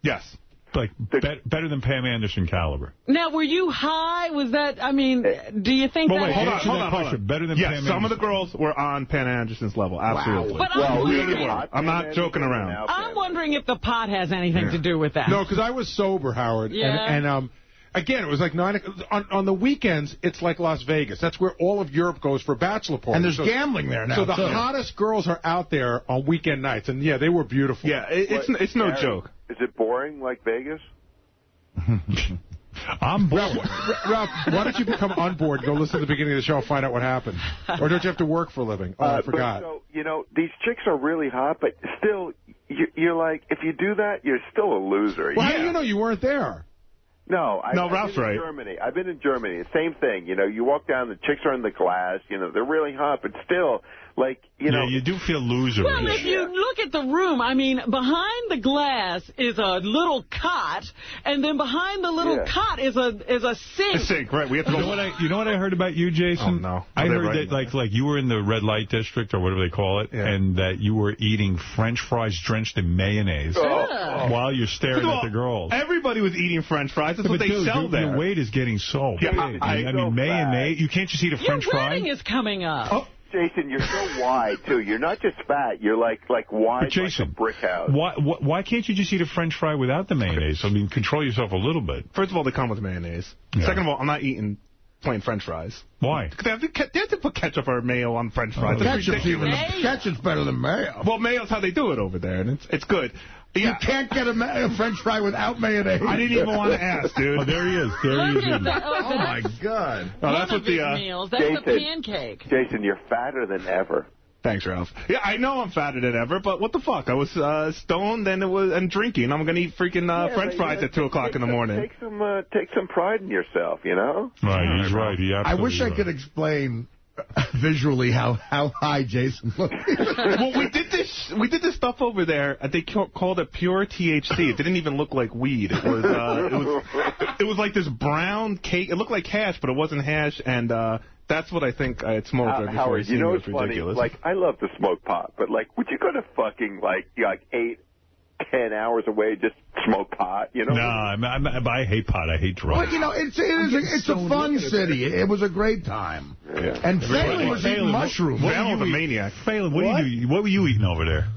yes. Like, better than Pam Anderson caliber. Now, were you high? Was that, I mean, do you think that... Wait, hold on. Better than Pam Anderson. Some of the girls were on Pam Anderson's level, absolutely. Wow. But I'm not joking around. I'm wondering if the pot has anything to do with that. No, because I was sober, Howard. Yeah. And again, it was like 9 on the weekends, it's like Las Vegas. That's where all of Europe goes for bachelor parties. And there's gambling there now. So the hottest girls are out there on weekend nights. And, yeah, they were beautiful. Yeah, it's no joke. Is it boring like Vegas? I'm bored. Ralph, why don't you become on board and go listen to the beginning of the show and find out what happened? Or don't you have to work for a living? Oh, I forgot. But, these chicks are really hot, but still, you're like, if you do that, you're still a loser. Well, how do you know you weren't there? No, Ralph's right. I've been in Germany. Same thing. You walk down, the chicks are in the glass. They're really hot, but still, Yeah, you do feel loser. Well, if you look at the room, I mean, behind the glass is a little cot, and then behind the little cot is a sink. A sink, right? We have to go. You know what I heard about you, Jason? Oh, no. I heard that like you were in the red light district or whatever they call it, and that you were eating French fries drenched in mayonnaise while you're staring at the girls. Everybody was eating French fries. That's what they sell there. Your weight is getting so big. I mean, mayonnaise. You can't just eat a French fry. Your wedding is coming up. Oh. Jason, you're so wide, too. You're not just fat. You're like wide Jason, like a brick house. Why can't you just eat a French fry without the mayonnaise? I mean, control yourself a little bit. First of all, they come with mayonnaise. Yeah. Second of all, I'm not eating plain French fries. Why? They have to put ketchup or mayo on French fries. Ketchup's better than mayo. Well, mayo's how they do it over there, and it's good. You can't get a French fry without mayonnaise. I didn't even want to ask, dude. Oh, there he is. There he is. Oh, my God. Oh, that's what the meals. That's the pancake. Jason, you're fatter than ever. Thanks, Ralph. Yeah, I know I'm fatter than ever, but what the fuck? I was stoned and drinking. I'm going to eat freaking French fries at 2 o'clock in the morning. Take some pride in yourself, Right, he's right. He absolutely I wish I could explain visually how high Jason looked. Well, we did this stuff over there. They called it pure THC. It didn't even look like weed. It was like this brown cake. It looked like hash, but it wasn't hash. And that's what I think I had smoked. Howard, it's funny. Like, I love to smoke pot, but would you go to fucking 8-10 hours away just smoke pot? No, I hate pot. I hate drugs. Well, it's a fun city. It was a great time. Yeah. And Phelan was eating mushrooms. Phelan was a maniac. Phelan, what were you eating over there?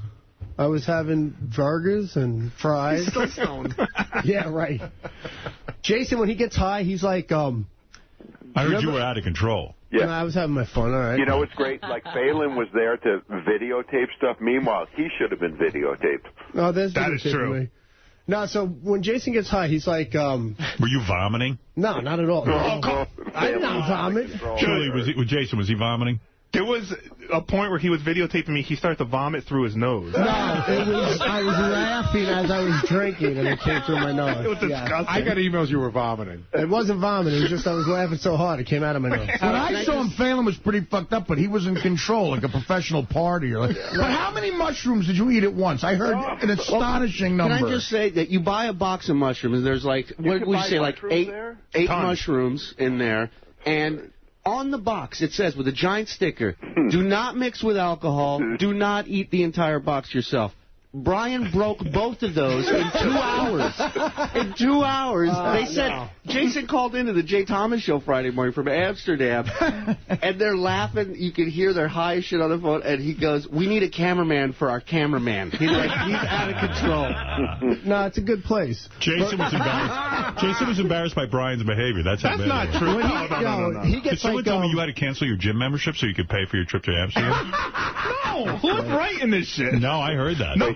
I was having burgers and fries. He's still stoned. Yeah, right. Jason, when he gets high, he's like, I heard you were out of control. Yeah. I was having my fun, all right. You know what's great? Phelan was there to videotape stuff. Meanwhile, he should have been videotaped. No, that is true. Me. No, so when Jason gets high, he's like... Were you vomiting? No, not at all. No. I did not vomit. Julie, was Jason, was he vomiting? There was a point where he was videotaping me. He started to vomit through his nose. No, I was laughing as I was drinking, and it came through my nose. It was disgusting. I got emails you were vomiting. It wasn't vomiting. It was just I was laughing so hard it came out of my nose. When I saw him, Phelan was pretty fucked up, but he was in control, like a professional partier. But how many mushrooms did you eat at once? I heard an astonishing number. Can I just say that you buy a box of mushrooms, there's like, what did we say, like eight mushrooms in there, and on the box, it says with a giant sticker, do not mix with alcohol, do not eat the entire box yourself. Brian broke both of those in 2 hours. In 2 hours. They said, Jason called into the Jay Thomas Show Friday morning from Amsterdam, and they're laughing. You can hear their high shit on the phone, and he goes, we need a cameraman for our cameraman. He's like, he's out of control. No, it's a good place. Jason was embarrassed. Jason was embarrassed by Brian's behavior. That's not true. He someone told me you had to cancel your gym membership so you could pay for your trip to Amsterdam? No, who's writing this shit? No, I heard that. No,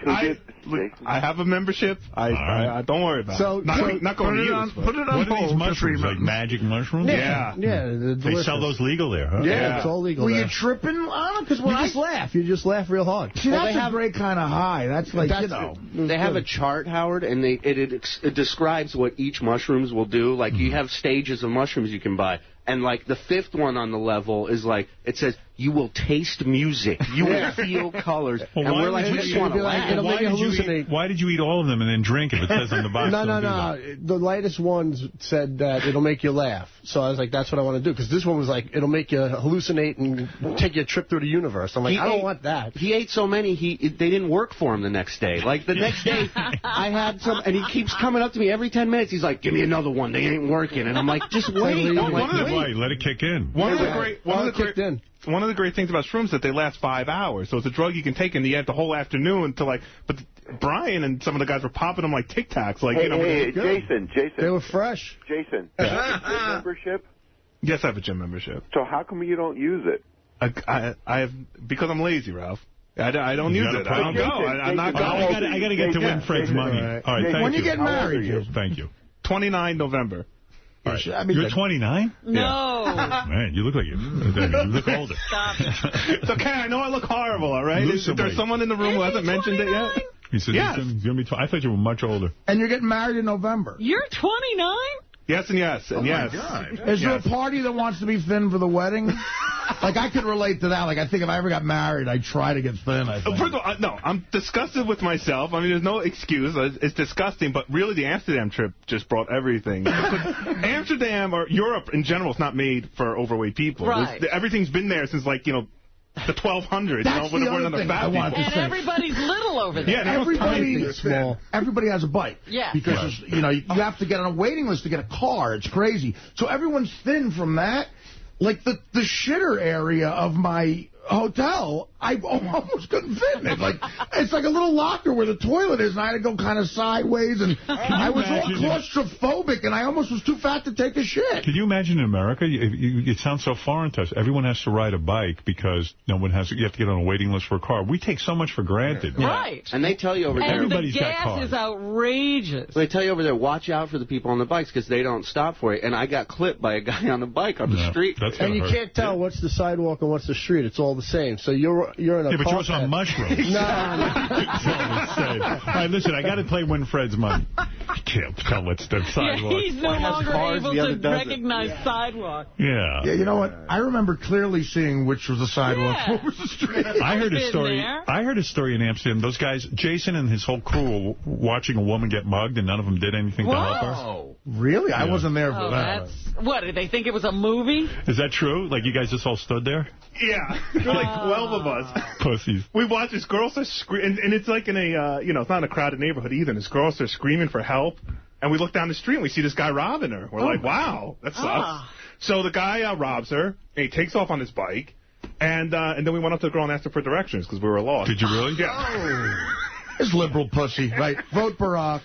I have a membership. I don't worry about it. Not going to use. Put it on hold. What are these mushrooms? Like magic mushrooms? Yeah. They sell those legal there, huh? Yeah, it's all legal. Were you tripping on it? Because you just laugh. You just laugh real hard. See, that's a great kind of high. That's like, you know. They have a chart, Howard, and it describes what each mushrooms will do. Like, you have stages of mushrooms you can buy. And, like, the fifth one on the level is, like, it says, you will taste music. You will feel colors. Well, and we're like, we just want to laugh. It'll make you hallucinate. Why did you eat all of them and then drink if it says on the box? No. The lightest ones said that it'll make you laugh. So I was like, that's what I want to do. Because this one was like, it'll make you hallucinate and take you a trip through the universe. I'm like, I don't want that. He ate so many, they didn't work for him the next day. Like, the next day, I had some, and he keepes coming up to me every 10 minutes. He's like, give me another one. They ain't working. And I'm like, just wait. Let it kick in. One of the great things about shrooms is that they last 5 hours. So it's a drug you can take and you have the whole afternoon to like. But Brian and some of the guys were popping them like Tic Tacs. Like, Jason. They were fresh. Jason, do you have a gym membership? Yes, I have a gym membership. So how come you don't use it? I have because I'm lazy, Ralph. I don't use it. I don't go. I'm not going. I got to get to win Fred's money. All right, thank you. When you get married, thank you. 29 November. Right. You're 29? No. Man, you look like you look older. Stop it. It's okay. I know I look horrible, all right? Is there someone in the room who hasn't mentioned it yet? He said yes. He's gonna be I thought you were much older. And you're getting married in November. You're 29? Yes and yes and yes. My God. Is there a party that wants to be thin for the wedding? Like, I could relate to that. Like, I think if I ever got married, I'd try to get thin, I think. First of all, no, I'm disgusted with myself. I mean, there's no excuse. It's disgusting, but really the Amsterdam trip just brought everything. Amsterdam, or Europe in general, is not made for overweight people. Right. Everything's been there since, like, the 1200s. That's the other thing I want to say. And everybody's little over there. Yeah, everybody's small. Everybody has a bike. Yeah. Because, you have to get on a waiting list to get a car. It's crazy. So everyone's thin from that. Like, the shitter area of my hotel, I almost couldn't fit in it. Like, it's like a little locker where the toilet is, and I had to go kind of sideways, and I was all claustrophobic, and I almost was too fat to take a shit. Can you imagine in America? It sounds so foreign to us. Everyone has to ride a bike because you have to get on a waiting list for a car. We take so much for granted. Yeah. Right. And they tell you over there. And the gas is outrageous. They tell you over there, watch out for the people on the bikes because they don't stop for you. And I got clipped by a guy on the bike on the street. And you can't tell what's the sidewalk and what's the street. It's all the same. So you're in a but you're also on mushrooms. No. All right, listen, I got to play Win Fred's money. I can't tell what's the sidewalk. Yeah, he's no longer able to recognize sidewalk. Yeah. Yeah, you know what? I remember clearly seeing which was the sidewalk. Yeah. What was the street? I heard a story. I heard a story in Amsterdam. Those guys, Jason and his whole crew, were watching a woman get mugged, and none of them did anything to help her. Really? Yeah. I wasn't there for that. What, did they think it was a movie? Is that true? Like, you guys just all stood there? Yeah. There were like 12 of us. Pussies. We watched this girl start screaming, and it's like in a, it's not in a crowded neighborhood either. This girl starts screaming for help, and we look down the street, and we see this guy robbing her. We're like, wow, that sucks. So the guy robs her, and he takes off on his bike, and then we went up to the girl and asked her for directions, because we were lost. Did you really? Yeah. It's liberal pussy, right? Vote Barack.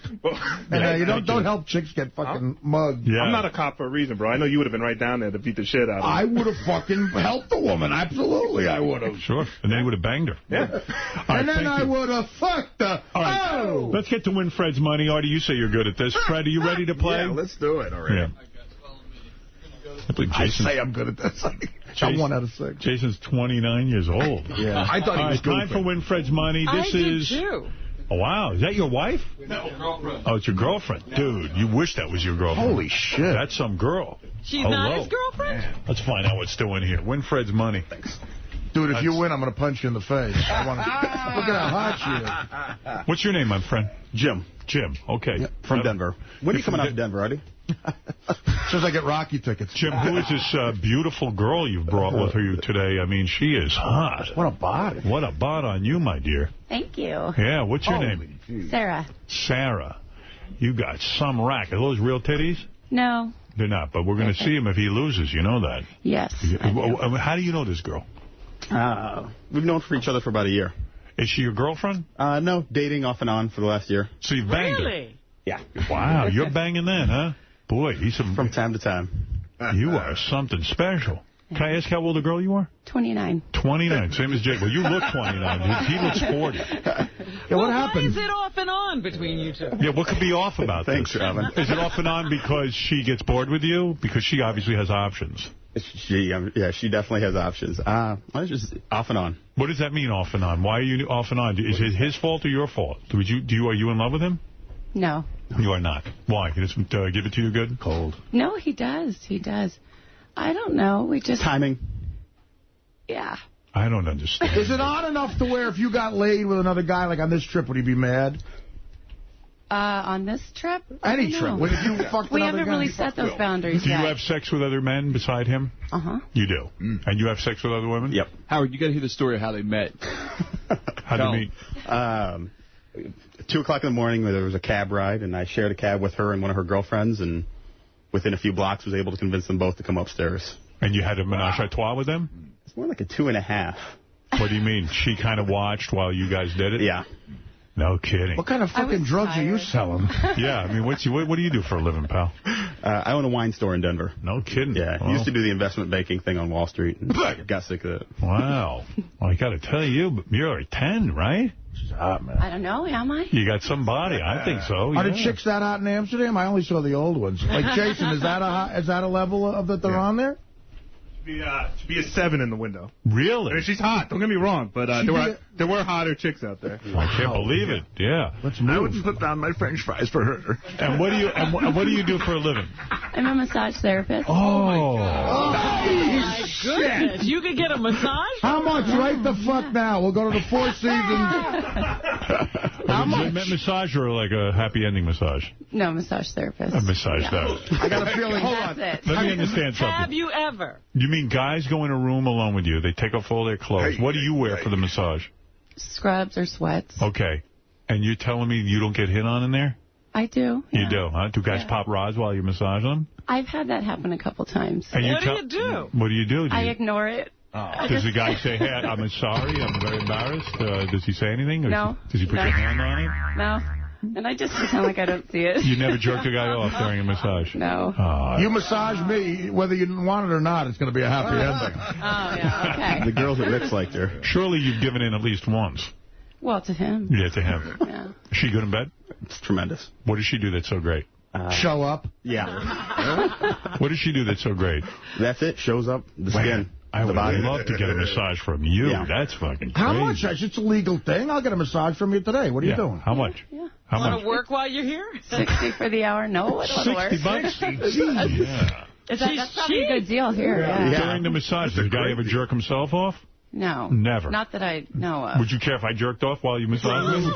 And you don't help chicks get fucking mugged. Yeah. I'm not a cop for a reason, bro. I know you would have been right down there to beat the shit out of her. I would have fucking helped the woman. Absolutely, I would have. Sure. And then he would have banged her. Yeah. And then I would have fucked her. All right. Let's get to Win Fred's money. Artie, you say you're good at this. Fred, are you ready to play? Yeah, let's do it already. Yeah. I say I'm good at this. I'm 1 out of 6. Jason's 29 years old. Yeah. I thought he was time for Winfred's Money. This is... too. Oh, wow. Is that your wife? No, girlfriend. Oh, it's your girlfriend. Dude, you wish that was your girlfriend. Holy shit. That's some girl. She's not his girlfriend? Let's find out what's still in here. Winfred's Money. Thanks. Dude, if you win, I'm going to punch you in the face. Look at how hot she is. What's your name, my friend? Jim. Jim, okay. Yeah, from Denver. When are you coming out to Denver, Artie? Says I get Rocky tickets. Jim, who is this beautiful girl you've brought with you today? I mean, she is hot. What a bod. What a bod on you, my dear. Thank you. Yeah, what's your name? Sarah. Sarah. You got some rack. Are those real titties? No. They're not, but we're going to see him if he loses. You know that. Yes. How do you know this girl? We've known for each other for about a year. Is she your girlfriend? No, dating off and on for the last year. So you banged her? Yeah. Wow, you're banging then, huh? Boy, he's from time to time. You are something special. Can I ask how old a girl you are? 29. 29, same as Jake. Well, you look 29. He looks 40. Yeah, what happened? Why is it off and on between you two? Yeah, what could be off about Thanks, this? Robin. Is it off and on because she gets bored with you? Because she obviously has options. She definitely has options. It's just off and on. What does that mean, off and on? Why are you off and on? Is it his fault or your fault? Are you in love with him? No. You are not. Why? He doesn't give it to you good? Cold. No, he does. He does. I don't know. We just... Timing. Yeah. I don't understand. Is it odd enough to where if you got laid with another guy, like on this trip, would he be mad? On this trip? Any trip. What if you fucked we another haven't guy? really set those boundaries Do yet. you have sex with other men beside him? Uh-huh. You do? And you have sex with other women? Yep. Howard, you got to hear the story of how they met. How did they meet? 2 o'clock in the morning, there was a cab ride, and I shared a cab with her and one of her girlfriends, and within a few blocks was able to convince them both to come upstairs. And you had a menage a trois with them? It's more like a 2.5. What do you mean? She kind of watched while you guys did it? Yeah. No kidding. What kind of fucking drugs are you selling? Yeah, I mean, what do you do for a living, pal? I own a wine store in Denver. No kidding. Yeah, I used to do the investment banking thing on Wall Street and got sick of it. Wow. Well, I got to tell you, you're a 10, right? She's hot, man. I don't know, am I? You got some body. I think so. Are the chicks that hot in Amsterdam? I only saw the old ones. Like Jason, is that a level of that they're on there? To be a 7 in the window. Really? I mean, she's hot. Don't get me wrong, but there were hotter chicks out there. I can't believe it. Yeah. I wouldn't put down my French fries for her. And what do you do for a living? I'm a massage therapist. Oh my goodness. You could get a massage? How much? Right the fuck now. We'll go to the Four Seasons. How much? Massage or like a happy ending massage? No, massage therapist. A massage therapist. I got a feeling. Hold on. Let me understand something. Have you ever? You mean guys go in a room alone with you, they take off all their clothes. What do you wear for the massage? Scrubs or sweats. Okay. And you're telling me you don't get hit on in there? I do. You do, huh? Do guys pop rods while you massage them? I've had that happen a couple times. And What do you do? What do you do? I ignore it. Does the guy say, hey, I'm sorry, I'm very embarrassed? Does he say anything? Or No. Does he put your hand on it? No. And I just pretend like I don't see it. You never jerked a guy off during a massage? No. You massage me, whether you want it or not, it's going to be a happy ending. Oh, yeah, okay. The girls at Rick's liked her. Surely you've given in at least once. Well, to him. Yeah, to him. Yeah. Is she good in bed? It's tremendous. What does she do that's so great? Show up? Yeah. What does she do that's so great? That's it. Shows up. The skin. I would love to get a massage from you. Yeah. That's fucking crazy. How much? It's a legal thing. I'll get a massage from you today. What are you doing? How much? Yeah. How much? Want to work while you're here? 60 for the hour? No, I don't want to work. $60? Yeah. That's probably a good deal here. Yeah. During the massage, does the guy ever jerk himself off? No. Never. Not that I know of. Would you care if I jerked off while you massaged me?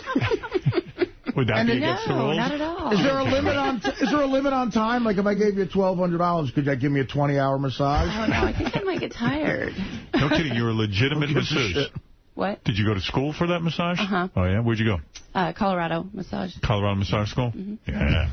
Would that be against the rules? Not at all. Is there a limit on time? Like if I gave you $1,200, could that give me a 20-hour massage? I don't know. I think I might get tired. No kidding. You're a legitimate masseuse. What? Did you go to school for that massage? Uh-huh. Oh, yeah? Where'd you go? Colorado massage. Colorado Massage School? Mm-hmm. Yeah.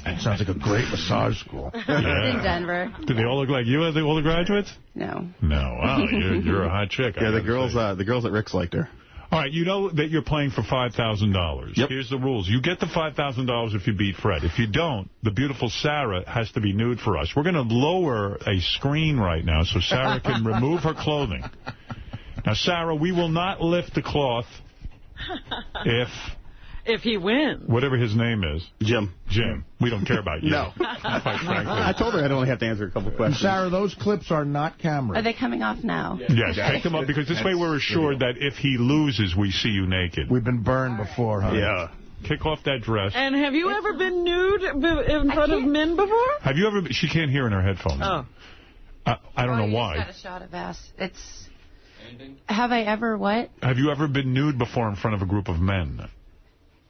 That sounds like a great massage school. It's in Denver. Do they all look like you, all the graduates? No. No. Wow, you're a hot chick. Yeah, the girls at Rick's liked her. All right, you know that you're playing for $5,000. Yep. Here's the rules. You get the $5,000 if you beat Fred. If you don't, the beautiful Sarah has to be nude for us. We're going to lower a screen right now so Sarah can remove her clothing. Now, Sarah, we will not lift the cloth if If he wins. Whatever his name is. Jim. Jim. We don't care about you. No. Quite frankly. I told her I'd only have to answer a couple questions. Sarah, those clips are not camera. Are they coming off now? Yes, take them up, because this way we're assured that if he loses, we see you naked. We've been burned before, huh? Yeah. Kick off that dress. And have you ever been nude in front of men before? Have you ever... She can't hear in her headphones. Oh. I don't know why. Got a shot of ass. It's... Have I ever what? Have you ever been nude before in front of a group of men?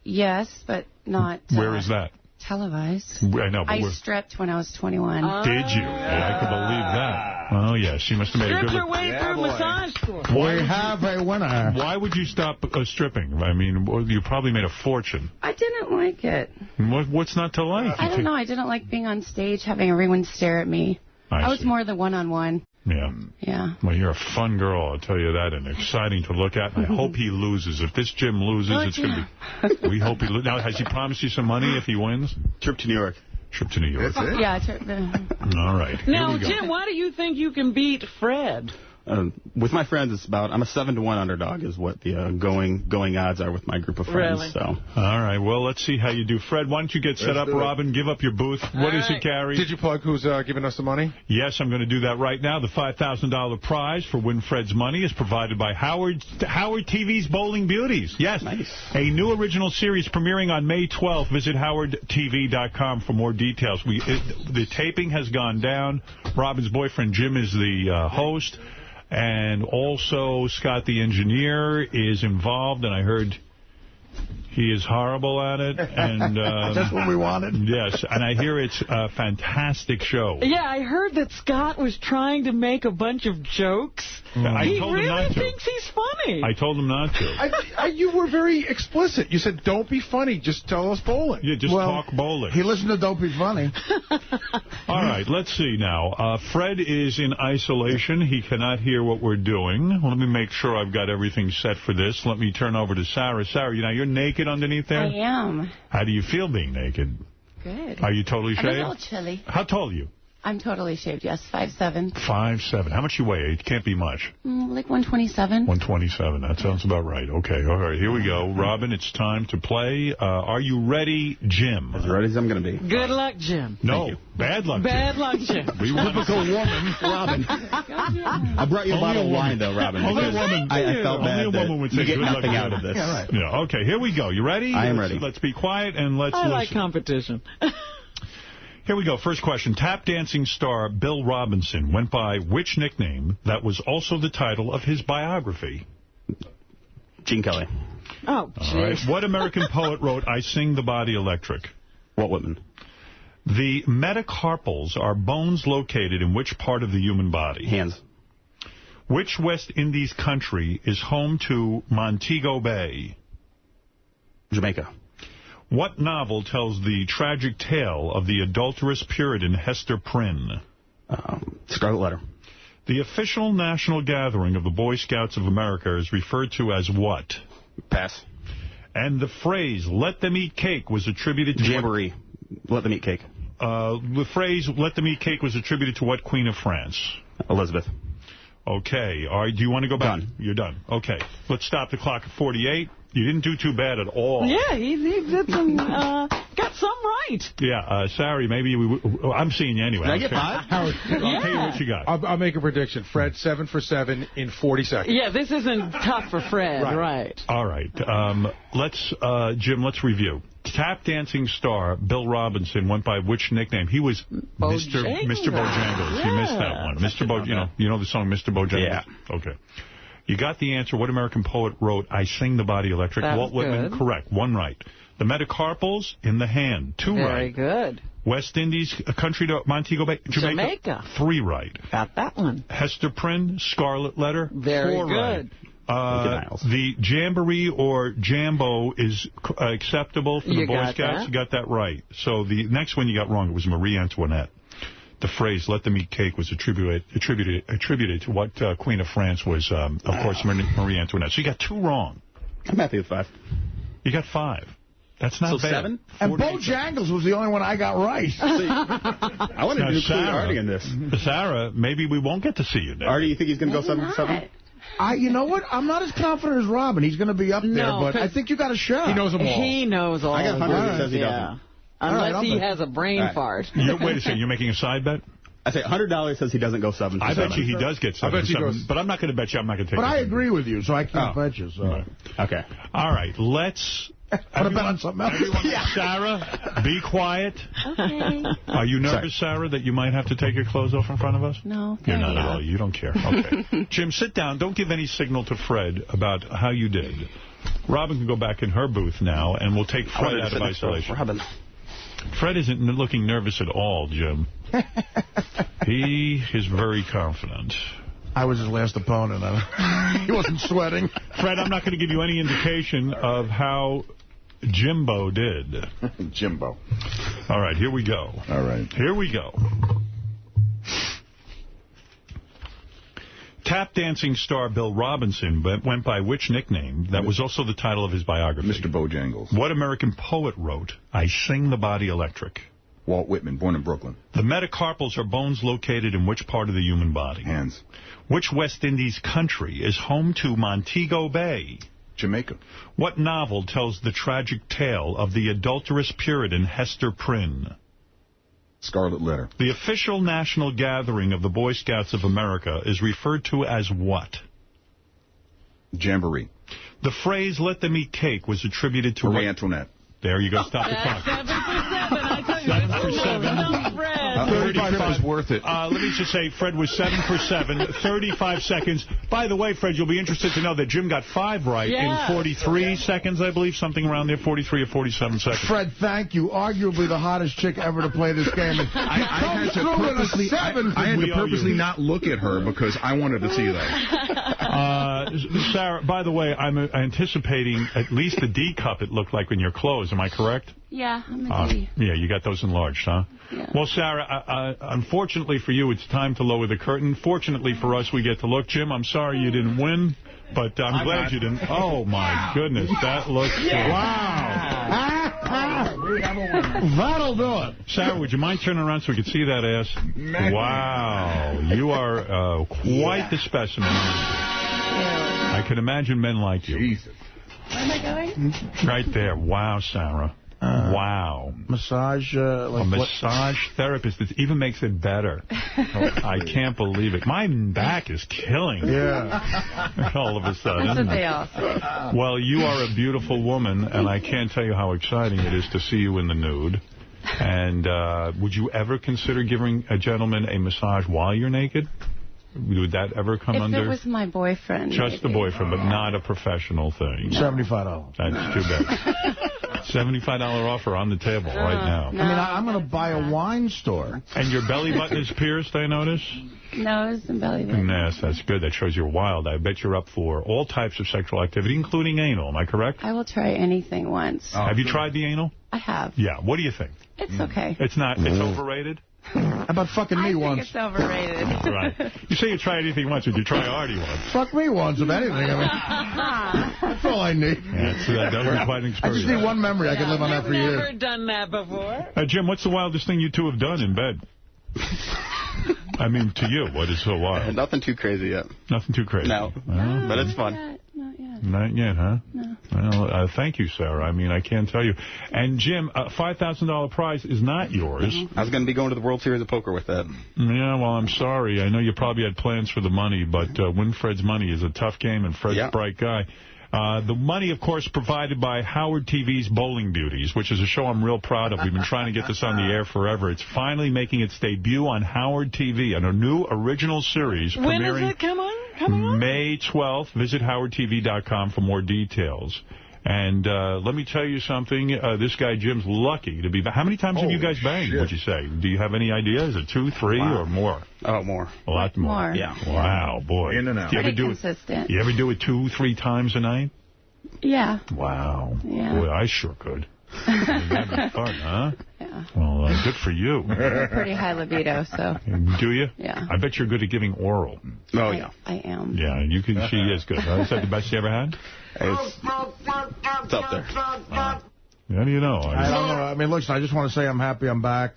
Yes, but not... Where is that? Televised. I know, but I stripped when I was 21. Did you? Yeah, I could believe that. Oh, yeah, she must have made a good... Stripped her way through massage school. We have a winner. Why would you stop stripping? I mean, you probably made a fortune. I didn't like it. What's not to like? I don't know. I didn't like being on stage, having everyone stare at me. I was more the one-on-one. Yeah. Yeah. Well, you're a fun girl, I'll tell you that, and exciting to look at. And I hope he loses. If this Jim loses, it's going to be... We hope he loses. Now, has he promised you some money if he wins? Trip to New York. Trip to New York. That's it? Yeah. All right. Now, Jim, why do you think you can beat Fred? With my friends, it's about... I'm a 7-to-1 underdog is what the going odds are with my group of friends. Really? So. All right. Well, let's see how you do. Fred, why don't you get set up, Robin? Give up your booth. What does it carry? Did you plug who's giving us the money? Yes, I'm going to do that right now. The $5,000 prize for Win Fred's Money is provided by Howard TV's Bowling Beauties. Yes. Nice. A new original series premiering on May 12th. Visit howardtv.com for more details. The taping has gone down. Robin's boyfriend, Jim, is the host. And also, Scott, the engineer, is involved, and I heard he is horrible at it. And that's what we wanted. Yes, and I hear it's a fantastic show. Yeah, I heard that Scott was trying to make a bunch of jokes. He really thinks he's funny. I told him not to. You were very explicit. You said, don't be funny. Just tell us bowling. Yeah, just talk bowling. He listened to Don't Be Funny. All right, let's see now. Fred is in isolation. He cannot hear what we're doing. Let me make sure I've got everything set for this. Let me turn over to Sarah. Sarah, you're naked underneath there? I am. How do you feel being naked? Good. Are you totally shaved? I'm a little chilly. How tall are you? I'm totally shaved, yes. 5'7". 5'7". How much you weigh? It can't be much. Like 127. 127. That sounds about right. Okay. All right. Here we go. Robin, it's time to play. Are you ready, Jim? As ready as I'm going to be. Good luck, Jim. No. Bad luck, Jim. Bad luck, Jim. Typical woman. Robin. I brought you a bottle of wine, though, Robin. Only a woman. I felt bad Only a woman would say you get good nothing luck, out of this. Yeah, right. Yeah, okay. Here we go. You ready? I am ready. Let's be quiet and let's listen. I like competition. Here we go. First question. Tap dancing star Bill Robinson went by which nickname that was also the title of his biography? Gene Kelly. Oh, all right. What American poet wrote I Sing the Body Electric? Walt Whitman. The metacarpals are bones located in which part of the human body? Hands. Which West Indies country is home to Montego Bay? Jamaica. What novel tells the tragic tale of the adulterous Puritan Hester Prynne? Scarlet Letter. The official national gathering of the Boy Scouts of America is referred to as what? Pass. And the phrase, let them eat cake, was attributed to... Jamboree. Let them eat cake. The phrase, let them eat cake, was attributed to what Queen of France? Elizabeth. Okay. All right. Do you want to go back? Done. You're done. Okay. Let's stop the clock at 48. You didn't do too bad at all. Yeah, he did some, got some right. Yeah, sorry, maybe I'm seeing you anyway. Did I get 5? I'll tell you what you got. I'll make a prediction. Fred, 7 for 7 in 40 seconds. Yeah, this isn't tough for Fred, right. All right. Jim, let's review. Tap dancing star Bill Robinson went by which nickname? He was Mr. Bojangles. Yeah. You missed that one. Mr. Bojangles. You know the song Mr. Bojangles? Yeah. Okay. You got the answer. What American poet wrote, I Sing the Body Electric? Walt Whitman, good. Correct. 1 right. The metacarpals in the hand. 2 right. Very good. West Indies, country to Montego Bay, Jamaica. 3 right. Got that one. Hester Prynne, Scarlet Letter. Very 4 good. Right. The jamboree or jambo is acceptable for the Boy Scouts. You got that right. So the next one you got wrong. It was Marie Antoinette. The phrase "let them eat cake" was attributed to what Queen of France was, of course, Marie Antoinette. So you got 2 wrong. I'm happy with 5. You got 5. That's not bad. 7? And Bojangles was the only one I got right. I want to include Artie in this. Sarah, maybe we won't get to see you there. Artie, you think he's going to go 7 for 7? You know what? I'm not as confident as Robin. He's going to be up there, but I think you got a shot. He knows them all. He knows all. I got 100 that says he doesn't. Unless he has a brain fart. Wait a second. You're making a side bet? I say $100 says he doesn't go 7 for 7. I bet you he does get 7 for 7. But I'm not going to bet you. I'm not going to take it. But I agree with you, so I can't bet you. So. Right. Okay. All right. Let's... Put a bet on something else. Sarah, be quiet. Okay. Are you nervous, Sarah, that you might have to take your clothes off in front of us? No. You're not at all. You don't care. Okay. Jim, sit down. Don't give any signal to Fred about how you did. Robin can go back in her booth now, and we'll take Fred out of isolation. Robin. Fred isn't looking nervous at all, Jim. He is very confident. I was his last opponent. He wasn't sweating. Fred, I'm not going to give you any indication of how Jimbo did. Jimbo. All right, here we go. All right. Here we go. Tap dancing star Bill Robinson went by which nickname? That was also the title of his biography. Mr. Bojangles. What American poet wrote, I sing the body electric? Walt Whitman, born in Brooklyn. The metacarpals are bones located in which part of the human body? Hands. Which West Indies country is home to Montego Bay? Jamaica. What novel tells the tragic tale of the adulterous Puritan Hester Prynne? Scarlet Letter. The official national gathering of the Boy Scouts of America is referred to as what? Jamboree. The phrase, let them eat cake, was attributed to Marie Antoinette. There you go. Stop the clock. 7 for 7. I tell you, 7 for 7. Fred. 35 was worth it. Let me just say, Fred was 7 for 7, 35 seconds. By the way, Fred, you'll be interested to know that Jim got 5 right in 43 seconds, I believe, something around there, 43 or 47 seconds. Fred, thank you. Arguably the hottest chick ever to play this game. I had to purposely not look at her because I wanted to see that. Sarah, by the way, I'm anticipating at least a D cup, it looked like, in your clothes. Am I correct? Yeah, I'm a D. Yeah, you got those enlarged, huh? Yeah. Well, Sarah, unfortunately for you, it's time to lower the curtain. Fortunately for us, we get to look. Jim, I'm sorry you didn't win, but I'm glad you didn't. Oh, my goodness, that looks good. Wow. That'll do it. Sarah, would you mind turning around so we could see that ass? Wow. You are quite the specimen. I can imagine men like you. Jesus. Where am I going? Right there. Wow, Sarah. Wow. Massage, a massage therapist. It even makes it better. I can't believe it. My back is killing. Yeah. All of a sudden. That's what they all say. Well, you are a beautiful woman, and I can't tell you how exciting it is to see you in the nude. And would you ever consider giving a gentleman a massage while you're naked? Would that ever come under? If it was my boyfriend. Just the boyfriend, but not a professional thing. $75. That's too bad. $75 offer on the table right now. No. I mean, I'm going to buy a wine store. And your belly button is pierced, I notice? Nose and belly button. Yes, that's good. That shows you're wild. I bet you're up for all types of sexual activity, including anal. Am I correct? I will try anything once. Have you tried the anal? I have. Yeah. What do you think? It's okay. It's not. It's overrated? How about fucking me once? I think it's overrated. Right. You say you try anything once. Would you try Artie once? Fuck me once, if anything. I mean, that's all I need. Yeah, that would be quite an experience. I just need one memory. I can live on that for years. I've never done that before. Jim, what's the wildest thing you two have done in bed? I mean, to you, what is so wild? Nothing too crazy yet. Nothing too crazy? No. But it's fun. Not yet. Not yet, huh? No. Well, thank you, Sarah. I mean, I can't tell you. And, Jim, a $5,000 prize is not yours. I was going to be going to the World Series of Poker with that. Yeah, well, I'm sorry. I know you probably had plans for the money, but win Fred's money is a tough game, and Fred's a bright guy. The money, of course, provided by Howard TV's Bowling Beauties, which is a show I'm real proud of. We've been trying to get this on the air forever. It's finally making its debut on Howard TV, and a new original series When premiering is it coming on? May 12th. Visit howardtv.com for more details. And let me tell you something. This guy, Jim's lucky to be back. How many times have you guys banged, would you say? Do you have any idea? Is it 2, 3, or more? Oh, more. A lot more. More. Yeah. Wow, boy. In and out. Do you ever Pretty do consistent. You ever do it 2, 3 times a night? Yeah. Wow. Yeah. Boy, I sure could. That'd be fun, huh? Yeah. Well, good for you. Pretty high libido, so. Do you? Yeah. I bet you're good at giving oral. Oh, yeah. I am. Yeah, you can. She is good. Is that the best you ever had? It's up there. How do you know? I don't know. I mean, listen, I just want to say I'm happy I'm back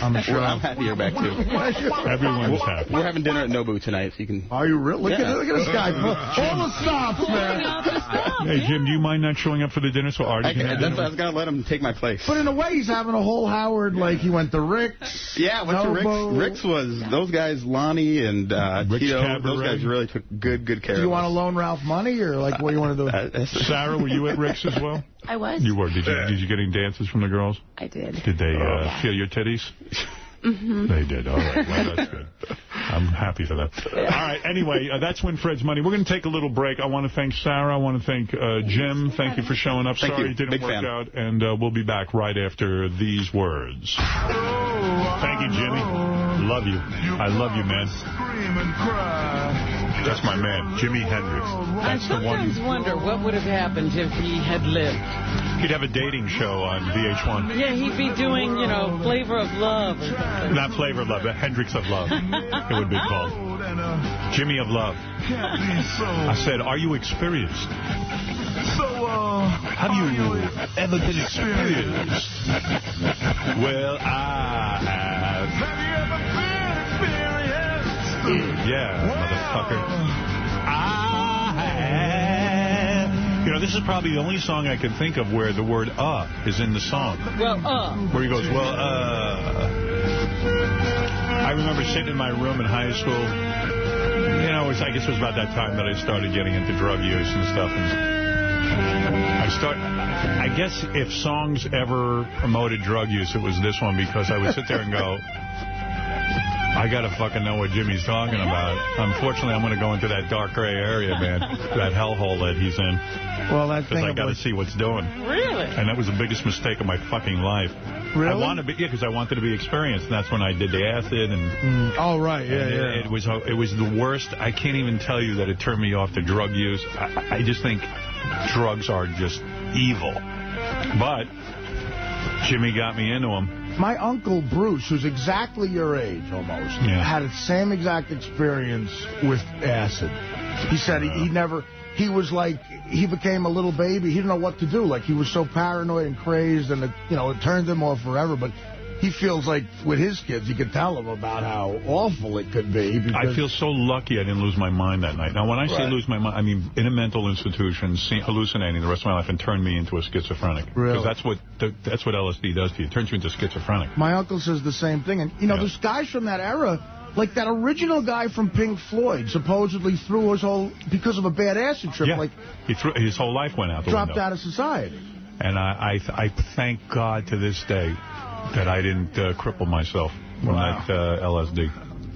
on the show. I'm happy you're back, too. Everyone's happy. We're having dinner at Nobu tonight, so you can... Are you really? Look at this guy. All the stops, man. Hey, Jim, do you mind not showing up for the dinner so Artie can have dinner? I was going to let him take my place. But in a way, he's having a whole Howard, like he went to Rick's. Yeah, went to Rick's. Rick's was, those guys, Lonnie and Tito, those guys really took good care of us. Do you want to loan Ralph money, or like what do you want to do? Sarah, were you at Rick's as well? I was. You were. Did you get any dances from the girls? I did. Did they feel your titties? Mm-hmm. They did. All right. Well, that's good. I'm happy for that. All right. Anyway, that's Win Fred's Money. We're going to take a little break. I want to thank Sarah. I want to thank Jim. Thank you for showing up. Sorry it didn't work out. And we'll be back right after these words. Thank you, Jimmy. Love you. I love you, man. That's my man, Jimi Hendrix. That's I sometimes wonder what would have happened if he had lived. He'd have a dating show on VH1. Yeah, he'd be doing, Flavor of Love or something. Not Flavor of Love, but Hendrix of Love. It would be called. Jimmy of Love. I said, are you experienced? Have you ever been experienced? Well, I have. Have you ever been experienced? Yeah, motherfucker. This is probably the only song I can think of where the word is in the song. Well, Where he goes, well, I remember sitting in my room in high school. I guess it was about that time that I started getting into drug use and stuff. And I guess if songs ever promoted drug use, it was this one, because I would sit there and go, I got to fucking know what Jimmy's talking about. Unfortunately, I'm going to go into that dark gray area, man, that hellhole that he's in. Well, that thing. Because I got to see what's doing. Really? And that was the biggest mistake of my fucking life. Really? I wanted to be, because I wanted to be experienced, and that's when I did the acid. And oh, right, yeah. It was the worst. I can't even tell you that it turned me off to drug use. I just think drugs are just evil. But Jimmy got me into them. My uncle Bruce, who's exactly your age almost, had the same exact experience with acid. He said he was like, he became a little baby. He didn't know what to do. Like, he was so paranoid and crazed, and it turned him off forever. But he feels like with his kids, he could tell them about how awful it could be. I feel so lucky I didn't lose my mind that night. Now, when I say lose my mind, I mean in a mental institution, hallucinating the rest of my life, and turned me into a schizophrenic. Really? Because that's what LSD does to you. It turns you into schizophrenic. My uncle says the same thing. And, there's guys from that era, like that original guy from Pink Floyd, supposedly threw his whole, because of a bad acid trip. Yeah. Like, his whole life went out the window. Dropped out of society. And I thank God to this day that I didn't cripple myself from that LSD.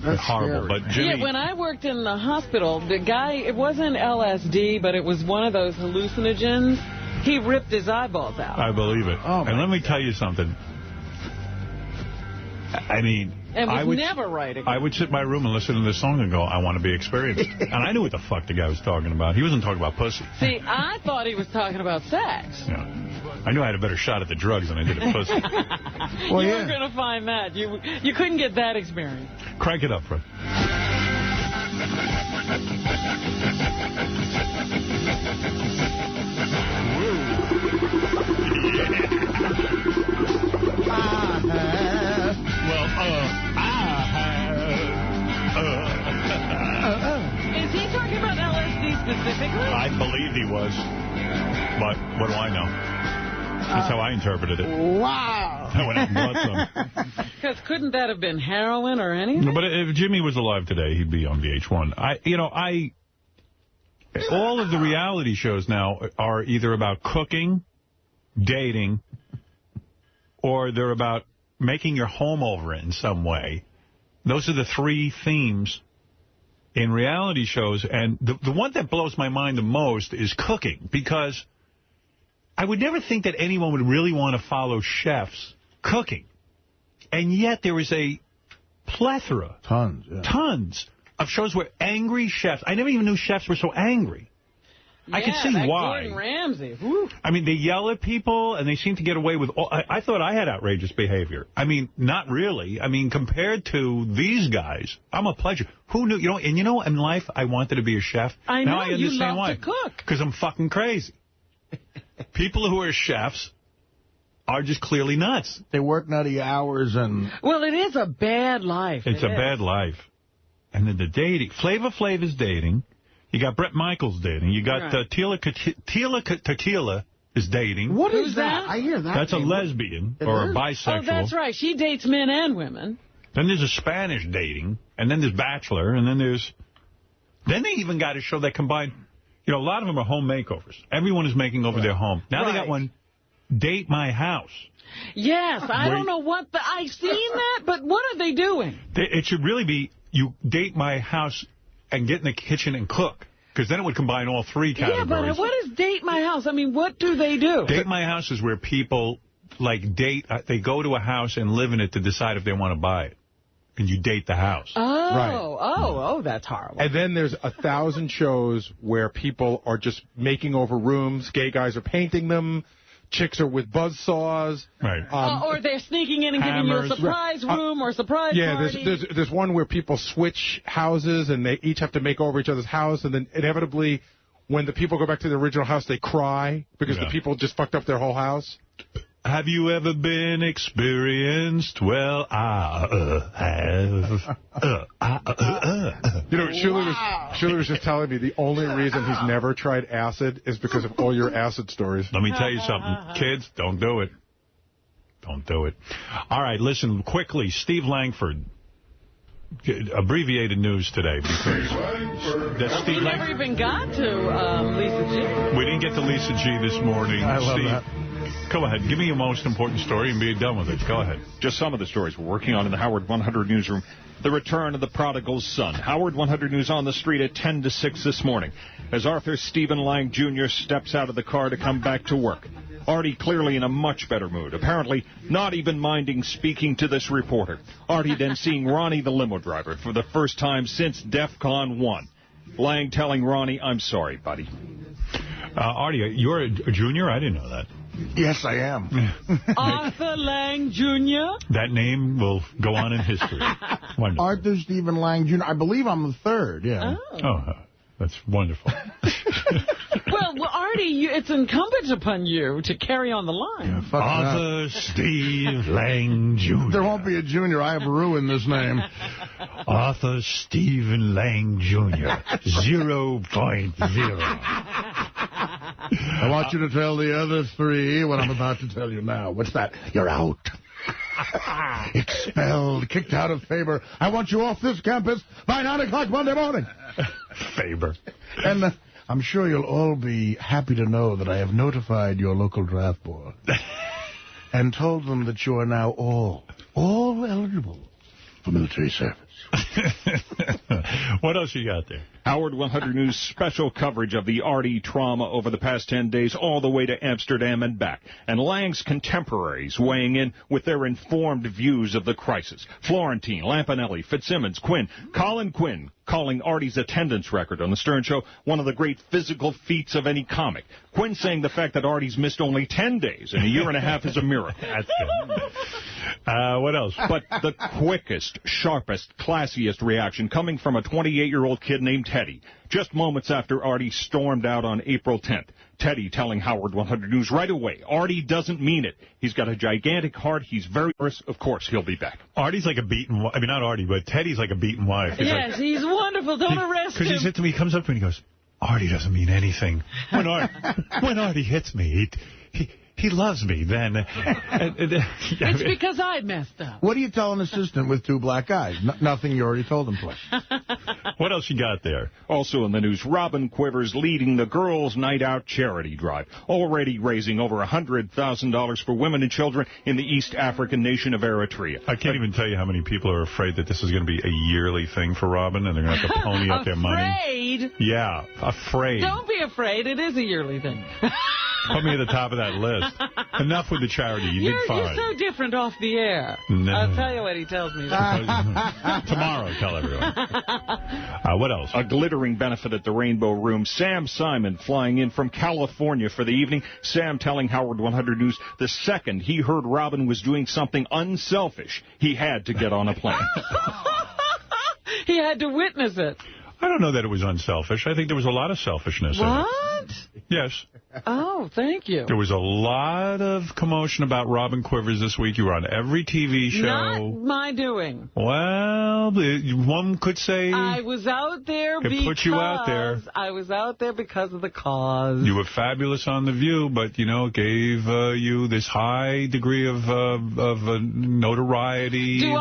That's horrible. Scary. But Jimmy... Yeah, when I worked in the hospital, the guy, it wasn't LSD, but it was one of those hallucinogens. He ripped his eyeballs out. I believe it. Oh, and let me tell you something. I mean... And was never right again. I would sit in my room and listen to this song and go, I want to be experienced. And I knew what the fuck the guy was talking about. He wasn't talking about pussy. See, I thought he was talking about sex. Yeah. I knew I had a better shot at the drugs than I did at pussy. Well, you were going to find that. You couldn't get that experience. Crank it up, Fred. Is he talking about LSD specifically? I believe he was. But what do I know? That's how I interpreted it. Wow. I went out and bought some. Because couldn't that have been heroin or anything? No, but if Jimmy was alive today, he'd be on VH1. All of the reality shows now are either about cooking, dating, or they're about making your home over in some way. Those are the three themes in reality shows. And the one that blows my mind the most is cooking, because I would never think that anyone would really want to follow chefs cooking. And yet there is a plethora, tons of shows where angry chefs, I never even knew chefs were so angry. I can see why. Gordon Ramsay. Whew. I mean, they yell at people, and they seem to get away with all... I thought I had outrageous behavior. I mean, not really. I mean, compared to these guys, I'm a pleasure. Who knew? In life, I wanted to be a chef. I now know, I you love to cook. Because I'm fucking crazy. People who are chefs are just clearly nuts. They work nutty hours and... Well, it is a bad life. It's a bad life. And then the dating. Flavor Flav is dating. You got Bret Michaels dating. You got Tila Tequila is dating. What is that? I hear that. That's a lesbian or a bisexual. Oh, that's right. She dates men and women. Then there's a Spanish dating. And then there's Bachelor. And then there's... Then they even got a show that combined... You know, a lot of them are home makeovers. Everyone is making over their home. Now they got one, Date My House. Yes, I don't know what I've seen that, but what are they doing? It should really be, you date my house and get in the kitchen and cook. Because then it would combine all three categories. Yeah, but what is Date My House? I mean, what do they do? Date My House is where people, like, they go to a house and live in it to decide if they want to buy it. And you date the house. Oh, that's horrible. And then there's 1,000 shows where people are just making over rooms. Gay guys are painting them. Chicks are with buzzsaws. Right. Or they're sneaking in and giving you a surprise room or surprise party. Yeah, there's one where people switch houses and they each have to make over each other's house. And then inevitably, when the people go back to the original house, they cry because the people just fucked up their whole house. Have you ever been experienced? Well, I have. You know, Shuli was just telling me the only reason he's never tried acid is because of all your acid stories. Let me tell you something. Kids, don't do it. Don't do it. All right, listen, quickly, Steve Langford. Abbreviated news today because we never even got to Lisa G. We didn't get to Lisa G this morning. I love that. Go ahead. Give me your most important story and be done with it. Go ahead. Just some of the stories we're working on in the Howard 100 newsroom. The return of the prodigal son. Howard 100 News on the street at 10 to 6 this morning as Arthur Stephen Lang Jr. steps out of the car to come back to work. Artie clearly in a much better mood, apparently not even minding speaking to this reporter. Artie then seeing Ronnie the limo driver for the first time since DEF CON 1. Lang telling Ronnie, I'm sorry, buddy. Artie, you're a junior? I didn't know that. Yes, I am. Arthur Lang Jr.? That name will go on in history. Wonderful. Arthur Stephen Lang Jr. I believe I'm the third, yeah. Oh, that's wonderful. Well, Artie, it's incumbent upon you to carry on the line. Yeah, Arthur Steve Lang Jr. There won't be a junior. I have ruined this name. Arthur Stephen Lang Jr. 0.0. I want you to tell the other three what I'm about to tell you now. What's that? You're out. Expelled, kicked out of Faber. I want you off this campus by 9 o'clock Monday morning. Faber. And I'm sure you'll all be happy to know that I have notified your local draft board and told them that you are now all eligible for military service. What else you got there? Howard 100 News special coverage of the Artie trauma over the past 10 days all the way to Amsterdam and back. And Lang's contemporaries weighing in with their informed views of the crisis. Florentine, Lampanelli, Fitzsimmons, Quinn, Colin Quinn calling Artie's attendance record on the Stern Show one of the great physical feats of any comic. Quinn saying the fact that Artie's missed only 10 days in a year and a half is a miracle. That's good. What else? But the quickest, sharpest, classiest reaction coming from a 28-year-old kid named Teddy, just moments after Artie stormed out on April 10th. Teddy telling Howard 100 News right away, Artie doesn't mean it. He's got a gigantic heart. He's very nervous. Of course, he'll be back. Artie's like a beaten wife. I mean, not Artie, but Teddy's like a beaten wife. He's wonderful. Don't arrest him. Because he said to me, he comes up to me and he goes, Artie doesn't mean anything. When Artie hits me, he loves me then. It's because I messed up. What do you tell an assistant with two black eyes? Nothing. You already told him twice. What else you got there? Also in the news, Robin Quivers leading the Girls' Night Out charity drive, already raising over $100,000 for women and children in the East African nation of Eritrea. I can't even tell you how many people are afraid that this is going to be a yearly thing for Robin, and they're going to have to pony up their money. Afraid? Yeah, afraid. Don't be afraid. It is a yearly thing. Put me at the top of that list. Enough with the charity. You did fine. You're so different off the air. No. I'll tell you what he tells me. Tomorrow, tell everyone. What else? A glittering benefit at the Rainbow Room. Sam Simon flying in from California for the evening. Sam telling Howard 100 News the second he heard Robin was doing something unselfish, he had to get on a plane. He had to witness it. I don't know that it was unselfish. I think there was a lot of selfishness in it. What? Yes. Oh, thank you. There was a lot of commotion about Robin Quivers this week. You were on every TV show. Not my doing. Well, one could say... I was out there because... put you out there. I was out there because of the cause. You were fabulous on The View, but, it gave you this high degree of notoriety. Do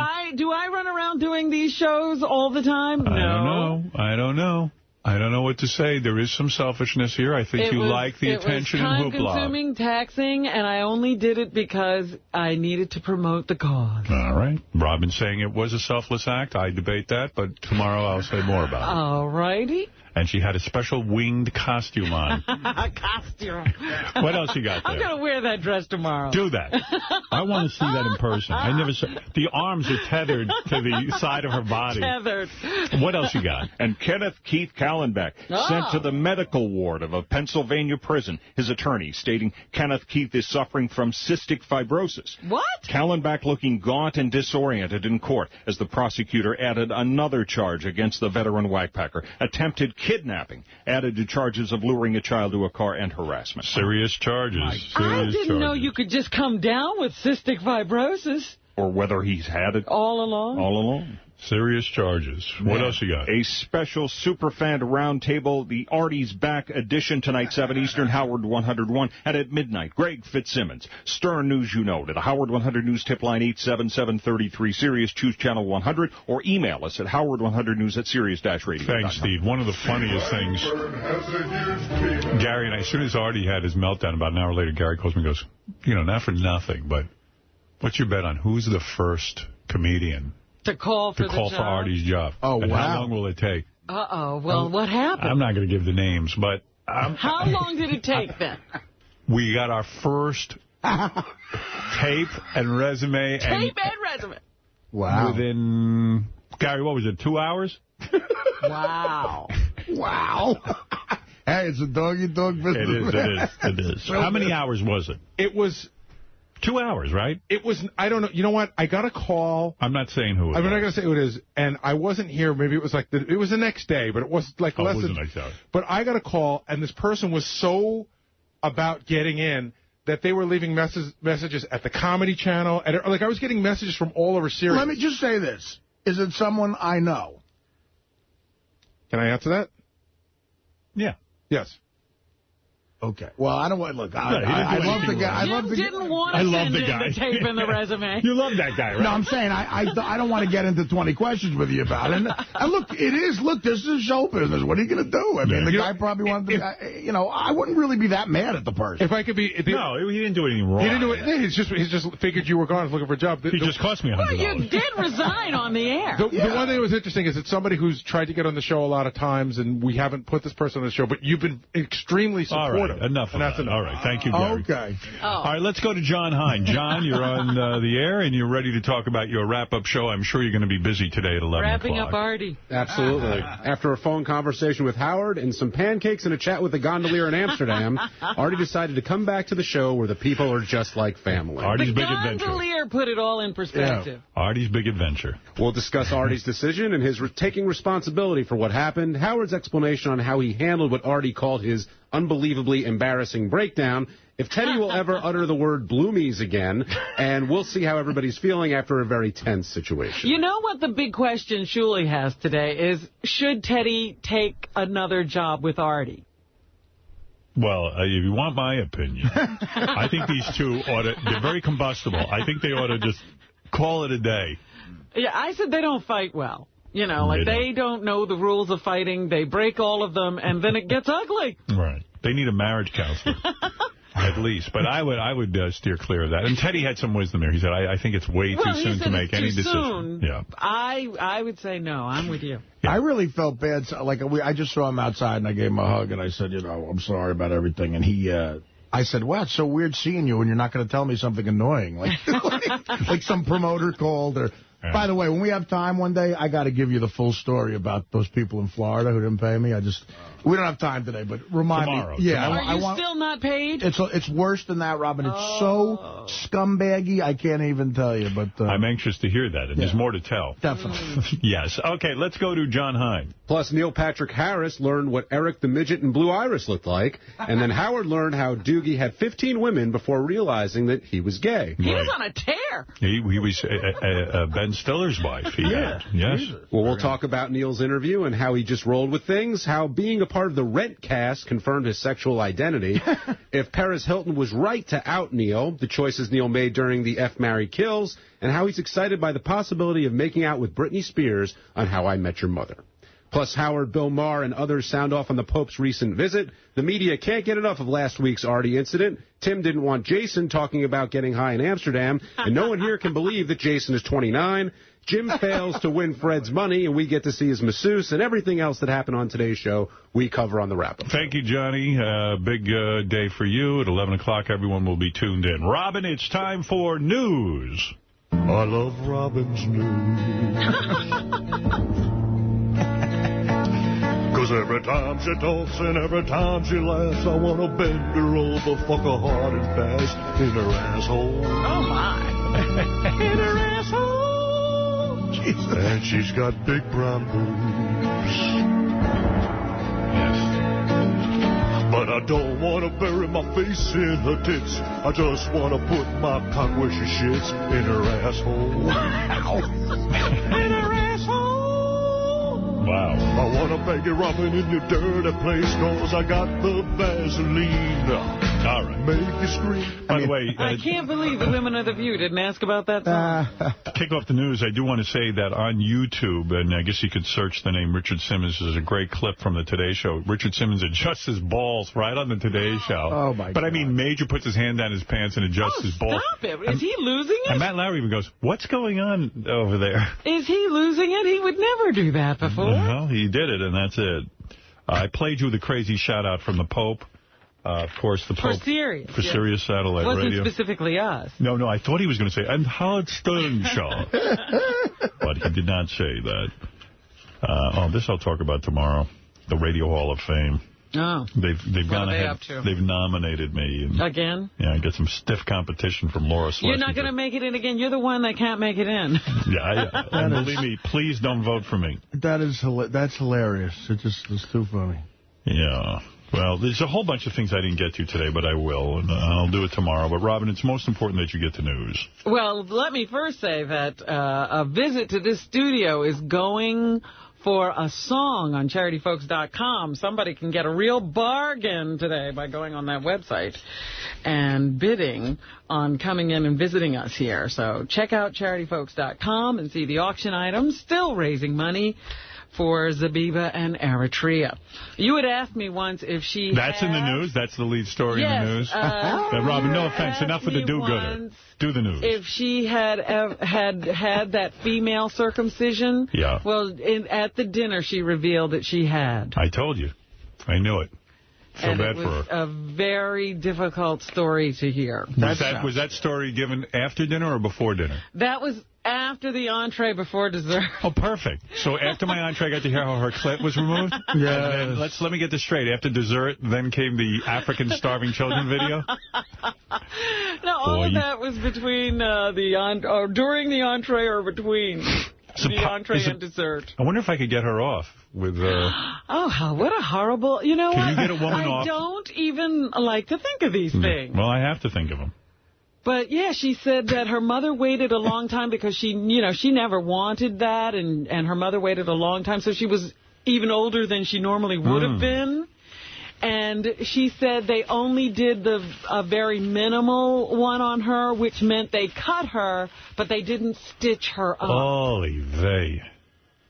I run around doing these shows all the time? No. I don't know. I don't know what to say. There is some selfishness here. I think you like the attention and hoopla. It was time-consuming, taxing, and I only did it because I needed to promote the cause. All right. Robin's saying it was a selfless act. I debate that, but tomorrow I'll say more about it. All righty. And she had a special winged costume on. Costume. What else you got there? I'm going to wear that dress tomorrow. Do that. I want to see that in person. I never saw. The arms are tethered to the side of her body. Tethered. What else you got? And Kenneth Keith Kallenbach sent to the medical ward of a Pennsylvania prison. His attorney stating Kenneth Keith is suffering from cystic fibrosis. What? Kallenbach looking gaunt and disoriented in court as the prosecutor added another charge against the veteran whackpacker. Attempted kidnapping added to charges of luring a child to a car and harassment. Serious charges. I didn't know you could just come down with cystic fibrosis. Or whether he's had it all along. All along. Serious charges. What else you got? A special Superfan Roundtable, the Artie's Back edition tonight, 7 Eastern, Howard 101. And at midnight, Greg Fitzsimmons, Stern News You Know, to the Howard 100 News tip line 877-33 Sirius. Choose channel 100 or email us at howard100news at sirius-radio.com. Thanks, Steve. One of the funniest things, Gary and I, as soon as Artie had his meltdown, about an hour later, Gary calls me and goes, not for nothing, but what's your bet on who's the first comedian to call for Artie's job? Oh, and wow. How long will it take? Uh-oh. Well, what happened? I'm not going to give the names, but... How long did it take, then? We got our first tape and resume. Tape and resume. Wow. Within, Gary, what was it, 2 hours? Wow. Wow. Hey, it's a dog-eat-dog business. It is. How many hours was it? It was... 2 hours, right? It was, I don't know. You know what? I got a call. I'm not saying who it was. I'm not going to say who it is. And I wasn't here. Maybe it was like, it was the next day, but it was like less than. But I got a call, and this person was so about getting in that they were leaving messages at the Comedy Channel. And like, I was getting messages from all over Sirius. Let me just say this. Is it someone I know? Can I answer that? Yeah. Yes. Okay. Well, I don't want to look. I love the guy. Didn't want to send in the tape and the resume. You love that guy, right? No, I'm saying I don't want to get into 20 questions with you about it. And look, this is show business. What are you going to do? I mean, the guy probably wanted to, I wouldn't really be that mad at the person. If I could be... No, he didn't do anything wrong. He didn't do it. He just figured you were gone looking for a job. He just cost me $100. Well, you did resign on the air. The one thing that was interesting is it's somebody who's tried to get on the show a lot of times, and we haven't put this person on the show, but you've been extremely supportive. All right, enough of that. All right, thank you, Gary. Okay. All right, let's go to John Hein. John, you're on the air, and you're ready to talk about your wrap-up show. I'm sure you're going to be busy today at 11 o'clock. Wrapping up Artie. Absolutely. After a phone conversation with Howard and some pancakes and a chat with the gondolier in Amsterdam, Artie decided to come back to the show where the people are just like family. Artie's big adventure. The gondolier put it all in perspective. Yeah. Artie's big adventure. We'll discuss Artie's decision and his taking responsibility for what happened, Howard's explanation on how he handled what Artie called his unbelievably embarrassing breakdown, if Teddy will ever utter the word bloomies again, and we'll see how everybody's feeling after a very tense situation. You know what the big question Shuli has today is, should Teddy take another job with Artie? Well, if you want my opinion, I think these two they're very combustible. I think they ought to just call it a day. Yeah, I said they don't fight well. They don't know the rules of fighting. They break all of them, and then it gets ugly. Right. They need a marriage counselor, at least. But I would steer clear of that. And Teddy had some wisdom there. He said, I think it's way too soon to make any decision. Yeah. I would say no. I'm with you. Yeah. I really felt bad. I just saw him outside, and I gave him a hug, and I said, I'm sorry about everything. And I said, wow, it's so weird seeing you, and you're not going to tell me something annoying. Like some promoter called or... Yeah. By the way, when we have time one day, I got to give you the full story about those people in Florida who didn't pay me. We don't have time today, but remind Tomorrow. me. Yeah, Are you still not paid? It's worse than that, Robin. It's so scumbaggy, I can't even tell you. But I'm anxious to hear that, and there's more to tell. Definitely. Yes. Okay, let's go to John Hein. Plus, Neil Patrick Harris learned what Eric the Midget and Blue Iris looked like, and then Howard learned how Doogie had 15 women before realizing that he was gay. He was on a tear. He was Ben Stiller's wife. He had. Yes. Well, we'll talk about Neil's interview and how he just rolled with things, how being a part of the Rent cast confirmed his sexual identity, if Paris Hilton was right to out Neil, the choices Neil made during the F, Marry, Kills, and how he's excited by the possibility of making out with Britney Spears on How I Met Your Mother. Plus, Howard, Bill Maher, and others sound off on the Pope's recent visit. The media can't get enough of last week's Artie incident. Tim didn't want Jason talking about getting high in Amsterdam, and no one here can believe that Jason is 29. Jim fails to win Fred's money, and we get to see his masseuse, and everything else that happened on today's show we cover on the wrap-up. Thank you, Johnny. Big day for you. At 11 o'clock, everyone will be tuned in. Robin, it's time for news. I love Robin's news. Cause every time she talks and every time she laughs, I want to bend her over, fuck her hard and fast in her asshole. Oh, my. In her asshole. Jesus. And she's got big brown boobs. Yes. But I don't want to bury my face in her tits. I just want to put my cock where she shits in her asshole. Wow. In her asshole. Wow. I want to beg you, Robin, in your dirty place, cause I got the Vaseline. All right. Make you scream. By the way, I can't believe the women of The View didn't ask about that song. Kick off the news, I do want to say that on YouTube, and I guess you could search the name Richard Simmons, there's a great clip from the Today Show. Richard Simmons adjusts his balls right on the Today Show. Oh, my God. But I mean, Major puts his hand down his pants and adjusts his balls. Stop it. Is he losing it? And Matt Lauer even goes, what's going on over there? Is he losing it? He would never do that before. Well, he did it, and that's it. I played you the crazy shout-out from the Pope. Of course, the Pope. For Sirius Satellite Radio. Wasn't specifically us. No, I thought he was going to say, and Howard Stern Show. But he did not say that. This I'll talk about tomorrow. The Radio Hall of Fame. Oh. They've gone ahead. They've nominated me. Again? Yeah, I get some stiff competition from Laura Schlesinger. You're not going to make it in again. You're the one that can't make it in. Yeah, and believe me, please don't vote for me. That's hilarious. It's too funny. Yeah. Well, there's a whole bunch of things I didn't get to today, but I will, and I'll do it tomorrow. But, Robin, it's most important that you get the news. Well, let me first say that a visit to this studio is going for a song on charityfolks.com. Somebody can get a real bargain today by going on that website and bidding on coming in and visiting us here. So check out charityfolks.com and see the auction items, still raising money for Zabiba and Eritrea. You had asked me once if she That's in the news? That's the lead story in the news? Robin, no offense. Enough with the do-gooder. Do the news. If she had that female circumcision. Yeah. Well, at the dinner, she revealed that she had. I told you. I knew it. So and bad it for was her. A very difficult story to hear. Was that story given after dinner or before dinner? That was after the entree, before dessert. Oh, perfect. So after my entree, I got to hear how her clit was removed? Yeah. Let me get this straight. After dessert, then came the African starving children video? No, all of that was between during the entree or between the entree and dessert. I wonder if I could get her off with... Oh, what a horrible... You know what? Can you get a woman off? I don't even like to think of these things. Well, I have to think of them. But, yeah, she said that her mother waited a long time because she never wanted that, and her mother waited a long time, so she was even older than she normally would have been. And she said they only did a very minimal one on her, which meant they cut her, but they didn't stitch her up. Holy vey.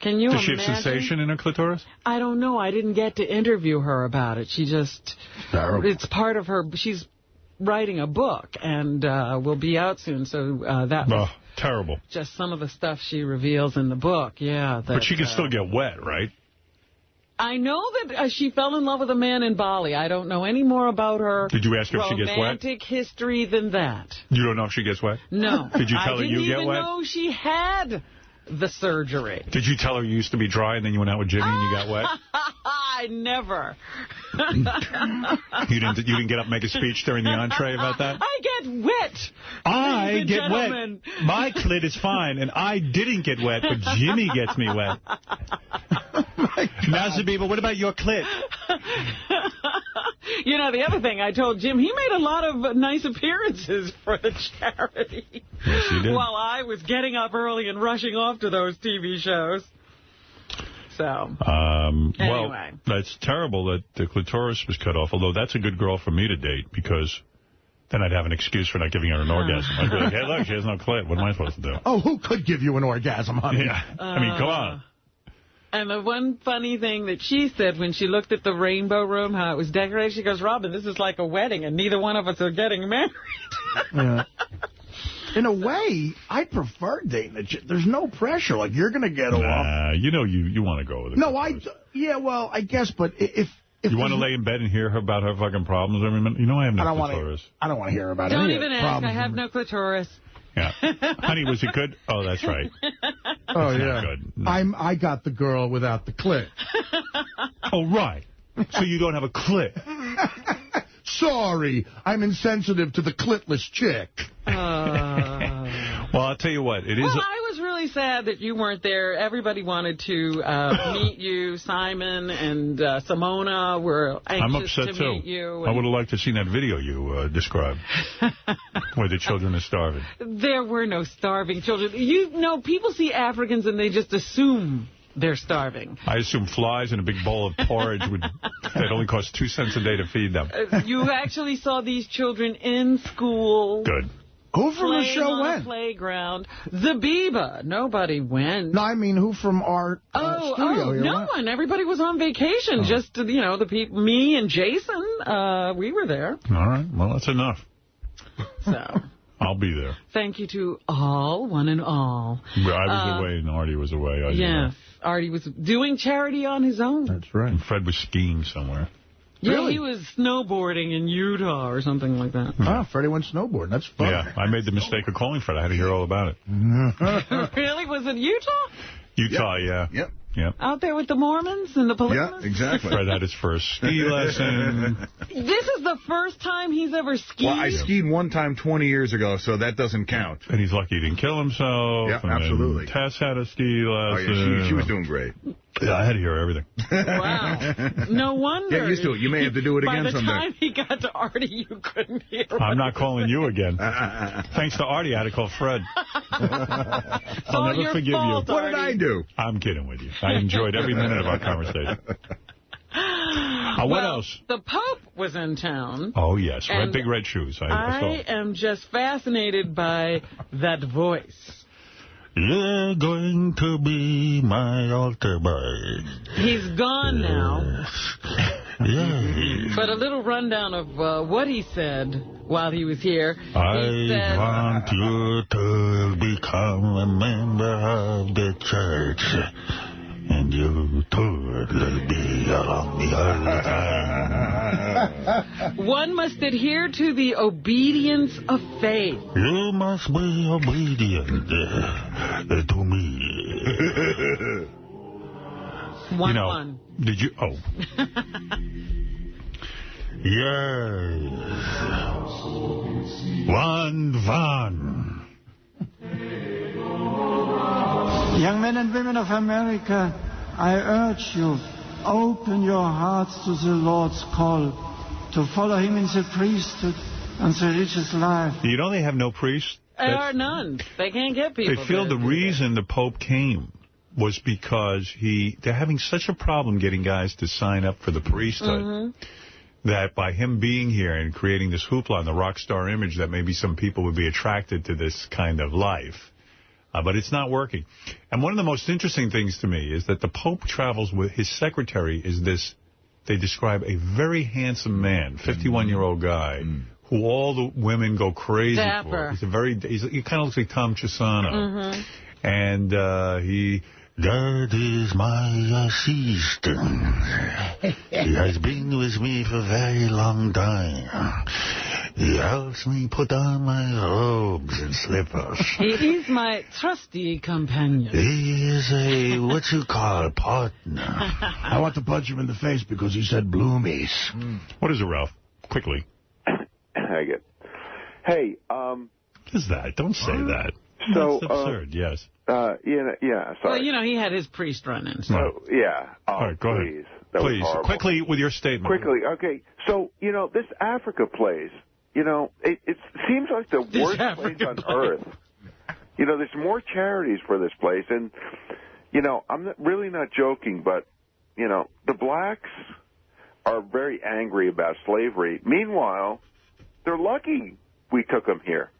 Can you imagine? Does she have sensation in her clitoris? I don't know. I didn't get to interview her about it. She just... Terrible. It's part of her... She's writing a book, and will be out soon, so that was... terrible. Just some of the stuff she reveals in the book, yeah. But she can still get wet, right? I know that she fell in love with a man in Bali. I don't know any more about her. Did you ask her if she gets wet? Romantic history than that. You don't know if she gets wet? No. Did you tell her you get wet? I didn't even know she had the surgery. Did you tell her you used to be dry and then you went out with Jimmy and you got wet? I never. You didn't get up and make a speech during the entree about that? I get wet. I get wet. My clit is fine, and I didn't get wet, but Jimmy gets me wet. Now, Zabiba, what about your clit? You know, the other thing I told Jim, he made a lot of nice appearances for the charity. Yes, he did. While I was getting up early and rushing off to those TV shows. So, anyway. Well, that's terrible that the clitoris was cut off, although that's a good girl for me to date, because then I'd have an excuse for not giving her an orgasm. I'd be like, hey, look, she has no clit. What am I supposed to do? Oh, who could give you an orgasm, honey? Yeah. I mean, come on. And the one funny thing that she said when she looked at the Rainbow Room, how it was decorated, she goes, Robin, this is like a wedding, and neither one of us are getting married. Yeah. In a way, I prefer dating a chick. There's no pressure. Like, you're going to get off. You know you want to go with it. No, yeah, well, I guess, but if you want to lay in bed and hear her about her fucking problems every minute, you know I have no clitoris. I don't want to hear about it. Don't even ask. I have no clitoris. Yeah. Honey, was it good? Oh, that's right. Oh, yeah. Good. No. I got the girl without the clit. Oh, right. So you don't have a clit. Sorry, I'm insensitive to the clitless chick. Well, I'll tell you what. It is. Well, I was really sad that you weren't there. Everybody wanted to meet you. Simon and Simona were anxious to meet you. I would have liked to have seen that video you described, where the children are starving. There were no starving children. You know, people see Africans and they just assume they're starving. I assume flies in a big bowl of porridge that only cost 2 cents a day to feed them. You actually saw these children in school. Good. Who from the show went? Playground. Zabiba. Nobody went. No, I mean, who from our studio here no went? one. Everybody was on vacation. Just, you know, the people, me and Jason, we were there. All right. Well, that's enough. So. I'll be there. Thank you to all, one and all. I was away and Artie was away. Yes. Artie was doing charity on his own. That's right. And Fred was skiing somewhere. Yeah, really? He was snowboarding in Utah or something like that. Oh, Freddie went snowboarding. That's fun. Yeah, I made the mistake of calling Fred. I had to hear all about it. Really? Was it Utah? Utah, yeah. Yep. Yep. Out there with the Mormons and the polygamists? Yeah, exactly. Fred had his first ski lesson. This is the first time he's ever skied? Well, I skied one time 20 years ago, so that doesn't count. And he's lucky he didn't kill himself. Yeah, absolutely. Tess had a ski lesson. Oh, yeah, she was doing great. Yeah, I had to hear everything. Wow. No wonder. Get used to it. You may have to do it again someday. By the time he got to Artie, you couldn't hear I'm not calling you again. Thanks to Artie, I had to call Fred. I'll never forgive you. What did I do? I'm kidding with you. I enjoyed every minute of our conversation. What else? The Pope was in town. Oh, yes. Big red shoes. I am just fascinated by that voice. You're going to be my altar boy. He's gone now. Yes. But a little rundown of what he said while he was here. I want you to become a member of the church. And you too will be along the other time. One must adhere to the obedience of faith. You must be obedient to me. One. Did you? Oh. Yes. One. Young men and women of America, I urge you, open your hearts to the Lord's call to follow him in the priesthood and the religious life. You know they have no priests? There are none. They can't get people. They feel the reason the Pope came was because they're having such a problem getting guys to sign up for the priesthood that by him being here and creating this hoopla and the rock star image that maybe some people would be attracted to this kind of life. But it's not working. And one of the most interesting things to me is that the Pope travels with his secretary is this, they describe a very handsome man, 51-year-old guy, who all the women go crazy for. He kind of looks like Tom Chisano. And that is my assistant. He has been with me for a very long time. He helps me put on my robes and slippers. He is my trusty companion. He is a, what you call, partner. I want to punch him in the face because he said bloomies. What is it, Ralph? Quickly. Hang it. Hey, What is that? Don't say that. So, that's absurd, yes. Yeah, sorry. Well, he had his priest run in. So. So, yeah. All right, go please. ahead. That please, was horrible. quickly with your statement. Quickly, okay. So, this Africa place, it seems like the worst place on earth. There's more charities for this place, and, I'm really not joking, but, the blacks are very angry about slavery. Meanwhile, they're lucky we took them here.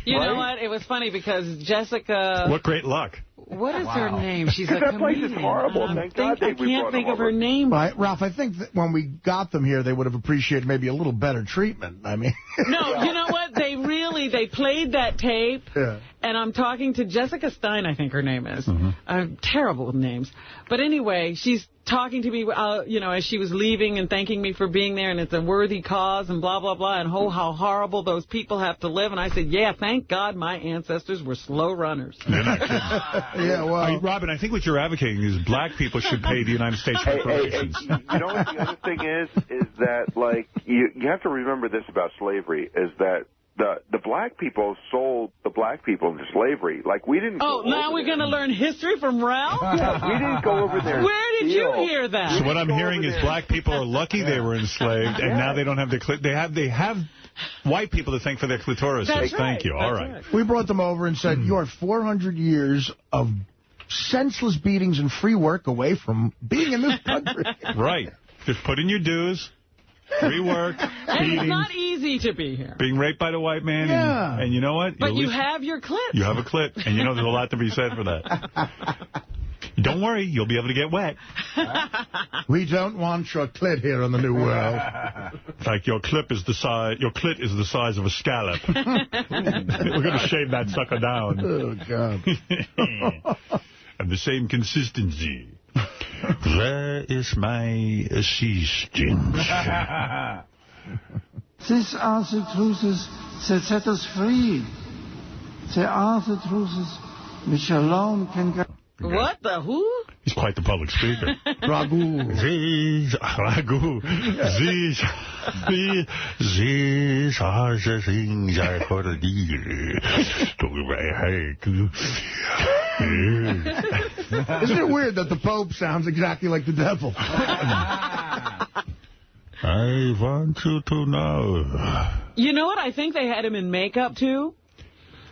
You know what? It was funny because Jessica... What great luck. What is her name? She's a that comedian. place is horrible. Thank God I can't think of her name. Right, Ralph, I think that when we got them here, they would have appreciated maybe a little better treatment. I mean... No, you know what? They played that tape, and I'm talking to Jessica Stein, I think her name is. Terrible with names. But anyway, she's talking to me, as she was leaving and thanking me for being there, and it's a worthy cause, and blah, blah, blah, and how horrible those people have to live. And I said, yeah, thank God my ancestors were slow runners. Yeah, well... Robin, I think what you're advocating is black people should pay the United States reparations. You know what the other thing is that, you have to remember this about slavery, is that the black people sold the black people into slavery. We didn't go now we're going to learn history from Ralph? Yeah, we didn't go over there. Where did you hear that? So what I'm hearing is black people are lucky they were enslaved, and now they don't have they have white people to thank for their clitorises. That's Thank you. All right. Right. We brought them over and said, you're 400 years of senseless beatings and free work away from being in this country. Right. Just put in your dues. Free work, and it's not easy to be here. Being raped by the white man, and you know what? But you have your clip. You have a clip, and there's a lot to be said for that. Don't worry, you'll be able to get wet. We don't want your clit here in the New World. In fact, your clit is the size of a scallop. We're going to shave that sucker down. Oh, God. And the same consistency. Where is my assistant? These are the truths that set us free. They are the truths which alone can guide. What the who? He's quite the public speaker. Ragu. These are the things I ought to do. Isn't it weird that the Pope sounds exactly like the devil? I want you to know. You know what? I think they had him in makeup, too.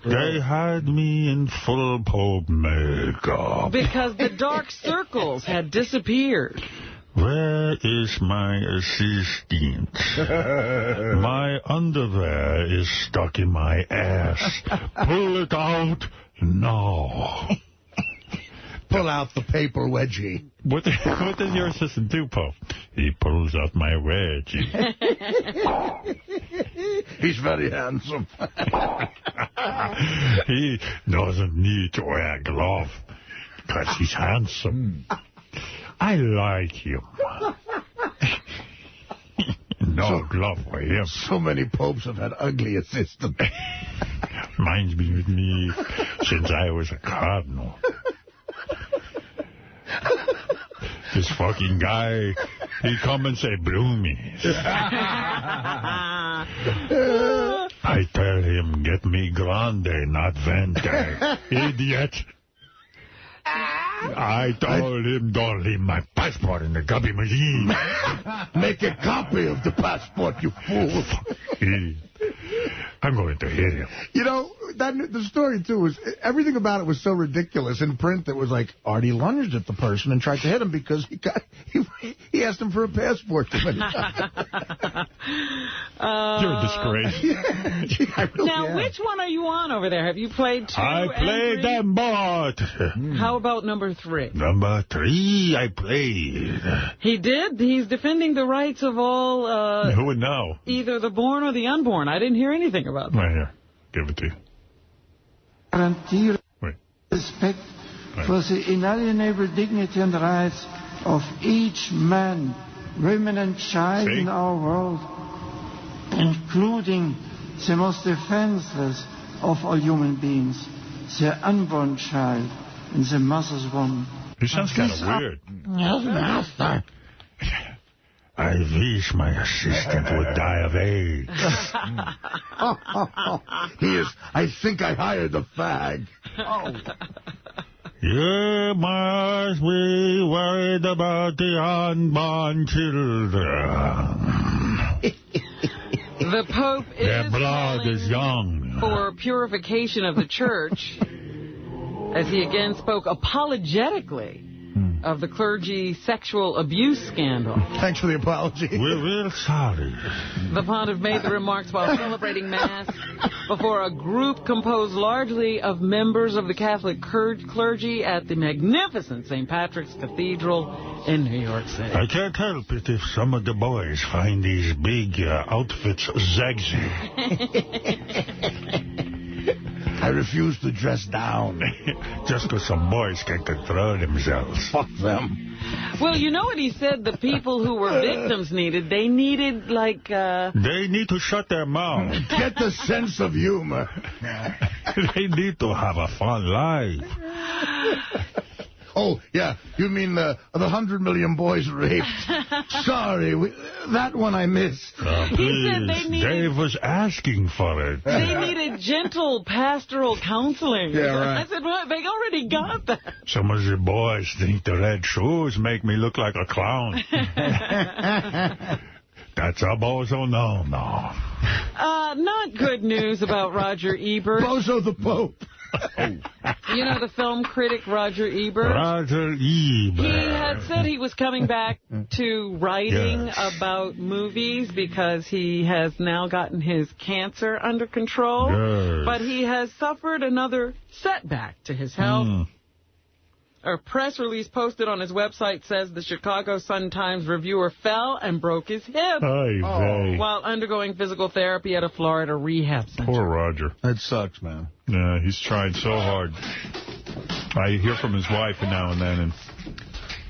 They had me in full Pope makeup. Because the dark circles had disappeared. Where is my assistant? My underwear is stuck in my ass. Pull it out now. Pull out the paper wedgie. What does your assistant do, Pope? He pulls out my wedgie. He's very handsome. He doesn't need to wear a glove because he's handsome. I like him. No glove for him. So many popes have had ugly assistants. Mine's been with me since I was a cardinal. This fucking guy, he come and say, bloomies. I tell him, get me grande, not vente. Idiot. I told him, don't leave my passport in the copy machine. Make a copy of the passport, you fool. I'm going to hit him. You know, the story, too, was everything about it was so ridiculous. In print, that was like Artie lunged at the person and tried to hit him because he asked him for a passport too many times. You're a disgrace. Now, which one are you on over there? Have you played 2 I played them both. How about number 3? Number 3, I played. He did? He's defending the rights of all... Who would know? Either the born or the unborn. I didn't hear anything about that. Right here. Give it to you. Guarantee respect for the inalienable dignity and rights of each man, woman and child in our world. including the most defenseless of all human beings, the unborn child in the mother's womb. He sounds kind of weird. Yes, master. I wish my assistant would die of AIDS. I think I hired the fag. Oh. You must be worried about the unborn children. The Pope Their blood is young. For purification of the church, as he again spoke apologetically of the clergy sexual abuse scandal. Thanks for the apology. We're real sorry. The pontiff made the remarks while celebrating Mass before a group composed largely of members of the Catholic clergy at the magnificent St. Patrick's Cathedral in New York City. I can't help it if some of the boys find these big outfits sexy. I refuse to dress down just because some boys can't control themselves. Fuck them. Well, you know what he said the people who were victims needed? They needed, like... They need to shut their mouth. Get the sense of humor. They need to have a fun life. Oh, yeah, you mean the 100 million boys raped. Sorry, that one I missed. He said they needed... Dave was asking for it. They needed gentle pastoral counseling. Yeah, right. I said, well, they already got that. Some of the boys think the red shoes make me look like a clown. That's a bozo no. Not good news about Roger Ebert. Bozo the Pope. You know the film critic Roger Ebert? Roger Ebert. He had said he was coming back to writing about movies because he has now gotten his cancer under control. Yes. But he has suffered another setback to his health. A press release posted on his website says the Chicago Sun-Times reviewer fell and broke his hip while undergoing physical therapy at a Florida rehab center. Poor Roger. That sucks, man. Yeah, he's tried so hard. I hear from his wife now and then, and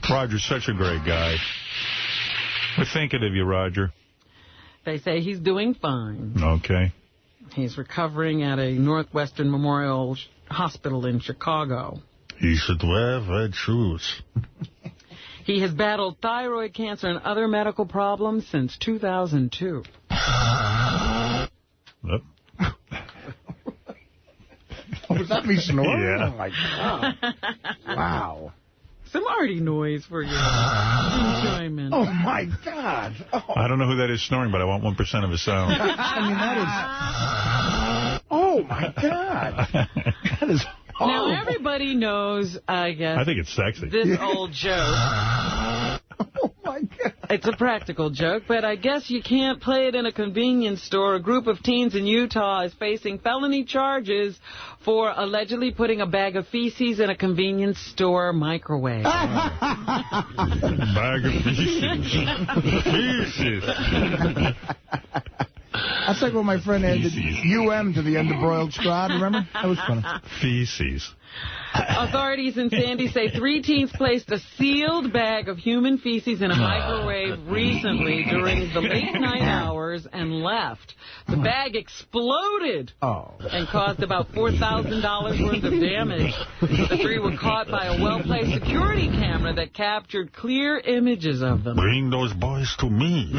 Roger's such a great guy. We're thinking of you, Roger. They say he's doing fine. Okay. He's recovering at a Northwestern Memorial Hospital in Chicago. He should wear red shoes. He has battled thyroid cancer and other medical problems since 2002. Yep. Was that me snoring? Yeah. Oh, my God. Wow. Some Artie noise for your enjoyment. Oh, my God. Oh. I don't know who that is snoring, but I want 1% of his sound. I mean, that is... Oh, my God. That is... Now, everybody knows, I guess... I think it's sexy. This old joke. Oh, my God. It's a practical joke, but I guess you can't play it in a convenience store. A group of teens in Utah is facing felony charges for allegedly putting a bag of feces in a convenience store microwave. Bag of feces. Feces. That's like when my friend added UM to the end of Broiled Squad, remember? That was funny. Feces. Authorities in Sandy say 3 teens placed a sealed bag of human feces in a microwave recently during the late-night hours and left. The bag exploded and caused about $4,000 worth of damage. The 3 were caught by a well-placed security camera that captured clear images of them. Bring those boys to me.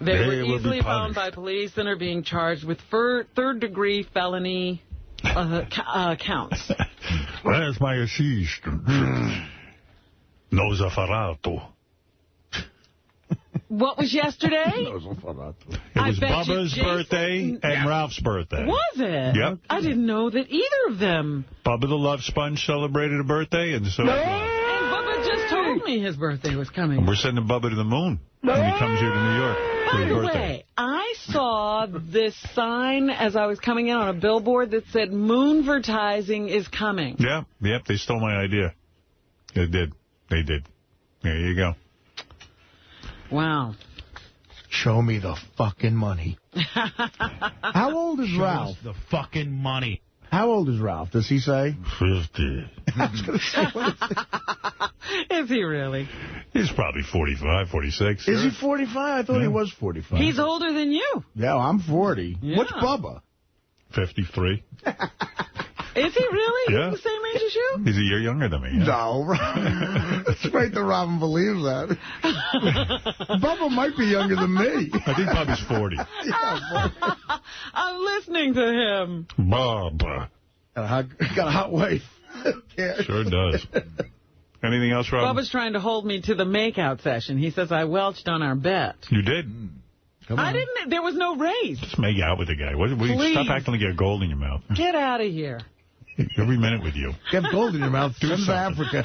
They were easily found by police and are being charged with third-degree felony counts. Where's my assistant? Nosferatu. What was yesterday? It was Bubba's birthday and Ralph's birthday. Was it? Yep. I didn't know that either of them. Bubba the Love Sponge celebrated a birthday, and so... And Bubba just told me his birthday was coming. And we're sending Bubba to the moon when he comes here to New York for his birthday. By the way, I saw this sign as I was coming in on a billboard that said Moonvertising is coming. Yeah, yep, they stole my idea. They did. They did. There you go. Wow. Show me the fucking money. How old is Ralph? The fucking money. How old is Ralph? Does he say? 50. I was going to say, what is Is he really? He's probably 45, 46. Is he 45? I thought he was 45. He's older than you. Yeah, I'm 40. Yeah. What's Bubba? 53. Is he really? Yeah. He's the same age as you? He's a year younger than me. Yeah. No, it's great that Robin believes that. Bubba might be younger than me. I think Bubba's 40. I'm listening to him. Bubba. Got a hot wife. Sure does. Anything else, Robin? Bubba's trying to hold me to the makeout session. He says I welched on our bet. You did? I didn't. There was no race. Just make out with the guy. Stop acting like you have gold in your mouth. Get out of here. Every minute with you. Get gold in your mouth. Do something. Africa.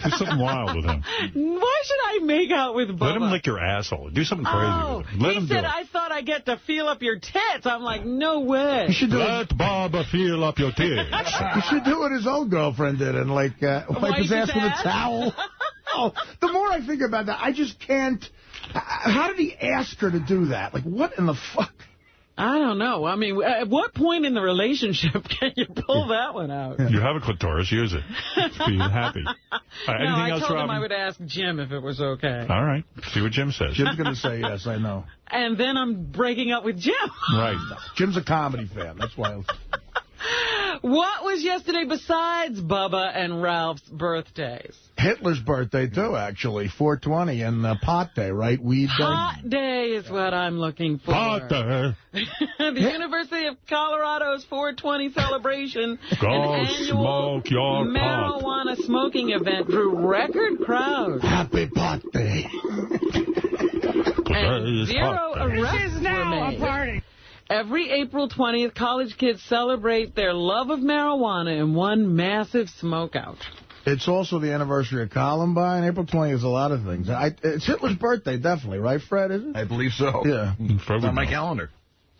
Do something wild with him. Why should I make out with Bubba? Let him lick your asshole. Do something crazy with him. Let him said, do it. I thought I get to feel up your tits. I'm like, no way. You should do Let Bubba feel up your tits. You should do what his old girlfriend did and, wipe his ass with a towel. Oh, the more I think about that, I just can't. How did he ask her to do that? Like, what in the fuck? I don't know. I mean, at what point in the relationship can you pull that one out? You have a clitoris. Use it. Be happy. Anything else, I told Robin? him I would ask Jim if it was okay. All right. See what Jim says. Jim's going to say yes, I know. And then I'm breaking up with Jim. Right. Jim's a comedy fan. That's why. What was yesterday besides Bubba and Ralph's birthdays? Hitler's birthday, too, actually. 420 and Pot Day, right? Weed Day. Pot Day is what I'm looking for. Pot Day. The University of Colorado's 420 celebration. Go an annual smoke your marijuana smoking event drew record crowds. Happy Pot Day. And 0 arrests were made. Every April 20th, college kids celebrate their love of marijuana in one massive smokeout. It's also the anniversary of Columbine. April 20th is a lot of things. It's Hitler's birthday, definitely, right, Fred, is it? I believe so. Yeah. It's on my calendar.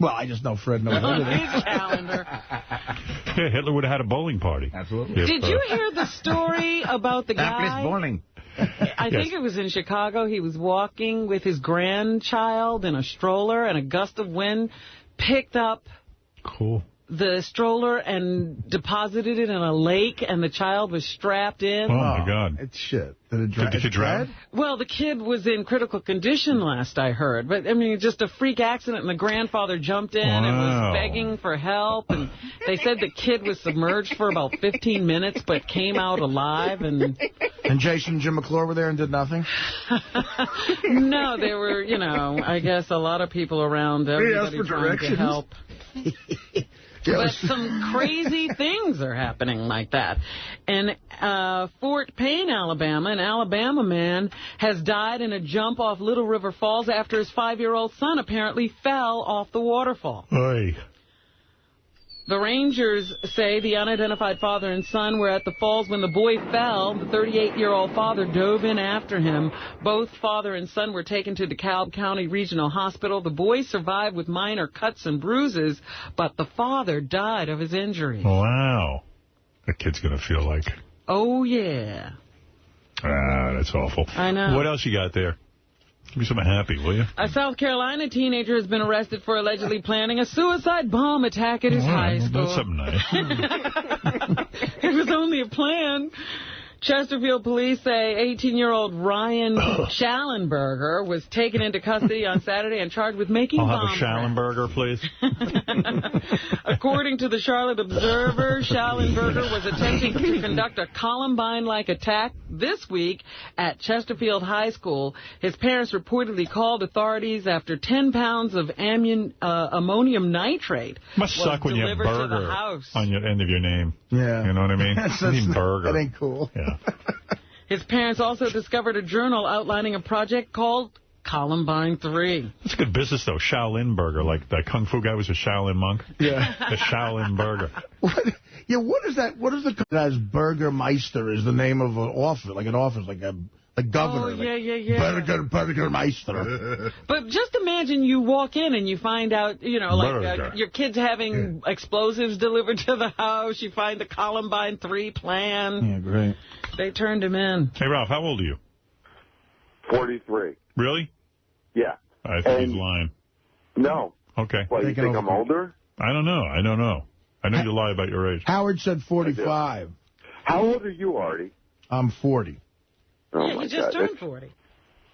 Well, I just know Fred knows On everything. his calendar. Yeah, Hitler would have had a bowling party. Absolutely. Did you hear the story about the guy? Bowling. I think it was in Chicago. He was walking with his grandchild in a stroller, and a gust of wind picked up the stroller and deposited it in a lake, and the child was strapped in. Oh, my God. It's shit. Did the kid drown? Well, the kid was in critical condition last I heard. But, I mean, just a freak accident, and the grandfather jumped in and was begging for help. And they said the kid was submerged for about 15 minutes, but came out alive. And Jason and Jim McClure were there and did nothing? No, there were, I guess a lot of people around, everybody trying to help. But some crazy things are happening like that. In Fort Payne, Alabama, an Alabama man has died in a jump off Little River Falls after his 5-year-old son apparently fell off the waterfall. Oy. The Rangers say the unidentified father and son were at the falls when the boy fell. The 38-year-old father dove in after him. Both father and son were taken to DeKalb County Regional Hospital. The boy survived with minor cuts and bruises, but the father died of his injuries. Wow. That kid's going to feel like... Oh, yeah. That's awful. I know. What else you got there? Give me something happy, will you? A South Carolina teenager has been arrested for allegedly planning a suicide bomb attack at his high school. That's something nice. It was only a plan. Chesterfield police say 18-year-old Ryan Schallenberger was taken into custody on Saturday and charged with making bomb I'll have a Schallenberger, please. According to the Charlotte Observer, Schallenberger was attempting to conduct a Columbine-like attack this week at Chesterfield High School. His parents reportedly called authorities after 10 pounds of ammonium nitrate Must suck when you have burger on your end of your name. Yeah. You know what I mean? Burger. That ain't cool. Yeah. His parents also discovered a journal outlining a project called Columbine 3. That's a good business, though. Shaolin Burger, like that Kung Fu guy was a Shaolin monk. Yeah. The Shaolin Burger. What is that? What is the guy's Burgermeister is the name of an office, like a governor. Oh, yeah. Burgermeister. But just imagine you walk in and you find out, your kid's having explosives delivered to the house. You find the Columbine 3 plan. Yeah, great. They turned him in. Hey, Ralph, how old are you? 43. Really? Yeah. I think he's lying. No. Okay. What, you think I'm older? I don't know. I know you lie about your age. Howard said 45. How old are you, Artie? I'm 40. Oh, Yeah, my you just God. turned 40.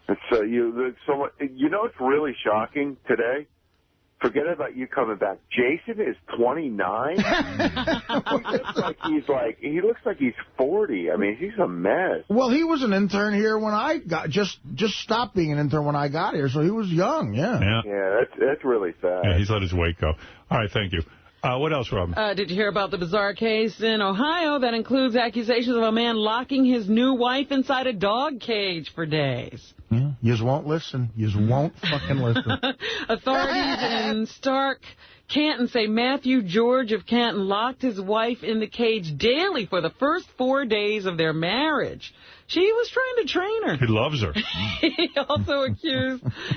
It's you know, it's really shocking today. Forget about you coming back. Jason is 29. He looks like he's 40. I mean, he's a mess. Well, he was an intern here when I got just stopped being an intern when I got here, so he was young. Yeah. Yeah, that's really sad. Yeah, he's let his weight go. All right, thank you. What else, Robin? Did you hear about the bizarre case in Ohio that includes accusations of a man locking his new wife inside a dog cage for days? Yeah, yous won't listen. Yous won't fucking listen. Authorities in Stark, Canton say Matthew George of Canton locked his wife in the cage daily for the first 4 days of their marriage. She was trying to train her. He loves her.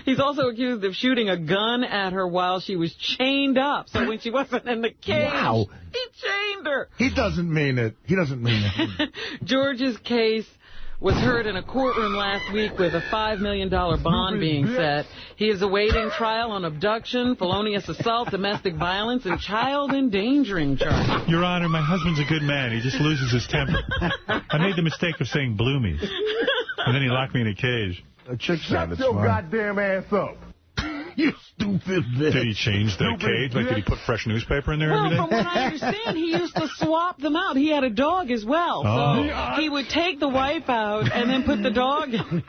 He's also accused of shooting a gun at her while she was chained up. So when she wasn't in the cage, he chained her. He doesn't mean it. He doesn't mean it. George's case was heard in a courtroom last week with a $5 million bond being set. He is awaiting trial on abduction, felonious assault, domestic violence, and child endangering charges. Your Honor, my husband's a good man. He just loses his temper. I made the mistake of saying bloomies. And then he locked me in a cage. A chick sounded Shut your smart. goddamn ass up. You stupid bitch. Did he change the cage? Like, did he put fresh newspaper in there every day? Well, from what I understand, he used to swap them out. He had a dog as well. Oh. So he would take the wife out and then put the dog in.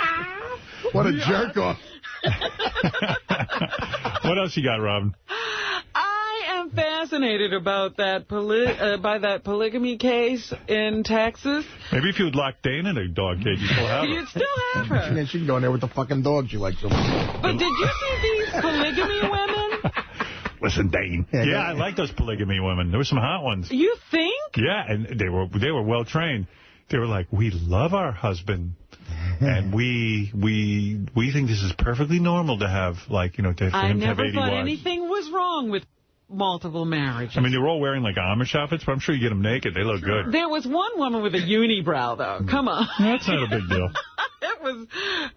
What a jerk off. What else you got, Robin? I am fascinated about that by that polygamy case in Texas. Maybe if you would lock Dana in a dog cage, you'd still have her. You'd still have her. And she can go in there with the fucking dog she likes so much. But did you see these polygamy women? Listen, Dane. Yeah, I like those polygamy women. There were some hot ones. You think? Yeah, and they were well trained. They were like, we love our husband, and we think this is perfectly normal to have, like, you know, for him to have 80 wives. I never thought anything was wrong with multiple marriages. I mean, they were all wearing, like, Amish outfits, but I'm sure you get them naked. They look good. There was one woman with a unibrow, though. Come on. That's not a big deal.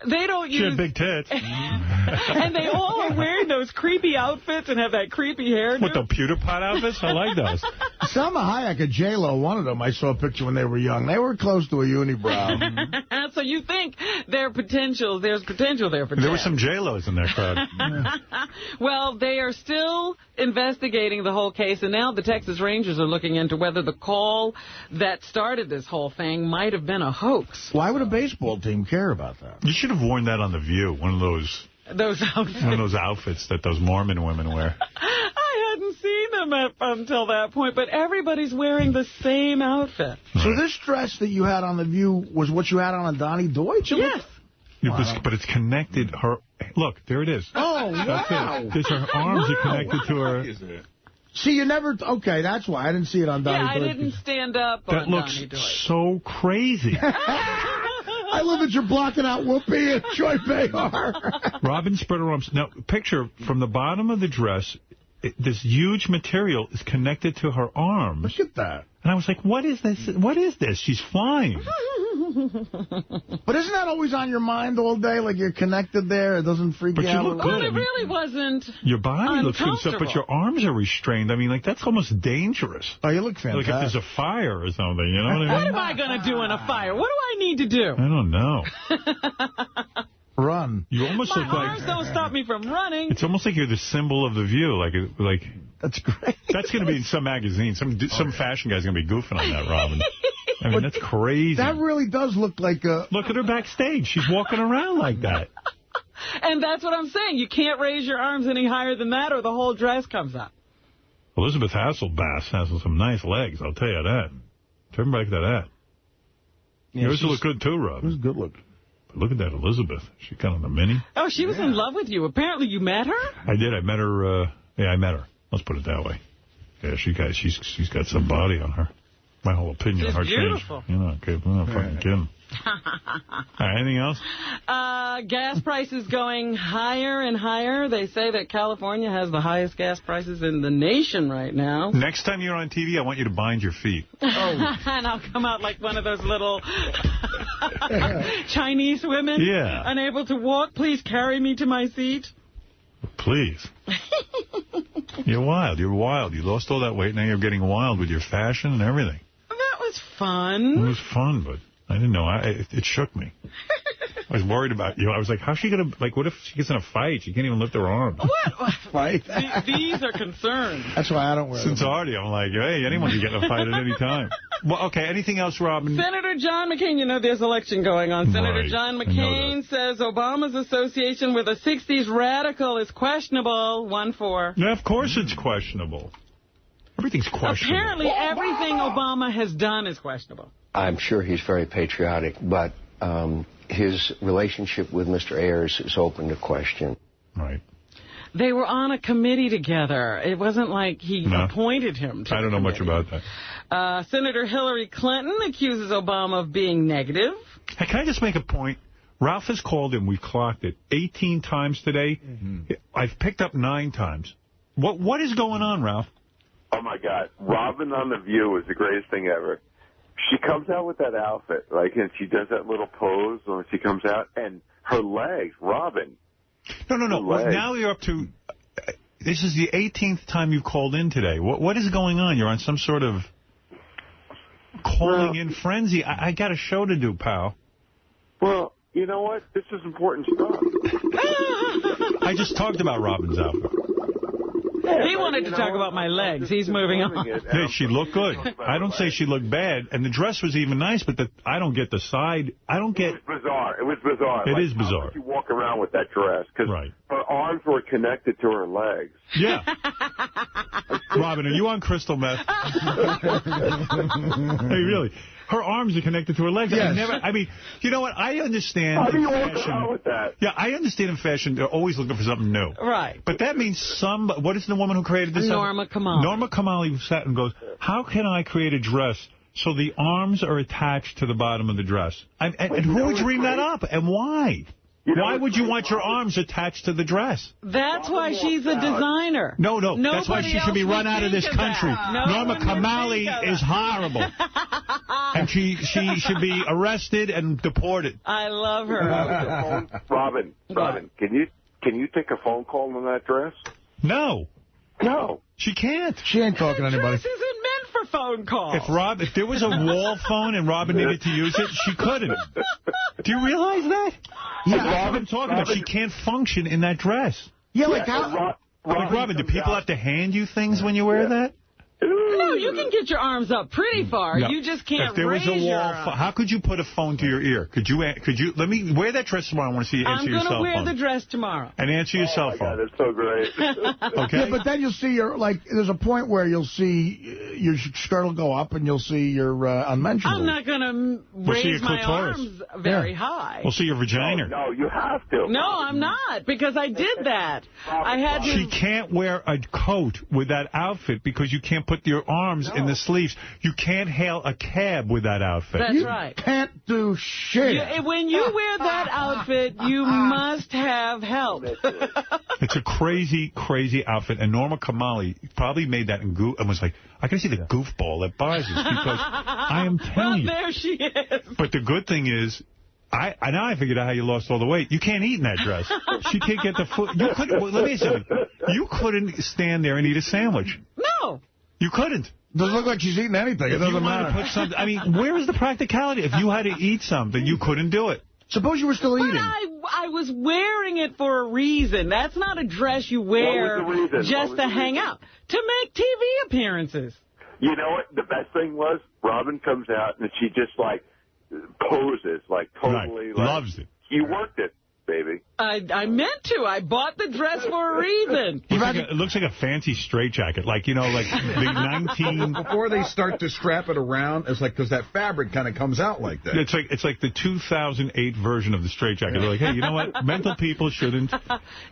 They don't use... She had big tits. And they all are wearing those creepy outfits and have that creepy hairdo. What, the pewter pot outfits? I like those. Salma Hayek and J-Lo, one of them, I saw a picture when they were young. They were close to a unibrow. So you think there's potential there for There were some J-Los in their crowd. Well, they are still investigating the whole case, and now the Texas Rangers are looking into whether the call that started this whole thing might have been a hoax. Why would a baseball team care about that? You should have worn that on The View, one of those outfits. One of those outfits that those Mormon women wear. I hadn't seen them up until that point, but everybody's wearing the same outfit. So this dress that you had on The View was what you had on Donnie Deutsch? Yes. But it's connected. Look, there it is. Oh, wow. There's her arms are connected to her. See, you never... Okay, that's why. I didn't see it on Donnie Deutsch. Yeah, I didn't stand up on Donnie Deutsch. That looks so crazy. I love that you're blocking out Whoopi and Joy Behar. Robin spread her arms. Now, picture from the bottom of the dress, this huge material is connected to her arms. Look at that. And I was like, what is this? What is this? She's flying. But isn't that always on your mind all day? Like you're connected there? It doesn't freak you out? You look good. Well, it really wasn't Your body looks good stuff, but your arms are restrained. I mean, like, that's almost dangerous. Oh, you look fantastic. Like if there's a fire or something, you know what I mean? What am I going to do in a fire? What do I need to do? I don't know. Run. You almost look like... My arms don't stop me from running. It's almost like you're the symbol of The View. Like that's great. That's going to be in some magazine. Some fashion guy's going to be goofing on that, Robin. I mean, that's crazy. That really does look like a... Look at her backstage. She's walking around like that. And that's what I'm saying. You can't raise your arms any higher than that or the whole dress comes up. Elizabeth Hasselbass has some nice legs, I'll tell you that. Turn back to that. Yeah, Yours look good, too, Robin. She's good looking. Look at that, Elizabeth. She got on the Mini. Oh, she was in love with you. Apparently you met her? I did. I met her. I met her. Let's put it that way. Yeah, she's got some body on her. My whole opinion of her beautiful. Changed. You're not good. I'm not fucking kidding. All right, anything else? Gas prices going higher and higher. They say that California has the highest gas prices in the nation right now. Next time you're on TV, I want you to bind your feet. Oh. And I'll come out like one of those little Chinese women. Yeah. Unable to walk. Please carry me to my seat. Please. You're wild. You're wild. You lost all that weight. Now you're getting wild with your fashion and everything. That was fun. It was fun, but I didn't know. It shook me. I was worried about you. I was like, how's she going to, like, what if she gets in a fight? She can't even lift her arms. What? Fight? These are concerns. That's why I don't wear them. Since Artie, I'm like, hey, anyone can get in a fight at any time. Well, okay, anything else, Robin? Senator John McCain, you know there's election going on. Senator Right. John McCain says Obama's association with a 60s radical is questionable. 1-4. Yeah, of course it's questionable. Everything's questionable. Apparently everything Obama has done is questionable. I'm sure he's very patriotic, but his relationship with Mr. Ayers is open to question. Right. They were on a committee together. It wasn't like he appointed him to I don't know much about that. Senator Hillary Clinton accuses Obama of being negative. Hey, can I just make a point? Ralph has called in. We've clocked it 18 times today. I've picked up 9 times. What is going on, Ralph? Oh, my God. Robin on The View is the greatest thing ever. She comes out with that outfit, like, and she does that little pose when she comes out, and her legs, Robin. No. Well, now you're up to... this is the 18th time you've called in today. What is going on? You're on some sort of calling-in frenzy. I got a show to do, pal. Well, you know what? This is important stuff. I just talked about Robin's outfit. He wanted to talk about my legs. He's moving on. Hey, she looked good. I don't say she looked bad. And the dress was even nice, but I don't get the side. I don't get... It was bizarre. It was bizarre. It is bizarre. How could you walk around with that dress? Because her arms were connected to her legs. Yeah. Robin, are you on crystal meth? Hey, really. Her arms are connected to her legs. Yes. I mean, you know what? I understand How do you in walk around with that? Yeah, I understand in fashion they're always looking for something new. Right. But that means what is the woman who created this? Norma Kamali. Norma Kamali sat and goes, how can I create a dress so the arms are attached to the bottom of the dress? And who would dream that up? And why? Why would you want your arms attached to the dress? That's why she's a designer. No. That's why she should be run out of this country. Norma Kamali is horrible. And she should be arrested and deported. I love her. Robin, can you take a phone call on that dress? No. No. She can't. She ain't talking to anybody. This isn't meant for phone calls. If there was a wall phone and Robin needed to use it, she couldn't. Do you realize that? Yeah, Robin talking about she can't function in that dress. Yeah, like how? Robin, do people have to hand you things when you wear that? No, you can get your arms up pretty far. No. You just can't If there was a wall, how could you put a phone to your ear? Could you? Let me wear that dress tomorrow. I want to see you answer your cell phone. I'm going to wear the dress tomorrow. And answer your cell phone. God, that's so great. Okay. Yeah, but then you'll see there's a point where you'll see your skirt will go up and you'll see your unmentionable. I'm not going to raise my arms very high. We'll see your vagina. No, you have to. No, I'm not, because I did that. I had to. She can't wear a coat with that outfit because you can't put your arms in the sleeves. You can't hail a cab with that outfit. That's right. Can't do shit. When you wear that outfit, you must have help. It's a crazy, crazy outfit. And Norma Kamali probably made that and was like, I can see the goofball that buys this because I am telling you. There she is. But the good thing is, now I figured out how you lost all the weight. You can't eat in that dress. She can't get the food. Let me say, you couldn't stand there and eat a sandwich. No. You couldn't. Doesn't look like she's eating anything. It doesn't matter. I mean, where is the practicality? If you had to eat something, you couldn't do it. Suppose you were still eating. I was wearing it for a reason. That's not a dress you wear just to hang out. To make TV appearances. You know what? The best thing was Robin comes out and she just, poses, totally. Right. Loves it. You worked it, baby. I meant to. I bought the dress for a reason. It looks like a fancy straitjacket, the 19... Before they start to strap it around, it's because that fabric kind of comes out like that. It's like the 2008 version of the straitjacket. They're like, hey, you know what? Mental people shouldn't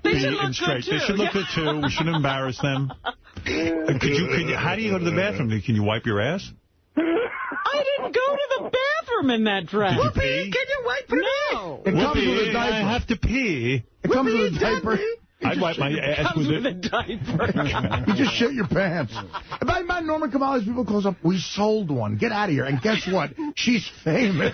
be in straight. They should look good, too. We shouldn't embarrass them. How do you go to the bathroom? Can you wipe your ass? I didn't go to the bathroom in that dress. Did you pee? Can you wipe it? No. It comes with a diaper. I have to pee. It comes with a diaper. I'd wipe my ass with a diaper. You just shit your pants. By Norma Kamali's people calls up, we sold one. Get out of here. And guess what? She's famous.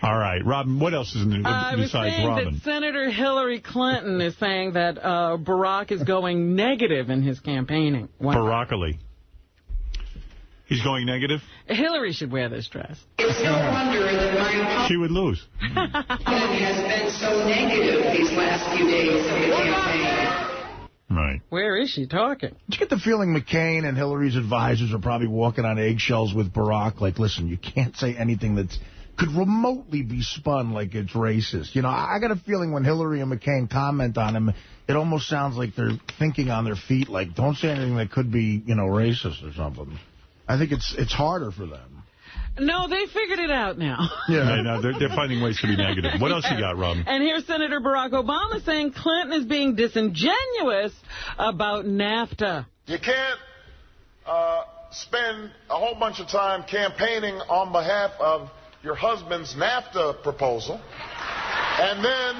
All right. Robin, what else is in the besides Robin? That Senator Hillary Clinton is saying that Barack is going negative in his campaigning. Barackily. He's going negative? Hillary should wear this dress. It's no wonder that my She would lose. Republican has been so negative these last few days of the campaign. Right. Where is she talking? Did you get the feeling McCain and Hillary's advisors are probably walking on eggshells with Barack? Like, listen, you can't say anything that could remotely be spun like it's racist. You know, I got a feeling when Hillary and McCain comment on him, it almost sounds like they're thinking on their feet, like, don't say anything that could be, you know, racist or something. I think it's harder for them. No, they figured it out now. Yeah, no, they're finding ways to be negative. What else you got, Robin? And here's Senator Barack Obama saying Clinton is being disingenuous about NAFTA. You can't spend a whole bunch of time campaigning on behalf of your husband's NAFTA proposal, and then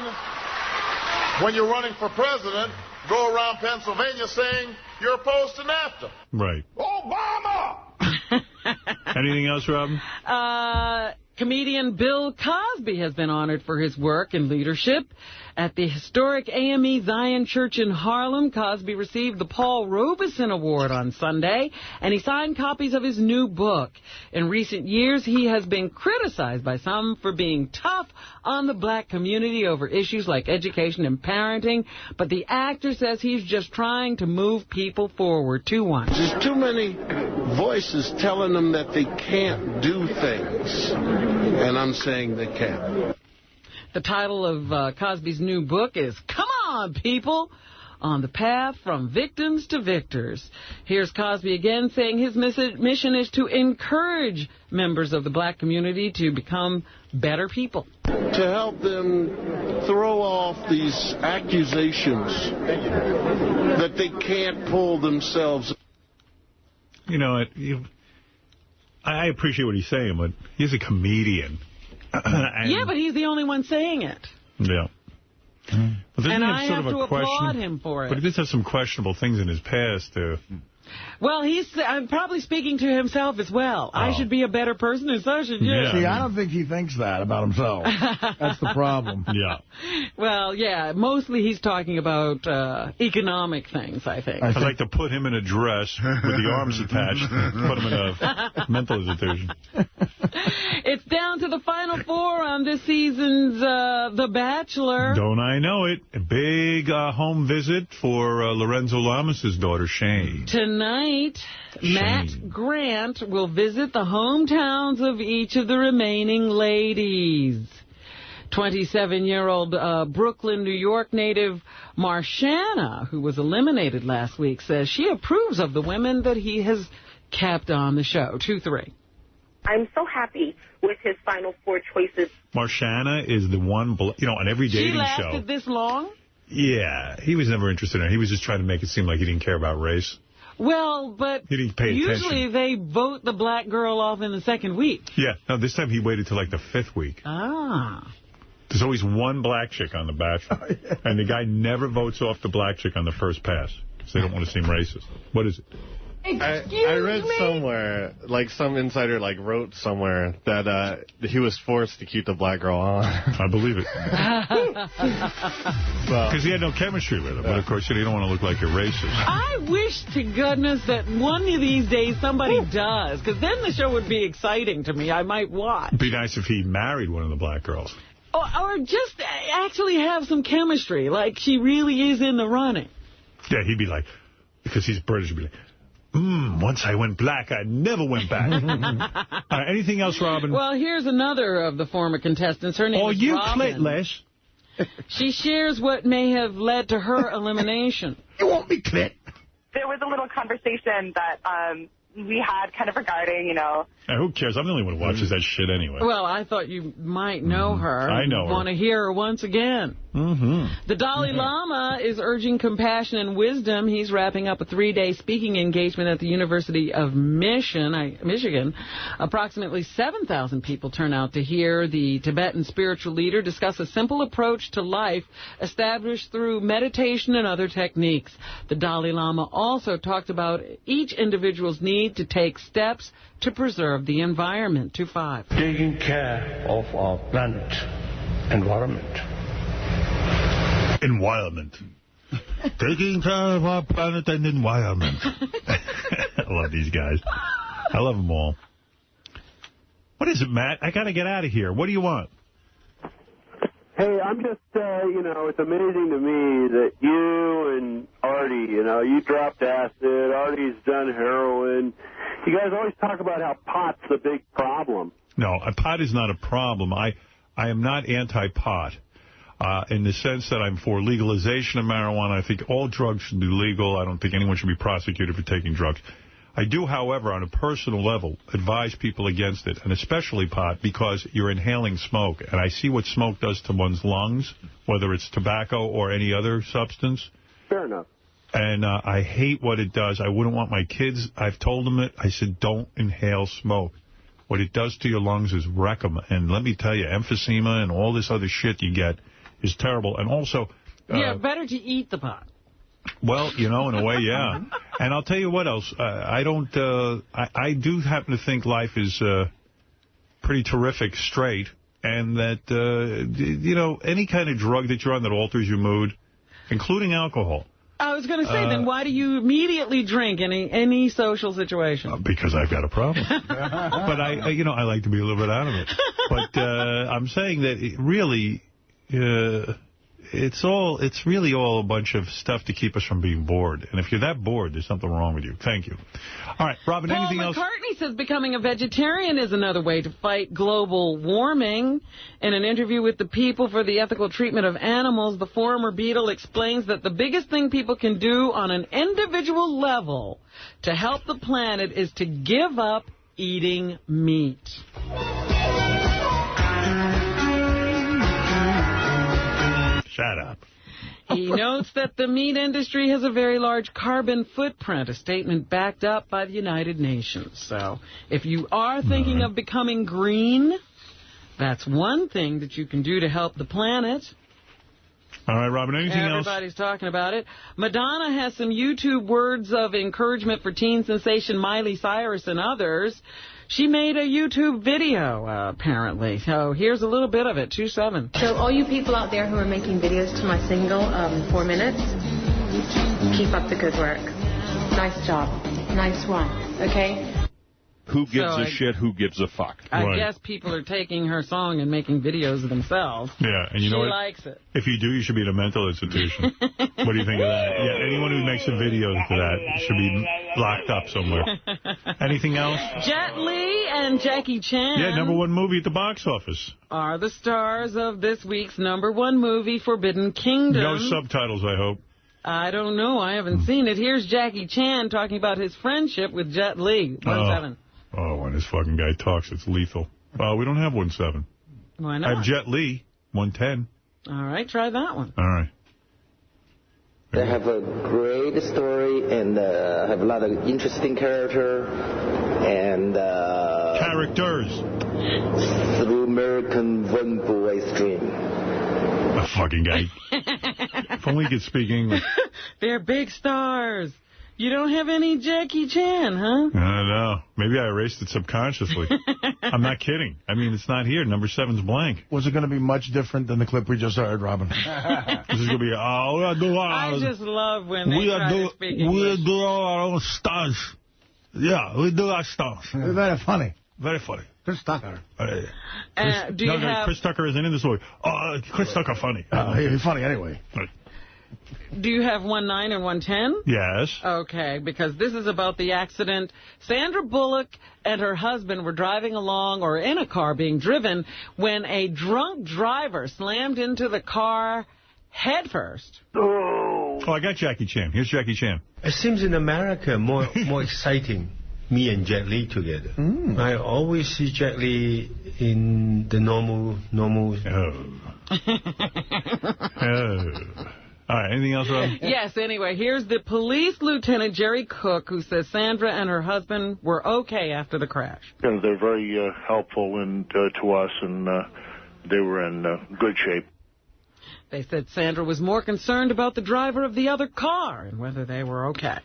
when you're running for president, go around Pennsylvania saying you're opposed to NAFTA. Right. Obama! Anything else, Robin? Comedian Bill Cosby has been honored for his work and leadership. At the historic AME Zion Church in Harlem, Cosby received the Paul Robeson Award on Sunday, and he signed copies of his new book. In recent years, he has been criticized by some for being tough on the black community over issues like education and parenting, but the actor says he's just trying to move people forward. 2-1. There's too many voices telling them that they can't do things, and I'm saying they can. The title of Cosby's new book is Come On, People, on the Path from Victims to Victors. Here's Cosby again saying his mission is to encourage members of the black community to become better people. To help them throw off these accusations that they can't pull themselves. You know, I appreciate what he's saying, but he's a comedian. Yeah, but he's the only one saying it. Yeah. And I have to applaud him for it. But he does have some questionable things in his past, too. Well, I'm probably speaking to himself as well. I should be a better person, and so should you. Yeah. See, I don't think he thinks that about himself. That's the problem. Yeah. Well, yeah, mostly he's talking about economic things, I think. I'd like to put him in a dress with the arms attached, put him in a mental institution. It's down to the final four on this season's The Bachelor. Don't I know it? A big home visit for Lorenzo Lamas' daughter, Shane. Tonight, Matt Grant will visit the hometowns of each of the remaining ladies. 27-year-old Brooklyn, New York native Marshana, who was eliminated last week, says she approves of the women that he has kept on the show. 2-3. I'm so happy with his final four choices. Marshana is the one, on every dating show. She lasted this long? Yeah, he was never interested in her. He was just trying to make it seem like he didn't care about race. Well, but he didn't pay usually attention. They vote the black girl off in the second week. Yeah, no, this time he waited till like the 5th week. Ah. There's always one black chick on The Bachelor, and the guy never votes off the black chick on the first pass because they don't want to seem racist. What is it? I read somewhere, like some insider wrote somewhere that he was forced to keep the black girl on. I believe it. Because he had no chemistry with her. But, of course, you don't want to look like you're racist. I wish to goodness that one of these days somebody does, because then the show would be exciting to me. I might watch. It'd be nice if he married one of the black girls. Or just actually have some chemistry, like she really is in the running. Yeah, he'd be like, because he's British, he'd be like, once I went black, I never went back. Anything else, Robin? Well, here's another of the former contestants. Her name is Robin. Clit, She shares what may have led to her elimination. You won't be clit. There was a little conversation that we had kind of regarding, Hey, who cares? I'm the only one who watches that shit anyway. Well, I thought you might know her. I know her. Want to hear her once again. The Dalai Lama is urging compassion and wisdom. He's wrapping up a 3-day speaking engagement at the University of Michigan. Approximately 7,000 people turn out to hear the Tibetan spiritual leader discuss a simple approach to life established through meditation and other techniques. The Dalai Lama also talked about each individual's need to take steps to preserve the environment. 2-5. Taking care of our planet, environment. Taking care of our planet and environment. I love these guys. I love them all. What is it, Matt? I got to get out of here. What do you want? Hey, I'm just, it's amazing to me that you and Artie, you dropped acid, Artie's done heroin. You guys always talk about how pot's the big problem. No, pot is not a problem. I am not anti-pot in the sense that I'm for legalization of marijuana. I think all drugs should be legal. I don't think anyone should be prosecuted for taking drugs. I do, however, on a personal level, advise people against it, and especially pot, because you're inhaling smoke. And I see what smoke does to one's lungs, whether it's tobacco or any other substance. Fair enough. And I hate what it does. I wouldn't want my kids. I've told them it. I said, don't inhale smoke. What it does to your lungs is wreck them. And let me tell you, emphysema and all this other shit you get is terrible. And also... yeah, better to eat the pot. Well, in a way, yeah. And I'll tell you what else. I do happen to think life is pretty terrific straight, and that, any kind of drug that you're on that alters your mood, including alcohol. I was going to say, then why do you immediately drink in any social situation? Because I've got a problem. But I like to be a little bit out of it. But I'm saying that it really... It's really all a bunch of stuff to keep us from being bored. And if you're that bored, there's something wrong with you. Thank you. All right, Robin, anything else? Paul McCartney says becoming a vegetarian is another way to fight global warming. In an interview with the People for the Ethical Treatment of Animals, the former Beatle explains that the biggest thing people can do on an individual level to help the planet is to give up eating meat. Shut up. He notes that the meat industry has a very large carbon footprint, a statement backed up by the United Nations. So if you are thinking of becoming green, that's one thing that you can do to help the planet. All right, Robin, anything else? Everybody's talking about it. Madonna has some YouTube words of encouragement for teen sensation Miley Cyrus and others. She made a YouTube video, apparently. So here's a little bit of it, 2-7. So all you people out there who are making videos to my single, 4 minutes, keep up the good work. Nice job. Nice one. Okay? Who gives a shit? Who gives a fuck? I guess people are taking her song and making videos of themselves. Yeah, and you know what? She likes it. If you do, you should be in a mental institution. What do you think of that? Yeah, anyone who makes a video for that should be locked up somewhere. Anything else? Jet Li and Jackie Chan. Yeah, #1 movie at the box office. Are the stars of this week's #1 movie, Forbidden Kingdom. No subtitles, I hope. I don't know. I haven't seen it. Here's Jackie Chan talking about his friendship with Jet Li. 1-7. Oh, when this fucking guy talks, it's lethal. We don't have 1-7. Why not? I have Jet Li, 1-10. All right, try that one. All right. They have a great story and have a lot of interesting character and... characters. Through American One Boy's Dream. A fucking guy. If only he could speak English. They're big stars. You don't have any Jackie Chan, huh? I don't know. Maybe I erased it subconsciously. I'm not kidding. I mean, it's not here. #7's blank. Was it going to be much different than the clip we just heard, Robin? This is going to be, I just love when they try to speak English. We do all our own stunts. Yeah, we do our stunts. Very funny. Very funny. Chris Tucker. Do you have... Chris Tucker isn't in this movie. Chris Tucker funny. He's funny anyway. Right. Do you have 1-9 and 1-10? Yes. Okay, because this is about the accident. Sandra Bullock and her husband were driving along or in a car being driven when a drunk driver slammed into the car headfirst. Oh, I got Jackie Chan. Here's Jackie Chan. It seems in America more exciting, me and Jet Li together. I always see Jet Li in the normal. All right, anything else, Rob? Yes, anyway, here's the police lieutenant, Jerry Cook, who says Sandra and her husband were okay after the crash. And they're very helpful to us, and they were in good shape. They said Sandra was more concerned about the driver of the other car and whether they were okay.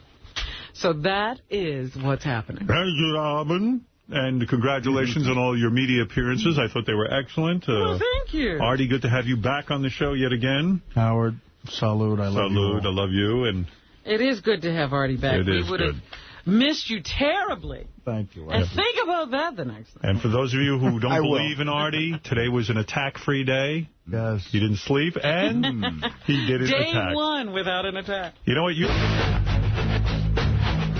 So that is what's happening. Thank you, Robin. And congratulations on all your media appearances. I thought they were excellent. Well, thank you. Artie, good to have you back on the show yet again. Howard, salute. I love you. Salute, I love you. And it is good to have Artie back. It is good. missed you terribly. Thank you. And think about that the next time. And for those of you who don't believe in Artie, today was an attack-free day. Yes. He didn't sleep, and he did his attack. Day one without an attack. You know what?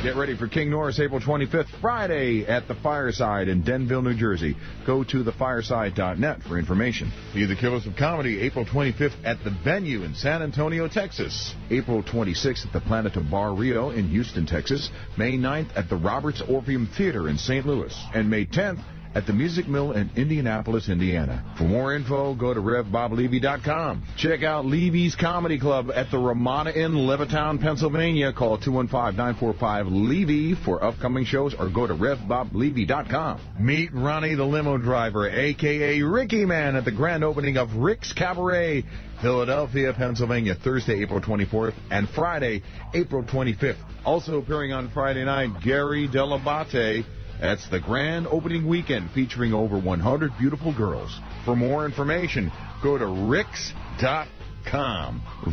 Get ready for King Norris April 25th, Friday at the Fireside in Denville, New Jersey. Go to thefireside.net for information. See the Killers of Comedy April 25th at the Venue in San Antonio, Texas. April 26th at the Planet of Bar Rio in Houston, Texas. May 9th at the Roberts Orpheum Theater in St. Louis. And May 10th at the Music Mill in Indianapolis, Indiana. For more info, go to RevBobLevy.com. Check out Levy's Comedy Club at the Ramada Inn, Levittown, Pennsylvania. Call 215-945-LEVY for upcoming shows or go to RevBobLevy.com. Meet Ronnie the Limo Driver, a.k.a. Ricky Man, at the grand opening of Rick's Cabaret, Philadelphia, Pennsylvania, Thursday, April 24th, and Friday, April 25th. Also appearing on Friday night, Gary Delabate. That's the grand opening weekend featuring over 100 beautiful girls. For more information, go to Ricks.com.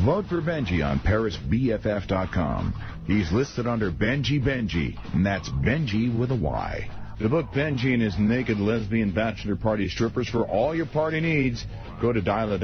Vote for Benji on ParisBFF.com. He's listed under Benji, and that's Benji with a Y. To book Benji and his naked lesbian bachelor party strippers for all your party needs, go to Dial-A-Down.